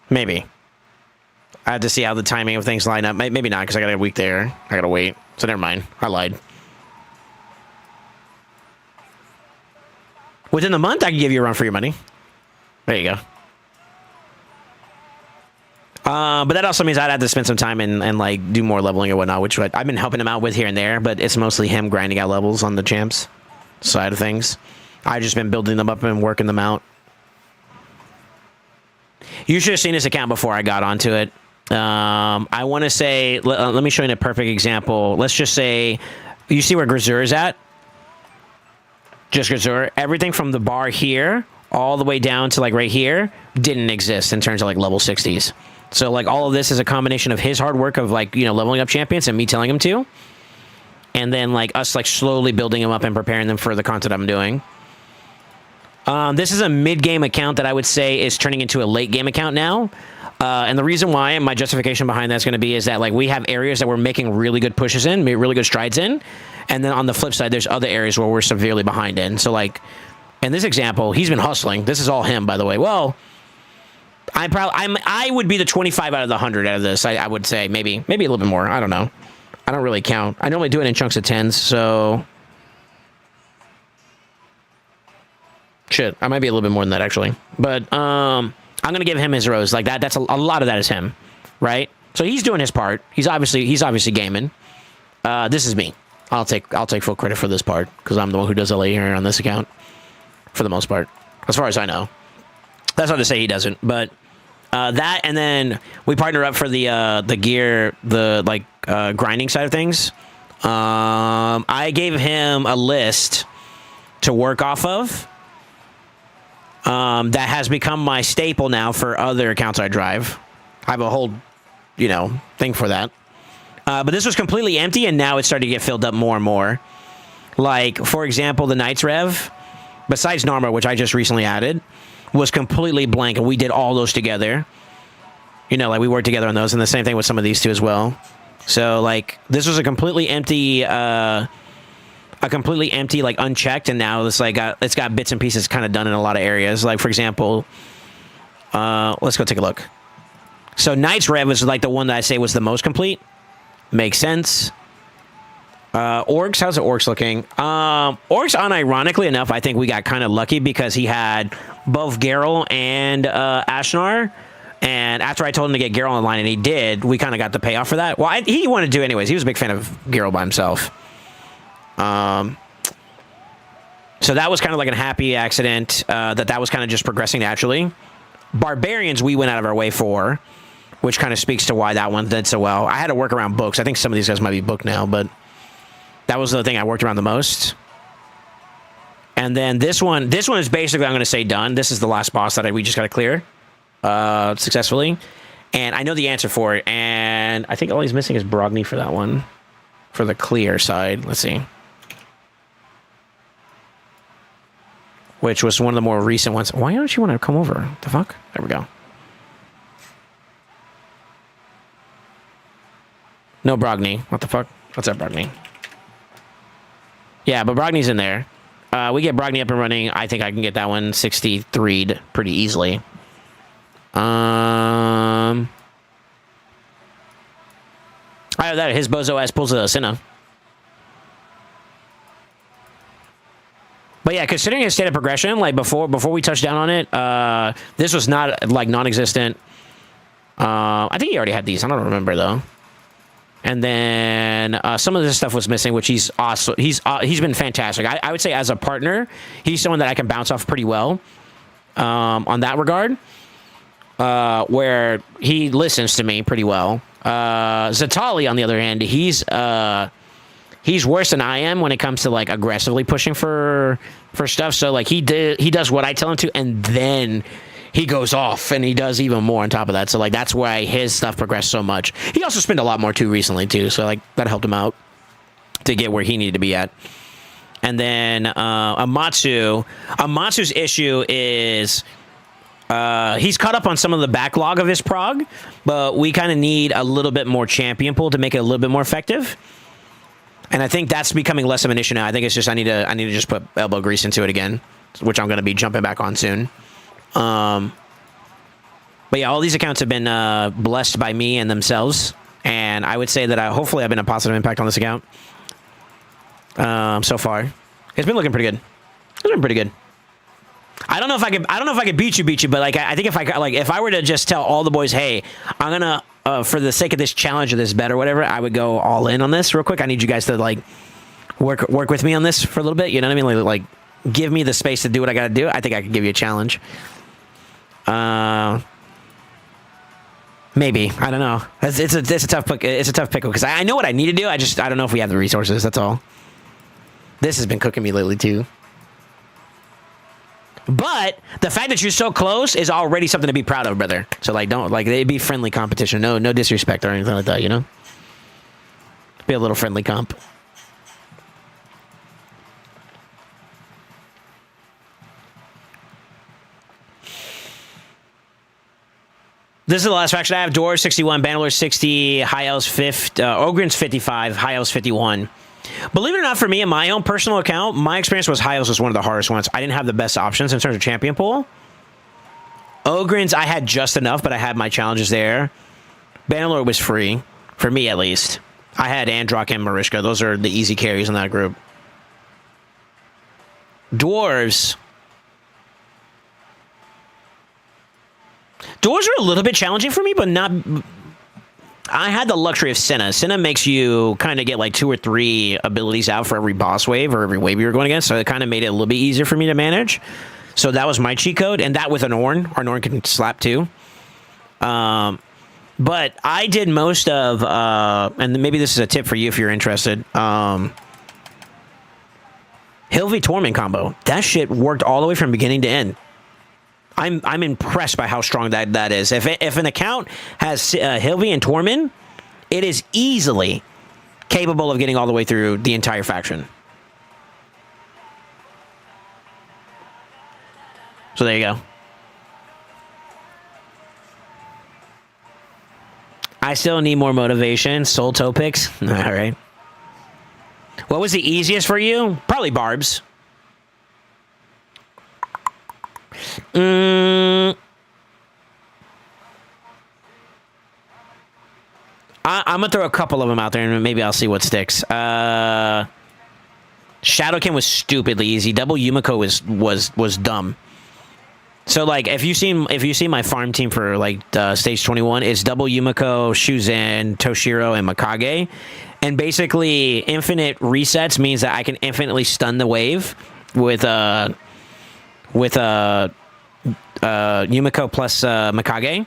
Maybe. I have to see how the timing of things line up. Maybe not, because I got a week there. I got to wait. So never mind. I lied. Within the month, I can give you a run for your money. There you go. But that also means I'd have to spend some time and like do more leveling or whatnot, which I've been helping him out with here and there, but it's mostly him grinding out levels on the champs side of things. I've just been building them up and working them out. You should have seen this account before I got onto it. I want to say, let me show you a perfect example. Let's just say, you see where Grazur is at? Just Grazur. Everything from the bar here all the way down to like right here didn't exist in terms of like level 60s. So like all of this is a combination of his hard work of like, you know, leveling up champions and me telling him to. And then like us like slowly building them up and preparing them for the content I'm doing. This is a mid-game account that I would say is turning into a late-game account now. And the reason why, and my justification behind that's going to be, is that like we have areas that we're making really good pushes in, really good strides in. And then on the flip side, there's other areas where we're severely behind in. So like, in this example, he's been hustling. This is all him, by the way. Well, I would be the 25 out of the 100 out of this. I would say maybe a little bit more. I don't know. I don't really count. I normally do it in chunks of 10s, so shit, I might be a little bit more than that actually. But I'm gonna give him his rose. Like that. That's a lot of that is him, right? So he's doing his part. He's obviously gaming. This is me. I'll take full credit for this part because I'm the one who does LA here on this account for the most part, as far as I know. That's not to say he doesn't, but that, and then we partner up for the gear, the like grinding side of things. I gave him a list to work off of that has become my staple now for other accounts I drive. I have a whole, you know, thing for that. But this was completely empty, and now it's starting to get filled up more and more. Like, for example, the Knights Rev, besides Narma, which I just recently added, was completely blank, and we did all those together. You know, like, we worked together on those, and the same thing with some of these two as well. So, like, this was a completely empty, like, unchecked, and now it's, like, it's got bits and pieces kind of done in a lot of areas. Like, for example, let's go take a look. So, Knights Rev was, like, the one that I say was the most complete. Makes sense. Orcs, how's the Orcs looking? Orcs, unironically enough, I think we got kind of lucky because he had both Geralt and Ashnar. And after I told him to get Geralt online, and he did, we kind of got the payoff for that. Well, he wanted to do anyways. He was a big fan of Geralt by himself. So that was kind of like a happy accident, that was kind of just progressing naturally. Barbarians, we went out of our way for, which kind of speaks to why that one did so well. I had to work around books. I think some of these guys might be booked now, but that was the thing I worked around the most. And then this one is basically, I'm going to say done. This is the last boss that we just got to clear successfully. And I know the answer for it. And I think all he's missing is Brogni for that one, for the clear side. Let's see. Which was one of the more recent ones. Why don't you want to come over? The fuck? There we go. No Brogni. What the fuck? What's up, Brogni? Yeah, but Brogni's in there. We get Brogni up and running. I think I can get that one 63'd pretty easily. I have that. His bozo ass pulls a Senna. But yeah, considering his state of progression, like before we touched down on it, this was not like non-existent. I think he already had these. I don't remember though. And then some of this stuff was missing, which he's awesome. He's been fantastic. I would say as a partner, he's someone that I can bounce off pretty well on that regard, where he listens to me pretty well. Zatali, on the other hand, he's worse than I am when it comes to like aggressively pushing for stuff. So like he does what I tell him to, and then he goes off and he does even more on top of that. So like that's why his stuff progressed so much. He also spent a lot more too recently too. So like that helped him out to get where he needed to be at. And then Amatsu's issue is he's caught up on some of the backlog of his prog, but we kind of need a little bit more champion pool to make it a little bit more effective. And I think that's becoming less of an issue now. I think it's just I need to just put elbow grease into it again, which I'm going to be jumping back on soon. But yeah, all these accounts have been blessed by me and themselves, and I would say that hopefully I've been a positive impact on this account so far. It's been looking pretty good. It's been pretty good. I don't know if I could beat you, but like I think if I were to just tell all the boys, hey, I'm gonna for the sake of this challenge or this bet or whatever, I would go all in on this real quick. I need you guys to like work with me on this for a little bit. You know what I mean? Like give me the space to do what I got to do. I think I could give you a challenge. Maybe, I don't know. It's a tough pickle because I know what I need to do. I don't know if we have the resources. That's all. This has been cooking me lately too. But the fact that you're so close is already something to be proud of, brother. So like, don't like it'd be friendly competition. No disrespect or anything like that. You know, be a little friendly comp. This is the last faction I have. Dwarves 61, Bandlers 60, High Elves 50, Ogryns 55, High Elves 51. Believe it or not, for me, in my own personal account, my experience was High Elves was one of the hardest ones. I didn't have the best options in terms of champion pool. Ogryns, I had just enough, but I had my challenges there. Bannerlord was free, for me at least. I had Androck and Marishka. Those are the easy carries in that group. Dwarves are a little bit challenging for me, but not... I had the luxury of Senna. Senna makes you kind of get like 2 or 3 abilities out for every boss wave or every wave you're going against, so it kind of made it a little bit easier for me to manage. So that was my cheat code, and that with an Ornn. Our Ornn can slap too. But I did most of, and maybe this is a tip for you if you're interested, Hilvi Torment combo. That shit worked all the way from beginning to end. I'm impressed by how strong that is. If an account has Hilvi and Torment, it is easily capable of getting all the way through the entire faction. So there you go. I still need more motivation. Soul toe picks. All right. What was the easiest for you? Probably Barbs. I'm gonna throw a couple of them out there and maybe I'll see what sticks. Shadowkin was stupidly easy. Double Yumiko was dumb. So like if you see my farm team for like stage 21, it's double Yumiko, Shuzen, Toshiro, and Mikage. And basically infinite resets means that I can infinitely stun the wave with Yumiko plus Mikage,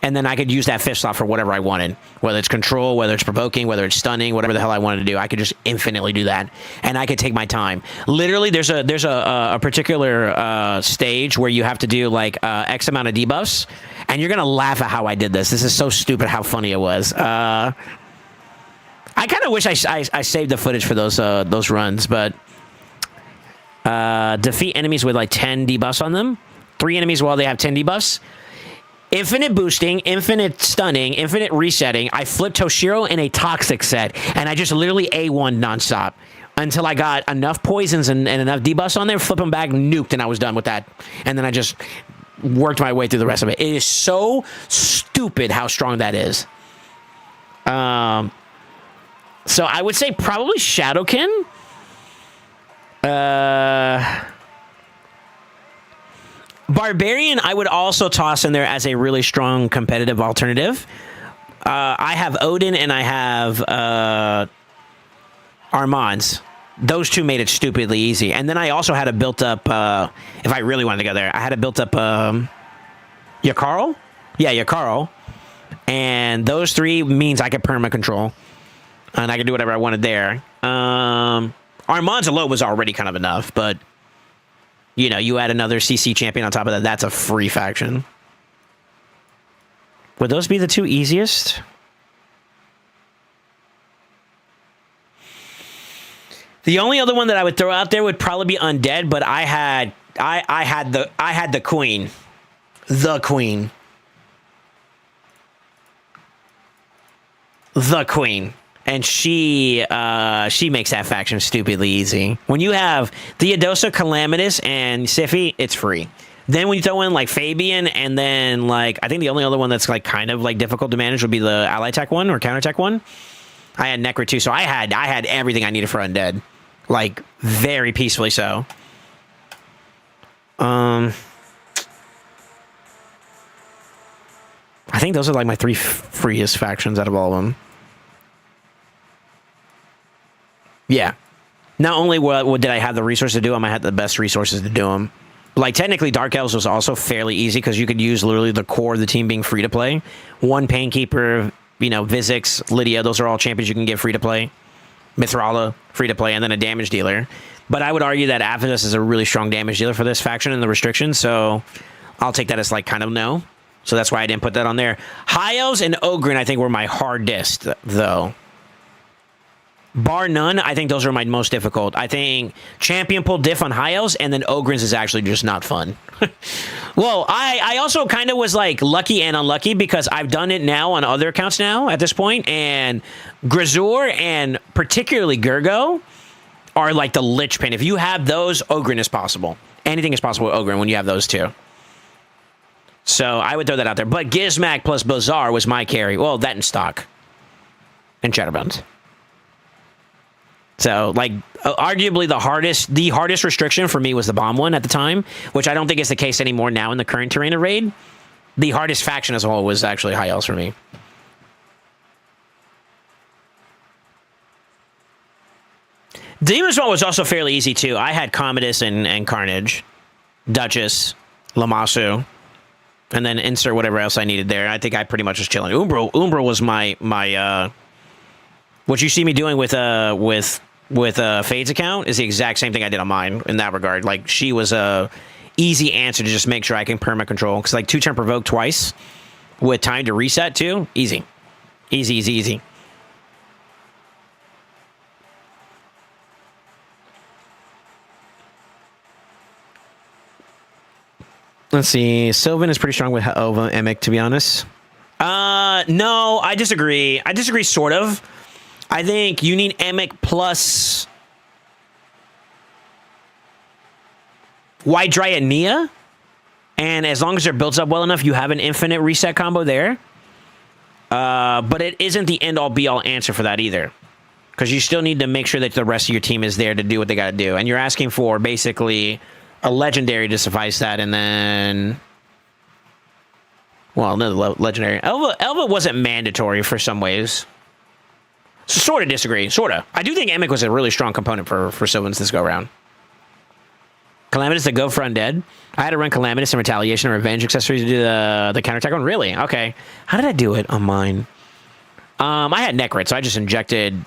and then I could use that fish slot for whatever I wanted, whether it's control, whether it's provoking, whether it's stunning, whatever the hell I wanted to do. I could just infinitely do that, and I could take my time. Literally, there's a particular stage where you have to do like X amount of debuffs, and you're gonna laugh at how I did this. This is so stupid how funny it was. I kind of wish I saved the footage for those runs, but defeat enemies with like 10 debuffs on them. 3 enemies while they have 10 debuffs. Infinite boosting, infinite stunning, infinite resetting. I flipped Toshiro in a toxic set, and I just literally A1 nonstop until I got enough poisons and enough debuffs on there, flip them back, nuked, and I was done with that. And then I just worked my way through the rest of it. It is so stupid how strong that is. So I would say probably Shadowkin. Barbarian, I would also toss in there as a really strong competitive alternative. I have Odin and I have Armands. Those two made it stupidly easy. And then I also had a built-up, if I really wanted to go there, I had a built-up Yakarl? Yeah, Yakarl. And those 3 means I could perma control. And I could do whatever I wanted there. Armands alone was already kind of enough, but... You know, you add another CC champion on top of that, that's a free faction. Would those be the 2 easiest? The only other one that I would throw out there would probably be Undead, but I had the Queen. The Queen. The Queen. And she makes that faction stupidly easy. When you have Theodosa, Calamitous, and Siphi, it's free. Then when you throw in like Fabian, and then like I think the only other one that's like kind of like difficult to manage would be the ally tech one or counter tech one. I had Necro too, so I had everything I needed for undead, like very peacefully so. I think those are like my 3 freest factions out of all of them. Yeah. Not only what did I have the resources to do them, I had the best resources to do them. Like, technically, Dark Elves was also fairly easy because you could use literally the core of the team being free to play. One Painkeeper, you know, Vizix, Lydia, those are all champions you can get free to play. Mithrala, free to play, and then a damage dealer. But I would argue that Aphidus is a really strong damage dealer for this faction and the restrictions, so I'll take that as, like, kind of no. So that's why I didn't put that on there. High Elves and Ogryn, I think, were my hardest, though. Bar none, I think those are my most difficult. I think Champion pull diff on High Elves, and then Ogryn's is actually just not fun. Well, I also kind of was like lucky and unlucky because I've done it now on other accounts now at this point, and Grazur and particularly Gurgo are like the lich pin. If you have those, Ogryn is possible. Anything is possible with Ogryn when you have those two. So I would throw that out there. But Gizmak plus Bazaar was my carry. Well, that in stock. And Chatterbones. So, like, arguably the hardest restriction for me was the bomb one at the time, which I don't think is the case anymore now in the current terrain of raid. The hardest faction as a whole was actually High Elves for me. Demon's one was also fairly easy too. I had Commodus and Carnage, Duchess, Lamasu, and then insert whatever else I needed there. I think I pretty much was chilling. Umbra was my what you see me doing with Fade's account is the exact same thing I did on mine in that regard. Like, she was a easy answer to just make sure I can perma control. Because, like, 2-turn provoke twice with time to reset, too. Easy. Easy, easy, easy. Let's see. Sylvan is pretty strong with Ova Emic, to be honest. No, I disagree. I disagree, sort of. I think you need Emic plus White Dryad Nia, and as long as they're built up well enough, you have an infinite reset combo there. But it isn't the end-all be-all answer for that either, because you still need to make sure that the rest of your team is there to do what they got to do, and you're asking for basically a legendary to suffice that, and then, well, another legendary. Elva wasn't mandatory for some ways. So sort of disagree. Sort of. I do think Emic was a really strong component for Sylvans this go-around. Calamitous to go for Undead. I had to run Calamitous and Retaliation and Revenge accessories to do the counterattack one. Really? Okay. How did I do it on mine? I had Necrit, so I just injected...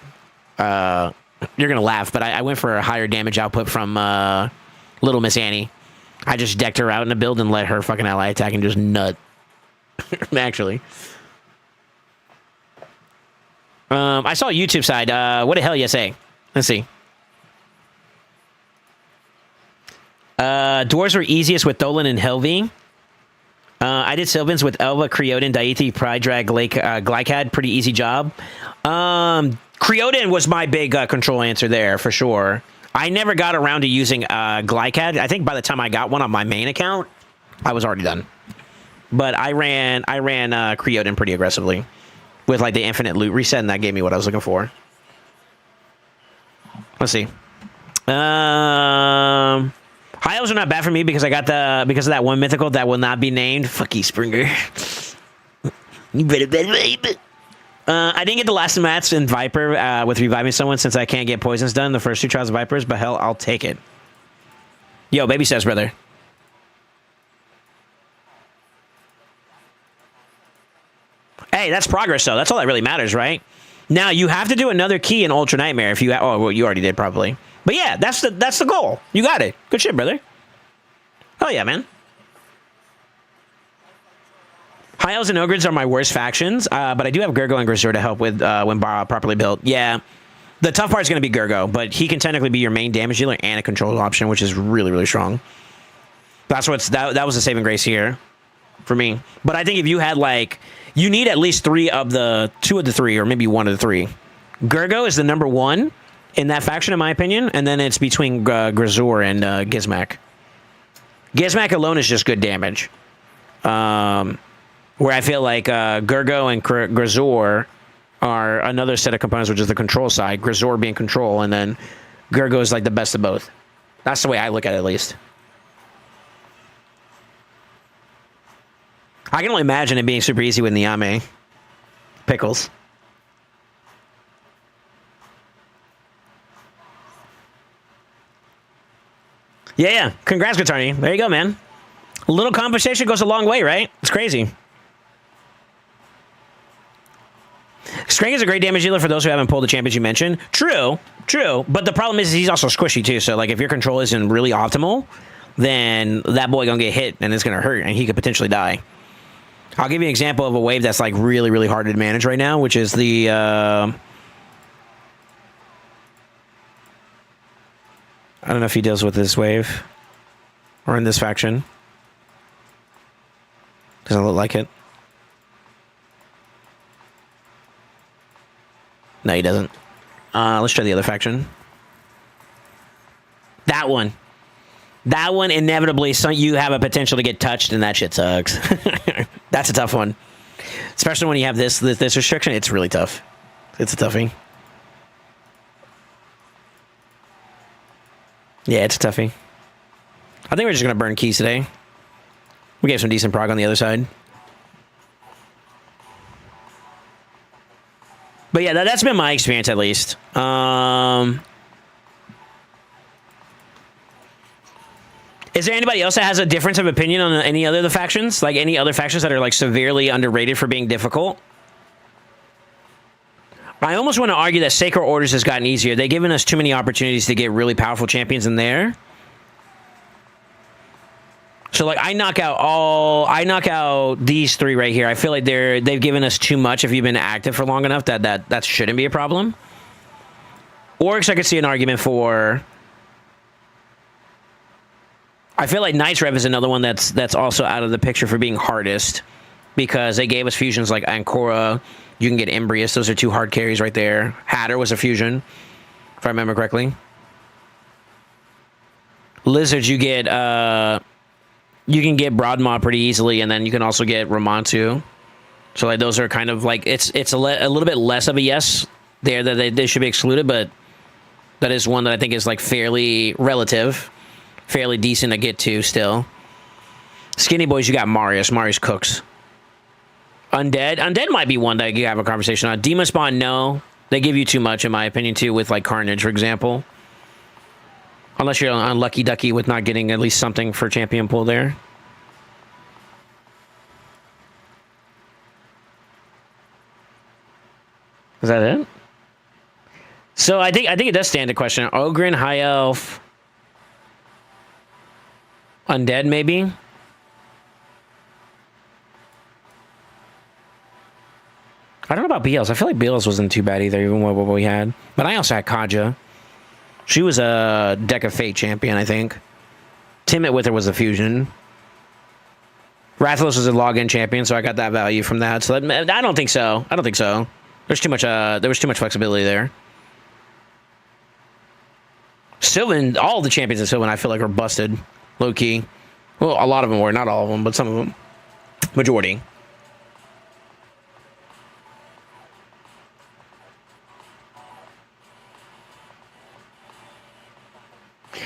you're going to laugh, but I went for a higher damage output from Little Miss Annie. I just decked her out in a build and let her fucking ally attack and just nut. Actually. I saw YouTube side. What the hell you say? Let's see. Dwarves were easiest with Dolan and Helvi. I did Sylvans with Elva, Creodin, Daithi, Pride Drag, Glycad. Pretty easy job. Creodin was my big control answer there, for sure. I never got around to using Glycad. I think by the time I got one on my main account, I was already done. But I ran Creodin pretty aggressively with like the infinite loot reset, and that gave me what I was looking for. Let's see. High elves are not bad for me because I got because of that one mythical that will not be named. Fuck you, Springer. You better bet. I didn't get the last mats in Viper with reviving someone since I can't get poisons done the first 2 trials of Vipers, but hell, I'll take it. Yo, baby says, brother. Hey, that's progress, though. That's all that really matters, right? Now, you have to do another key in Ultra Nightmare if you... Oh, well, you already did, probably. But yeah, that's the goal. You got it. Good shit, brother. Hell yeah, man. High Elves and Ogres are my worst factions, but I do have Gurgo and Grazur to help with when properly built. Yeah, the tough part is going to be Gurgo, but he can technically be your main damage dealer and a control option, which is really, really strong. That's that was a saving grace here for me. But I think if you had, like... You need at least 2 of the 3, or maybe 1 of the 3. Gergo is the number 1 in that faction, in my opinion, and then it's between Grazor and Gizmak. Gizmak alone is just good damage. Where I feel like Gergo and Grazor are another set of components, which is the control side. Grazor being control, and then Gergo is like the best of both. That's the way I look at it, at least. I can only imagine it being super easy with Niame. Pickles. Yeah. Congrats, Guitarni. There you go, man. A little compensation goes a long way, right? It's crazy. Strang is a great damage dealer for those who haven't pulled the champions you mentioned. True. But the problem is he's also squishy, too. So, like, if your control isn't really optimal, then that boy gonna get hit, and it's gonna hurt, and he could potentially die. I'll give you an example of a wave that's, like, really, really hard to manage right now, which is the... I don't know if he deals with this wave or in this faction. Doesn't look like it. No, he doesn't. Let's try the other faction. That one. That one, inevitably, you have a potential to get touched, and that shit sucks. That's a tough one. Especially when you have this restriction, it's really tough. It's a toughie. Yeah, it's a toughie. I think we're just going to burn keys today. We gave some decent prog on the other side. But yeah, that's been my experience, at least. Is there anybody else that has a difference of opinion on any other of the factions? Like any other factions that are like severely underrated for being difficult? I almost want to argue that Sacred Orders has gotten easier. They've given us too many opportunities to get really powerful champions in there. So like I knock out these 3 right here. I feel like they've given us too much if you've been active for long enough that shouldn't be a problem. Orcs I could see an argument for. I feel like Knights Rev is another one that's also out of the picture for being hardest because they gave us fusions like Ancora. You can get Embrius. Those are 2 hard carries right there. Hatter was a fusion, if I remember correctly. Lizards, you get you can get Broadmaw pretty easily, and then you can also get Ramontu. So like those are kind of like it's a little bit less of a yes there that they should be excluded, but that is one that I think is like fairly decent to get to still. Skinny Boys, you got Marius. Marius cooks. Undead might be one that you have a conversation on. Demon Spawn, no. They give you too much, in my opinion, too, with like Carnage, for example. Unless you're unlucky ducky with not getting at least something for champion pool there. Is that it? So I think it does stand a question. Ogren, High Elf, Undead, maybe? I don't know about BLs. I feel like BLs wasn't too bad either, even with what we had. But I also had Kaja. She was a Deck of Fate champion, I think. Timid with her was a fusion. Rathalos was a login champion, so I got that value from that. So that, I don't think so. There's too much. There was too much flexibility there. Sylvan, all the champions of Sylvan, I feel like are busted, low key. Well, a lot of them were, not all of them, but some of them, majority.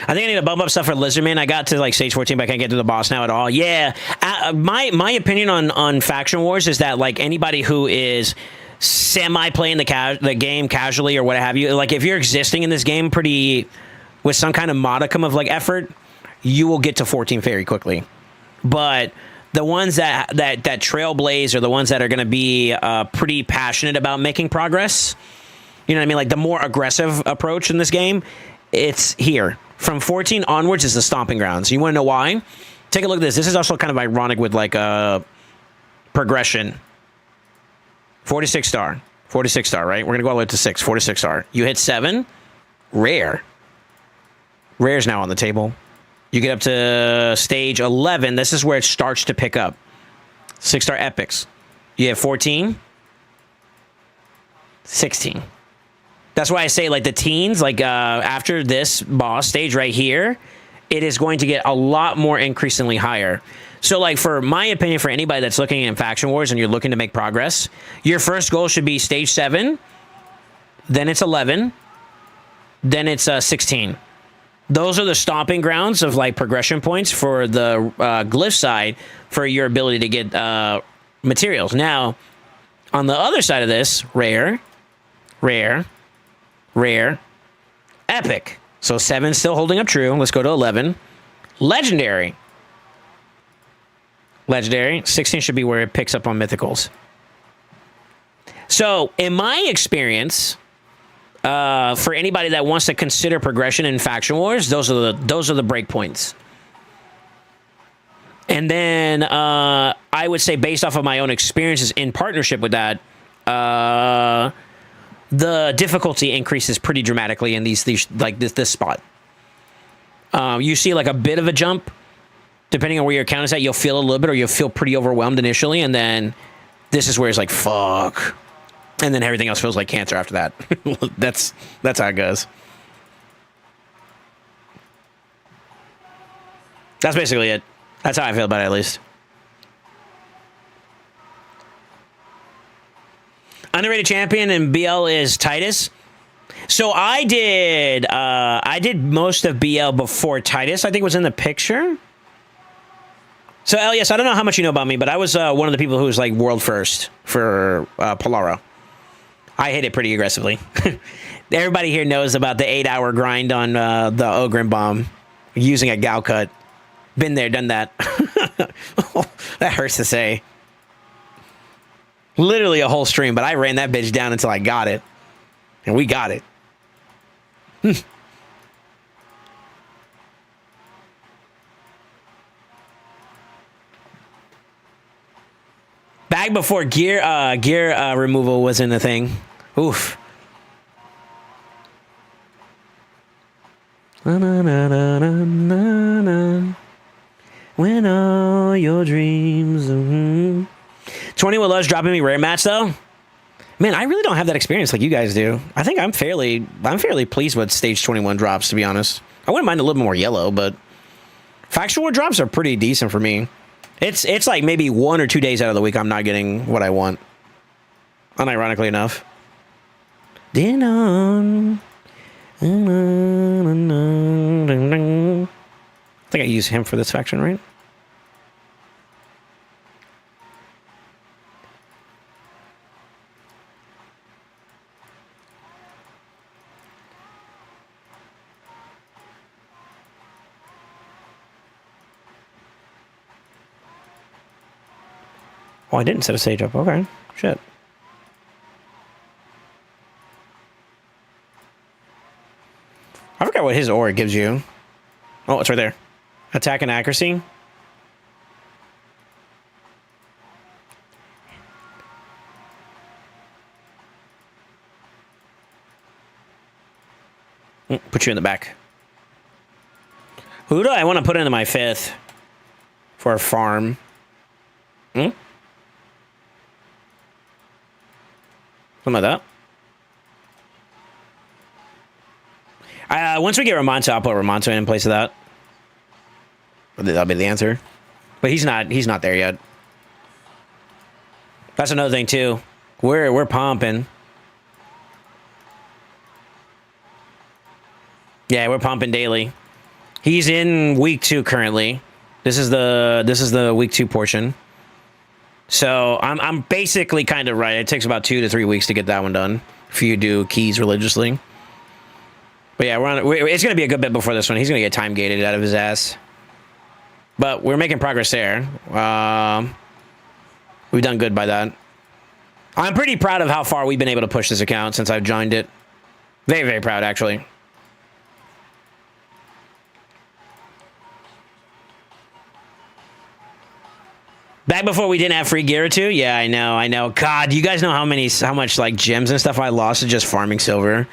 I think I need to bump up stuff for Lizardman. I got to like stage 14, but I can't get to the boss now at all. Yeah, my opinion on Faction Wars is that like anybody who is semi playing the game casually or what have you, like if you're existing in this game pretty with some kind of modicum of like effort, you will get to 14 very quickly. But the ones that trailblaze are the ones that are going to be pretty passionate about making progress. You know what I mean? Like the more aggressive approach in this game, it's here. From 14 onwards is the stomping grounds. You want to know why? Take a look at this. This is also kind of ironic with like a progression. 46 star, right? We're going to go all the way to 6, 46 star. You hit 7, rare. Rare's now on the table. You get up to stage 11. This is where it starts to pick up. 6-star epics. You have 14, 16. That's why I say, like, the teens, like, after this boss stage right here, it is going to get a lot more increasingly higher. So, like, for my opinion, for anybody that's looking at Faction Wars and you're looking to make progress, your first goal should be stage 7, then it's 11, then it's 16. Those are the stomping grounds of, like, progression points for the glyph side for your ability to get materials. Now, on the other side of this, rare, epic. So 7 still holding up true. Let's go to 11. Legendary. 16 should be where it picks up on mythicals. So, in my experience, for anybody that wants to consider progression in Faction Wars, those are the breakpoints. And then I would say, based off of my own experiences in partnership with that, the difficulty increases pretty dramatically in these like this spot. You see like a bit of a jump, depending on where your account is at. You'll feel a little bit, or you'll feel pretty overwhelmed initially, and then this is where it's like fuck, and then everything else feels like cancer after that. That's how it goes. That's basically it. That's how I feel about it, at least. Underrated champion in BL is Titus. So I did most of BL before Titus, I think, was in the picture. So Elias, I don't know how much you know about me, but I was one of the people who was like world first for Polaro. I hit it pretty aggressively. Everybody here knows about the 8-hour grind on the Ogren bomb using a Gao cut. Been there, done that. That hurts to say. Literally a whole stream, but I ran that bitch down until I got it. And we got it. Back before gear removal was in the thing. Oof. Na, na, na, na, na, na. When all your dreams. 21 loves dropping me rare mats though. Man, I really don't have that experience like you guys do. I think I'm fairly pleased with stage 21 drops, to be honest. I wouldn't mind a little bit more yellow, but Faction War drops are pretty decent for me. It's like maybe 1 or 2 days out of the week I'm not getting what I want. Unironically enough. I think I use him for this faction, right? Oh, I didn't set a stage up. Okay. Shit. I forgot what his aura gives you. Oh, it's right there. Attack and accuracy. Put you in the back. Who do I want to put into my 5th for a farm? Something like that. Once we get Ramonto, I'll put Ramonto in place of that. That'll be the answer. But he's not there yet. That's another thing too. We're pumping. Yeah, we're pumping daily. He's in week 2 currently. This is the week 2 portion. So I'm basically kind of right. It takes about 2 to 3 weeks to get that one done if you do keys religiously. But yeah, it's going to be a good bit before this one. He's going to get time gated out of his ass. But we're making progress there. We've done good by that. I'm pretty proud of how far we've been able to push this account since I've joined it. Very, very proud, actually. Back before we didn't have free gear too? Yeah, I know. God, you guys know how much like gems and stuff I lost to just farming silver?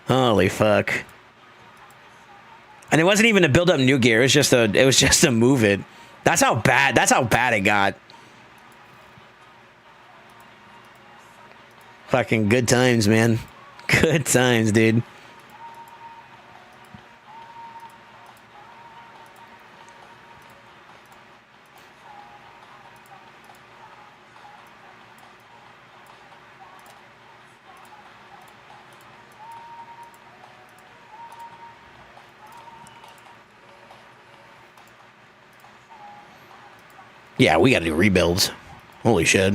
Holy fuck. And it wasn't even to build up new gear, it was just to move it. That's how bad it got. Fucking good times, man. Good times, dude. Yeah, we gotta do rebuilds. Holy shit.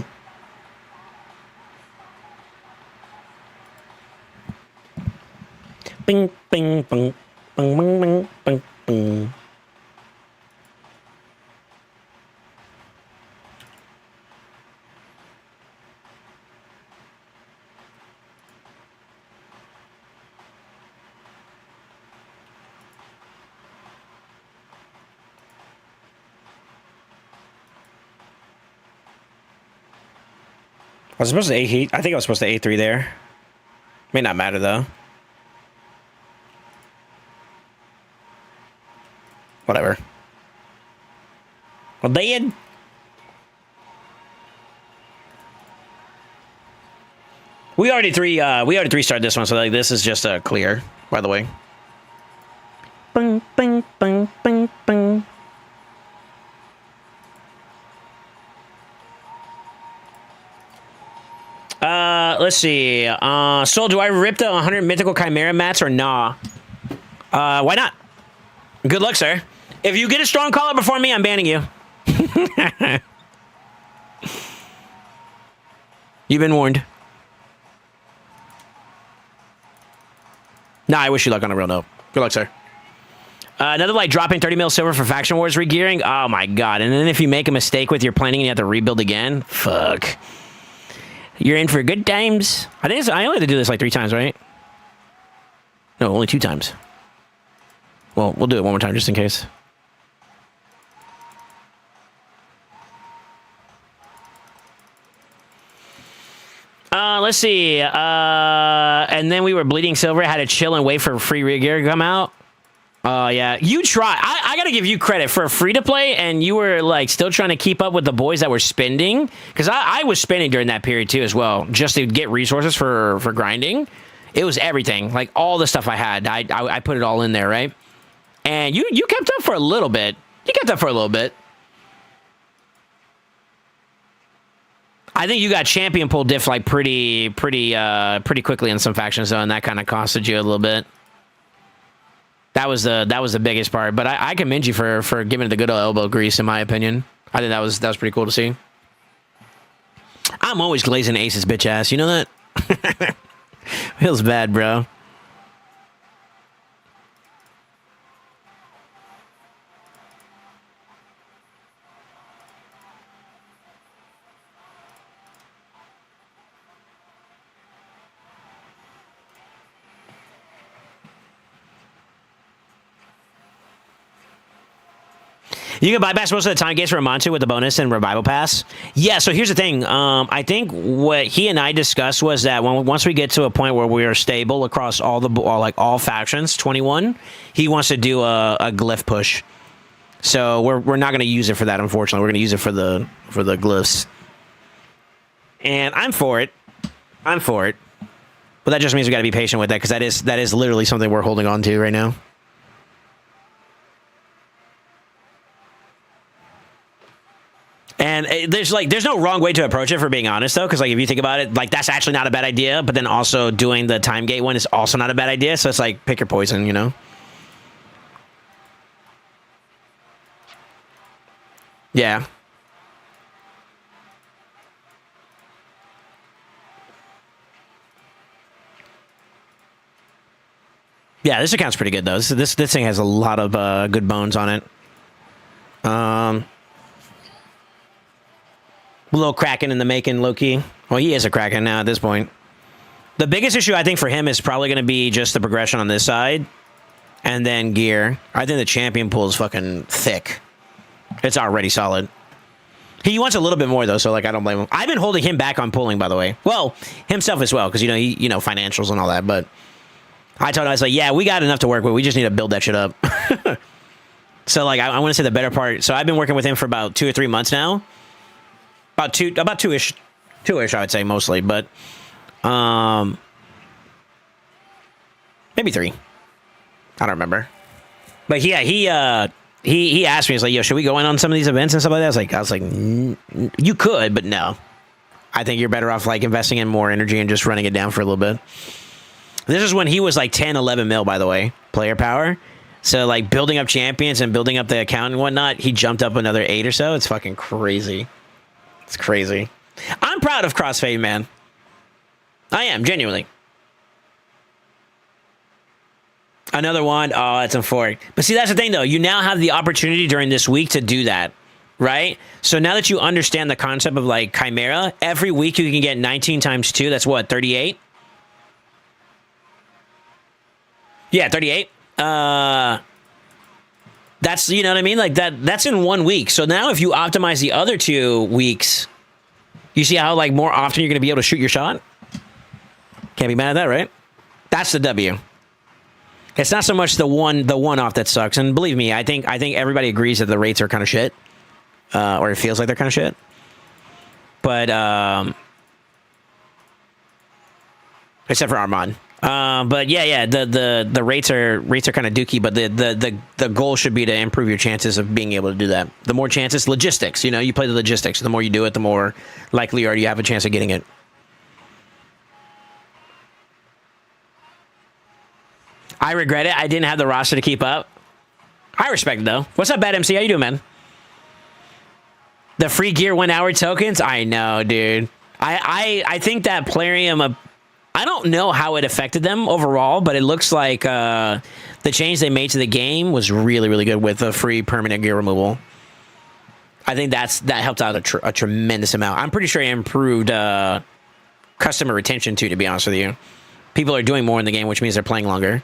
Bing, bing, bing, bing, bing, bing, bing, bing. I was supposed to A heat. I think I was supposed to A3 there. May not matter though. Whatever. Well, dead. We already three started this one, so like this is just a clear, by the way. Bing, bing, bing, bing, bing. Let's see. Soul, do I rip the 100 mythical chimera mats or nah? Why not? Good luck, sir. If you get a strong caller before me, I'm banning you. You've been warned. Nah, I wish you luck on a real note. Good luck, sir. Another like dropping 30 mil silver for faction wars regearing. Oh my god. And then if you make a mistake with your planning and you have to rebuild again, fuck. You're in for good times. I think I only had to do this like 3 times, right? No, only 2 times. Well, we'll do it one more time just in case. Let's see. And then we were bleeding silver, had to chill and wait for free gear to come out. Yeah, you try. I gotta give you credit for free to play, and you were like still trying to keep up with the boys that were spending, because I was spending during that period too as well, just to get resources for grinding. It was everything, like all the stuff I had. I put it all in there, right? And you kept up for a little bit. You kept up for a little bit. I think you got champion pull diff like pretty quickly in some factions though, and that kind of costed you a little bit. That was the biggest part, but I commend you for giving it the good old elbow grease, in my opinion. I think that was pretty cool to see. I'm always glazing Ace's bitch ass. You know that? Feels bad, bro. You can bypass most of the time gates for Amontu with the bonus and revival pass. Yeah, so here's the thing. I think what he and I discussed was that once we get to a point where we are stable across all factions, 21, he wants to do a glyph push. So we're not going to use it for that, unfortunately. We're going to use it for the glyphs. And I'm for it. I'm for it. But that just means we got to be patient with that, because that is literally something we're holding on to right now. And there's no wrong way to approach it, for being honest, though, because like if you think about it, like that's actually not a bad idea. But then also doing the time gate one is also not a bad idea. So it's like pick your poison, you know. Yeah. Yeah, this account's pretty good though. This thing has a lot of good bones on it. A little Kraken in the making, low-key. Well, he is a Kraken now at this point. The biggest issue, I think, for him is probably going to be just the progression on this side. And then gear. I think the champion pool is fucking thick. It's already solid. He wants a little bit more, though, so, like, I don't blame him. I've been holding him back on pulling, by the way. Well, himself as well, because, you know, financials and all that. But I told him, I was like, yeah, we got enough to work with. We just need to build that shit up. So, like, I want to say the better part. So I've been working with him for about 2 or 3 months now. About two-ish, I would say, mostly, but Maybe 3. I don't remember. But yeah, he asked me, he's like, yo, should we go in on some of these events and stuff like that? I was like, you could, but no. I think you're better off like investing in more energy and just running it down for a little bit. This is when he was like 10, 11 mil, by the way, player power. So like building up champions and building up the account and whatnot, he jumped up another 8 or so. It's fucking crazy. It's crazy. I'm proud of Crossfade, man. I am, genuinely. Another one. Oh, it's unfortunate. But see, that's the thing, though. You now have the opportunity during this week to do that, right? So now that you understand the concept of, like, Chimera, every week you can get 19 times 2. That's what, 38? Yeah, 38. That's, you know what I mean? Like, that's in 1 week. So now if you optimize the other 2 weeks, you see how, like, more often you're going to be able to shoot your shot? Can't be mad at that, right? That's the W. It's not so much the one-off that sucks. And believe me, I think everybody agrees that the rates are kind of shit. Or it feels like they're kind of shit. But, except for Armand. But yeah, the rates are kind of dookie, but the goal should be to improve your chances of being able to do that. The more chances, logistics, you know, you play the logistics. The more you do it, the more likely you are you have a chance of getting it. I regret it. I didn't have the roster to keep up. I respect it, though. What's up, Bad MC? How you doing, man? The free gear 1 hour tokens? I know, dude. I think that Plarium, I don't know how it affected them overall, but it looks like the change they made to the game was really, really good with the free permanent gear removal. I think that helped out a tremendous amount. I'm pretty sure it improved customer retention, too, to be honest with you. People are doing more in the game, which means they're playing longer.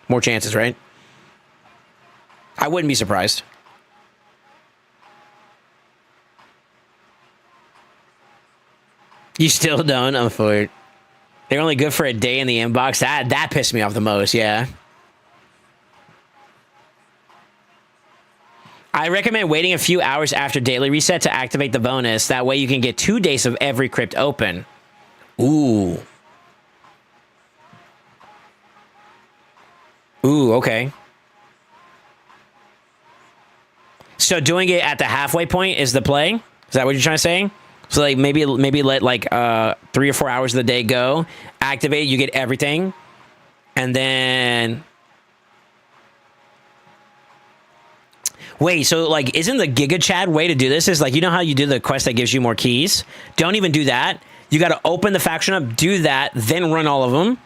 More chances, right? I wouldn't be surprised. You still don't? I'm for it. They're only good for a day in the inbox. That pissed me off the most, yeah. I recommend waiting a few hours after daily reset to activate the bonus. That way you can get 2 days of every crypt open. Ooh. Ooh, okay. So doing it at the halfway point is the play? Is that what you're trying to say? So like maybe let like 3 or 4 hours of the day go, activate, you get everything, and then wait. So like, isn't the Giga Chad way to do this is like, you know how you do the quest that gives you more keys? Don't even do that. You got to open the faction up, do that, then run all of them.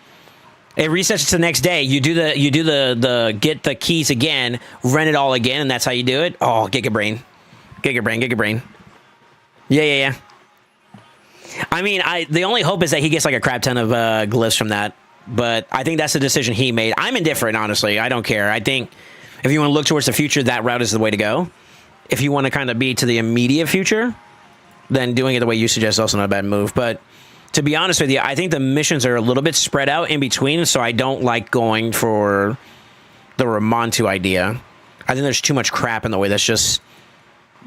It resets to the next day. You do the get the keys again, run it all again, and that's how you do it. Oh, Giga Brain. Yeah. I mean, the only hope is that he gets like a crap ton of glyphs from that. But I think that's the decision he made. I'm indifferent, honestly. I don't care. I think if you want to look towards the future, that route is the way to go. If you want to kind of be to the immediate future, then doing it the way you suggest is also not a bad move. But to be honest with you, I think the missions are a little bit spread out in between, so I don't like going for the Ramontu idea. I think there's too much crap in the way that's just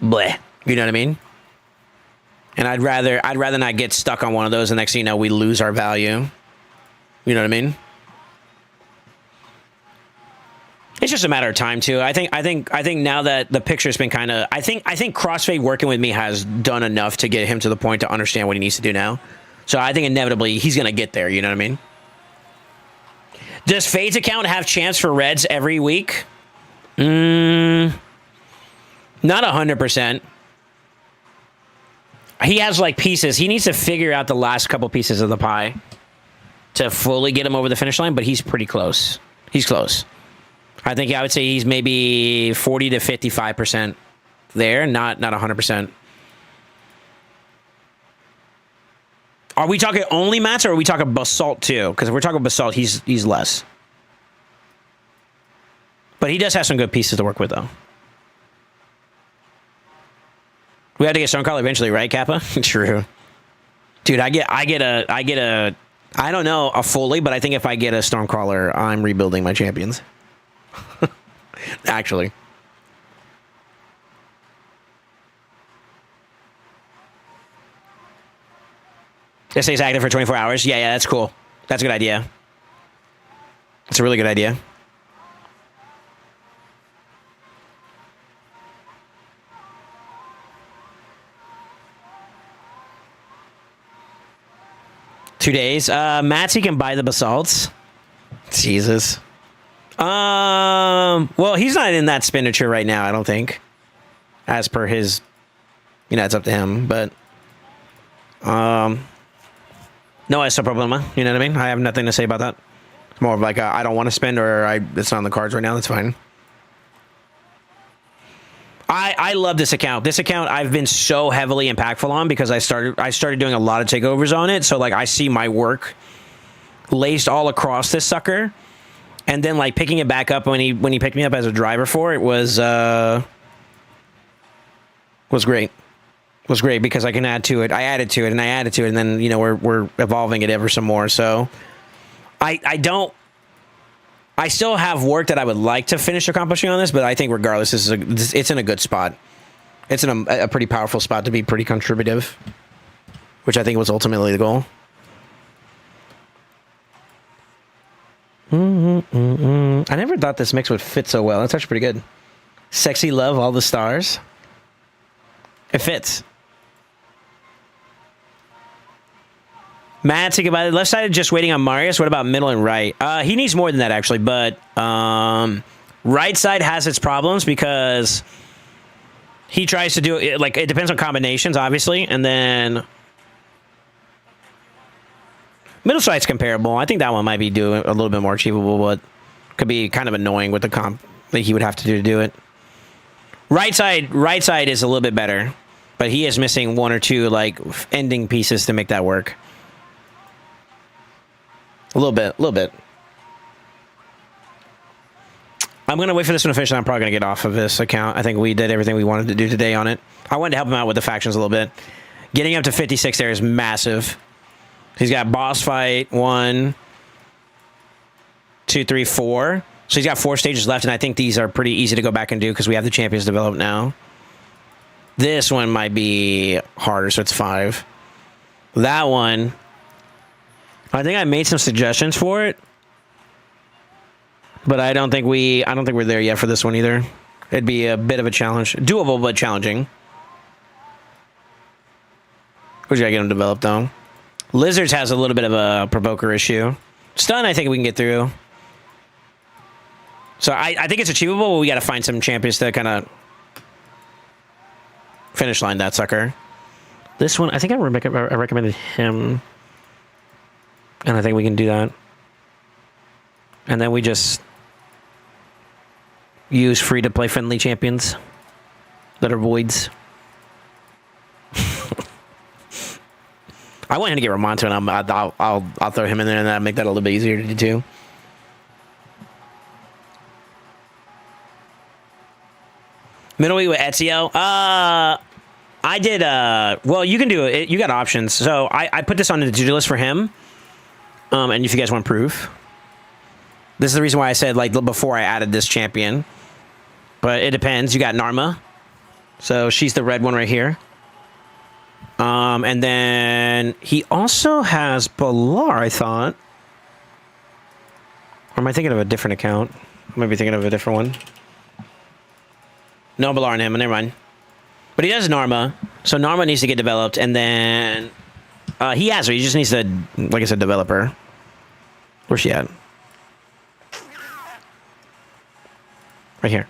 bleh. You know what I mean? And I'd rather not get stuck on one of those, and next thing you know, we lose our value. You know what I mean? It's just a matter of time too. I think now that the picture's been kind of, I think Crossfade working with me has done enough to get him to the point to understand what he needs to do now. So I think inevitably he's gonna get there. You know what I mean? Does Fade's account have chance for reds every week? Not 100%. He has like pieces. He needs to figure out the last couple pieces of the pie to fully get him over the finish line, but he's pretty close. He's close. I think I would say he's maybe 40 to 55% there, not 100%. Are we talking only mats, or are we talking basalt too? Because if we're talking basalt, he's less. But he does have some good pieces to work with, though. We have to get Stonecaller eventually, right, Kappa? True. Dude, I don't know a fully, but I think if I get a Stormcrawler, I'm rebuilding my champions. Actually. It stays active for 24 hours. Yeah, that's cool. That's a good idea. It's a really good idea. $2 days. Matsy can buy the basalts. Jesus. Well, he's not in that expenditure right now, I don't think. As per his, it's up to him, but no es problema. You know what I mean? I have nothing to say about that. It's more of like I don't want to spend, or it's not on the cards right now. That's fine. I love this account. This account I've been so heavily impactful on because I started doing a lot of takeovers on it. So like I see my work laced all across this sucker, and then like picking it back up when he picked me up as a driver for it was great. Was great because I can add to it. I added to it and I added to it, and then we're evolving it ever some more. So I still have work that I would like to finish accomplishing on this, but I think regardless, it's in a good spot. It's in a pretty powerful spot to be pretty contributive, which I think was ultimately the goal. I never thought this mix would fit so well. That's actually pretty good. Sexy love, all the stars. It fits. Matt, say goodbye. Left side just waiting on Marius. What about middle and right? He needs more than that, actually, but right side has its problems because he tries to do it. Like, it depends on combinations, obviously, and then middle side's comparable. I think that one might be doing a little bit more achievable, but could be kind of annoying with the comp that he would have to do it. Right side is a little bit better, but he is missing one or two like ending pieces to make that work. A little bit. I'm going to wait for this one to finish, and I'm probably going to get off of this account. I think we did everything we wanted to do today on it. I wanted to help him out with the factions a little bit. Getting up to 56 there is massive. He's got boss fight 1, 2, 3, 4. So he's got 4 stages left, and I think these are pretty easy to go back and do because we have the champions developed now. This one might be harder, so it's 5. That one, I think I made some suggestions for it, but I don't think we're there yet for this one either. It'd be a bit of a challenge, doable but challenging. We gotta get them developed though. Lizards has a little bit of a provoker issue. Stun, I think we can get through. So I think it's achievable, but we got to find some champions to kind of finish line that sucker. This one, I think I recommended him. And I think we can do that. And then we just use free-to-play friendly champions that are voids. I want him to get Ramonto, and I'll throw him in there, and that'll make that a little bit easier to do too. Middleweight with Ezio. I did. Well, you can do it. You got options. So I put this on the to-do list for him. And if you guys want proof, this is the reason why I said like before I added this champion. But it depends. You got Narma, so she's the red one right here. And then he also has Balar, I thought. Or am I thinking of a different account? I might be thinking of a different one. No Balar on him, never mind. But he does Narma, so Narma needs to get developed, and then he has her. He just needs to, like I said, develop her. Where's she at? Right here.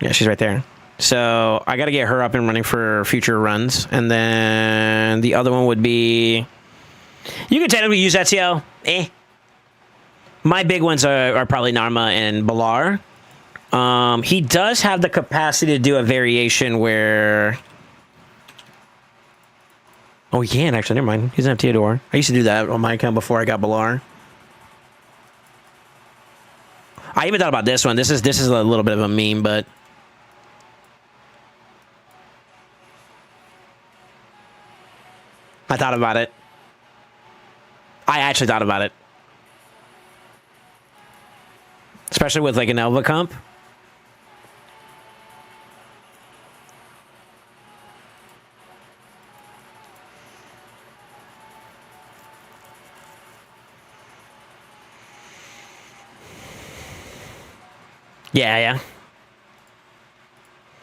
Yeah, she's right there. So I got to get her up and running for future runs, and then the other one would be. You can technically use Ezio. My big ones are probably Narma and Balar. He does have the capacity to do a variation where... Oh, he can, actually. Never mind. He doesn't have Theodore. I used to do that on my account before I got Balar. I even thought about this one. This is a little bit of a meme, but... I thought about it. I actually thought about it. Especially with like an Elva comp. Yeah, yeah.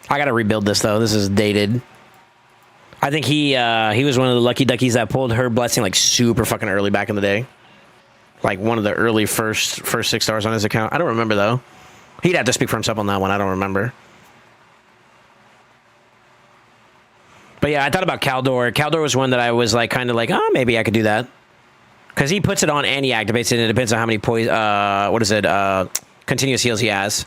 I gotta rebuild this though. This is dated. I think he was one of the lucky duckies that pulled her blessing like super fucking early back in the day. Like one of the early first 6 stars on his account. I don't remember though. He'd have to speak for himself on that one. I don't remember. But yeah, I thought about Caldor. Caldor was one that I was like kind of like, oh, maybe I could do that. Because he puts it on and he activates it, and it depends on how many continuous heals he has.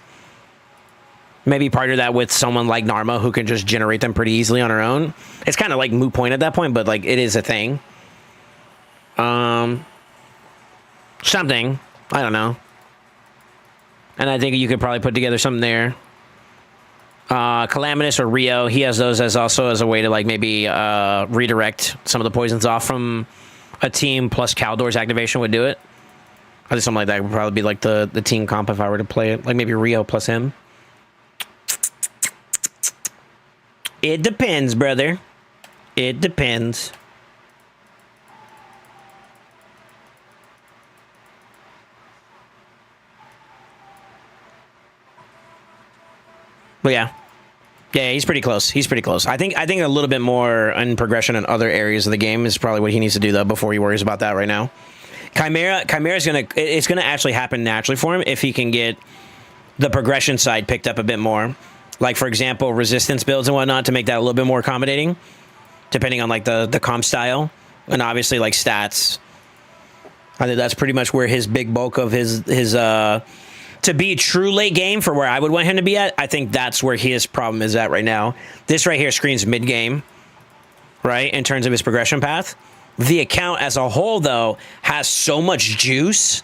Maybe partner that with someone like Narma who can just generate them pretty easily on her own. It's kind of like moot point at that point, but like it is a thing. Something. I don't know. And I think you could probably put together something there. Calamitous or Rio, he has those as also as a way to like maybe redirect some of the poisons off from a team, plus Caldor's activation would do it. I think something like that would probably be like the team comp if I were to play it. Like maybe Rio plus him. It depends, brother. It depends. But yeah. Yeah, he's pretty close. He's pretty close. I think a little bit more in progression in other areas of the game is probably what he needs to do though before he worries about that right now. Chimera's it's gonna actually happen naturally for him if he can get the progression side picked up a bit more. Like for example, resistance builds and whatnot to make that a little bit more accommodating, depending on like the comp style and obviously like stats. I think that's pretty much where his big bulk of his to be true late game for where I would want him to be at. I think that's where his problem is at right now. This right here screens mid game, right, in terms of his progression path. The account as a whole, though, has so much juice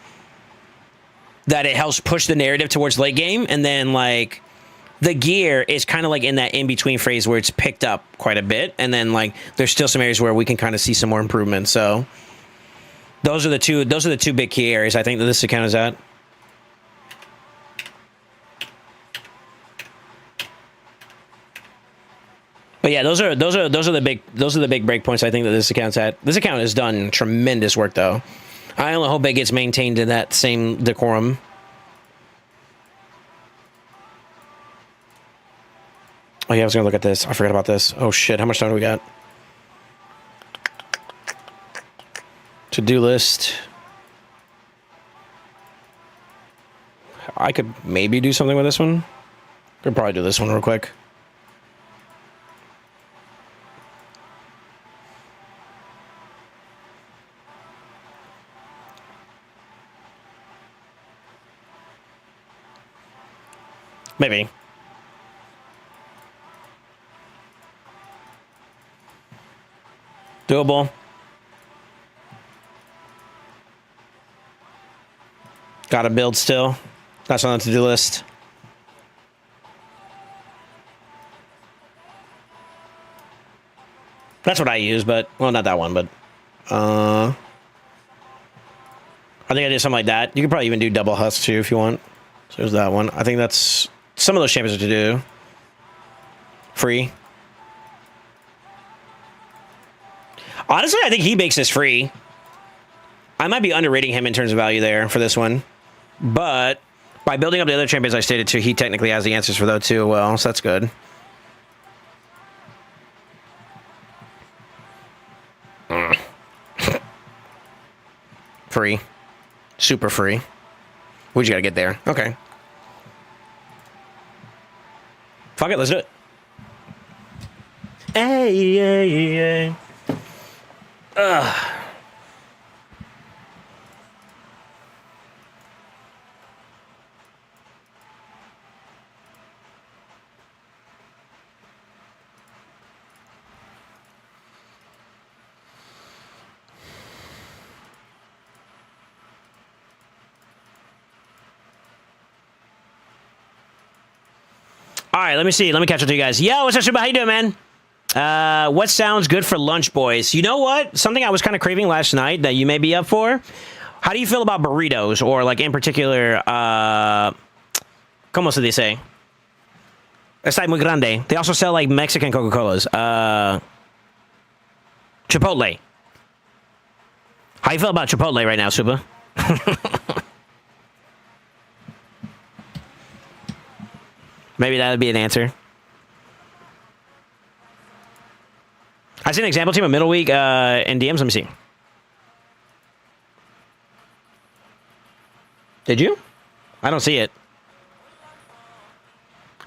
that it helps push the narrative towards late game. And then, like, the gear is kind of like in that in-between phase where it's picked up quite a bit. And then, like, there's still some areas where we can kind of see some more improvement. So those are the two big key areas I think that this account is at. But yeah, those are the big break points I think that this account's at. This account has done tremendous work though. I only hope it gets maintained in that same decorum. Oh yeah, I was gonna look at this. I forgot about this. Oh shit, how much time do we got? To-do list. I could maybe do something with this one. Could probably do this one real quick. Maybe. Doable. Gotta build still. That's on the to-do list. That's what I use, but, well, not that one, but, I think I did something like that. You could probably even do double husk too if you want. So there's that one. I think that's, some of those champions are to do. Free. Honestly, I think he makes this free. I might be underrating him in terms of value there for this one. But by building up the other champions I stated too, he technically has the answers for those too. Well, so that's good. Free. Super free. We just gotta get there. Okay. Fuck it, let's do it. Hey, hey, hey. Ugh. All right, let me see. Let me catch up to you guys. Yo, what's up, Super? How you doing, man? What sounds good for lunch, boys? You know what? Something I was kind of craving last night that you may be up for. How do you feel about burritos, or like in particular, ¿cómo se dice? Está muy grande. They also sell like Mexican Coca-Colas. Chipotle. How you feel about Chipotle right now, Super? Maybe that would be an answer. I see an example team of middle week in DMs. Let me see. Did you? I don't see it.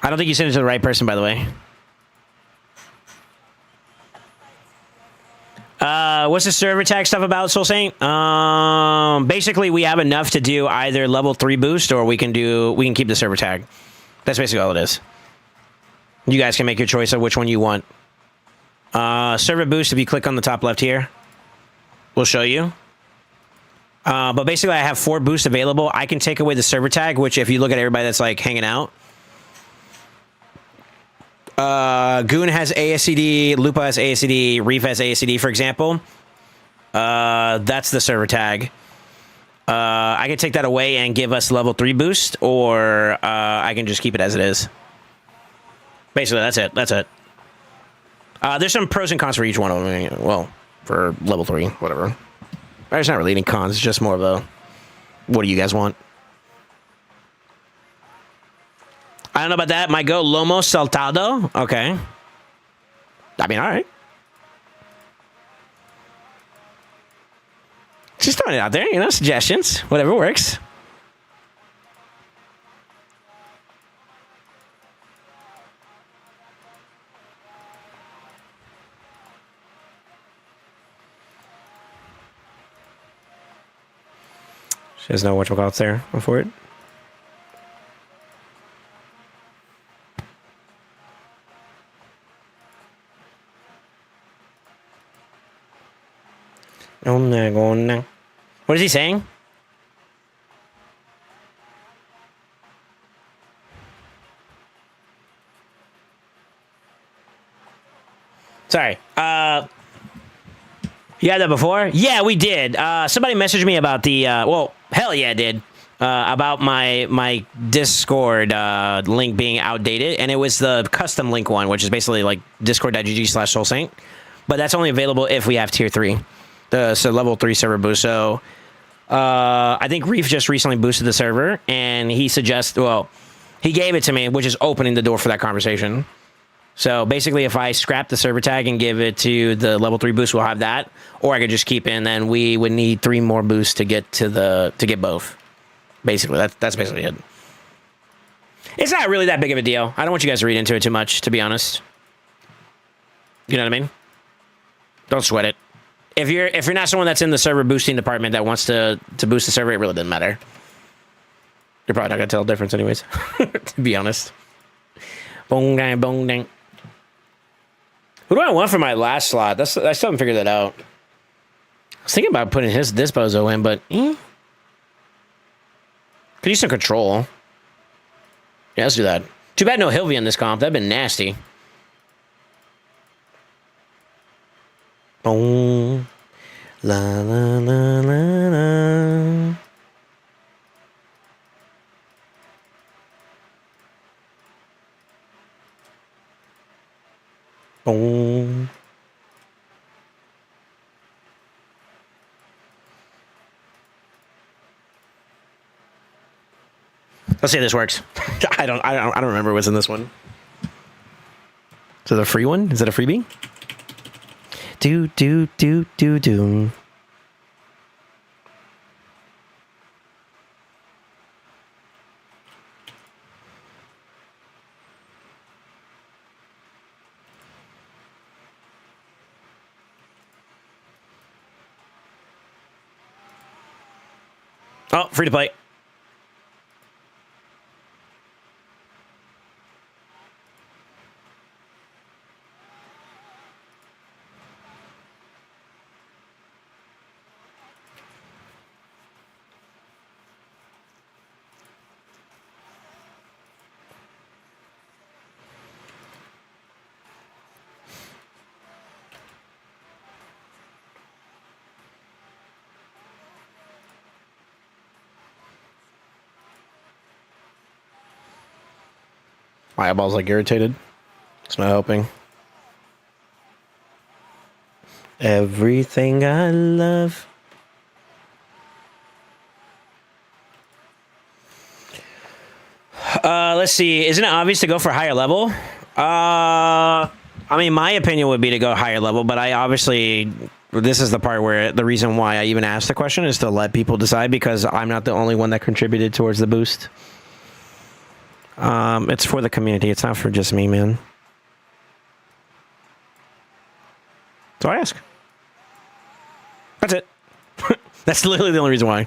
I don't think you sent it to the right person, by the way. What's the server tag stuff about, SoulSaint? Basically, we have enough to do either level 3 boost or we can keep the server tag. That's basically all it is. You guys can make your choice of which one you want. Server boost, if you click on the top left here, we'll show you. But basically, I have 4 boosts available. I can take away the server tag, which if you look at everybody that's like hanging out, Goon has ASCD, Lupa has ASCD, Reef has ASCD, for example. That's the server tag. I can take that away and give us level 3 boost, or I can just keep it as it is. Basically, that's it. That's it. There's some pros and cons for each one of them. Well, for level 3, whatever. There's not really any cons. It's just more of a, what do you guys want? I don't know about that. Might go Lomo Saltado. Okay. I mean, all right. Just throwing it out there, you know, suggestions. Whatever works. She doesn't know whatchamacallit's there for it. Oh no. What is he saying? Sorry. You had that before? Yeah, we did. Somebody messaged me about the, well, hell yeah, I did. About my Discord link being outdated, and it was the custom link one, which is basically like discord.gg/SoulSaint. But that's only available if we have tier 3. So level 3 server boost. So I think Reef just recently boosted the server, and he suggests, well, he gave it to me, which is opening the door for that conversation. So basically, if I scrap the server tag and give it to the level 3 boost, we'll have that, or I could just keep it, and then we would need 3 more boosts to get to get both. Basically, that's basically it. It's not really that big of a deal. I don't want you guys to read into it too much, to be honest. You know what I mean? Don't sweat it. If you're not someone that's in the server boosting department that wants to boost the server, it really doesn't matter. You're probably not gonna tell the difference anyways, to be honest. Bong dang, bong dang. Who do I want for my last slot? I still haven't figured that out. I was thinking about putting this bozo in, but could use some control. Yeah, let's do that. Too bad no Hilvy in this comp. That'd been nasty. Boom. La la la la la. Boom. Let's see if this works. I don't remember what's in this one. Is it a free one? Is it a freebie? Do. Oh, free to play. My eyeball's like irritated. It's not helping. Everything I love. Let's see. Isn't it obvious to go for higher level? I mean, my opinion would be to go higher level, but I obviously, this is the part where the reason why I even asked the question is to let people decide, because I'm not the only one that contributed towards the boost. It's for the community. It's not for just me, man. So I ask. That's it. That's literally the only reason why.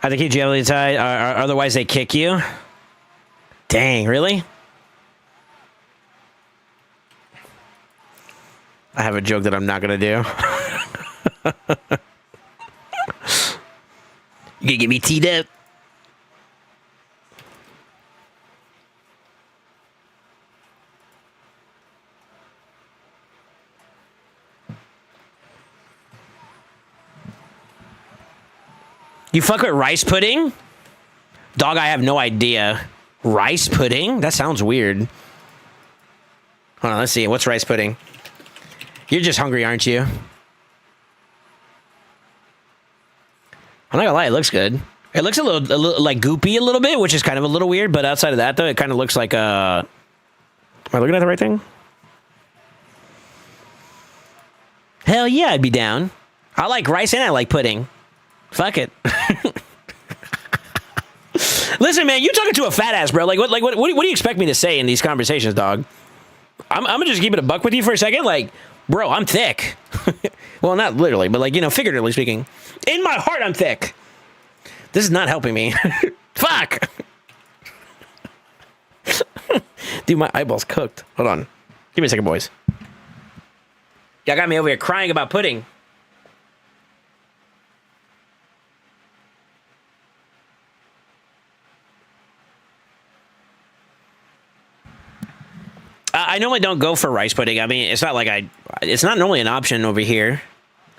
I think you jail tied, otherwise they kick you. Dang, really? I have a joke that I'm not gonna do. You gonna get me teed up? You fuck with rice pudding? Dog, I have no idea. Rice pudding? That sounds weird. Hold on, let's see. What's rice pudding? You're just hungry, aren't you? I'm not gonna lie, it looks good. It looks a little like goopy a little bit, which is kind of a little weird, but outside of that, though, it kind of looks like Am I looking at the right thing? Hell yeah, I'd be down. I like rice and I like pudding. Fuck it. Listen, man, you talking to a fat ass, bro. What do you expect me to say in these conversations, dog? I'm gonna just keep it a buck with you for a second. Like, bro, I'm thick. Well, not literally, but like, you know, figuratively speaking. In my heart, I'm thick. This is not helping me. Fuck. Dude, my eyeball's cooked. Hold on. Give me a second, boys. Y'all got me over here crying about pudding. I normally don't go for rice pudding. I mean, it's not like it's not normally an option over here.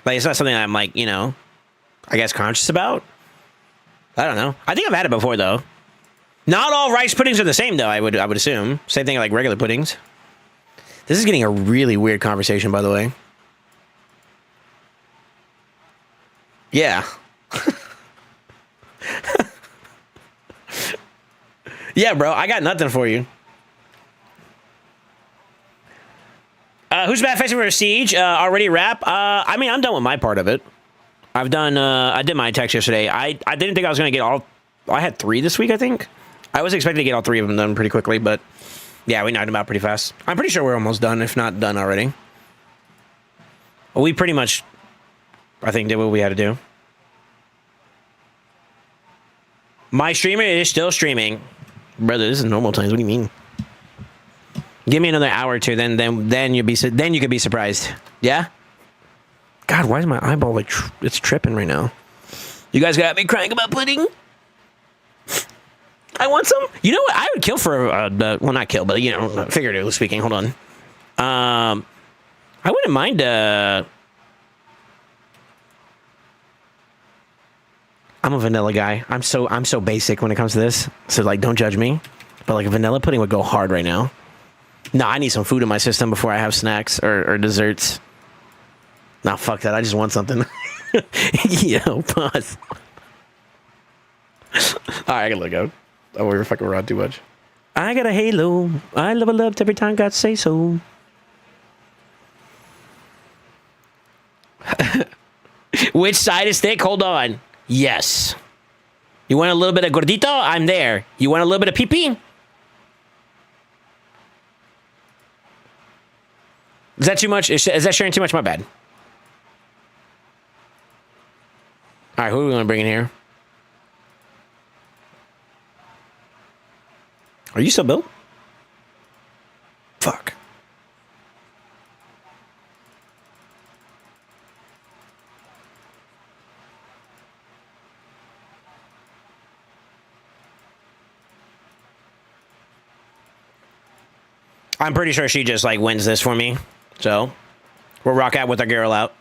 Like, it's not something I'm like, you know, I guess conscious about. I don't know. I think I've had it before, though. Not all rice puddings are the same, though, I would assume. Same thing like regular puddings. This is getting a really weird conversation, by the way. Yeah. Yeah, bro, I got nothing for you. Who's bad facing for Siege? Already wrap? I mean, I'm done with my part of it. I've done, I did my text yesterday. I didn't think I was going to get all, I had 3 this week, I think. I was expecting to get all 3 of them done pretty quickly, but yeah, we knocked them out pretty fast. I'm pretty sure we're almost done, if not done already. We pretty much, I think, did what we had to do. My streamer is still streaming. Brother, this is normal times. What do you mean? Give me another hour or two, then you could be surprised. Yeah? God, why is my eyeball like it's tripping right now? You guys got me crying about pudding? I want some. You know what? I would kill for well, not kill, but you know, figuratively speaking. Hold on. I wouldn't mind. I'm a vanilla guy. I'm so basic when it comes to this. So like, don't judge me. But like, a vanilla pudding would go hard right now. No, I need some food in my system before I have snacks or desserts. Nah, fuck that. I just want something. Yo, pause. Alright, I gotta let go. I don't ever fucking around too much. I got a halo. I level up every time God say so. Which side is thick? Hold on. Yes. You want a little bit of gordito? I'm there. You want a little bit of pee-pee? Is that too much? Is that sharing too much? My bad. All right, who are we going to bring in here? Are you still built? Fuck. I'm pretty sure she just like wins this for me. So we'll rock out with our girl out.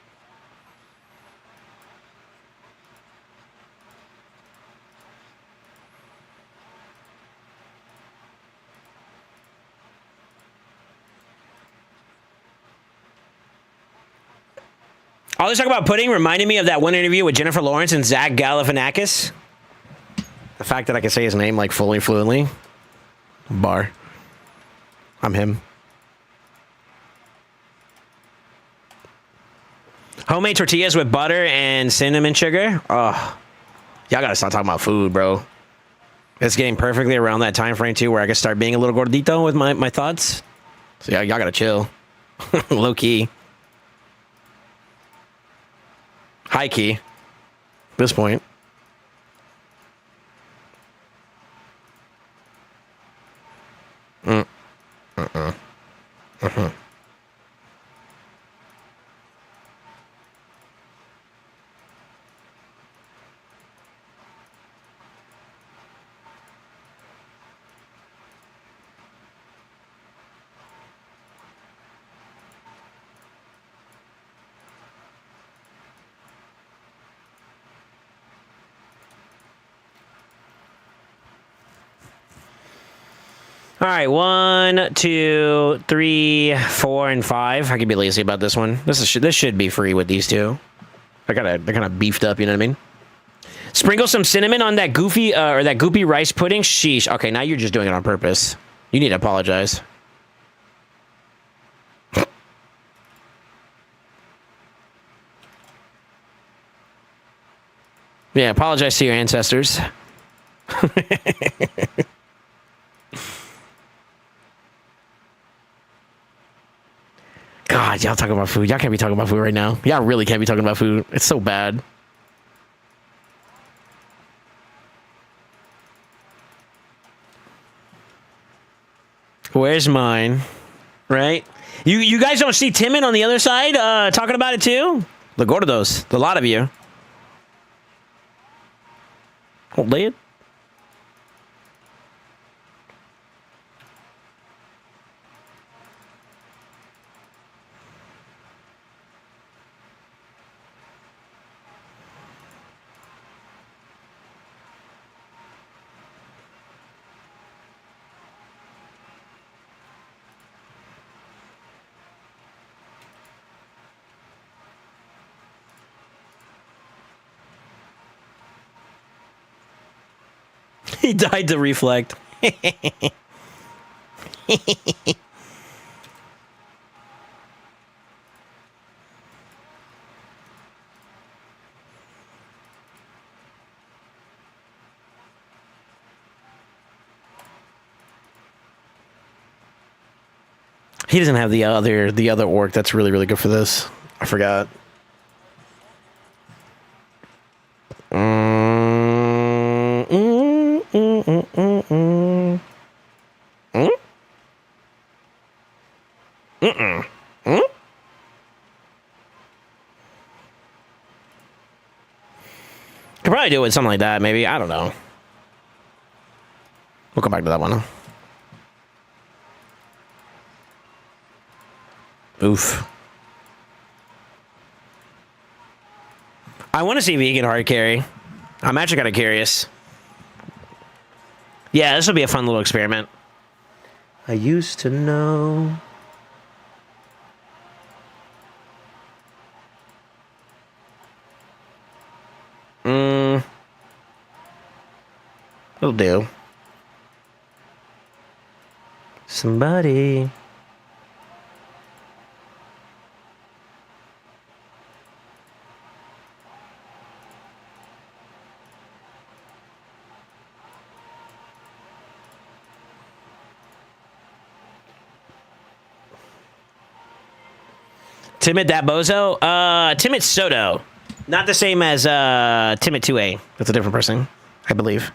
All this talk about pudding reminded me of that one interview with Jennifer Lawrence and Zach Galifianakis. The fact that I can say his name like fully fluently. Bar. I'm him. Homemade tortillas with butter and cinnamon sugar. Oh, y'all gotta stop talking about food, bro. It's getting perfectly around that time frame too, where I can start being a little gordito with my thoughts. So y'all gotta chill. Low key. High key. At this point. All right, 1, 2, 3, 4, and 5. I can be lazy about this one. This should be free with these two. They're kind of beefed up. You know what I mean? Sprinkle some cinnamon on that goofy or that goopy rice pudding. Sheesh. Okay, now you're just doing it on purpose. You need to apologize. Yeah, apologize to your ancestors. God, y'all talking about food. Y'all can't be talking about food right now. Y'all really can't be talking about food. It's so bad. Where's mine? Right? You guys don't see Timon on the other side talking about it too? The gordos. The lot of you. Hold it. He died to reflect. He doesn't have the other orc that's really good for this. I forgot. Could probably do it with something like that, maybe. I don't know. We'll come back to that one. Oof. I want to see vegan hard carry. I'm actually kind of curious. Yeah, this will be a fun little experiment. I used to know. It'll do. Somebody. Timid that bozo? Timid Soto. Not the same as Timid 2A. That's a different person, I believe.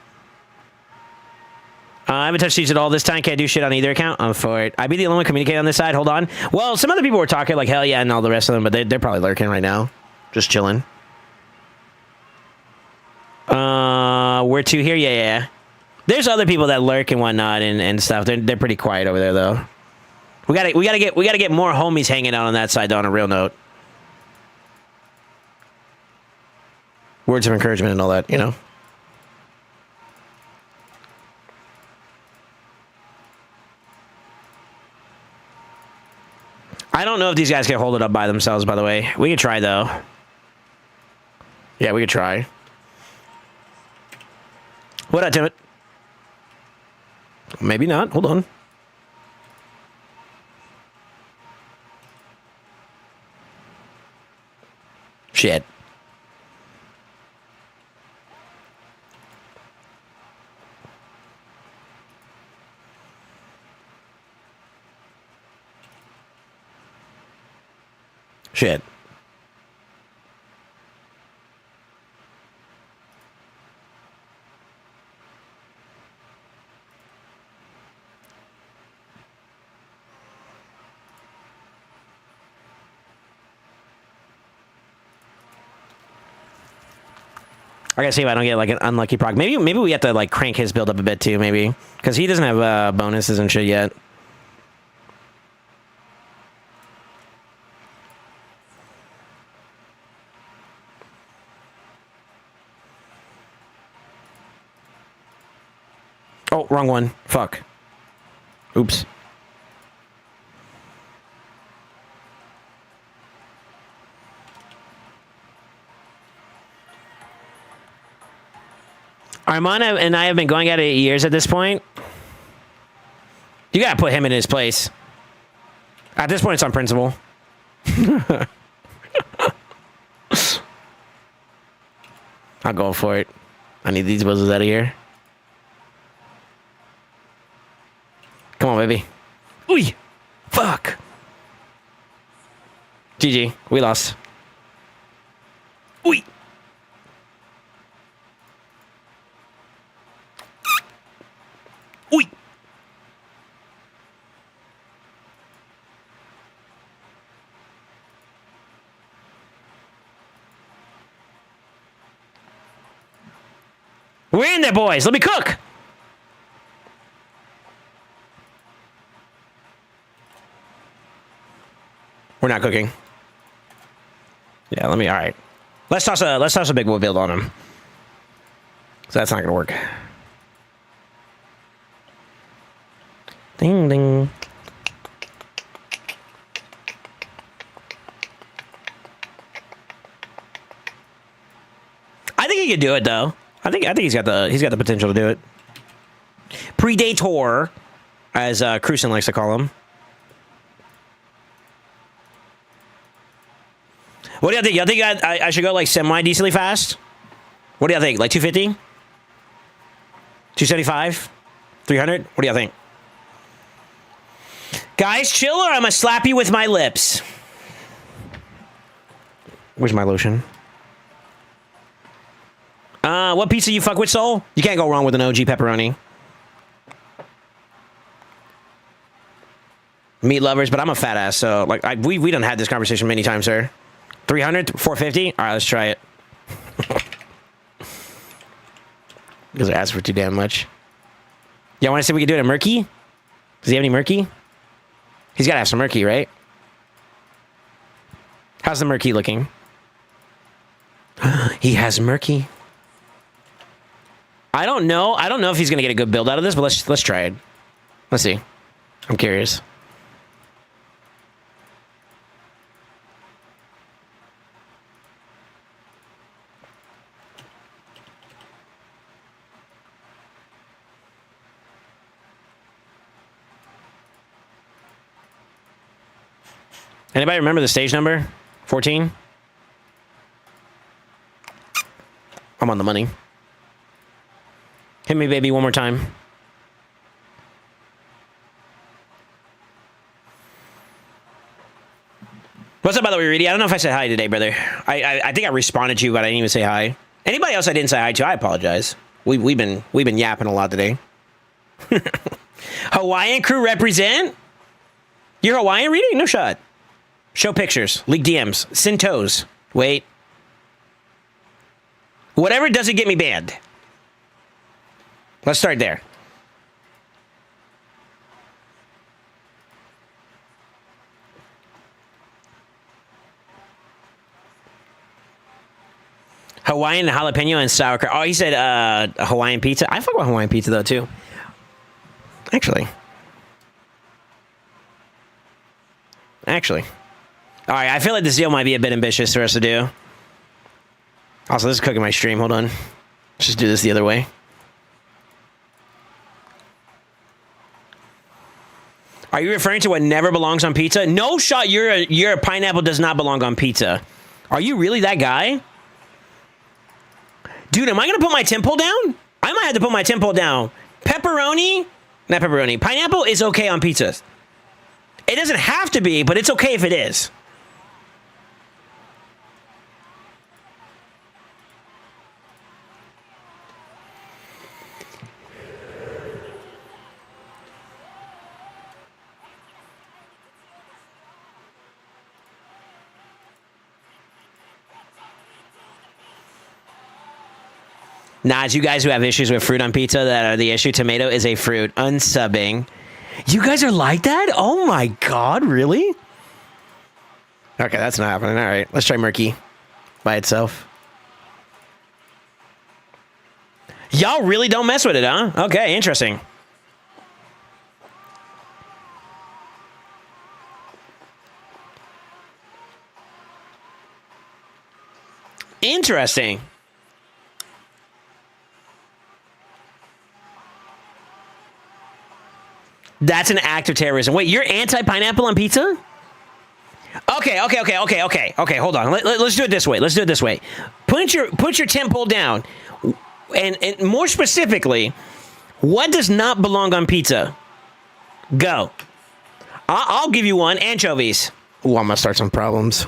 I haven't touched these at all this time. Can't do shit on either account. I'm for it. I'd be the only one communicating on this side. Hold on. Well, some other people were talking like hell yeah and all the rest of them, but they're probably lurking right now. Just chilling. We're two here? Yeah. There's other people that lurk and whatnot and stuff. They're pretty quiet over there though. We gotta get more homies hanging out on that side though, on a real note. Words of encouragement and all that, you know. I don't know if these guys can hold it up by themselves, by the way. We could try, though. Yeah, we could try. What up, Timot? Maybe not. Hold on. Shit. Shit. I gotta see if I don't get like an unlucky proc. Maybe we have to like crank his build up a bit too. Maybe because he doesn't have bonuses and shit yet. Oh, wrong one. Fuck. Oops. Armand and I have been going at it years at this point. You gotta put him in his place. At this point, it's on principle. I'll go for it. I need these buzzers out of here. Come on, baby. Ooh, fuck. GG. We lost. Ooh. Ooh. We're in there, boys. Let me cook. We're not cooking. Yeah, let me. All right. Let's toss a big boy build on him. So that's not gonna work. Ding ding. I think he could do it though. I think he's got the potential to do it. Predator, as Cruisen likes to call him. What do y'all think? Y'all think I should go like semi-decently fast? What do y'all think? Like 250? 275? 300? What do y'all think? Guys, chill or I'm gonna slap you with my lips. Where's my lotion? What pizza you fuck with, Soul? You can't go wrong with an OG pepperoni. Meat lovers, but I'm a fat ass, so like we done had this conversation many times, sir. 300, 450? All right, let's try it. Because I asked for too damn much. Y'all want to see if we can do it at Murky? Does he have any Murky? He's got to have some Murky, right? How's the Murky looking? He has Murky. I don't know if he's gonna get a good build out of this, but let's try it. Let's see. I'm curious. Anybody remember the stage number? 14? I'm on the money. Hit me, baby, one more time. What's up, by the way, Reedy? I don't know if I said hi today, brother. I think I responded to you, but I didn't even say hi. Anybody else I didn't say hi to, I apologize. We've been yapping a lot today. Hawaiian crew represent? You're Hawaiian, Reedy? No shot. Show pictures. Leak DMs. Send toes. Wait. Whatever doesn't get me banned. Let's start there. Hawaiian jalapeno and sauerkraut. Oh, he said Hawaiian pizza. I fuck with Hawaiian pizza though too. Actually. actually. All right, I feel like this deal might be a bit ambitious for us to do. Also, this is cooking my stream. Hold on. Let's just do this the other way. Are you referring to what never belongs on pizza? No shot. Your pineapple does not belong on pizza. Are you really that guy? Dude, am I going to put my temple down? I might have to put my temple down. Pepperoni, not pepperoni. Pineapple is okay on pizzas. It doesn't have to be, but it's okay if it is. Nah, it's you guys who have issues with fruit on pizza that are the issue. Tomato is a fruit. Unsubbing. You guys are like that? Oh my god, really? Okay, that's not happening. All right, let's try murky by itself. Y'all really don't mess with it, huh? Okay, interesting. Interesting. That's an act of terrorism. Wait, you're anti-pineapple on pizza? Okay. Hold on. Let's do it this way. Put your temple down, and more specifically, what does not belong on pizza? Go. I'll give you one. Anchovies. Ooh, I'm gonna start some problems.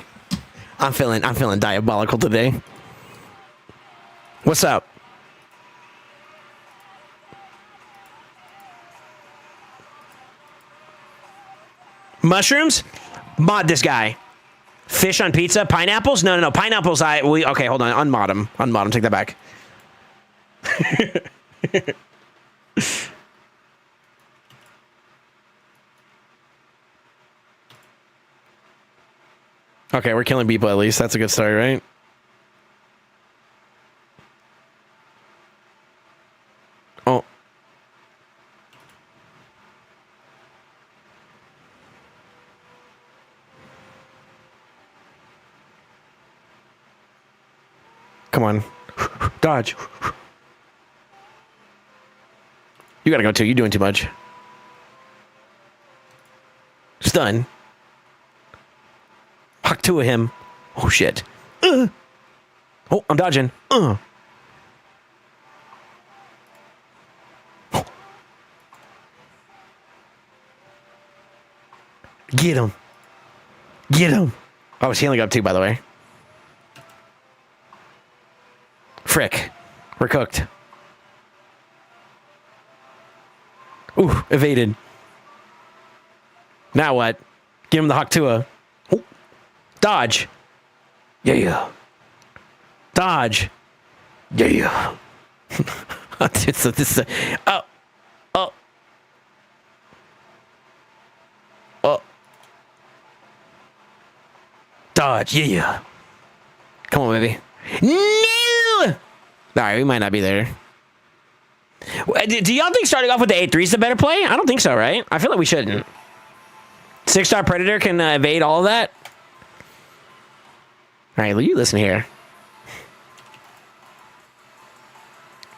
I'm feeling diabolical today. What's up? Mushrooms? Mod this guy. Fish on pizza? Pineapples? No. Pineapples, okay, hold on. Unmod him. Take that back. Okay, we're killing people at least. That's a good start, right? Oh. Come on. Dodge. You gotta go too. You're doing too much. Stun. Huck two of him. Oh, shit. Oh, I'm dodging. Oh. Get him. I was healing up too, by the way. Frick. We're cooked. Ooh, evaded. Now what? Give him the Haktua. Oh. Dodge. Yeah. Dodge. Yeah. Oh. Dodge. Yeah. Come on, baby. No! Alright, we might not be there. Do y'all think starting off with the 8-3 is the better play? I don't think so, right? I feel like we shouldn't. 6-star Predator can evade all of that. Alright, you listen here.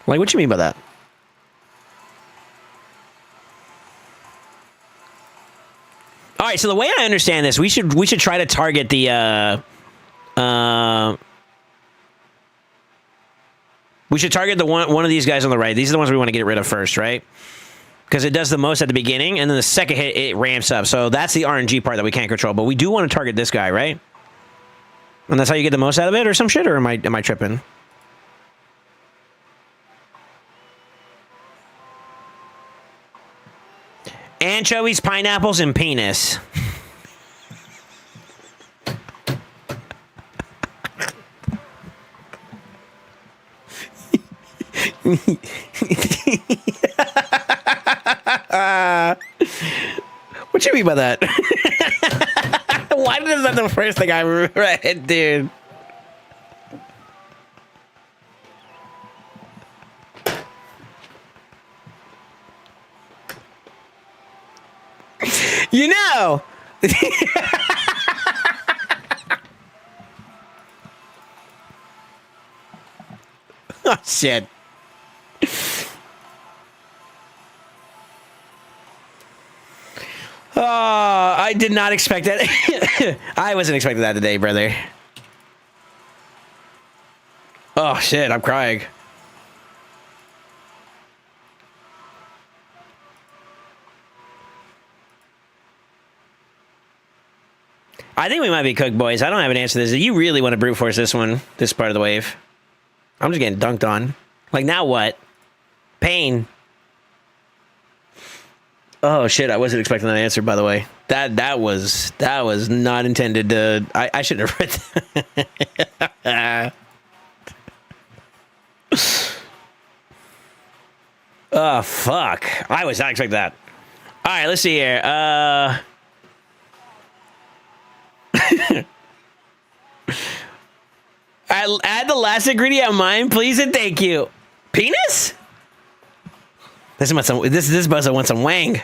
Like, what you mean by that? Alright, so the way I understand this, we should try to target the we should target the one of these guys on the right. These are the ones we want to get rid of first, right? Because it does the most at the beginning, and then the second hit, it ramps up. So that's the RNG part that we can't control. But we do want to target this guy, right? And that's how you get the most out of it, or some shit, or am I tripping? Anchovies, pineapples, and penis. What you mean by that? Why is that the first thing I read, dude? You know. Oh, shit. Oh, I did not expect that. I wasn't expecting that today, brother. Oh, shit, I'm crying. I think we might be cooked, boys. I don't have an answer to this. You really want to brute force this one, this part of the wave. I'm just getting dunked on. Like, now what? Pain. Oh, shit, I wasn't expecting that answer, by the way. That was not intended to... I shouldn't have read that. Oh, fuck. I was not expecting that. All right, let's see here. Add the last ingredient on mine, please and thank you. Penis? This buzzer wants some wang.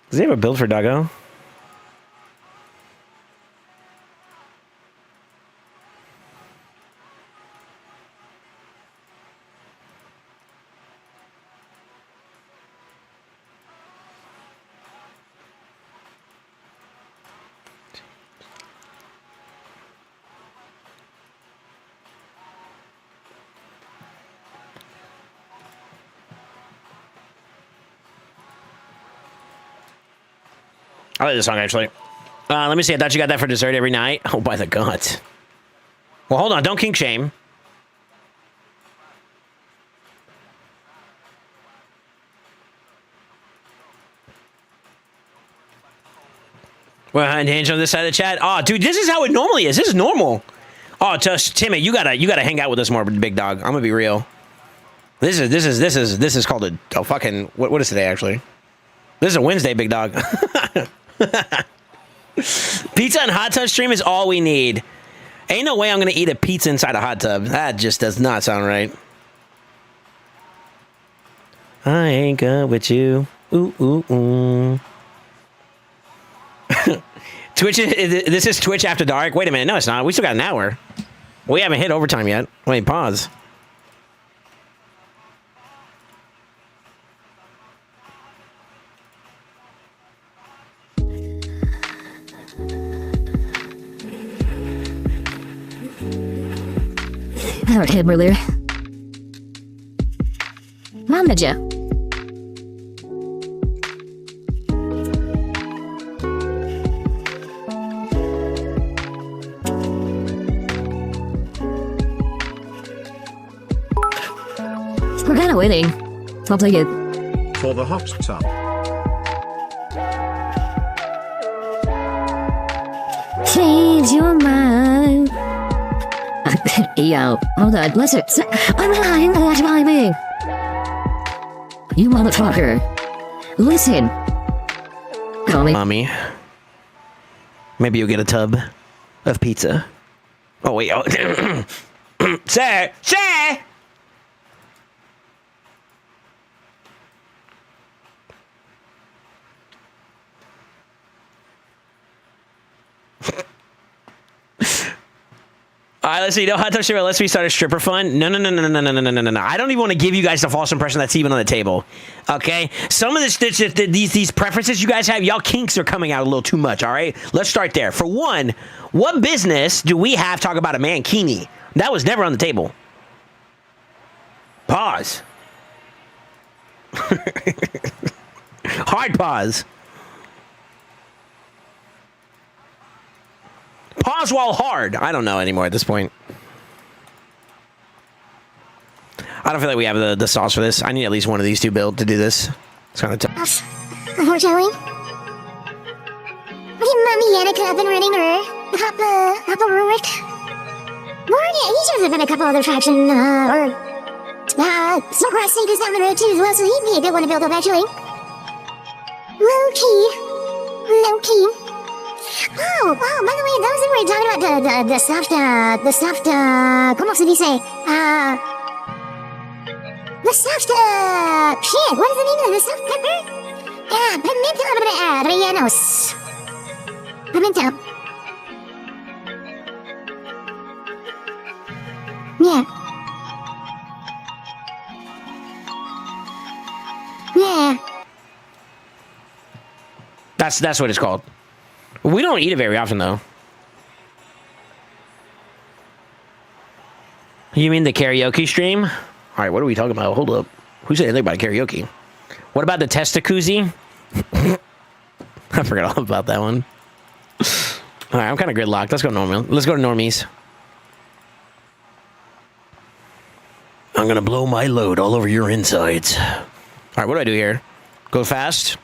Does he have a build for Doggo? I like this song, actually. Let me see. I thought you got that for dessert every night. Oh, by the gods. Well, hold on. Don't kink shame. Well, hinge on this side of the chat. Oh, dude, this is how it normally is. This is normal. Oh, just Timmy, you gotta hang out with us more, big dog. I'm gonna be real. This is called a fucking what is today actually? This is a Wednesday, big dog. Pizza and hot tub stream is all we need. Ain't no way I'm gonna eat a pizza inside a hot tub. That just does not sound right. I ain't good with you. Ooh, ooh, ooh. Twitch. This is Twitch After Dark. Wait a minute. No, it's not. We still got an hour. We haven't hit overtime yet. Wait, pause. Okej, brother. Mam nadzieję. We're kind of waiting. I'll take it. For the hot tub. Change your mind. Yo, hold on. Listen, I'm lying. That's why me. You motherfucker. Listen. Call me. Mommy. Maybe you'll get a tub of pizza. Oh, wait. Oh. Sir! Sir! All right, let's see. No hot tub stripper. Let's restart a stripper fun. No. I don't even want to give you guys the false impression that's even on the table. Okay? Some of these preferences you guys have, y'all kinks are coming out a little too much, all right? Let's start there. For one, what business do we have talk about a mankini? That was never on the table. Pause. Hard pause. Pause while hard. I don't know anymore at this point. I don't feel like we have the sauce for this. I need at least one of these two build to do this. It's kind of tough. Unfortunately. Mommy Yannick up and running her. Hoppa Rurik. He should have been a couple other traction, Snowcross State is down the road too as well, so he'd be a good one to build up actually. Low key. Oh, by the way, those that were talking about the soft, ¿cómo se dice? The soft, shit, what is the name of the soft pepper? Pimento rellenos. Pimento. Yeah. Yeah. That's what it's called. We don't eat it very often, though. You mean the karaoke stream? All right, what are we talking about? Hold up. Who said anything about karaoke? What about the testacuzzi? I forgot all about that one. All right, I'm kind of gridlocked. Let's go normal. Let's go to normies. I'm gonna blow my load all over your insides. All right, what do I do here? Go fast.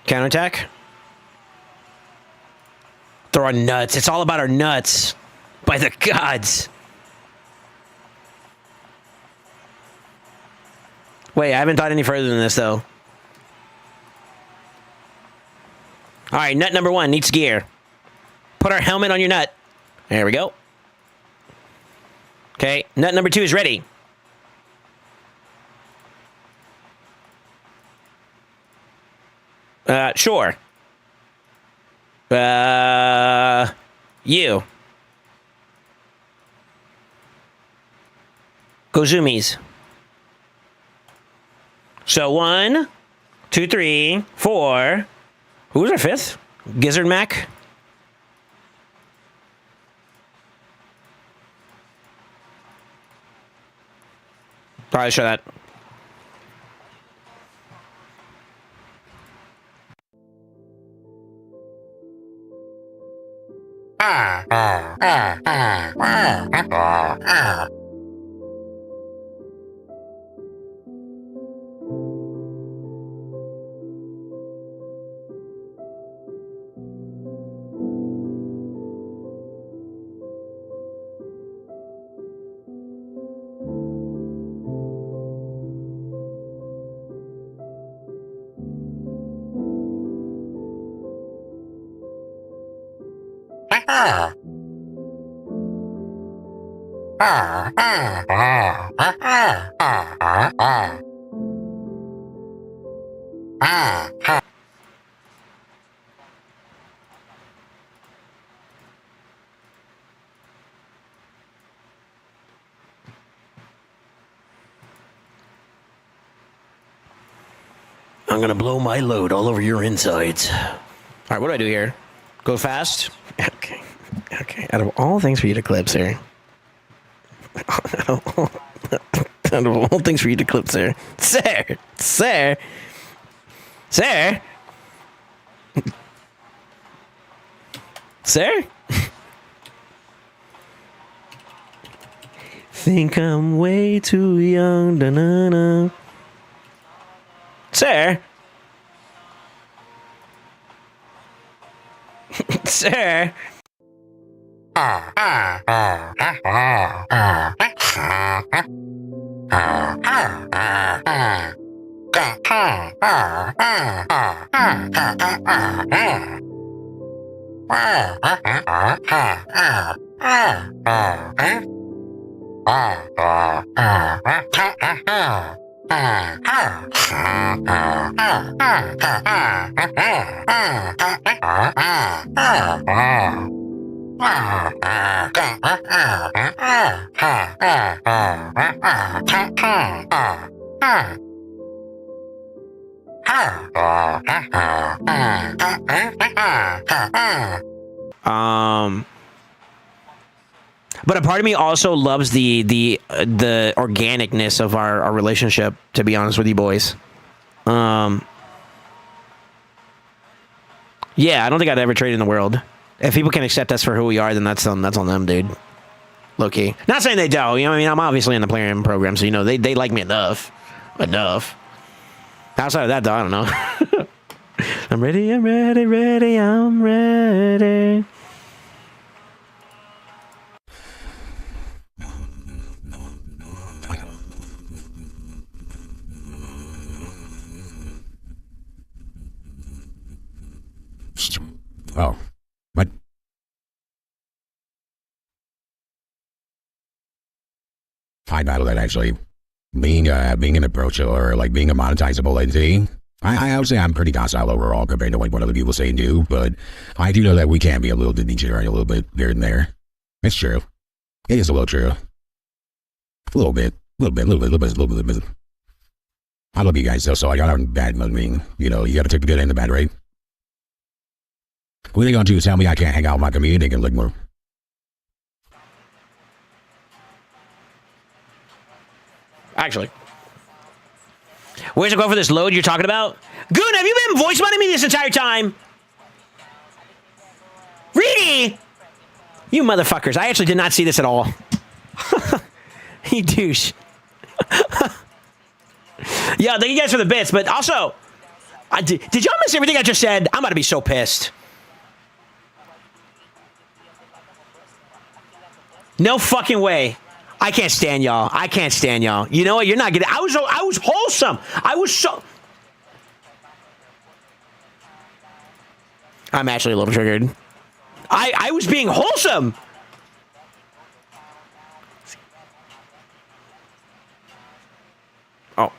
Counterattack. Throw our nuts. It's all about our nuts. By the gods. Wait, I haven't thought any further than this, though. All right, nut number 1 needs gear. Put our helmet on your nut. There we go. Okay, nut number 2 is ready. Sure. You. Go zoomies. So 1, 2, 3, 4. Who was our 5th? Gizzard Mac. Probably show that. I'm gonna blow my load all over your insides. All right, what do I do here? Go fast? Okay. Okay. Out of all things for you to clip, sir. Out of all things for you to clip, sir. Sir! Sir! Sir! Sir? Think I'm way too young. Da-na-na. Sir? Sir? But a part of me also loves the organicness of our relationship, to be honest with you boys. Yeah, I don't think I'd ever trade in the world. If people can accept us for who we are, then that's on them, dude. Low key. Not saying they don't, you know what I mean? I'm obviously in the player program, so you know they like me enough. Enough. Outside of that, though, I don't know. I'm ready, I'm ready, ready, I'm ready. Oh, what? I battled that actually. being an approach or like being a monetizable entity. I would say I'm pretty docile overall compared to like what other people say and do, but I do know that we can be a little bit degenerate a little bit here and there. It's true. It is a little true. A little bit. I love you guys though, so I got bad. I mean, you know, you got to take the good and the bad, right? What are they going to do? Tell me I can't hang out with my community and look more. Actually. Where's it go for this load you're talking about? Goon, have you been voice miming me this entire time? Really? You motherfuckers. I actually did not see this at all. You douche. Yeah, thank you guys for the bits, but also, did y'all miss everything I just said? I'm about to be so pissed. No fucking way. I can't stand y'all. I can't stand y'all. You know what? You're not getting. I was wholesome. I was so. I'm actually a little triggered. I was being wholesome. Oh.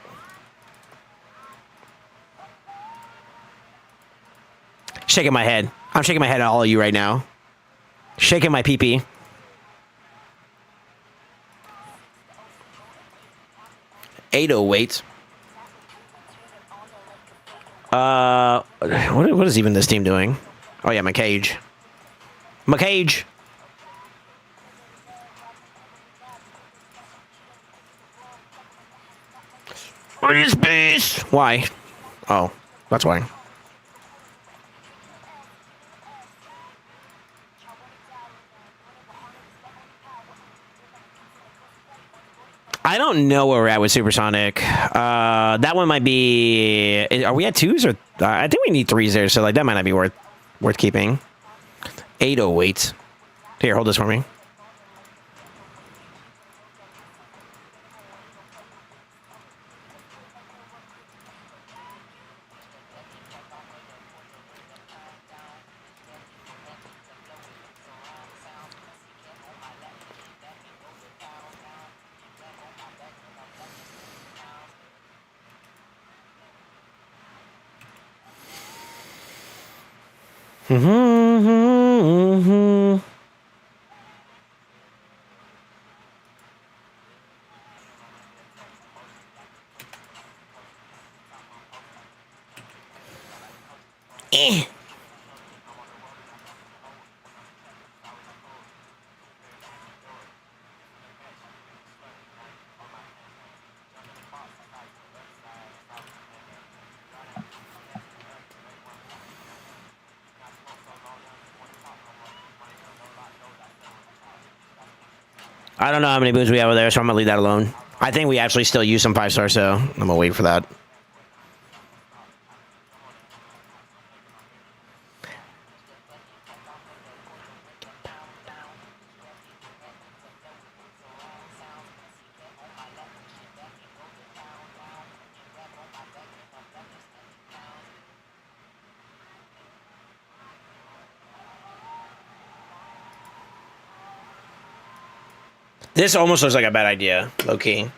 Shaking my head. I'm shaking my head at all of you right now. Shaking my pee-pee. $808. What is even this team doing? Oh yeah, my cage. My cage. What is this? Why? Oh, that's why. I don't know where we're at with Supersonic. That one might be. Are we at 2s or? I think we need 3s there, so like that might not be worth keeping. 808. Here, hold this for me. I don't know how many boots we have over there, so I'm gonna leave that alone. I think we actually still use some 5-star, so I'm gonna wait for that. This almost looks like a bad idea, low-key.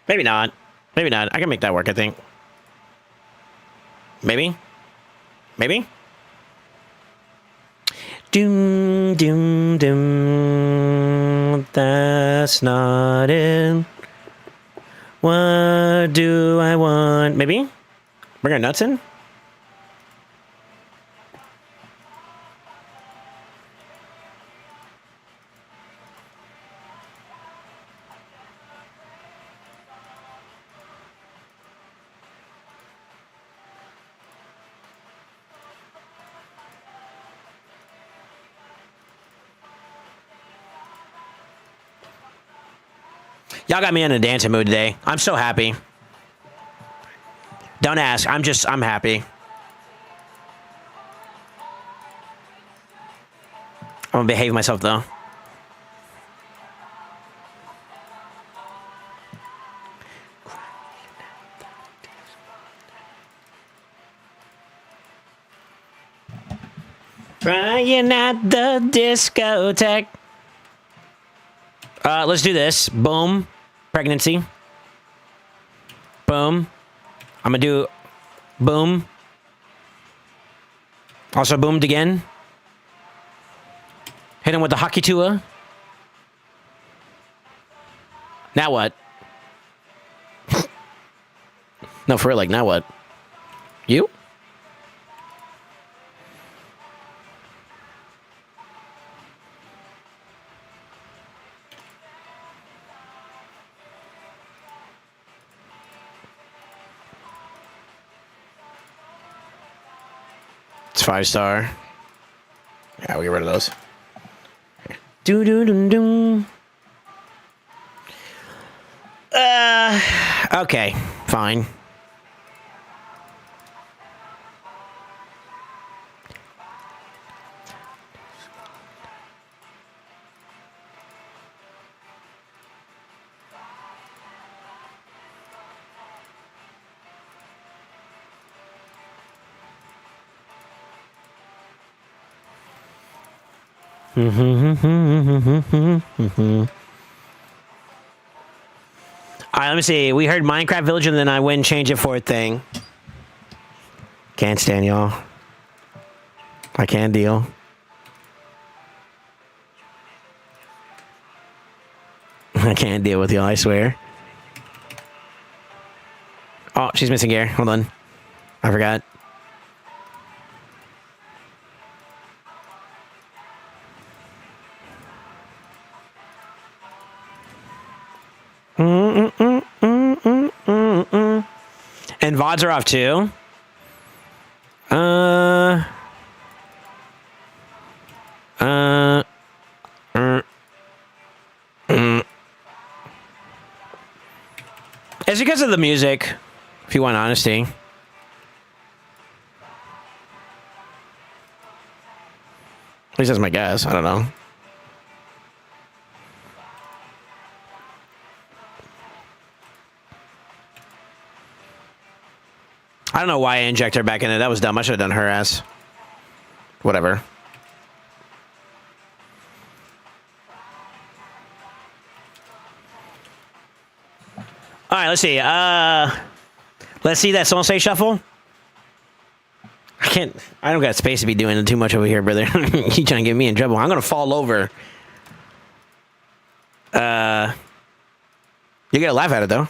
Maybe not. Maybe not. I can make that work, I think. Maybe? Maybe? Doom, doom, doom. That's not it. What do I want? Maybe? Bring our nuts in? Y'all got me in a dancing mood today. I'm so happy. Don't ask. I'm happy. I'm gonna behave myself though. Crying at the discotheque. Let's do this. Boom. Pregnancy. Boom. I'm gonna do boom. Also boomed again. Hit him with the hockey tua. Now what? No, for real, like, now what? You? It's 5-star. Yeah, we'll get rid of those. Do do do do. Okay, fine. All right, let me see. We heard Minecraft Village, and then I went and changed it for a thing. Can't stand y'all. I can't deal. I can't deal with y'all, I swear. Oh, she's missing gear. Hold on. I forgot. And VODs are off too. It's because of the music, if you want honesty. At least that's my guess. I don't know. I don't know why I inject her back in it. That was dumb. I should have done her ass. Whatever. All right, let's see. Let's see that SoulSaint shuffle. I don't got space to be doing too much over here, brother. You trying to get me in trouble. I'm going to fall over. You get a laugh at it, though.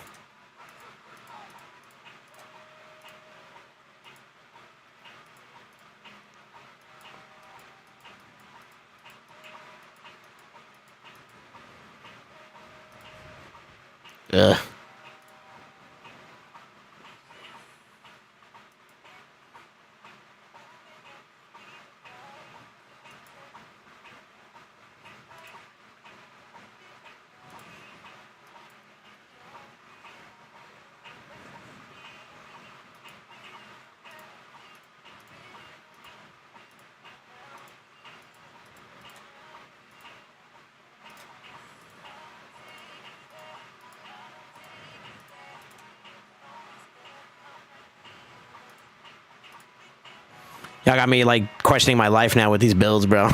Ugh. Y'all got me, like, questioning my life now with these builds, bro. All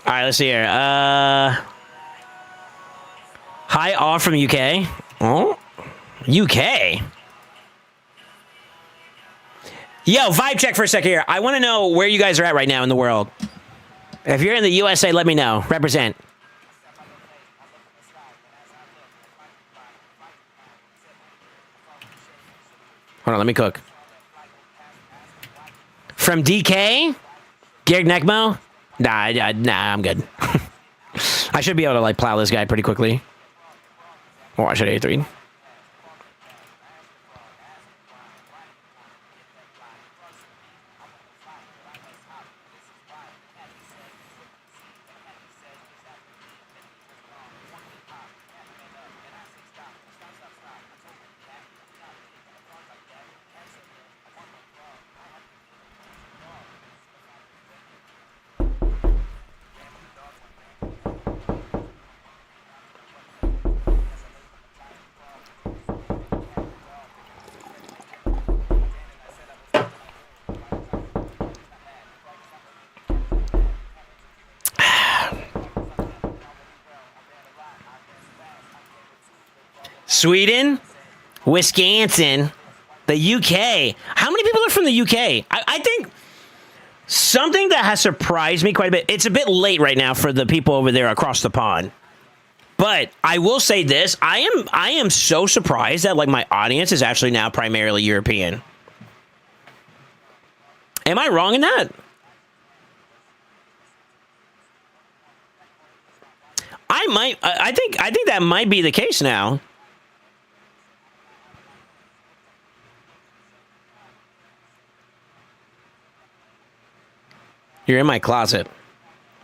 right, let's see here. Hi, all from UK. Oh, UK. Yo, vibe check for a second here. I want to know where you guys are at right now in the world. If you're in the USA, let me know. Represent. Hold on, let me cook. From DK? Gig Necmo? Nah, I'm good. I should be able to, like, plow this guy pretty quickly. Or I should A3. Sweden, Wisconsin, the UK. How many people are from the UK? I think something that has surprised me quite a bit. It's a bit late right now for the people over there across the pond. But I will say this, I am so surprised that like my audience is actually now primarily European. Am I wrong in that? I think that might be the case now. You're in my closet.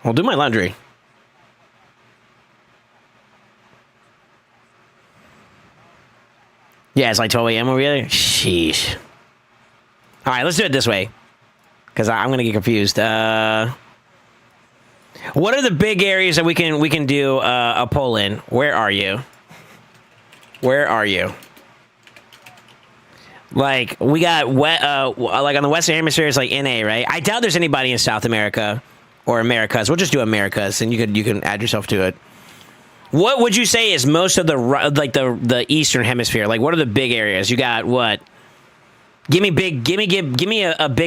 I'll do my laundry. Yeah, it's like 12 a.m. over there. Sheesh. All right, let's do it this way. Because I'm going to get confused. What are the big areas that we can do a poll in? Where are you? Where are you? Like, we got like on the Western Hemisphere, it's like NA, right? I doubt there's anybody in South America or Americas. We'll just do Americas, and you can add yourself to it. What would you say is most of the Eastern Hemisphere? Like, what are the big areas? You got what? Give me a big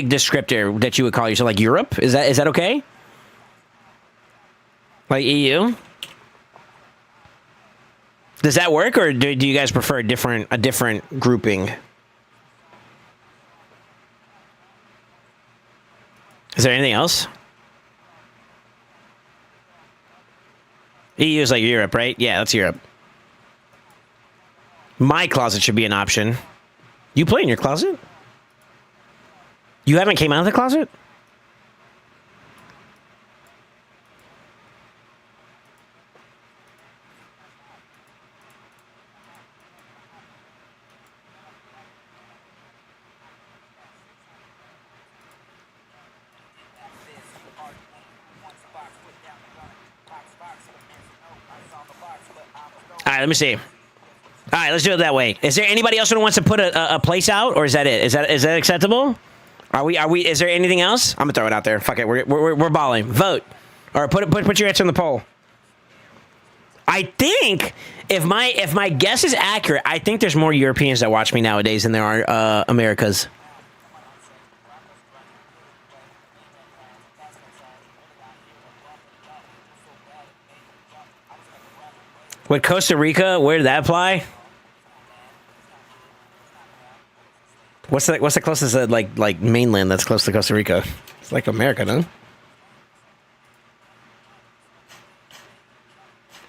descriptor that you would call yourself. Like Europe? Is that okay? Like EU? Does that work, or do you guys prefer a different grouping? Is there anything else? EU is like Europe, right? Yeah, that's Europe. My closet should be an option. You play in your closet? You haven't came out of the closet? All right, let me see. All right, let's do it that way. Is there anybody else who wants to put a place out, or is that it? Is that acceptable? Are we? Is there anything else? I'm gonna throw it out there. Fuck it. We're balling. Vote, or put your answer in the poll. I think if my guess is accurate, I think there's more Europeans that watch me nowadays than there are Americas. Would Costa Rica, where did that apply? What's the closest like mainland that's close to Costa Rica? It's like America, no?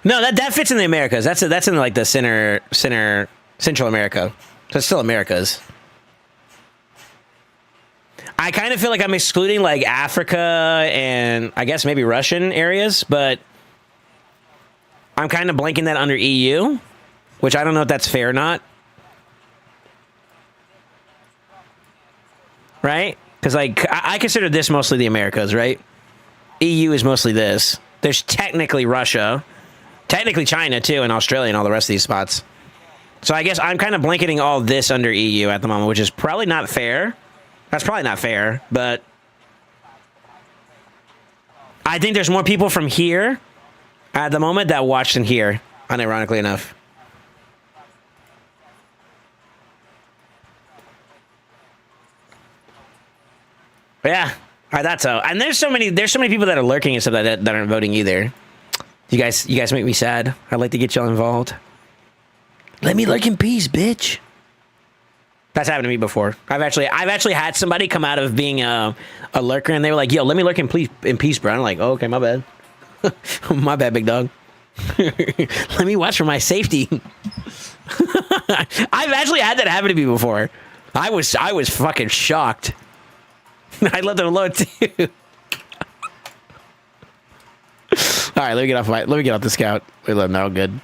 No, that fits in the Americas. That's in like the Central America. So it's still Americas. I kind of feel like I'm excluding like Africa and I guess maybe Russian areas, but I'm kind of blanking that under EU, which I don't know if that's fair or not. Right? Because like I consider this mostly the Americas, right? EU is mostly this. There's technically Russia, technically China too, and Australia and all the rest of these spots. So I guess I'm kind of blanketing all this under EU at the moment, which is probably not fair. That's probably not fair, but I think there's more people from here at the moment that watch than here, unironically enough. But yeah, I thought so. And there's so many people that are lurking and stuff that aren't voting either. You guys make me sad. I'd like to get y'all involved. Let me lurk in peace, bitch. That's happened to me before. I've actually had somebody come out of being a lurker and they were like, "Yo, let me lurk in peace, bro." I'm like, "Oh, okay, my bad." My bad, big dog. Let me watch for my safety. I've actually had that happen to me before. I was fucking shocked. I let them alone too. All right, let me get off the scout. We let them know. Good.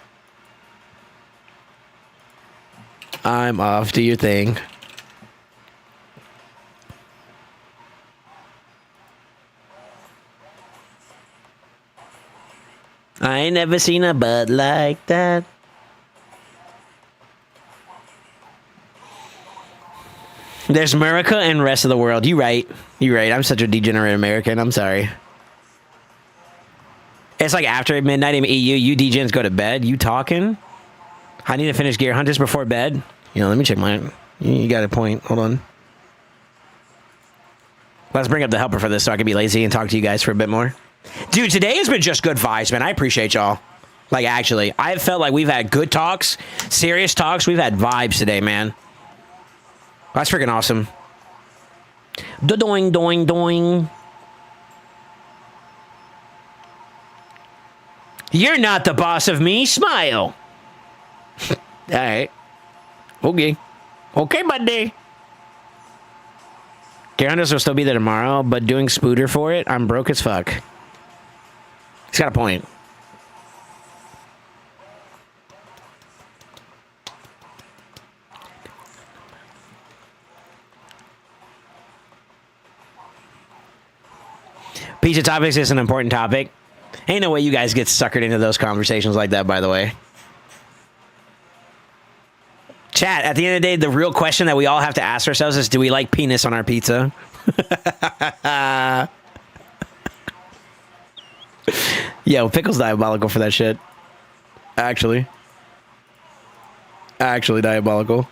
I'm off. Do your thing. I ain't never seen a bud like that. There's America and rest of the world. You right. I'm such a degenerate American. I'm sorry. It's like after midnight in EU, you degens go to bed. You talking? I need to finish Gear Hunters before bed. You know, let me check mine. You got a point. Hold on. Let's bring up the helper for this so I can be lazy and talk to you guys for a bit more. Dude, today has been just good vibes, man. I appreciate y'all. Like, actually, I felt like we've had good talks, serious talks. We've had vibes today, man. That's freaking awesome. Da-doing, doing, doing. You're not the boss of me. Smile. All right. Okay. Okay, buddy. Gyarados will still be there tomorrow, but doing Spooter for it, I'm broke as fuck. He's got a point. Pizza topics is an important topic. Ain't no way you guys get suckered into those conversations like that, by the way. Chat, at the end of the day, the real question that we all have to ask ourselves is, do we like penis on our pizza? Yo, Pickle's diabolical for that shit. Actually diabolical.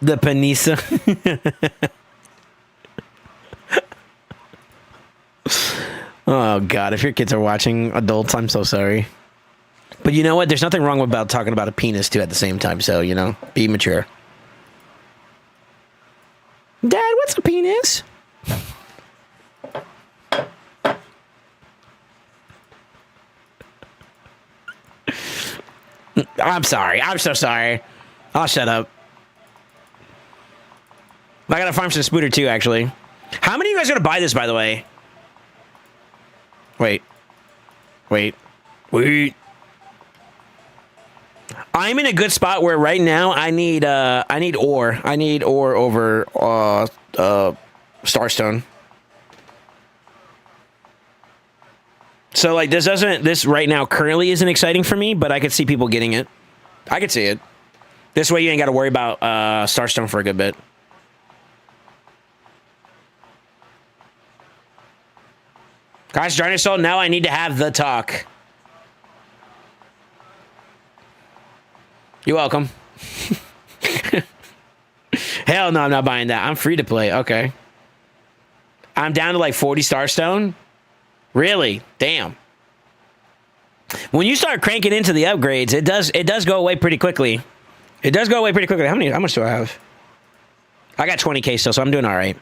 The Panisa. Oh, God. If your kids are watching, adults, I'm so sorry. But you know what? There's nothing wrong about talking about a penis, too, at the same time. So, you know, be mature. Dad, what's a penis? I'm sorry. I'm so sorry. I'll shut up. I gotta farm some Spooter too, actually. How many of you guys are gonna buy this, by the way? Wait. I'm in a good spot where right now I need ore. I need ore over Starstone. So like this right now currently isn't exciting for me, but I could see people getting it. I could see it. This way you ain't gotta worry about Starstone for a good bit. Guys, join us all. Now I need to have the talk. You're welcome. Hell no, I'm not buying that. I'm free to play. Okay. I'm down to like 40 Starstone. Really? Damn. When you start cranking into the upgrades, it does go away pretty quickly. It does go away pretty quickly. How much do I have? I got 20K still, so I'm doing all right.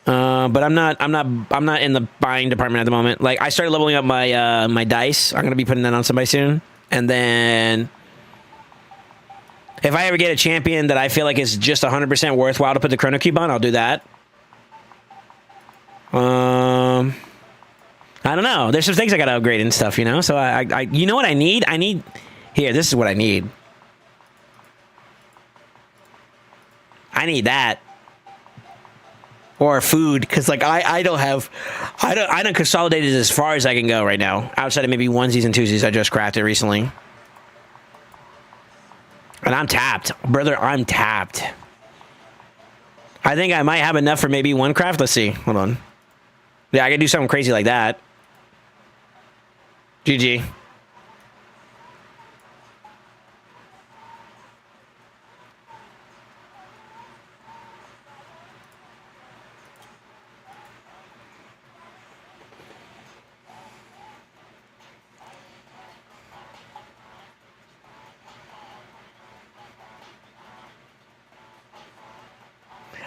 But I'm not in the buying department at the moment. Like, I started leveling up my my dice. I'm gonna be putting that on somebody soon. And then if I ever get a champion that I feel like is just 100% worthwhile to put the Chrono Cube on, I'll do that. I don't know. There's some things I gotta upgrade and stuff, you know? So I you know what I need? Here, this is what I need. I need that. Or food, because like I don't consolidate it as far as I can go right now. Outside of maybe onesies and twosies I just crafted recently. And I'm tapped. Brother, I'm tapped. I think I might have enough for maybe one craft. Let's see. Hold on. Yeah, I can do something crazy like that. GG.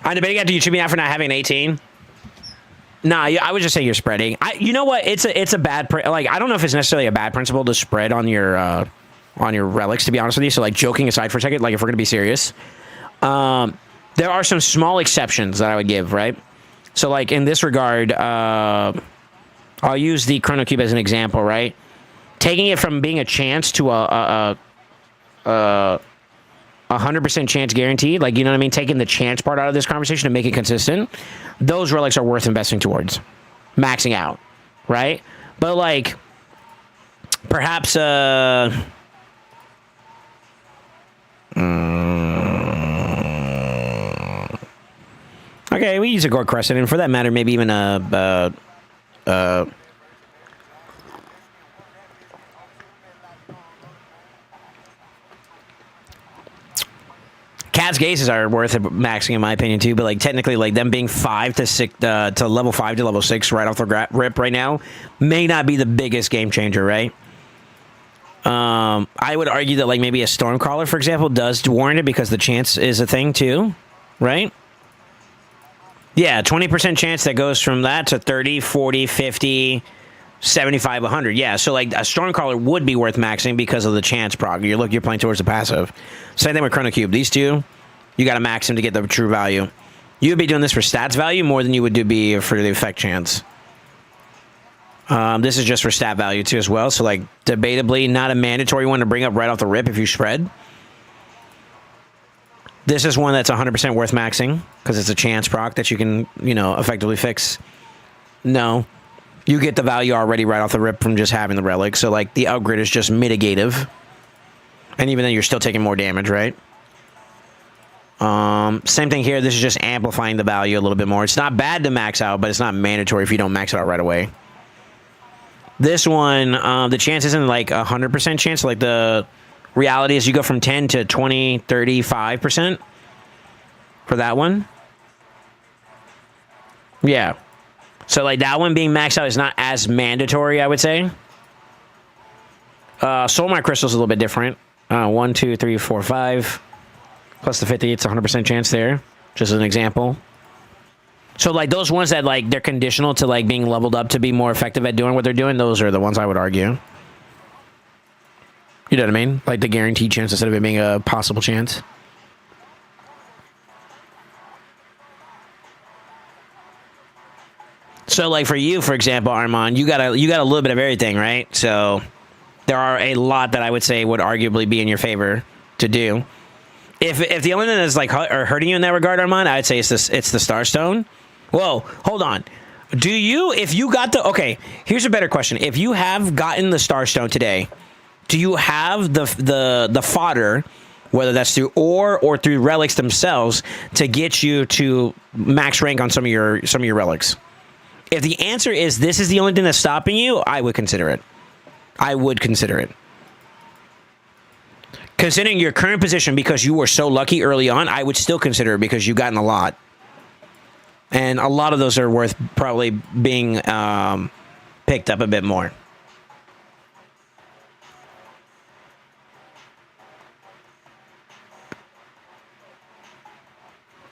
I'm debating after you chew me out for not having an 18. Nah, I would just say you're spreading. You know what? It's a bad like I don't know if it's necessarily a bad principle to spread on your relics, to be honest with you. So like joking aside for a second, like if we're gonna be serious, there are some small exceptions that I would give, right? So like in this regard, I'll use the Chrono Cube as an example, right? Taking it from being a chance to a 100% chance guaranteed, like, you know what I mean? Taking the chance part out of this conversation to make it consistent, those relics are worth investing towards maxing out, right? But like, perhaps Okay, we use a Gore Crescent, and for that matter, maybe even a Cat's Gazes are worth it maxing in my opinion too, but like technically, like them being 5 to 6 to level 5 to level 6 right off the rip right now may not be the biggest game changer, right? I would argue that like maybe a Stormcaller, for example, does warrant it because the chance is a thing too, right? Yeah, 20% chance that goes from that to 30, 40, 50, 75, 100. Yeah, so like a Stormcaller would be worth maxing because of the chance proc. You're playing towards the passive. Same thing with Chrono Cube. These two, you got to max them to get the true value. You would be doing this for stats value more than you would be for the effect chance. This is just for stat value too as well. So like debatably not a mandatory one to bring up right off the rip if you spread. This is one that's 100% worth maxing because it's a chance proc that you can, effectively fix. No. You get the value already right off the rip from just having the relic. So, like, the upgrade is just mitigative. And even then, you're still taking more damage, right? Same thing here. This is just amplifying the value a little bit more. It's not bad to max out, but it's not mandatory if you don't max it out right away. This one, the chance isn't, like, 100% chance. Like, the reality is you go from 10 to 20, 35% for that one. Yeah. So, like, that one being maxed out is not as mandatory, I would say. Soulmine Crystal's a little bit different. 1, 2, 3, 4, 5. Plus the 50, it's 100% chance there. Just as an example. So, like, those ones that, like, they're conditional to, like, being leveled up to be more effective at doing what they're doing, those are the ones I would argue. You know what I mean? Like, the guaranteed chance instead of it being a possible chance. So, like, for you, for example, Armand, you got a little bit of everything, right? So, there are a lot that I would say would arguably be in your favor to do. If the only thing that's, like, hurting you in that regard, Armand, I'd say it's the Starstone. Whoa, hold on. If you got okay, here's a better question. If you have gotten the Starstone today, do you have the fodder, whether that's through ore or through relics themselves, to get you to max rank on some of your relics? If the answer is this is the only thing that's stopping you, I would consider it. I would consider it. Considering your current position, because you were so lucky early on, I would still consider it because you've gotten a lot. And a lot of those are worth probably being picked up a bit more.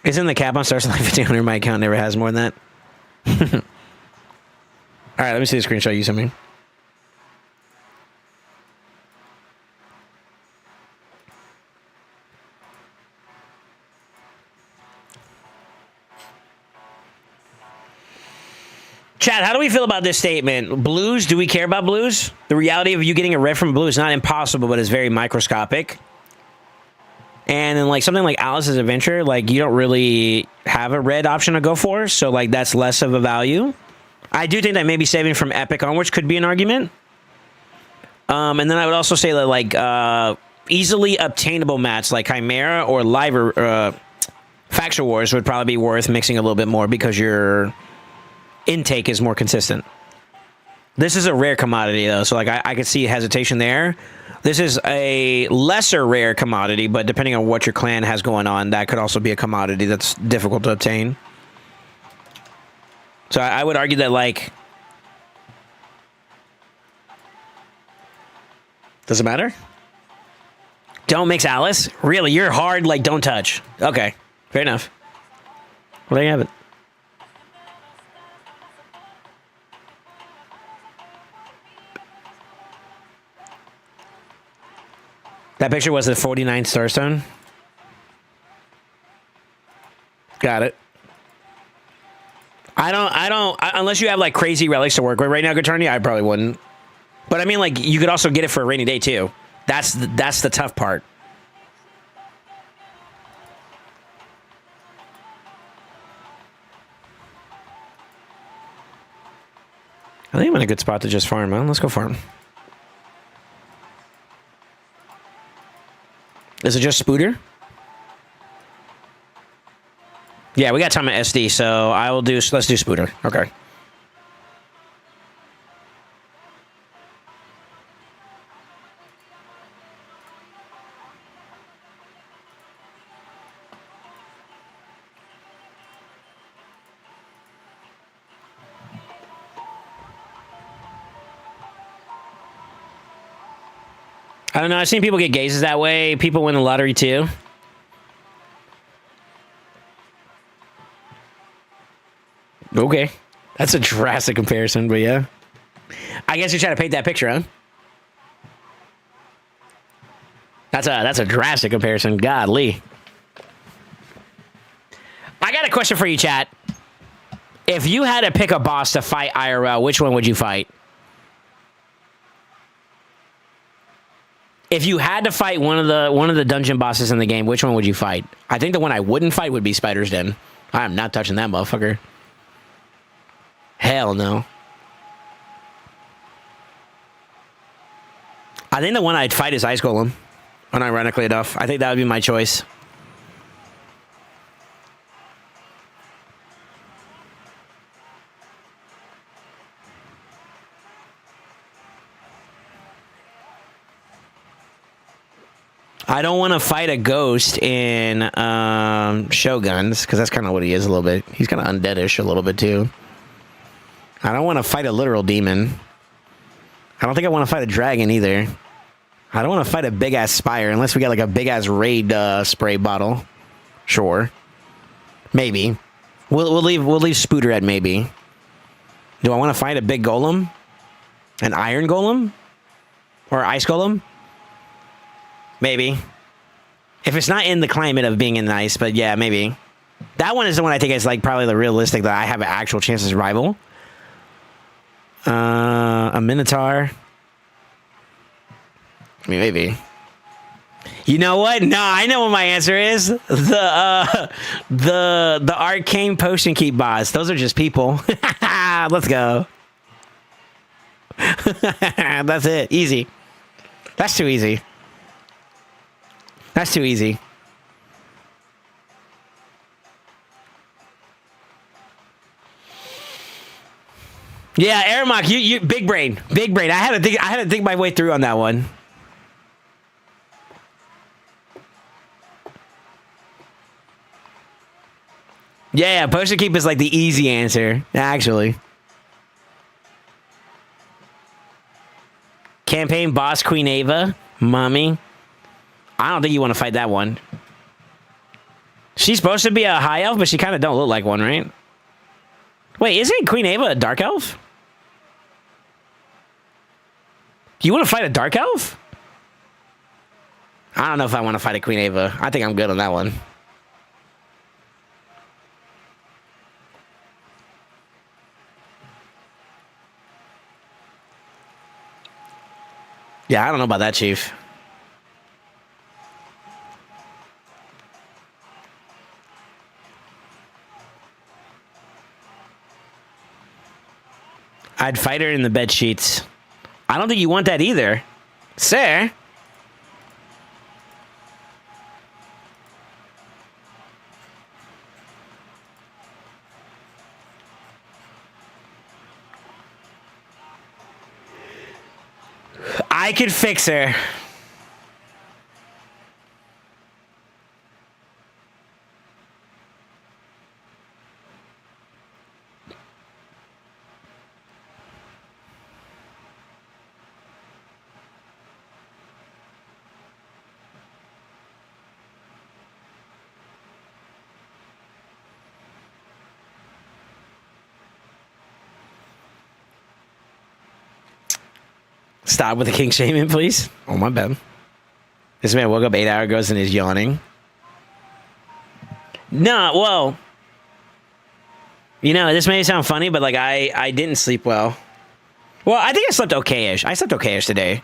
Isn't the cap on Stars like 1500? My account never has more than that. All right, let me see the screenshot you sent me. Chad, how do we feel about this statement? Blues, do we care about blues? The reality of you getting a red from blue is not impossible, but it's very microscopic. And then, like, something like Alice's Adventure, like, you don't really have a red option to go for, so, like, that's less of a value. I do think that maybe saving from Epic onwards could be an argument. And then I would also say that, like, easily obtainable mats like Chimera or Factual Wars would probably be worth mixing a little bit more because your intake is more consistent. This is a rare commodity, though, so, like, I could see hesitation there. This is a lesser rare commodity, but depending on what your clan has going on, that could also be a commodity that's difficult to obtain. So I would argue that, like... Does it matter? Don't mix Alice? Really? You're hard, like, don't touch. Okay. Fair enough. Well, there you have it. That picture was the 49 Starstone? Got it. I don't, unless you have, like, crazy relics to work with right now, Guitarny, I probably wouldn't. But, I mean, like, you could also get it for a rainy day, too. That's the tough part. I think I'm in a good spot to just farm, huh? Let's go farm. Is it just Spooter? Yeah, we got time at SD, so I will do. Let's do Spooter. Okay. I don't know. I've seen people get gazes that way. People win the lottery too. Okay. That's a drastic comparison, but yeah. I guess you try to paint that picture, huh? That's a drastic comparison. Godly. I got a question for you, chat. If you had to pick a boss to fight IRL, which one would you fight? If you had to fight one of the dungeon bosses in the game, which one would you fight? I think the one I wouldn't fight would be Spider's Den. I'm not touching that motherfucker. Hell no. I think the one I'd fight is Ice Golem. Unironically enough, I think that would be my choice. I don't want to fight a ghost in Shoguns, because that's kind of what he is a little bit. He's kind of undeadish a little bit, too. I don't want to fight a literal demon. I don't think I want to fight a dragon, either. I don't want to fight a big-ass spire, unless we got, like, a big-ass raid spray bottle. Sure. Maybe. We'll leave Spooter at maybe. Do I want to fight a big golem? An iron golem? Or ice golem? Maybe. If it's not in the climate of being in the ice, but yeah, maybe. That one is the one I think is like probably the realistic that I have an actual chance to rival. A Minotaur. I mean, maybe. You know what? No, I know what my answer is. The arcane potion keep boss. Those are just people. Let's go. That's it. Easy. That's too easy. That's too easy. Yeah, Aramok, you big brain. Big brain. I had to think my way through on that one. Yeah, potion keep is like the easy answer, actually. Campaign boss Queen Ava, mommy. I don't think you want to fight that one. She's supposed to be a high elf, but she kind of don't look like one, right? Wait, isn't Queen Ava a dark elf? You want to fight a dark elf? I don't know if I want to fight a Queen Ava. I think I'm good on that one. Yeah, I don't know about that, Chief. I'd fight her in the bed sheets. I don't think you want that either. Sir? I could fix her. Stop with the king shaming, please. Oh, my bad. This man woke up 8 hours ago and is yawning. No, well, you know, this may sound funny, but like I didn't sleep well. Well, I think I slept okay-ish. I slept okay-ish today.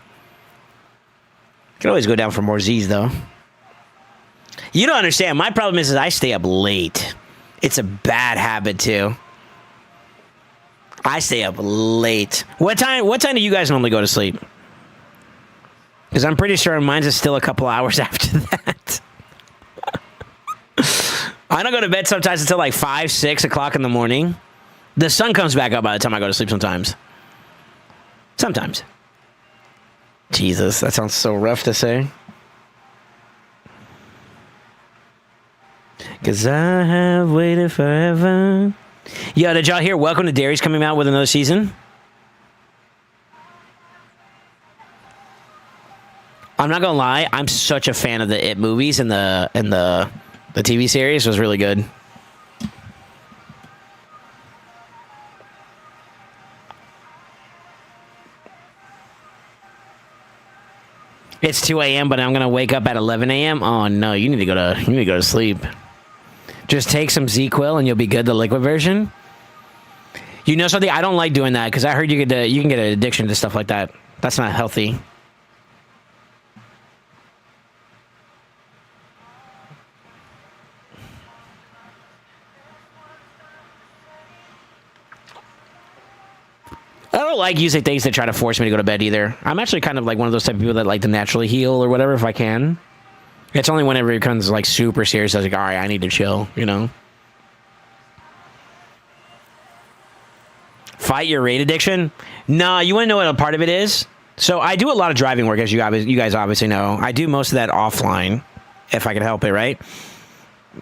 Could always go down for more Z's, though. You don't understand. My problem is I stay up late. It's a bad habit, too. I stay up late. What time do you guys normally go to sleep? Because I'm pretty sure mine's is still a couple hours after that. I don't go to bed sometimes until like 5, 6 o'clock in the morning. The sun comes back up by the time I go to sleep sometimes. Sometimes. Jesus, that sounds so rough to say. Cause I have waited forever. Yo, did y'all hear Welcome to Dailies coming out with another season? I'm not gonna lie, I'm such a fan of the It movies and the TV series. It was really good. It's 2 a.m., but I'm gonna wake up at 11 a.m. Oh no, you need to go to sleep. Just take some Z-Quil and you'll be good. The liquid version. You know something? I don't like doing that because I heard you can get an addiction to stuff like that. That's not healthy. I don't like using things that try to force me to go to bed either. I'm actually kind of like one of those type of people that like to naturally heal or whatever if I can. It's only whenever it becomes like super serious I was like, all right, I need to chill, you know? Fight your raid addiction? Nah, you want to know what a part of it is? So I do a lot of driving work, as you guys obviously know. I do most of that offline, if I can help it, right?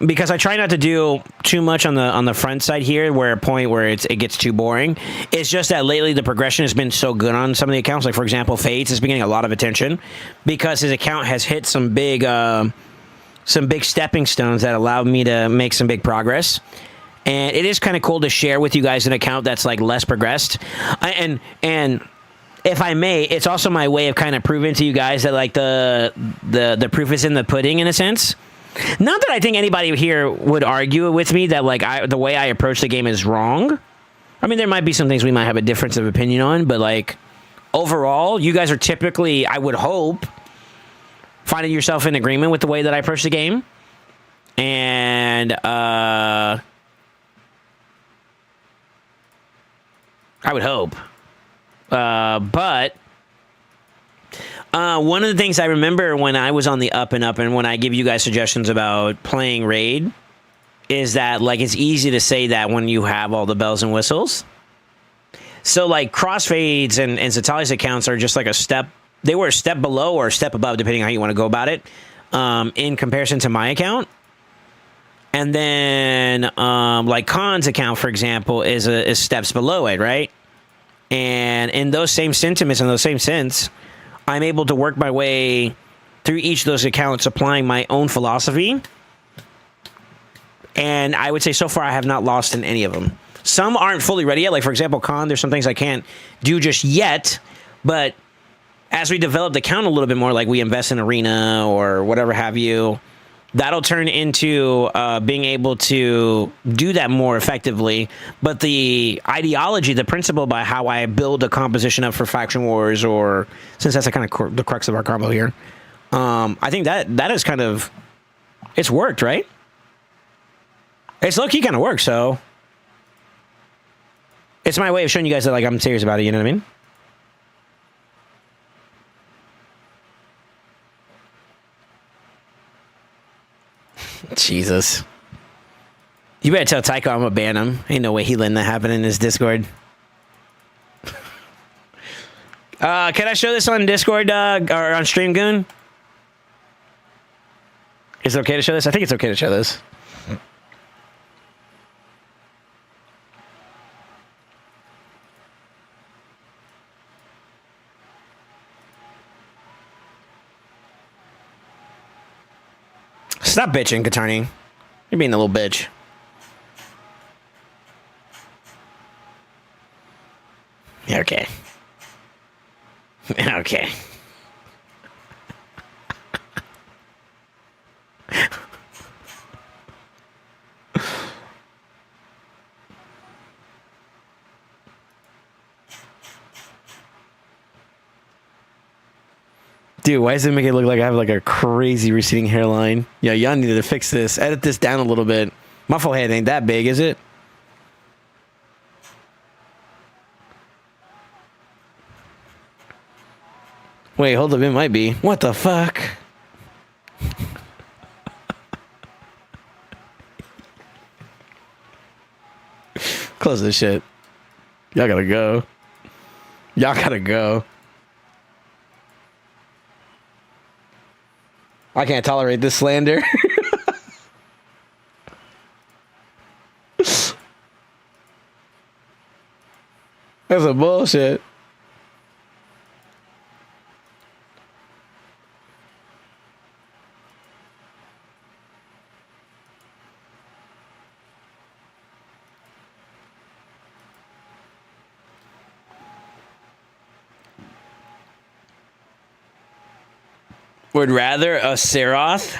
Because I try not to do too much on the front side here, where a point where it gets too boring. It's just that lately the progression has been so good on some of the accounts. Like for example, Fades has been getting a lot of attention because his account has hit some big stepping stones that allowed me to make some big progress. And it is kind of cool to share with you guys an account that's like less progressed. And if I may, it's also my way of kind of proving to you guys that like the proof is in the pudding in a sense. Not that I think anybody here would argue with me that like the way I approach the game is wrong. I mean, there might be some things we might have a difference of opinion on, but like overall, you guys are typically, I would hope, finding yourself in agreement with the way that I approach the game. And I would hope. But one of the things I remember when I was on the up and up, and when I give you guys suggestions about playing Raid, is that like it's easy to say that when you have all the bells and whistles. So like Crossfades and Zatali's accounts are just like a step. They were a step below or a step above, depending on how you want to go about it, in comparison to my account. And then like Khan's account, for example, is steps below it, right? And in those same sentiments, in those same sense, I'm able to work my way through each of those accounts, applying my own philosophy. And I would say so far I have not lost in any of them. Some aren't fully ready yet. Like, for example, Khan, there's some things I can't do just yet. But as we develop the account a little bit more, like we invest in Arena or whatever have you, that'll turn into being able to do that more effectively. But the ideology, the principle by how I build a composition up for Faction Wars, or since that's a kind of the crux of our combo here, I think that is kind of, it's worked, right? It's low-key kind of worked, so it's my way of showing you guys that like I'm serious about it, you know what I mean? Jesus. You better tell Tycho I'm gonna ban him. Ain't no way he letting that happen in his Discord. Can I show this on Discord, or on Stream Goon? Is it okay to show this? I think it's okay to show this. Stop bitching, Katarni. You're being a little bitch. Okay. Okay. Dude, why does it make it look like I have like a crazy receding hairline? Yeah, y'all needed to fix this. Edit this down a little bit. My forehead ain't that big, is it? Wait, hold up, it might be. What the fuck? Close this shit. Y'all gotta go. Y'all gotta go. I can't tolerate this slander. That's a bullshit. Would rather a Seroth?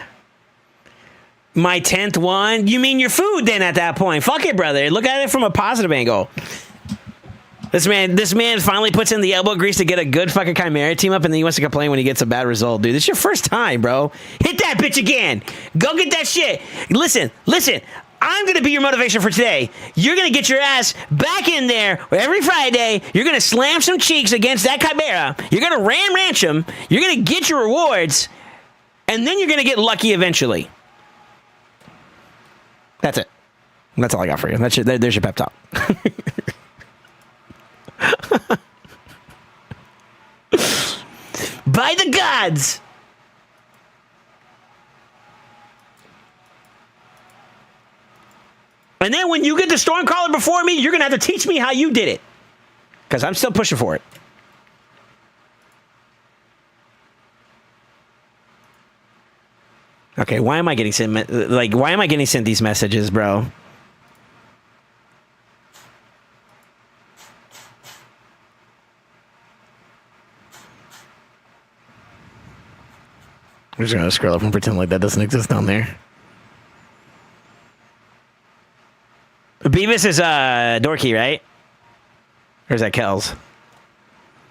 My 10th one? You mean your food then at that point? Fuck it, brother. Look at it from a positive angle. This man finally puts in the elbow grease to get a good fucking Chimera team up, and then he wants to complain when he gets a bad result, dude. This is your first time, bro. Hit that bitch again. Go get that shit. Listen. I'm going to be your motivation for today. You're going to get your ass back in there every Friday. You're going to slam some cheeks against that Chimera. You're going to ranch him. You're going to get your rewards. And then you're going to get lucky eventually. That's it. That's all I got for you. That's your, there's your pep talk. By the gods. And then when you get the Stormcaller before me, you're going to have to teach me how you did it. Because I'm still pushing for it. Okay, why am I getting sent, why am I getting sent these messages, bro? I'm just going to scroll up and pretend like that doesn't exist down there. Beavis is Dorky, right? Or is that Kells?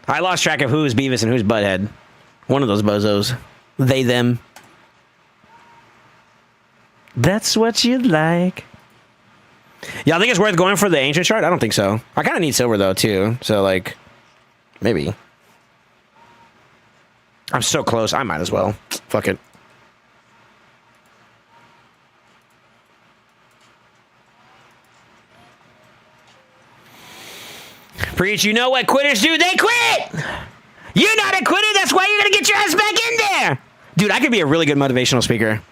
I lost track of who's Beavis and who's Butthead. One of those bozos. They, them. That's what you'd like. Y'all think it's worth going for the ancient shard? I don't think so. I kind of need silver, though, too. So, like, maybe. I'm so close. I might as well. Fuck it. Preach, you know what quitters do? They quit! You're not a quitter, that's why you're gonna get your ass back in there! Dude, I could be a really good motivational speaker.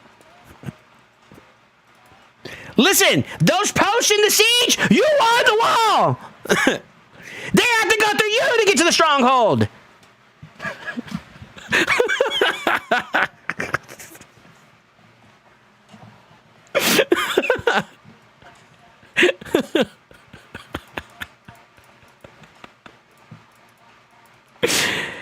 Listen, those posts in the siege, you are the wall! They have to go through you to get to the stronghold!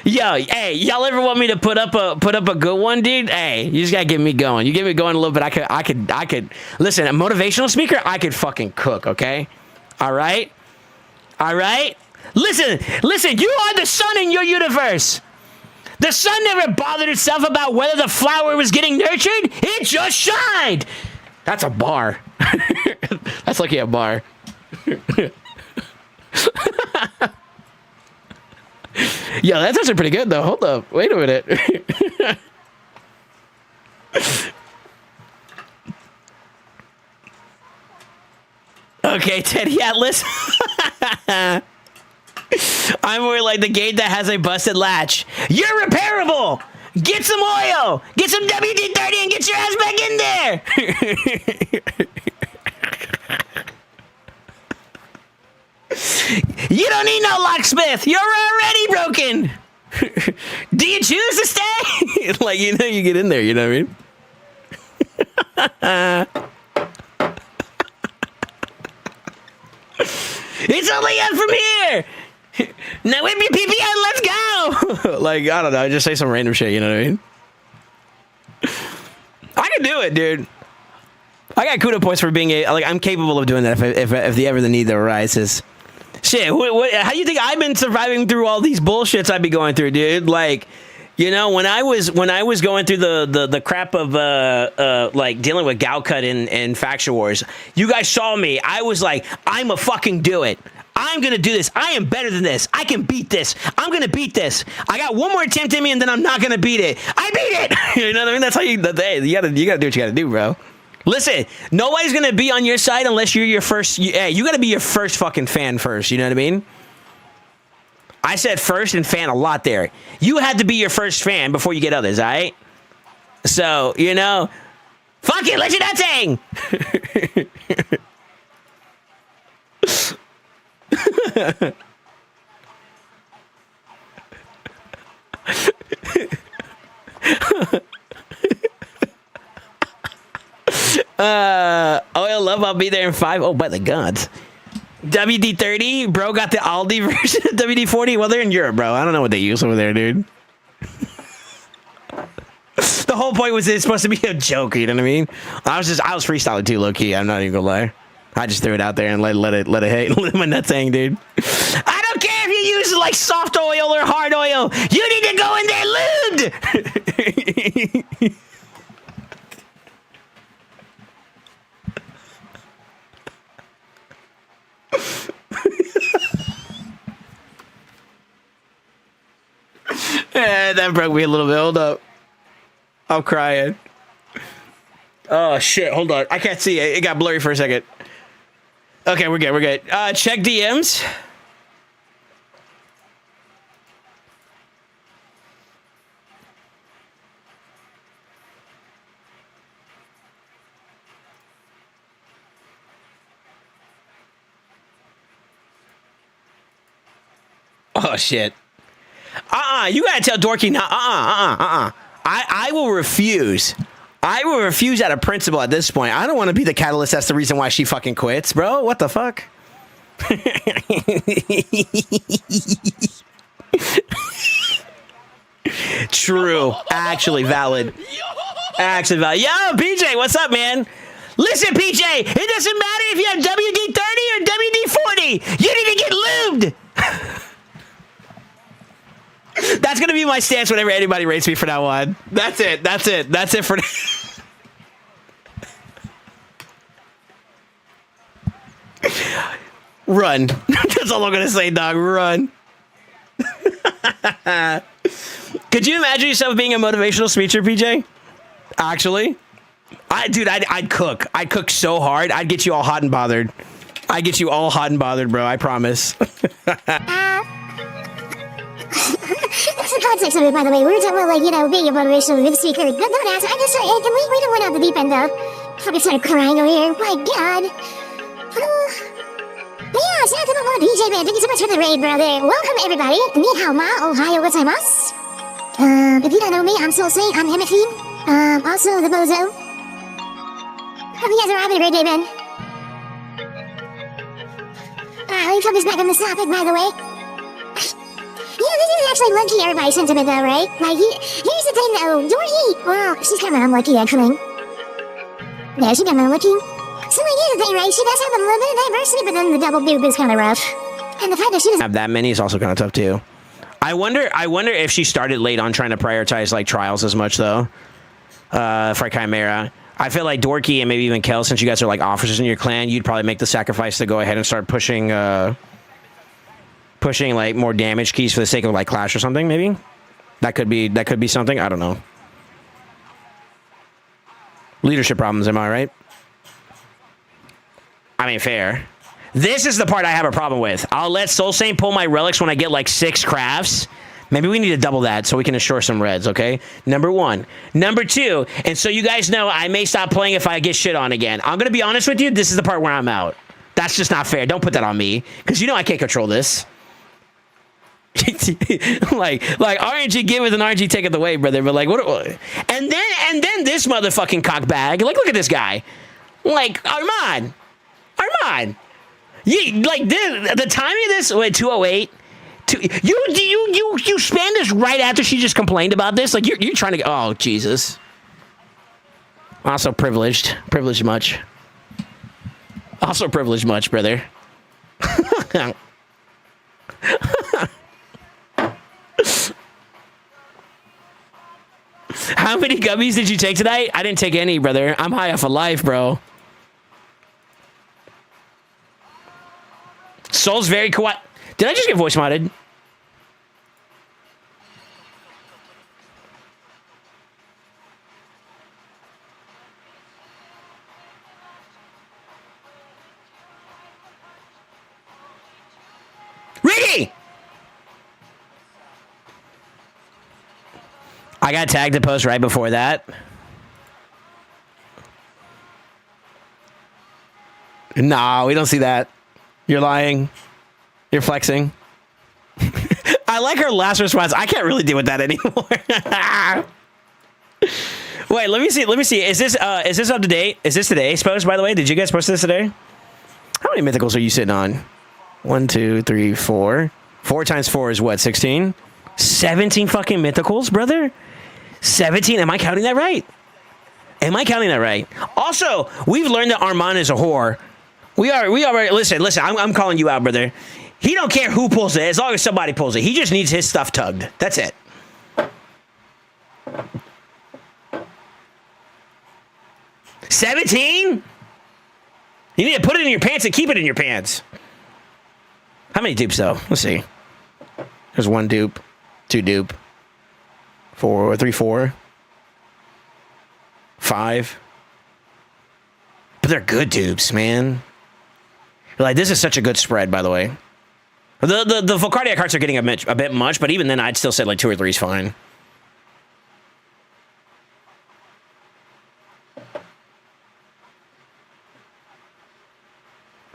Yo, hey, y'all ever want me to put up a good one, dude? Hey, you just gotta get me going. You get me going a little bit. I could listen. A motivational speaker, I could fucking cook. Okay, all right. Listen. You are the sun in your universe. The sun never bothered itself about whether the flower was getting nurtured. It just shined. That's a bar. That's like a bar. Yo, that's actually pretty good, though. Hold up. Wait a minute. Okay, Teddy Atlas. I'm more like the gate that has a busted latch. You're repairable. Get some oil. Get some WD-30 and get your ass back in there. You don't need no locksmith. You're already broken. Do you choose to stay? Like, you know, you get in there. You know what I mean? It's only up from here. Now whip your PP out, let's go. Like, I don't know, just say some random shit, you know what I mean? I can do it, dude. I got kudo points for being I'm capable of doing that if the need arises. Shit, how do you think I've been surviving through all these bullshits I'd be going through, dude? Like, you know, when I was going through the crap of like dealing with Galcut and Faction Wars, you guys saw me. I was like, I'ma fucking do it. I'm gonna do this. I am better than this. I can beat this. I'm gonna beat this. I got one more attempt in me, and then I'm not gonna beat it. I beat it. You know what I mean? That's how you gotta do what you gotta do, bro. Listen, nobody's gonna be on your side unless you're your first. Hey, you gotta be your first fucking fan first. You know what I mean? I said first and fan a lot there. You had to be your first fan before you get others, all right? So, you know, fuck it, let's do that thing. Oil Love, I'll be there in 5. Oh, by the gods. WD-30, bro, got the Aldi version of WD-40. Well, they're in Europe, bro. I don't know what they use over there, dude. The whole point was it's supposed to be a joke, you know what I mean? I was freestyling too, low key. I'm not even gonna lie. I just threw it out there and let it hit. Let my nuts hang, dude. I don't care if you use like soft oil or hard oil. You need to go in there lubed. That broke me a little bit. Hold up. I'm crying. Oh, shit. Hold on. I can't see it. It got blurry for a second. Okay, we're good. We're good. Check DMs. Oh, shit. You gotta tell Dorky now. I will refuse. I will refuse out of principle at this point. I don't want to be the catalyst. That's the reason why she fucking quits, bro. What the fuck? True. Actually valid. Actually valid. Yo, PJ, what's up, man? Listen, PJ, it doesn't matter if you have WD-30 or WD-40. You need to get lubed. That's going to be my stance whenever anybody rates me from now on. That's it. That's it. That's it for Run. That's all I'm going to say, dog. Run. Could you imagine yourself being a motivational speaker, PJ? Actually? I'd cook. I'd cook so hard. I'd get you all hot and bothered. I'd get you all hot and bothered, bro. I promise. Some context of it, by the way. We were talking about, like, you know, being a motivational speaker. Don't ask. I just started, hey, we don't went out the deep end, though. Fucking started crying over here. My God. Yeah, shout out to the Lord DJ Man. Thank you so much for the raid, brother. Welcome, everybody. Ni hao ma, ohio gozaimasu. If you don't know me, I'm SoulSaint. I'm Himothy. Also the Bozo. Hope you guys are having a great day, man. Let me focus back on this topic, by the way. You know, this is actually low-key everybody's sentiment, though, right? Like, here's the thing, though. Dorothy, well, she's kind of unlucky, actually. Yeah, she's kind of unlucky. So, like, here's the thing, right? She does have a little bit of diversity, but then the double boob is kind of rough. And the fact that she doesn't have that many is also kind of tough, too. I wonder if she started late on trying to prioritize, like, trials as much, though. For Chimera. I feel like Dorky and maybe even Kel, since you guys are, like, officers in your clan, you'd probably make the sacrifice to go ahead and start pushing like more damage keys for the sake of like Clash or something. Maybe that could be something. I don't know. Leadership problems, am I right? I mean, fair. This is the part I have a problem with. I'll let SoulSaint pull my relics when I get like 6 crafts. Maybe we need to double that so we can assure some reds, okay? Number 1. Number 2, and so you guys know I may stop playing if I get shit on again. I'm gonna be honest with you, this is the part where I'm out. That's just not fair. Don't put that on me, because you know I can't control this. like RNG giveth and RNG taketh away, brother. But like, what? And then this motherfucking cockbag. Like, look at this guy. Like, Armand. You like this, the timing of this. Wait, 208. You spanned this right after she just complained about this. Like, you're trying to. Oh Jesus. Also privileged much. Also privileged much, brother. How many gummies did you take tonight? I didn't take any, brother. I'm high off of life, bro. Soul's very quiet. Did I just get voice modded? I got tagged to post right before that. Nah, we don't see that. You're lying. You're flexing. I like her last response. I can't really deal with that anymore. Wait, let me see. Let me see. Is this up to date? Is this today's post, by the way? Did you guys post this today? How many mythicals are you sitting on? 1, 2, 3, 4. 4 times 4 is what? 16? 17 fucking mythicals, brother? 17. Am I counting that right? Am I counting that right? Also, we've learned that Armand is a whore. We are. Listen. I'm calling you out, brother. He don't care who pulls it as long as somebody pulls it. He just needs his stuff tugged. That's it. $17? You need to put it in your pants and keep it in your pants. How many dupes though? Let's see. There's 1 dupe, 2 dupe, 3, 4, 5. But they're good dupes, man. Like, this is such a good spread, by the way. The Volcardia cards are getting a bit much, but even then, I'd still say like 2 or 3 is fine.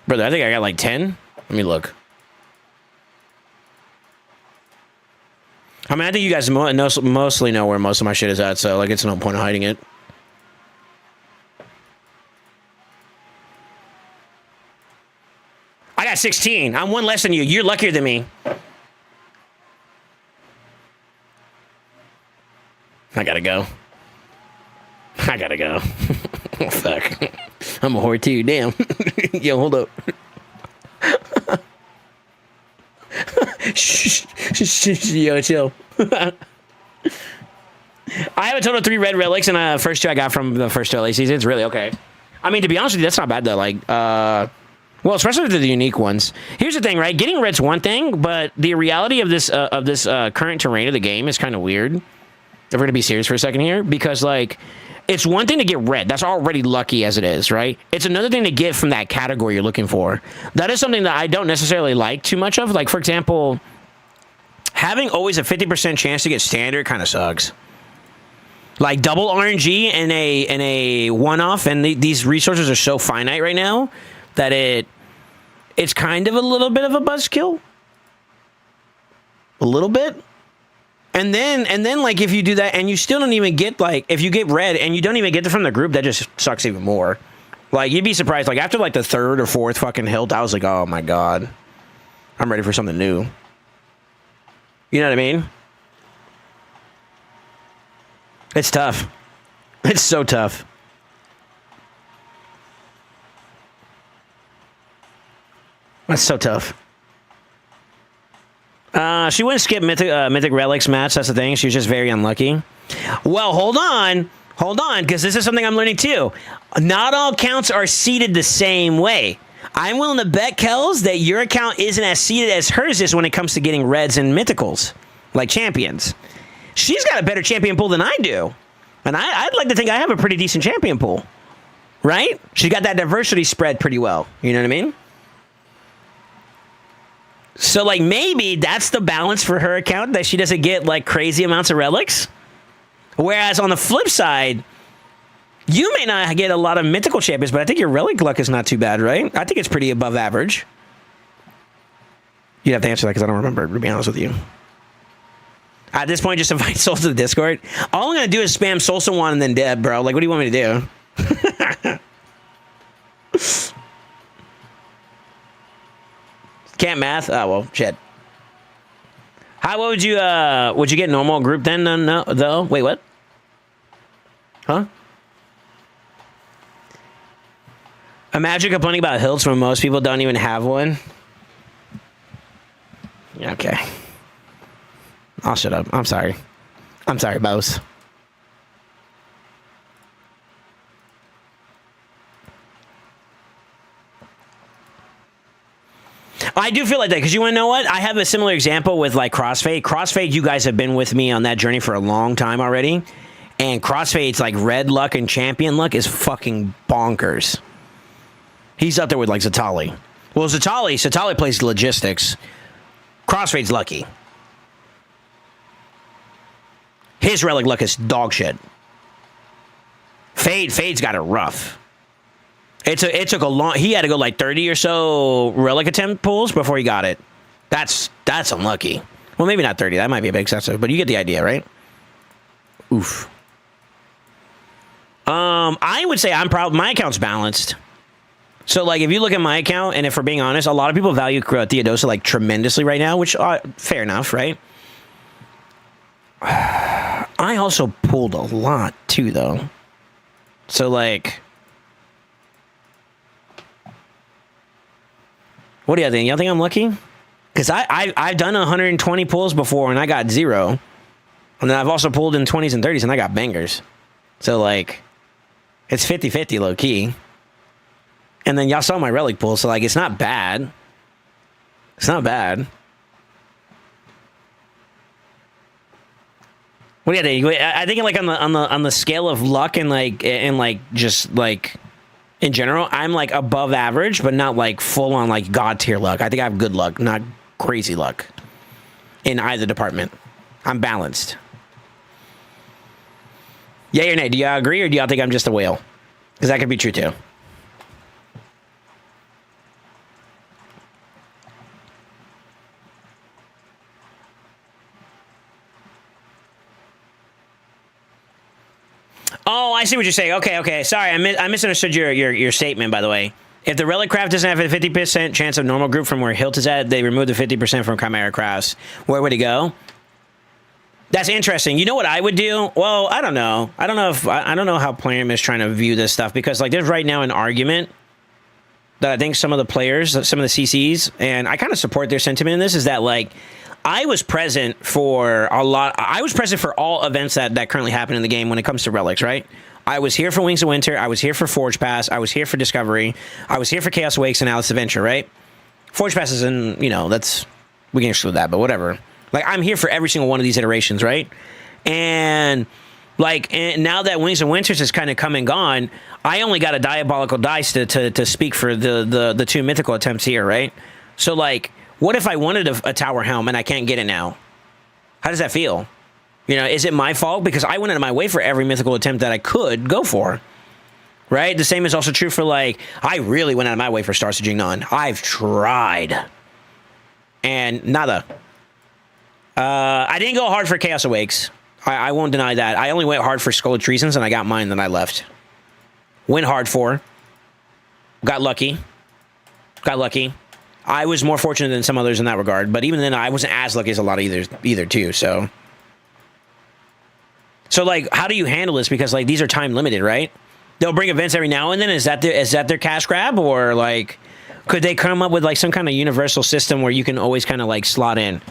Brother, I think I got like 10. Let me look. I mean, I think you guys mostly know where most of my shit is at, so like it's no point in hiding it. I got 16. I'm 1 less than you. You're luckier than me. I gotta go. Oh, fuck. I'm a whore too. Damn. Yo, hold up. Yo, chill. I have a total of 3 red relics, and the first 2 I got from the first 2 LA seasons. It's really okay. I mean, to be honest with you, that's not bad though. Like, well, especially with the unique ones. Here's the thing, right? Getting red's one thing, but the reality of this current terrain of the game is kind of weird. If we're gonna be serious for a second here, because like, it's one thing to get red. That's already lucky as it is, right? It's another thing to get from that category you're looking for. That is something that I don't necessarily like too much of. Like, for example, having always a 50% chance to get standard kind of sucks. Like double RNG and a one-off, and these resources are so finite right now that it's kind of a little bit of a buzzkill. A little bit. And then like if you do that and you still don't even get, like, if you get red and you don't even get it from the group, that just sucks even more. Like, you'd be surprised. Like, after like the 3rd or 4th fucking hilt, I was like, oh my god, I'm ready for something new. You know what I mean? It's tough. It's so tough. That's so tough. She wouldn't skip Mythic Relics match. That's the thing. She was just very unlucky. Well, hold on, because this is something I'm learning too. Not all accounts are seeded the same way. I'm willing to bet, Kels, that your account isn't as seeded as hers is when it comes to getting reds and mythicals, like champions. She's got a better champion pool than I do, and I'd like to think I have a pretty decent champion pool, right? She's got that diversity spread pretty well. You know what I mean? So, like, maybe that's the balance for her account, that she doesn't get, like, crazy amounts of relics. Whereas on the flip side, you may not get a lot of mythical champions, but I think your relic luck is not too bad, right? I think it's pretty above average. You'd have to answer that because I don't remember, to be honest with you. At this point, just invite Soul to the Discord. All I'm going to do is spam SoulSaint and then Deb, bro. Like, what do you want me to do? Can't math? Oh, well, shit. How would you get normal group then? No, though? Wait, what? Huh? Imagine complaining about hilts when most people don't even have one. Okay. I'll shut up. I'm sorry. I'm sorry, Bose. I do feel like that, because you want to know what? I have a similar example with, like, Crossfade. Crossfade, you guys have been with me on that journey for a long time already. And Crossfade's, like, red luck and champion luck is fucking bonkers. He's up there with, like, Zatali. Well, Zatali plays logistics. Crossfade's lucky. His relic luck is dog shit. Fade's got it rough. It took a long. He had to go like 30 or so relic attempt pulls before he got it. That's unlucky. Well, maybe not 30. That might be a bit excessive, but you get the idea, right? Oof. I would say I'm proud. My account's balanced. So, like, if you look at my account, and if we're being honest, a lot of people value Theodosa, like, tremendously right now, which, fair enough, right? I also pulled a lot, too, though. So, like... What do y'all think? Y'all think I'm lucky? Because I've done 120 pulls before, and I got 0. And then I've also pulled in 20s and 30s, and I got bangers. So, like, it's 50-50 low-key. And then y'all saw my relic pull, so, like, it's not bad. It's not bad. What do you think? I think, like, on the scale of luck and just, like, in general, I'm, like, above average, but not, like, full-on, like, God-tier luck. I think I have good luck, not crazy luck in either department. I'm balanced. Yay or nay? Do y'all agree, or do y'all think I'm just a whale? Because that could be true, too. Oh, I see what you're saying. Okay. Sorry, I misunderstood your statement, by the way. If the relic craft doesn't have a 50% chance of normal group from where Hilt is at, they remove the 50% from Chimera crafts. Where would it go? That's interesting. You know what I would do? Well, I don't know. I don't know how Plarium is trying to view this stuff, because, like, there's right now an argument that I think some of the players, some of the CCs, and I kind of support their sentiment in this, is that, like, I was present for all events that currently happen in the game when it comes to relics, right? I was here for Wings of Winter. I was here for Forge Pass. I was here for Discovery. I was here for Chaos Awakes and Alice Adventure, right? Forge Pass is in, we can exclude that, but whatever. Like, I'm here for every single one of these iterations, right? And, like, now that Wings of Winters has kind of come and gone, I only got a diabolical dice to speak for the 2 mythical attempts here, right? So, like, what if I wanted a Tower Helm and I can't get it now? How does that feel? Is it my fault? Because I went out of my way for every mythical attempt that I could go for, right? The same is also true for, like, I really went out of my way for Star Sieging None. I've tried. And nada. I didn't go hard for Chaos Awakes. I won't deny that. I only went hard for Skull of Treasons, and I got mine, then I left. Went hard for. Got lucky. I was more fortunate than some others in that regard, but even then, I wasn't as lucky as a lot of either too, so... So, like, how do you handle this? Because, like, these are time limited, right? They'll bring events every now and then. Is that their cash grab? Or, like, could they come up with, like, some kind of universal system where you can always kind of, like, slot in?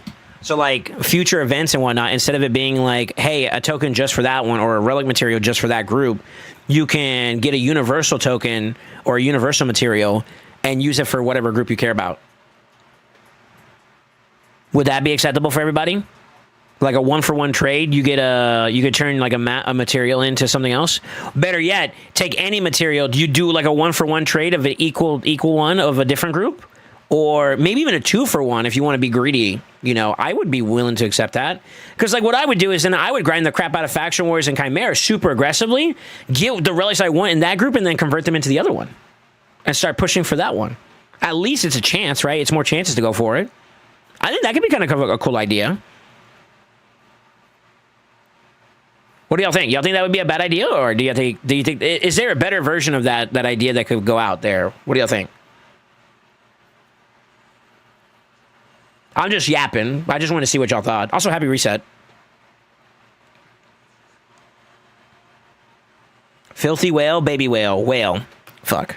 So, like, future events and whatnot, instead of it being like, hey, a token just for that one or a relic material just for that group, you can get a universal token or a universal material and use it for whatever group you care about. Would that be acceptable for everybody? Like a 1-for-1 trade, you could turn like a material into something else. Better yet, take any material. Do you do like a 1-for-1 trade of an equal one of a different group, or maybe even a 2-for-1 if you want to be greedy? I would be willing to accept that, because like what I would do is then I would grind the crap out of Faction Wars and Chimera super aggressively, get the relics I want in that group, and then convert them into the other one, and start pushing for that one. At least it's a chance, right? It's more chances to go for it. I think that could be kind of a cool idea. What do y'all think? Y'all think that would be a bad idea, or do you think is there a better version of that idea that could go out there? What do y'all think? I'm just yapping. I just want to see what y'all thought. Also, happy reset. Filthy whale, baby whale. Fuck.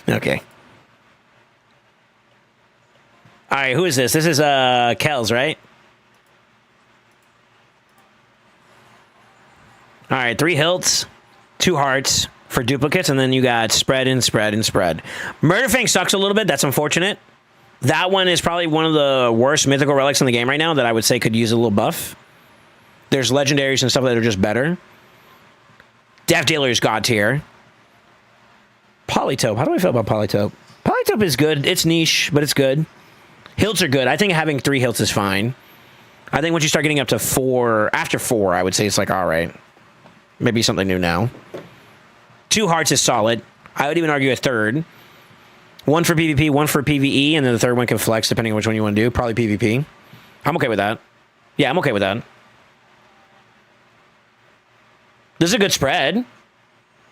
Okay. All right, who is this? This is Kells, right? All right, 3 hilts, 2 hearts for duplicates, and then you got spread and spread and spread. Murderfang sucks a little bit. That's unfortunate. That one is probably one of the worst mythical relics in the game right now that I would say could use a little buff. There's legendaries and stuff that are just better. Death Dealer is god tier. Polytope. How do I feel about Polytope? Polytope is good. It's niche, but it's good. Hilts are good. I think having 3 hilts is fine. I think once you start getting up to 4, after 4, I would say it's like, all right, maybe something new now. 2 hearts is solid. I would even argue a third. 1 for PvP, 1 for PvE, and then the third one can flex depending on which one you want to do. Probably PvP. I'm okay with that. Yeah, I'm okay with that. This is a good spread.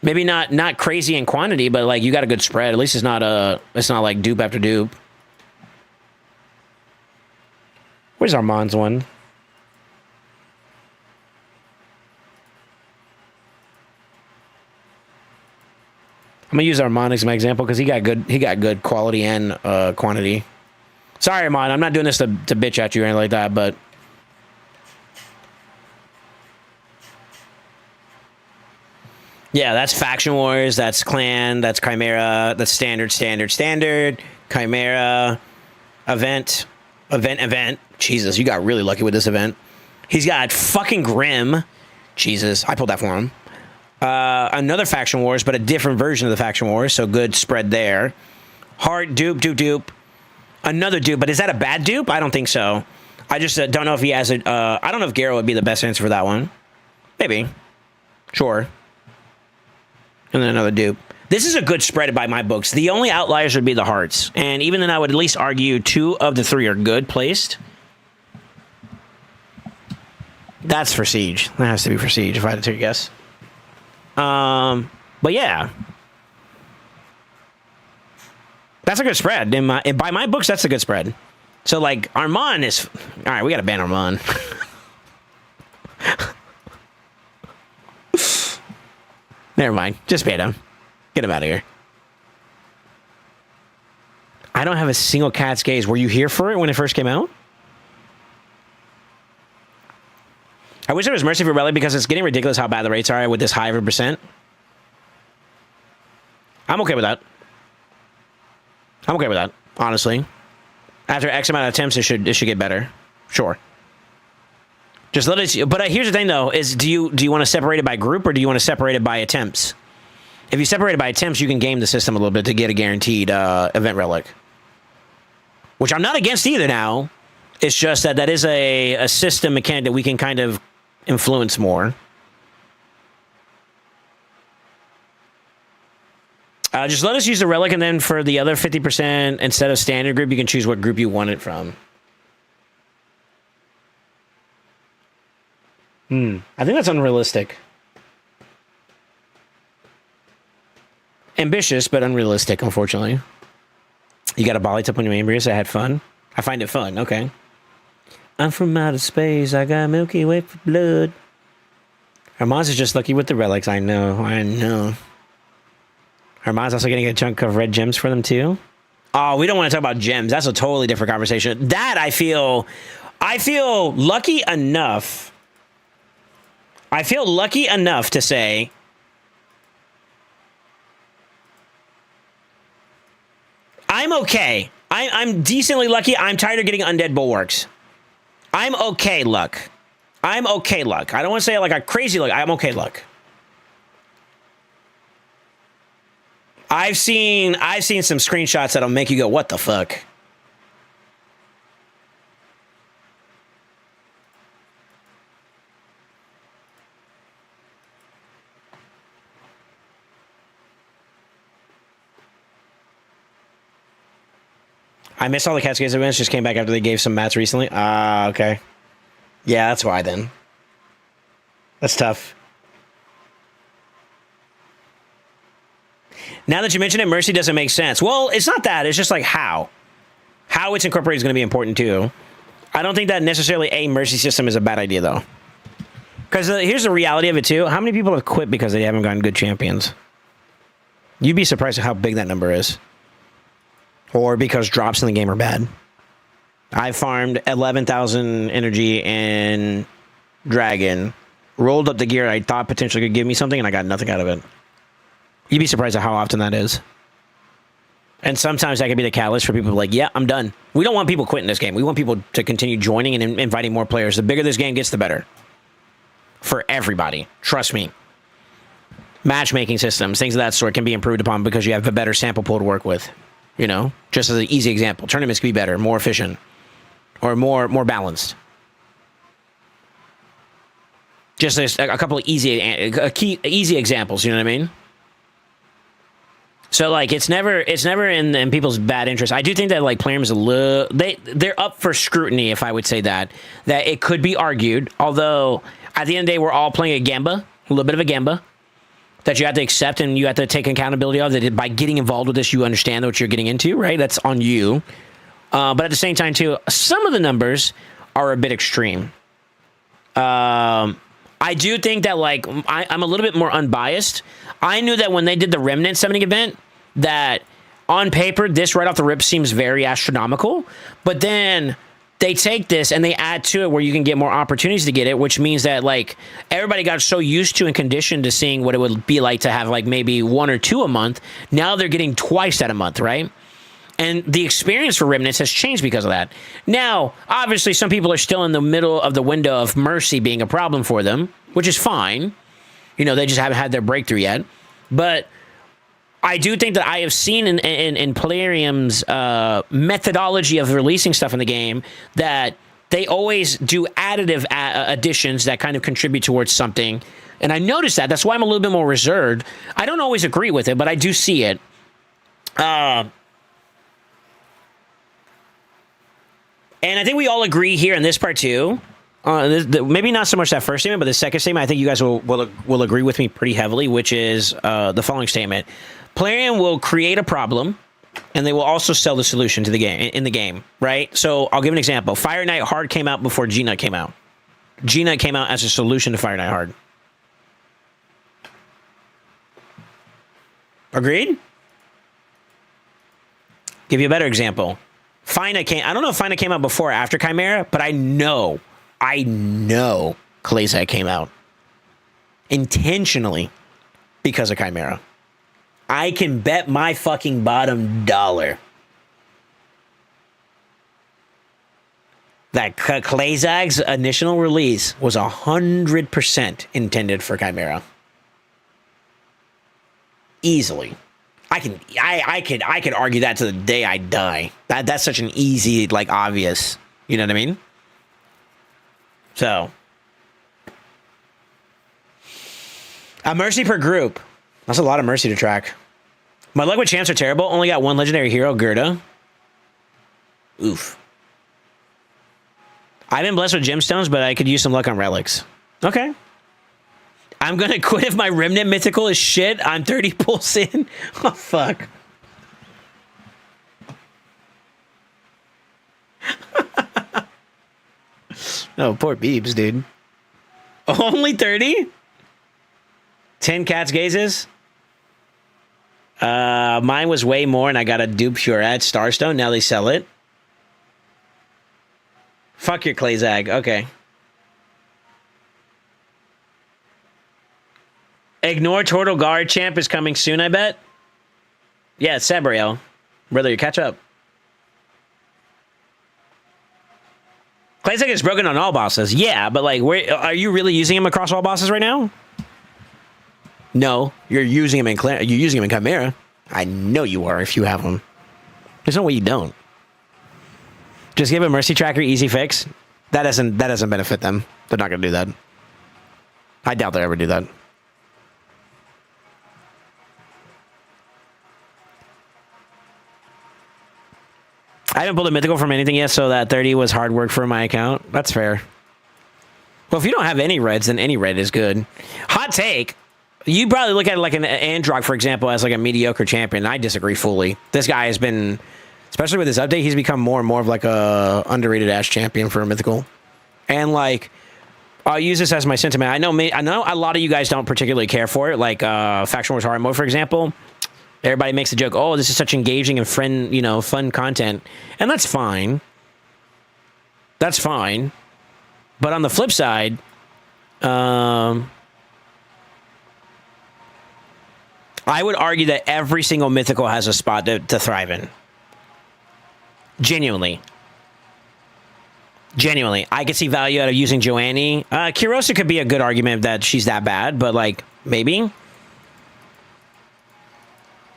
Maybe not crazy in quantity, but like you got a good spread. At least it's not like dupe after dupe. Where's Armand's one? I'm gonna use Armand as my example because he got good quality and quantity. Sorry, Armand, I'm not doing this to bitch at you or anything like that, but yeah, that's Faction Wars, that's Clan, that's Chimera, that's standard, Chimera, event. Jesus, you got really lucky with this event. He's got fucking Grim. Jesus, I pulled that for him. Another Faction Wars, but a different version of the Faction Wars, so good spread there. Heart, dupe. Another dupe, but is that a bad dupe? I don't think so. I just don't know if he has a... I don't know if Garo would be the best answer for that one. Maybe. Sure. And then another dupe. This is a good spread by my books. The only outliers would be the hearts. And even then, I would at least argue 2 of the 3 are good placed. That's for Siege. That has to be for Siege, if I had to take a guess. But yeah. That's a good spread. By my books, that's a good spread. So, like, Armand is... All right, we got to ban Armand. Never mind. Just ban him. Get him out of here. I don't have a single Cat's Gaze. Were you here for it when it first came out? I wish there was Mercy for Relic because it's getting ridiculous how bad the rates are with this high of a percent. I'm okay with that. Honestly. After X amount of attempts, it should get better. Sure. Just let us... But here's the thing, though, is do you want to separate it by group or do you want to separate it by attempts? If you separate it by attempts, you can game the system a little bit to get a guaranteed event relic. Which I'm not against either now. It's just that is a system mechanic that we can kind of influence more. Just let us use the relic, and then for the other 50%, instead of standard group, you can choose what group you want it from. I think that's unrealistic. Ambitious, but unrealistic, unfortunately. You got a Bali tip on your main breeze? I had fun. I find it fun. Okay. I'm from outer space. I got Milky Way for blood. Armand's is just lucky with the relics. I know. Armand's also getting a chunk of red gems for them, too. Oh, we don't want to talk about gems. That's a totally different conversation. That, I feel lucky enough. I feel lucky enough to say... I'm okay. I'm decently lucky. I'm tired of getting undead bulwarks. I'm okay luck. I don't want to say like a crazy luck. I'm okay luck. I've seen some screenshots that'll make you go, what the fuck? I missed all the Cascades events, just came back after they gave some mats recently. Okay. Yeah, that's why then. That's tough. Now that you mention it, Mercy doesn't make sense. Well, it's not that. It's just like how. How it's incorporated is going to be important too. I don't think that necessarily a Mercy system is a bad idea though. Because here's the reality of it too. How many people have quit because they haven't gotten good champions? You'd be surprised at how big that number is. Or because drops in the game are bad. I farmed 11,000 energy in Dragon, rolled up the gear I thought potentially could give me something, and I got nothing out of it. You'd be surprised at how often that is. And sometimes that could be the catalyst for people like, yeah, I'm done. We don't want people quitting this game. We want people to continue joining and inviting more players. The bigger this game gets, the better. For everybody. Trust me. Matchmaking systems, things of that sort can be improved upon because you have a better sample pool to work with. You know, just as an easy example, tournaments can be better, more efficient, or more balanced. Just a couple of easy examples. You know what I mean? So like it's never in people's bad interest. I do think that like Plarium's they're up for scrutiny, if I would say that it could be argued. Although at the end of the day, we're all playing a little bit of a gamba that you have to accept and you have to take accountability of. That by getting involved with this, you understand what you're getting into, right? That's on you. But at the same time, too, some of the numbers are a bit extreme. I do think that like I'm a little bit more unbiased. I knew that when they did the Remnant summoning event, that on paper, this right off the rip seems very astronomical, but then they take this and they add to it where you can get more opportunities to get it, which means that like everybody got so used to and conditioned to seeing what it would be like to have like maybe 1 or 2 a month. Now they're getting twice that a month, right? And the experience for Remnants has changed because of that. Now, obviously, some people are still in the middle of the window of Mercy being a problem for them, which is fine. You know, they just haven't had their breakthrough yet. But I do think that I have seen in Plarium's methodology of releasing stuff in the game that they always do additive additions that kind of contribute towards something. And I noticed that. That's why I'm a little bit more reserved. I don't always agree with it, but I do see it. And I think we all agree here in this part too. Maybe not so much that first statement, but the second statement, I think you guys will agree with me pretty heavily, which is the following statement. Plarium will create a problem, and they will also sell the solution to the game in the game, right? So I'll give an example. Fire Knight Hard came out before G-Nut came out. G-Nut came out as a solution to Fire Knight Hard. Agreed? Give you a better example. I don't know if Fina came out before or after Chimera, but I know Kaleza came out intentionally because of Chimera. I can bet my fucking bottom dollar that Kalezag's initial release was 100% intended for Chimera. Easily. I could argue that to the day I die. That's such an easy, like, obvious. You know what I mean? So, a mercy per group. That's a lot of mercy to track. My luck with champs are terrible. Only got 1 legendary hero, Gerda. Oof. I've been blessed with gemstones, but I could use some luck on relics. Okay. I'm gonna quit if my Remnant mythical is shit. I'm 30 pulls in. Oh, fuck. Oh, poor Beebs, dude. Only 30? 10 cat's gazes? Mine was way more, and I got a dupe pure at Starstone. Now they sell it. Fuck your Kalezag. Okay. Ignore Turtle Guard champ is coming soon, I bet. Yeah, it's Sabriel. Brother, you catch up. Kalezag is broken on all bosses. Yeah, but like, are you really using him across all bosses right now? No, you're using him in Chimera. I know you are if you have him. There's no way you don't. Just give a Mercy Tracker easy fix. That doesn't benefit them. They're not gonna do that. I doubt they'll ever do that. I haven't pulled a mythical from anything yet, so that 30 was hard work for my account. That's fair. Well, if you don't have any reds, then any red is good. Hot take. You probably look at it like an Androck, for example, as like a mediocre champion. I disagree fully. This guy has been, especially with this update, he's become more and more of like a underrated ass champion for a mythical. And like, I'll use this as my sentiment. I know a lot of you guys don't particularly care for it, like Faction Wars Hard Mode, for example. Everybody makes a joke, oh, this is such engaging and fun content. And that's fine. That's fine. But on the flip side, I would argue that every single mythical has a spot to thrive in. Genuinely. I could see value out of using Joanne. Kirosa could be a good argument that she's that bad, but like, maybe.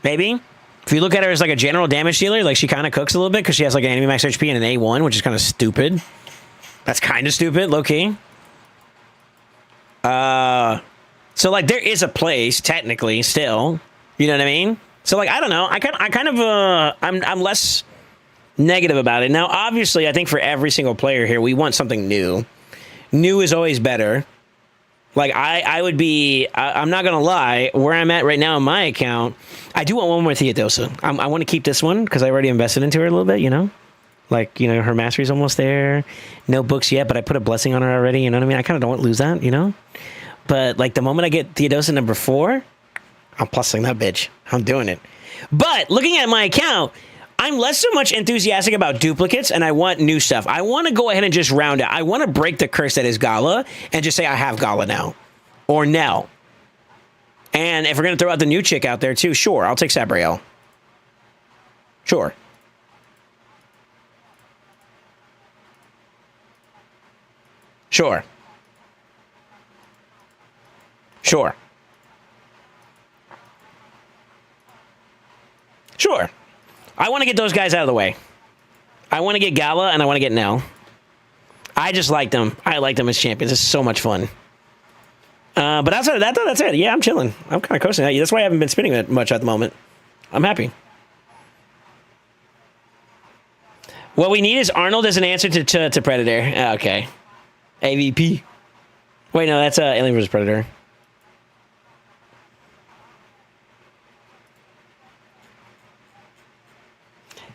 If you look at her as like a general damage dealer, like she kind of cooks a little bit because she has like an enemy max HP and an A1, which is kind of stupid. That's kind of stupid, low key. So like there is a place technically still. You know what I mean? So like I don't know. I'm less negative about it. Now obviously I think for every single player here we want something new. New is always better. Like I'm not gonna lie, where I'm at right now in my account, I do want one more Theodosa. I want to keep this one because I already invested into her a little bit, you know? Like, you know, her mastery's almost there. No books yet, but I put a blessing on her already, you know what I mean? I kind of don't want to lose that, you know? But like the moment I get Theodosa number 4, I'm plussing that bitch. I'm doing it. But looking at my account, I'm less so much enthusiastic about duplicates, and I want new stuff. I want to go ahead and just round it. I want to break the curse that is Gala and just say I have Gala now. Or Nell. And if we're going to throw out the new chick out there too, sure, I'll take Sabriel. Sure. Sure. Sure. Sure. I want to get those guys out of the way. I want to get Gala and I want to get Nell. I just like them. I like them as champions. It's so much fun. But outside of that, though, that's it. Yeah, I'm chilling. I'm kind of coasting. That's why I haven't been spinning that much at the moment. I'm happy. What we need is Arnold as an answer to Predator. Okay. AVP. Wait, no, that's Alien vs. Predator.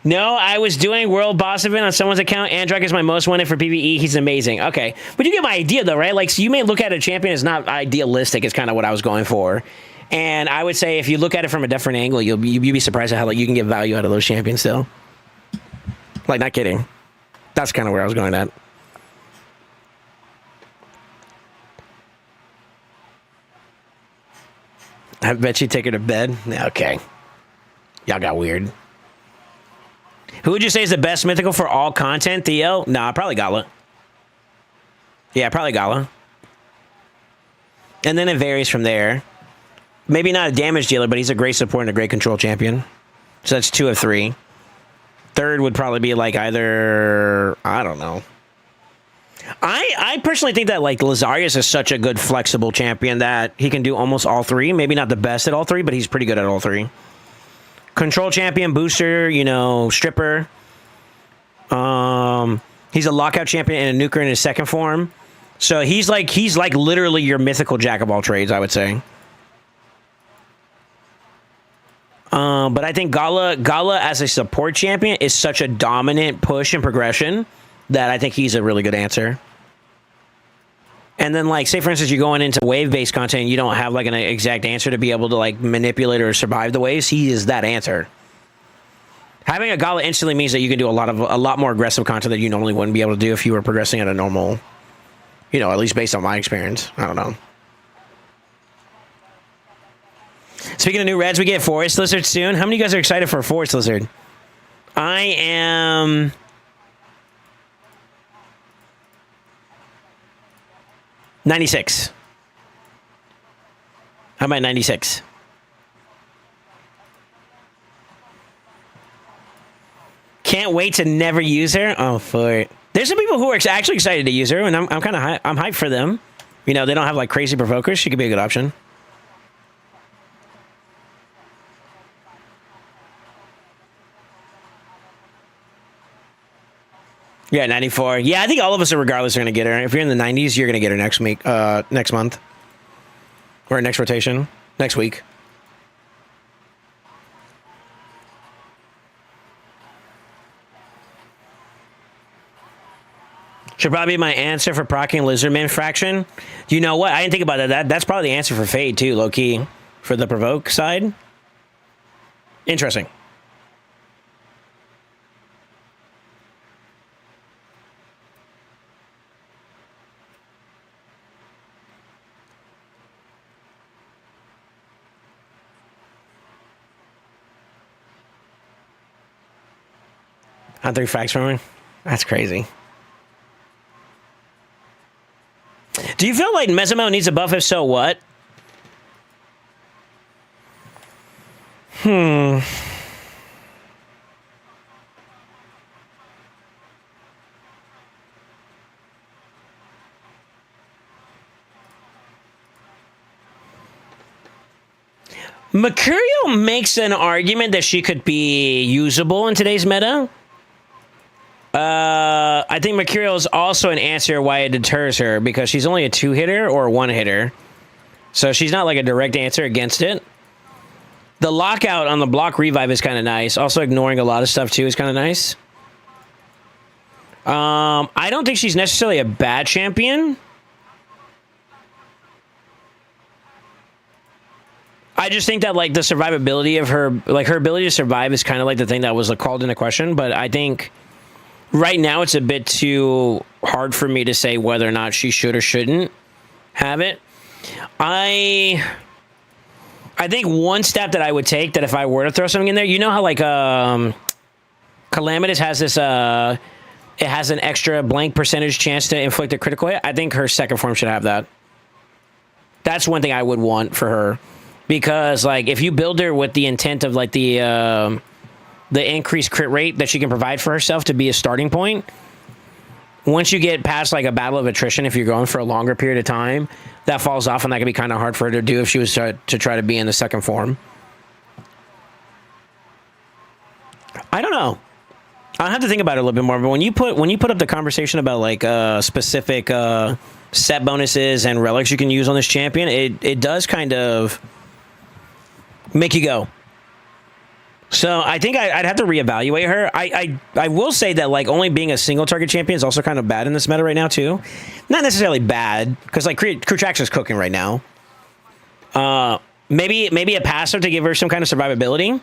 No, I was doing World Boss Event on someone's account. Androck is my most wanted for PvE. He's amazing. Okay. But you get my idea, though, right? Like, so you may look at a champion as not idealistic. Is kind of what I was going for. And I would say if you look at it from a different angle, you'll be surprised at how like, you can get value out of those champions still. Like, not kidding. That's kind of where I was going at. I bet you take her to bed. Okay. Y'all got weird. Who would you say is the best mythical for all content, Theo? Nah, probably Gala. Yeah, probably Gala. And then it varies from there. Maybe not a damage dealer, but he's a great support and a great control champion. So that's 2 of 3. Third would probably be like either... I don't know. I personally think that like Lazarius is such a good flexible champion that he can do almost all 3. Maybe not the best at all 3, but he's pretty good at all 3. Control champion, booster, you know, stripper. He's a lockout champion and a nuker in his second form. So he's like literally your mythical jack of all trades, I would say. But I think Gala as a support champion is such a dominant push and progression that I think he's a really good answer. And then, like, say, for instance, you're going into wave-based content and you don't have, like, an exact answer to be able to, like, manipulate or survive the waves. He is that answer. Having a Gala instantly means that you can do a lot more aggressive content that you normally wouldn't be able to do if you were progressing at a normal, you know, at least based on my experience. I don't know. Speaking of new reds, we get Forest Lizard soon. How many of you guys are excited for Forest Lizard? I am... 96. How about 96? Can't wait to never use her. Oh, for it. There's some people who are actually excited to use her, and I'm kind of I'm hyped for them. You know, they don't have like crazy provokers. She could be a good option. Yeah, 94. Yeah, I think all of us are regardless are going to get her. If you're in the 90s, you're going to get her next week, next month. Or next rotation. Next week. Should probably be my answer for proccing Lizardman Fraction. You know what? I didn't think about that. That's probably the answer for Fade, too, low-key. For the provoke side. Interesting. On 3 facts from me? That's crazy. Do you feel like Mesamo needs a buff? If so, what? Mercurial makes an argument that she could be usable in today's meta. I think Mercurial is also an answer why it deters her, because she's only a 2-hitter or a 1-hitter. So she's not like a direct answer against it. The lockout on the block revive is kind of nice. Also ignoring a lot of stuff too is kind of nice. I don't think she's necessarily a bad champion. I just think that like the survivability of her, like her ability to survive is kind of like the thing that was like, called into question. But I think right now it's a bit too hard for me to say whether or not she should or shouldn't have it. I think one step that I would take, that if I were to throw something in there, you know how like Calamitous has this it has an extra blank percentage chance to inflict a critical hit. I think her second form should have that. That's one thing I would want for her, because like if you build her with the intent of like the increased crit rate that she can provide for herself to be a starting point, once you get past like a battle of attrition, if you're going for a longer period of time, that falls off, and that could be kind of hard for her to do if she was to try to be in the second form. I don't know. I'll have to think about it a little bit more. But when you put up the conversation about like specific set bonuses and relics you can use on this champion, it does kind of make you go. So I think I'd have to reevaluate her. I will say that like only being a single target champion is also kind of bad in this meta right now too. Not necessarily bad, because like Krutrax is cooking right now. Maybe a passive to give her some kind of survivability.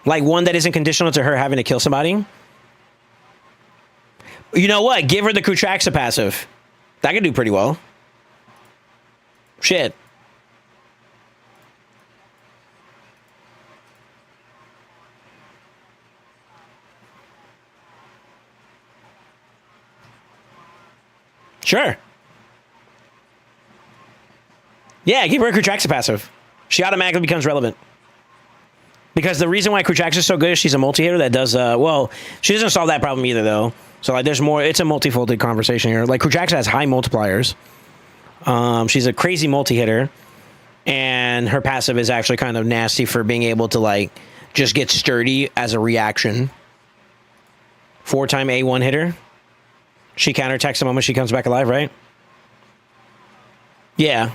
Like one that isn't conditional to her having to kill somebody. You know what? Give her the Krutraxa passive. That could do pretty well. Shit. Sure. Yeah, give her a Krutraxa passive. She automatically becomes relevant. Because the reason why Krutraxa is so good is she's a multi-hitter that does, well, she doesn't solve that problem either, though. So, like, there's more, it's a multifolded conversation here. Like, Krutraxa has high multipliers. She's a crazy multi-hitter. And her passive is actually kind of nasty for being able to, like, just get sturdy as a reaction. 4-time A1 hitter. She counterattacks the moment she comes back alive, right? Yeah.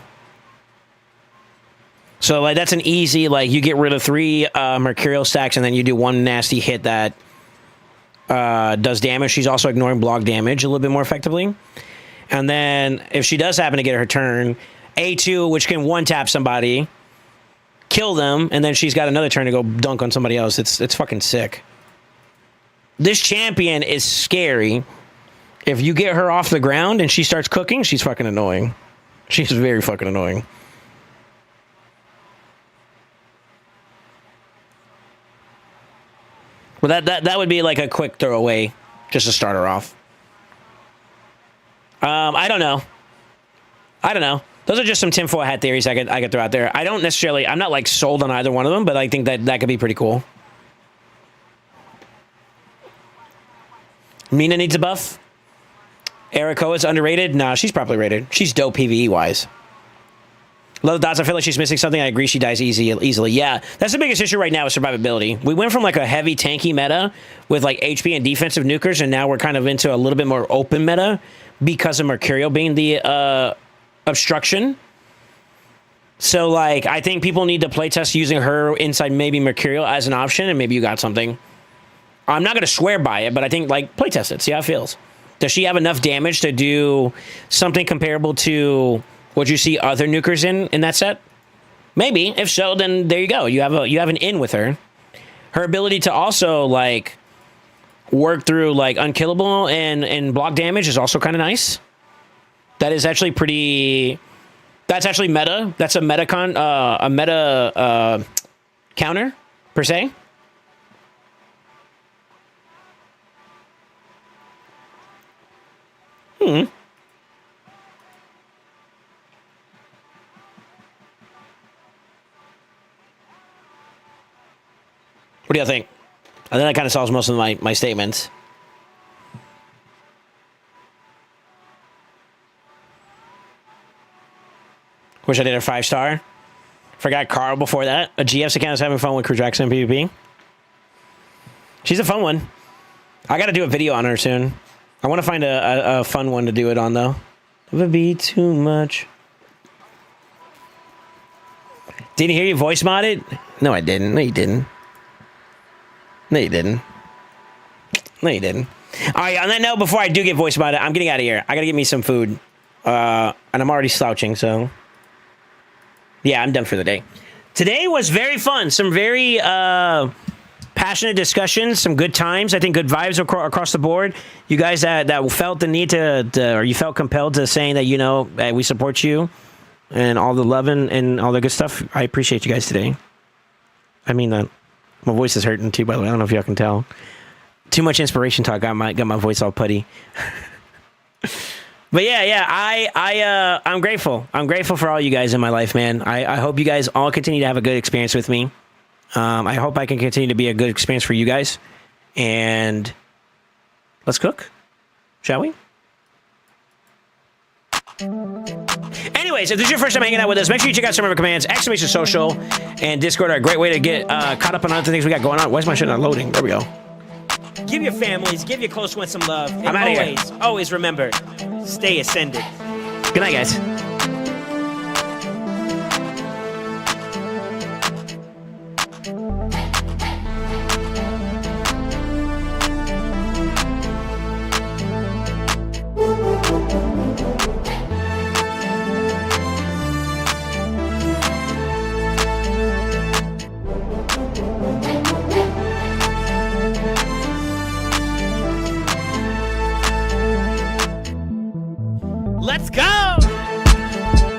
So, like, that's an easy, like, you get rid of 3 Mercurial stacks, and then you do one nasty hit that does damage. She's also ignoring block damage a little bit more effectively. And then, if she does happen to get her turn, A2, which can one-tap somebody, kill them, and then she's got another turn to go dunk on somebody else. It's fucking sick. This champion is scary. If you get her off the ground and she starts cooking, she's fucking annoying. She's very fucking annoying. Well, that would be like a quick throwaway just to start her off. I don't know. Those are just some tinfoil hat theories I could throw out there. I don't necessarily, I'm not like sold on either one of them, but I think that could be pretty cool. Mina needs a buff. Eriko is underrated. Nah, she's probably rated. She's dope PvE wise. Love the dots. I feel like she's missing something. I agree she dies easily. Yeah, that's the biggest issue right now is survivability. We went from like a heavy tanky meta with like HP and defensive nukers, and now we're kind of into a little bit more open meta because of Mercurial being the obstruction. So like, I think people need to playtest using her inside maybe Mercurial as an option, and maybe you got something. I'm not going to swear by it, but I think like playtest it, see how it feels. Does she have enough damage to do something comparable to what you see other nukers in that set? Maybe. If so, then there you go. You have an in with her. Her ability to also like work through like unkillable and block damage is also kind of nice. That is actually pretty. That's actually meta. That's a meta counter per se. What do y'all think? I think that kind of solves most of my statements. Wish I did a 5-star. Forgot Carl before that. A GF's account is having fun with Crew Jackson PvP. She's a fun one. I got to do a video on her soon. I want to find a fun one to do it on, though. It would be too much. Didn't hear you voice mod it? No, I didn't. No, you didn't. No, you didn't. No, you didn't. All right, on that note, before I do get voice modded, I'm getting out of here. I got to get me some food. And I'm already slouching, so... Yeah, I'm done for the day. Today was very fun. Some very passionate discussions, some good times. I think good vibes across the board. You guys that felt the need or you felt compelled to saying that, you know, we support you and all the love and all the good stuff. I appreciate you guys today. I mean that. My voice is hurting too, by the way. I don't know if y'all can tell. Too much inspiration talk got my voice all putty. But yeah, I'm grateful. I'm grateful for all you guys in my life, man. I hope you guys all continue to have a good experience with me. I hope I can continue to be a good experience for you guys. And let's cook, shall we? Anyways, if this is your first time hanging out with us, make sure you check out some of our commands. !social and Discord are a great way to get caught up on other things we got going on. Why is my shit not loading? There we go. Give your families, give your close ones some love. And I'm out of here. Always remember, stay ascended. Good night, guys.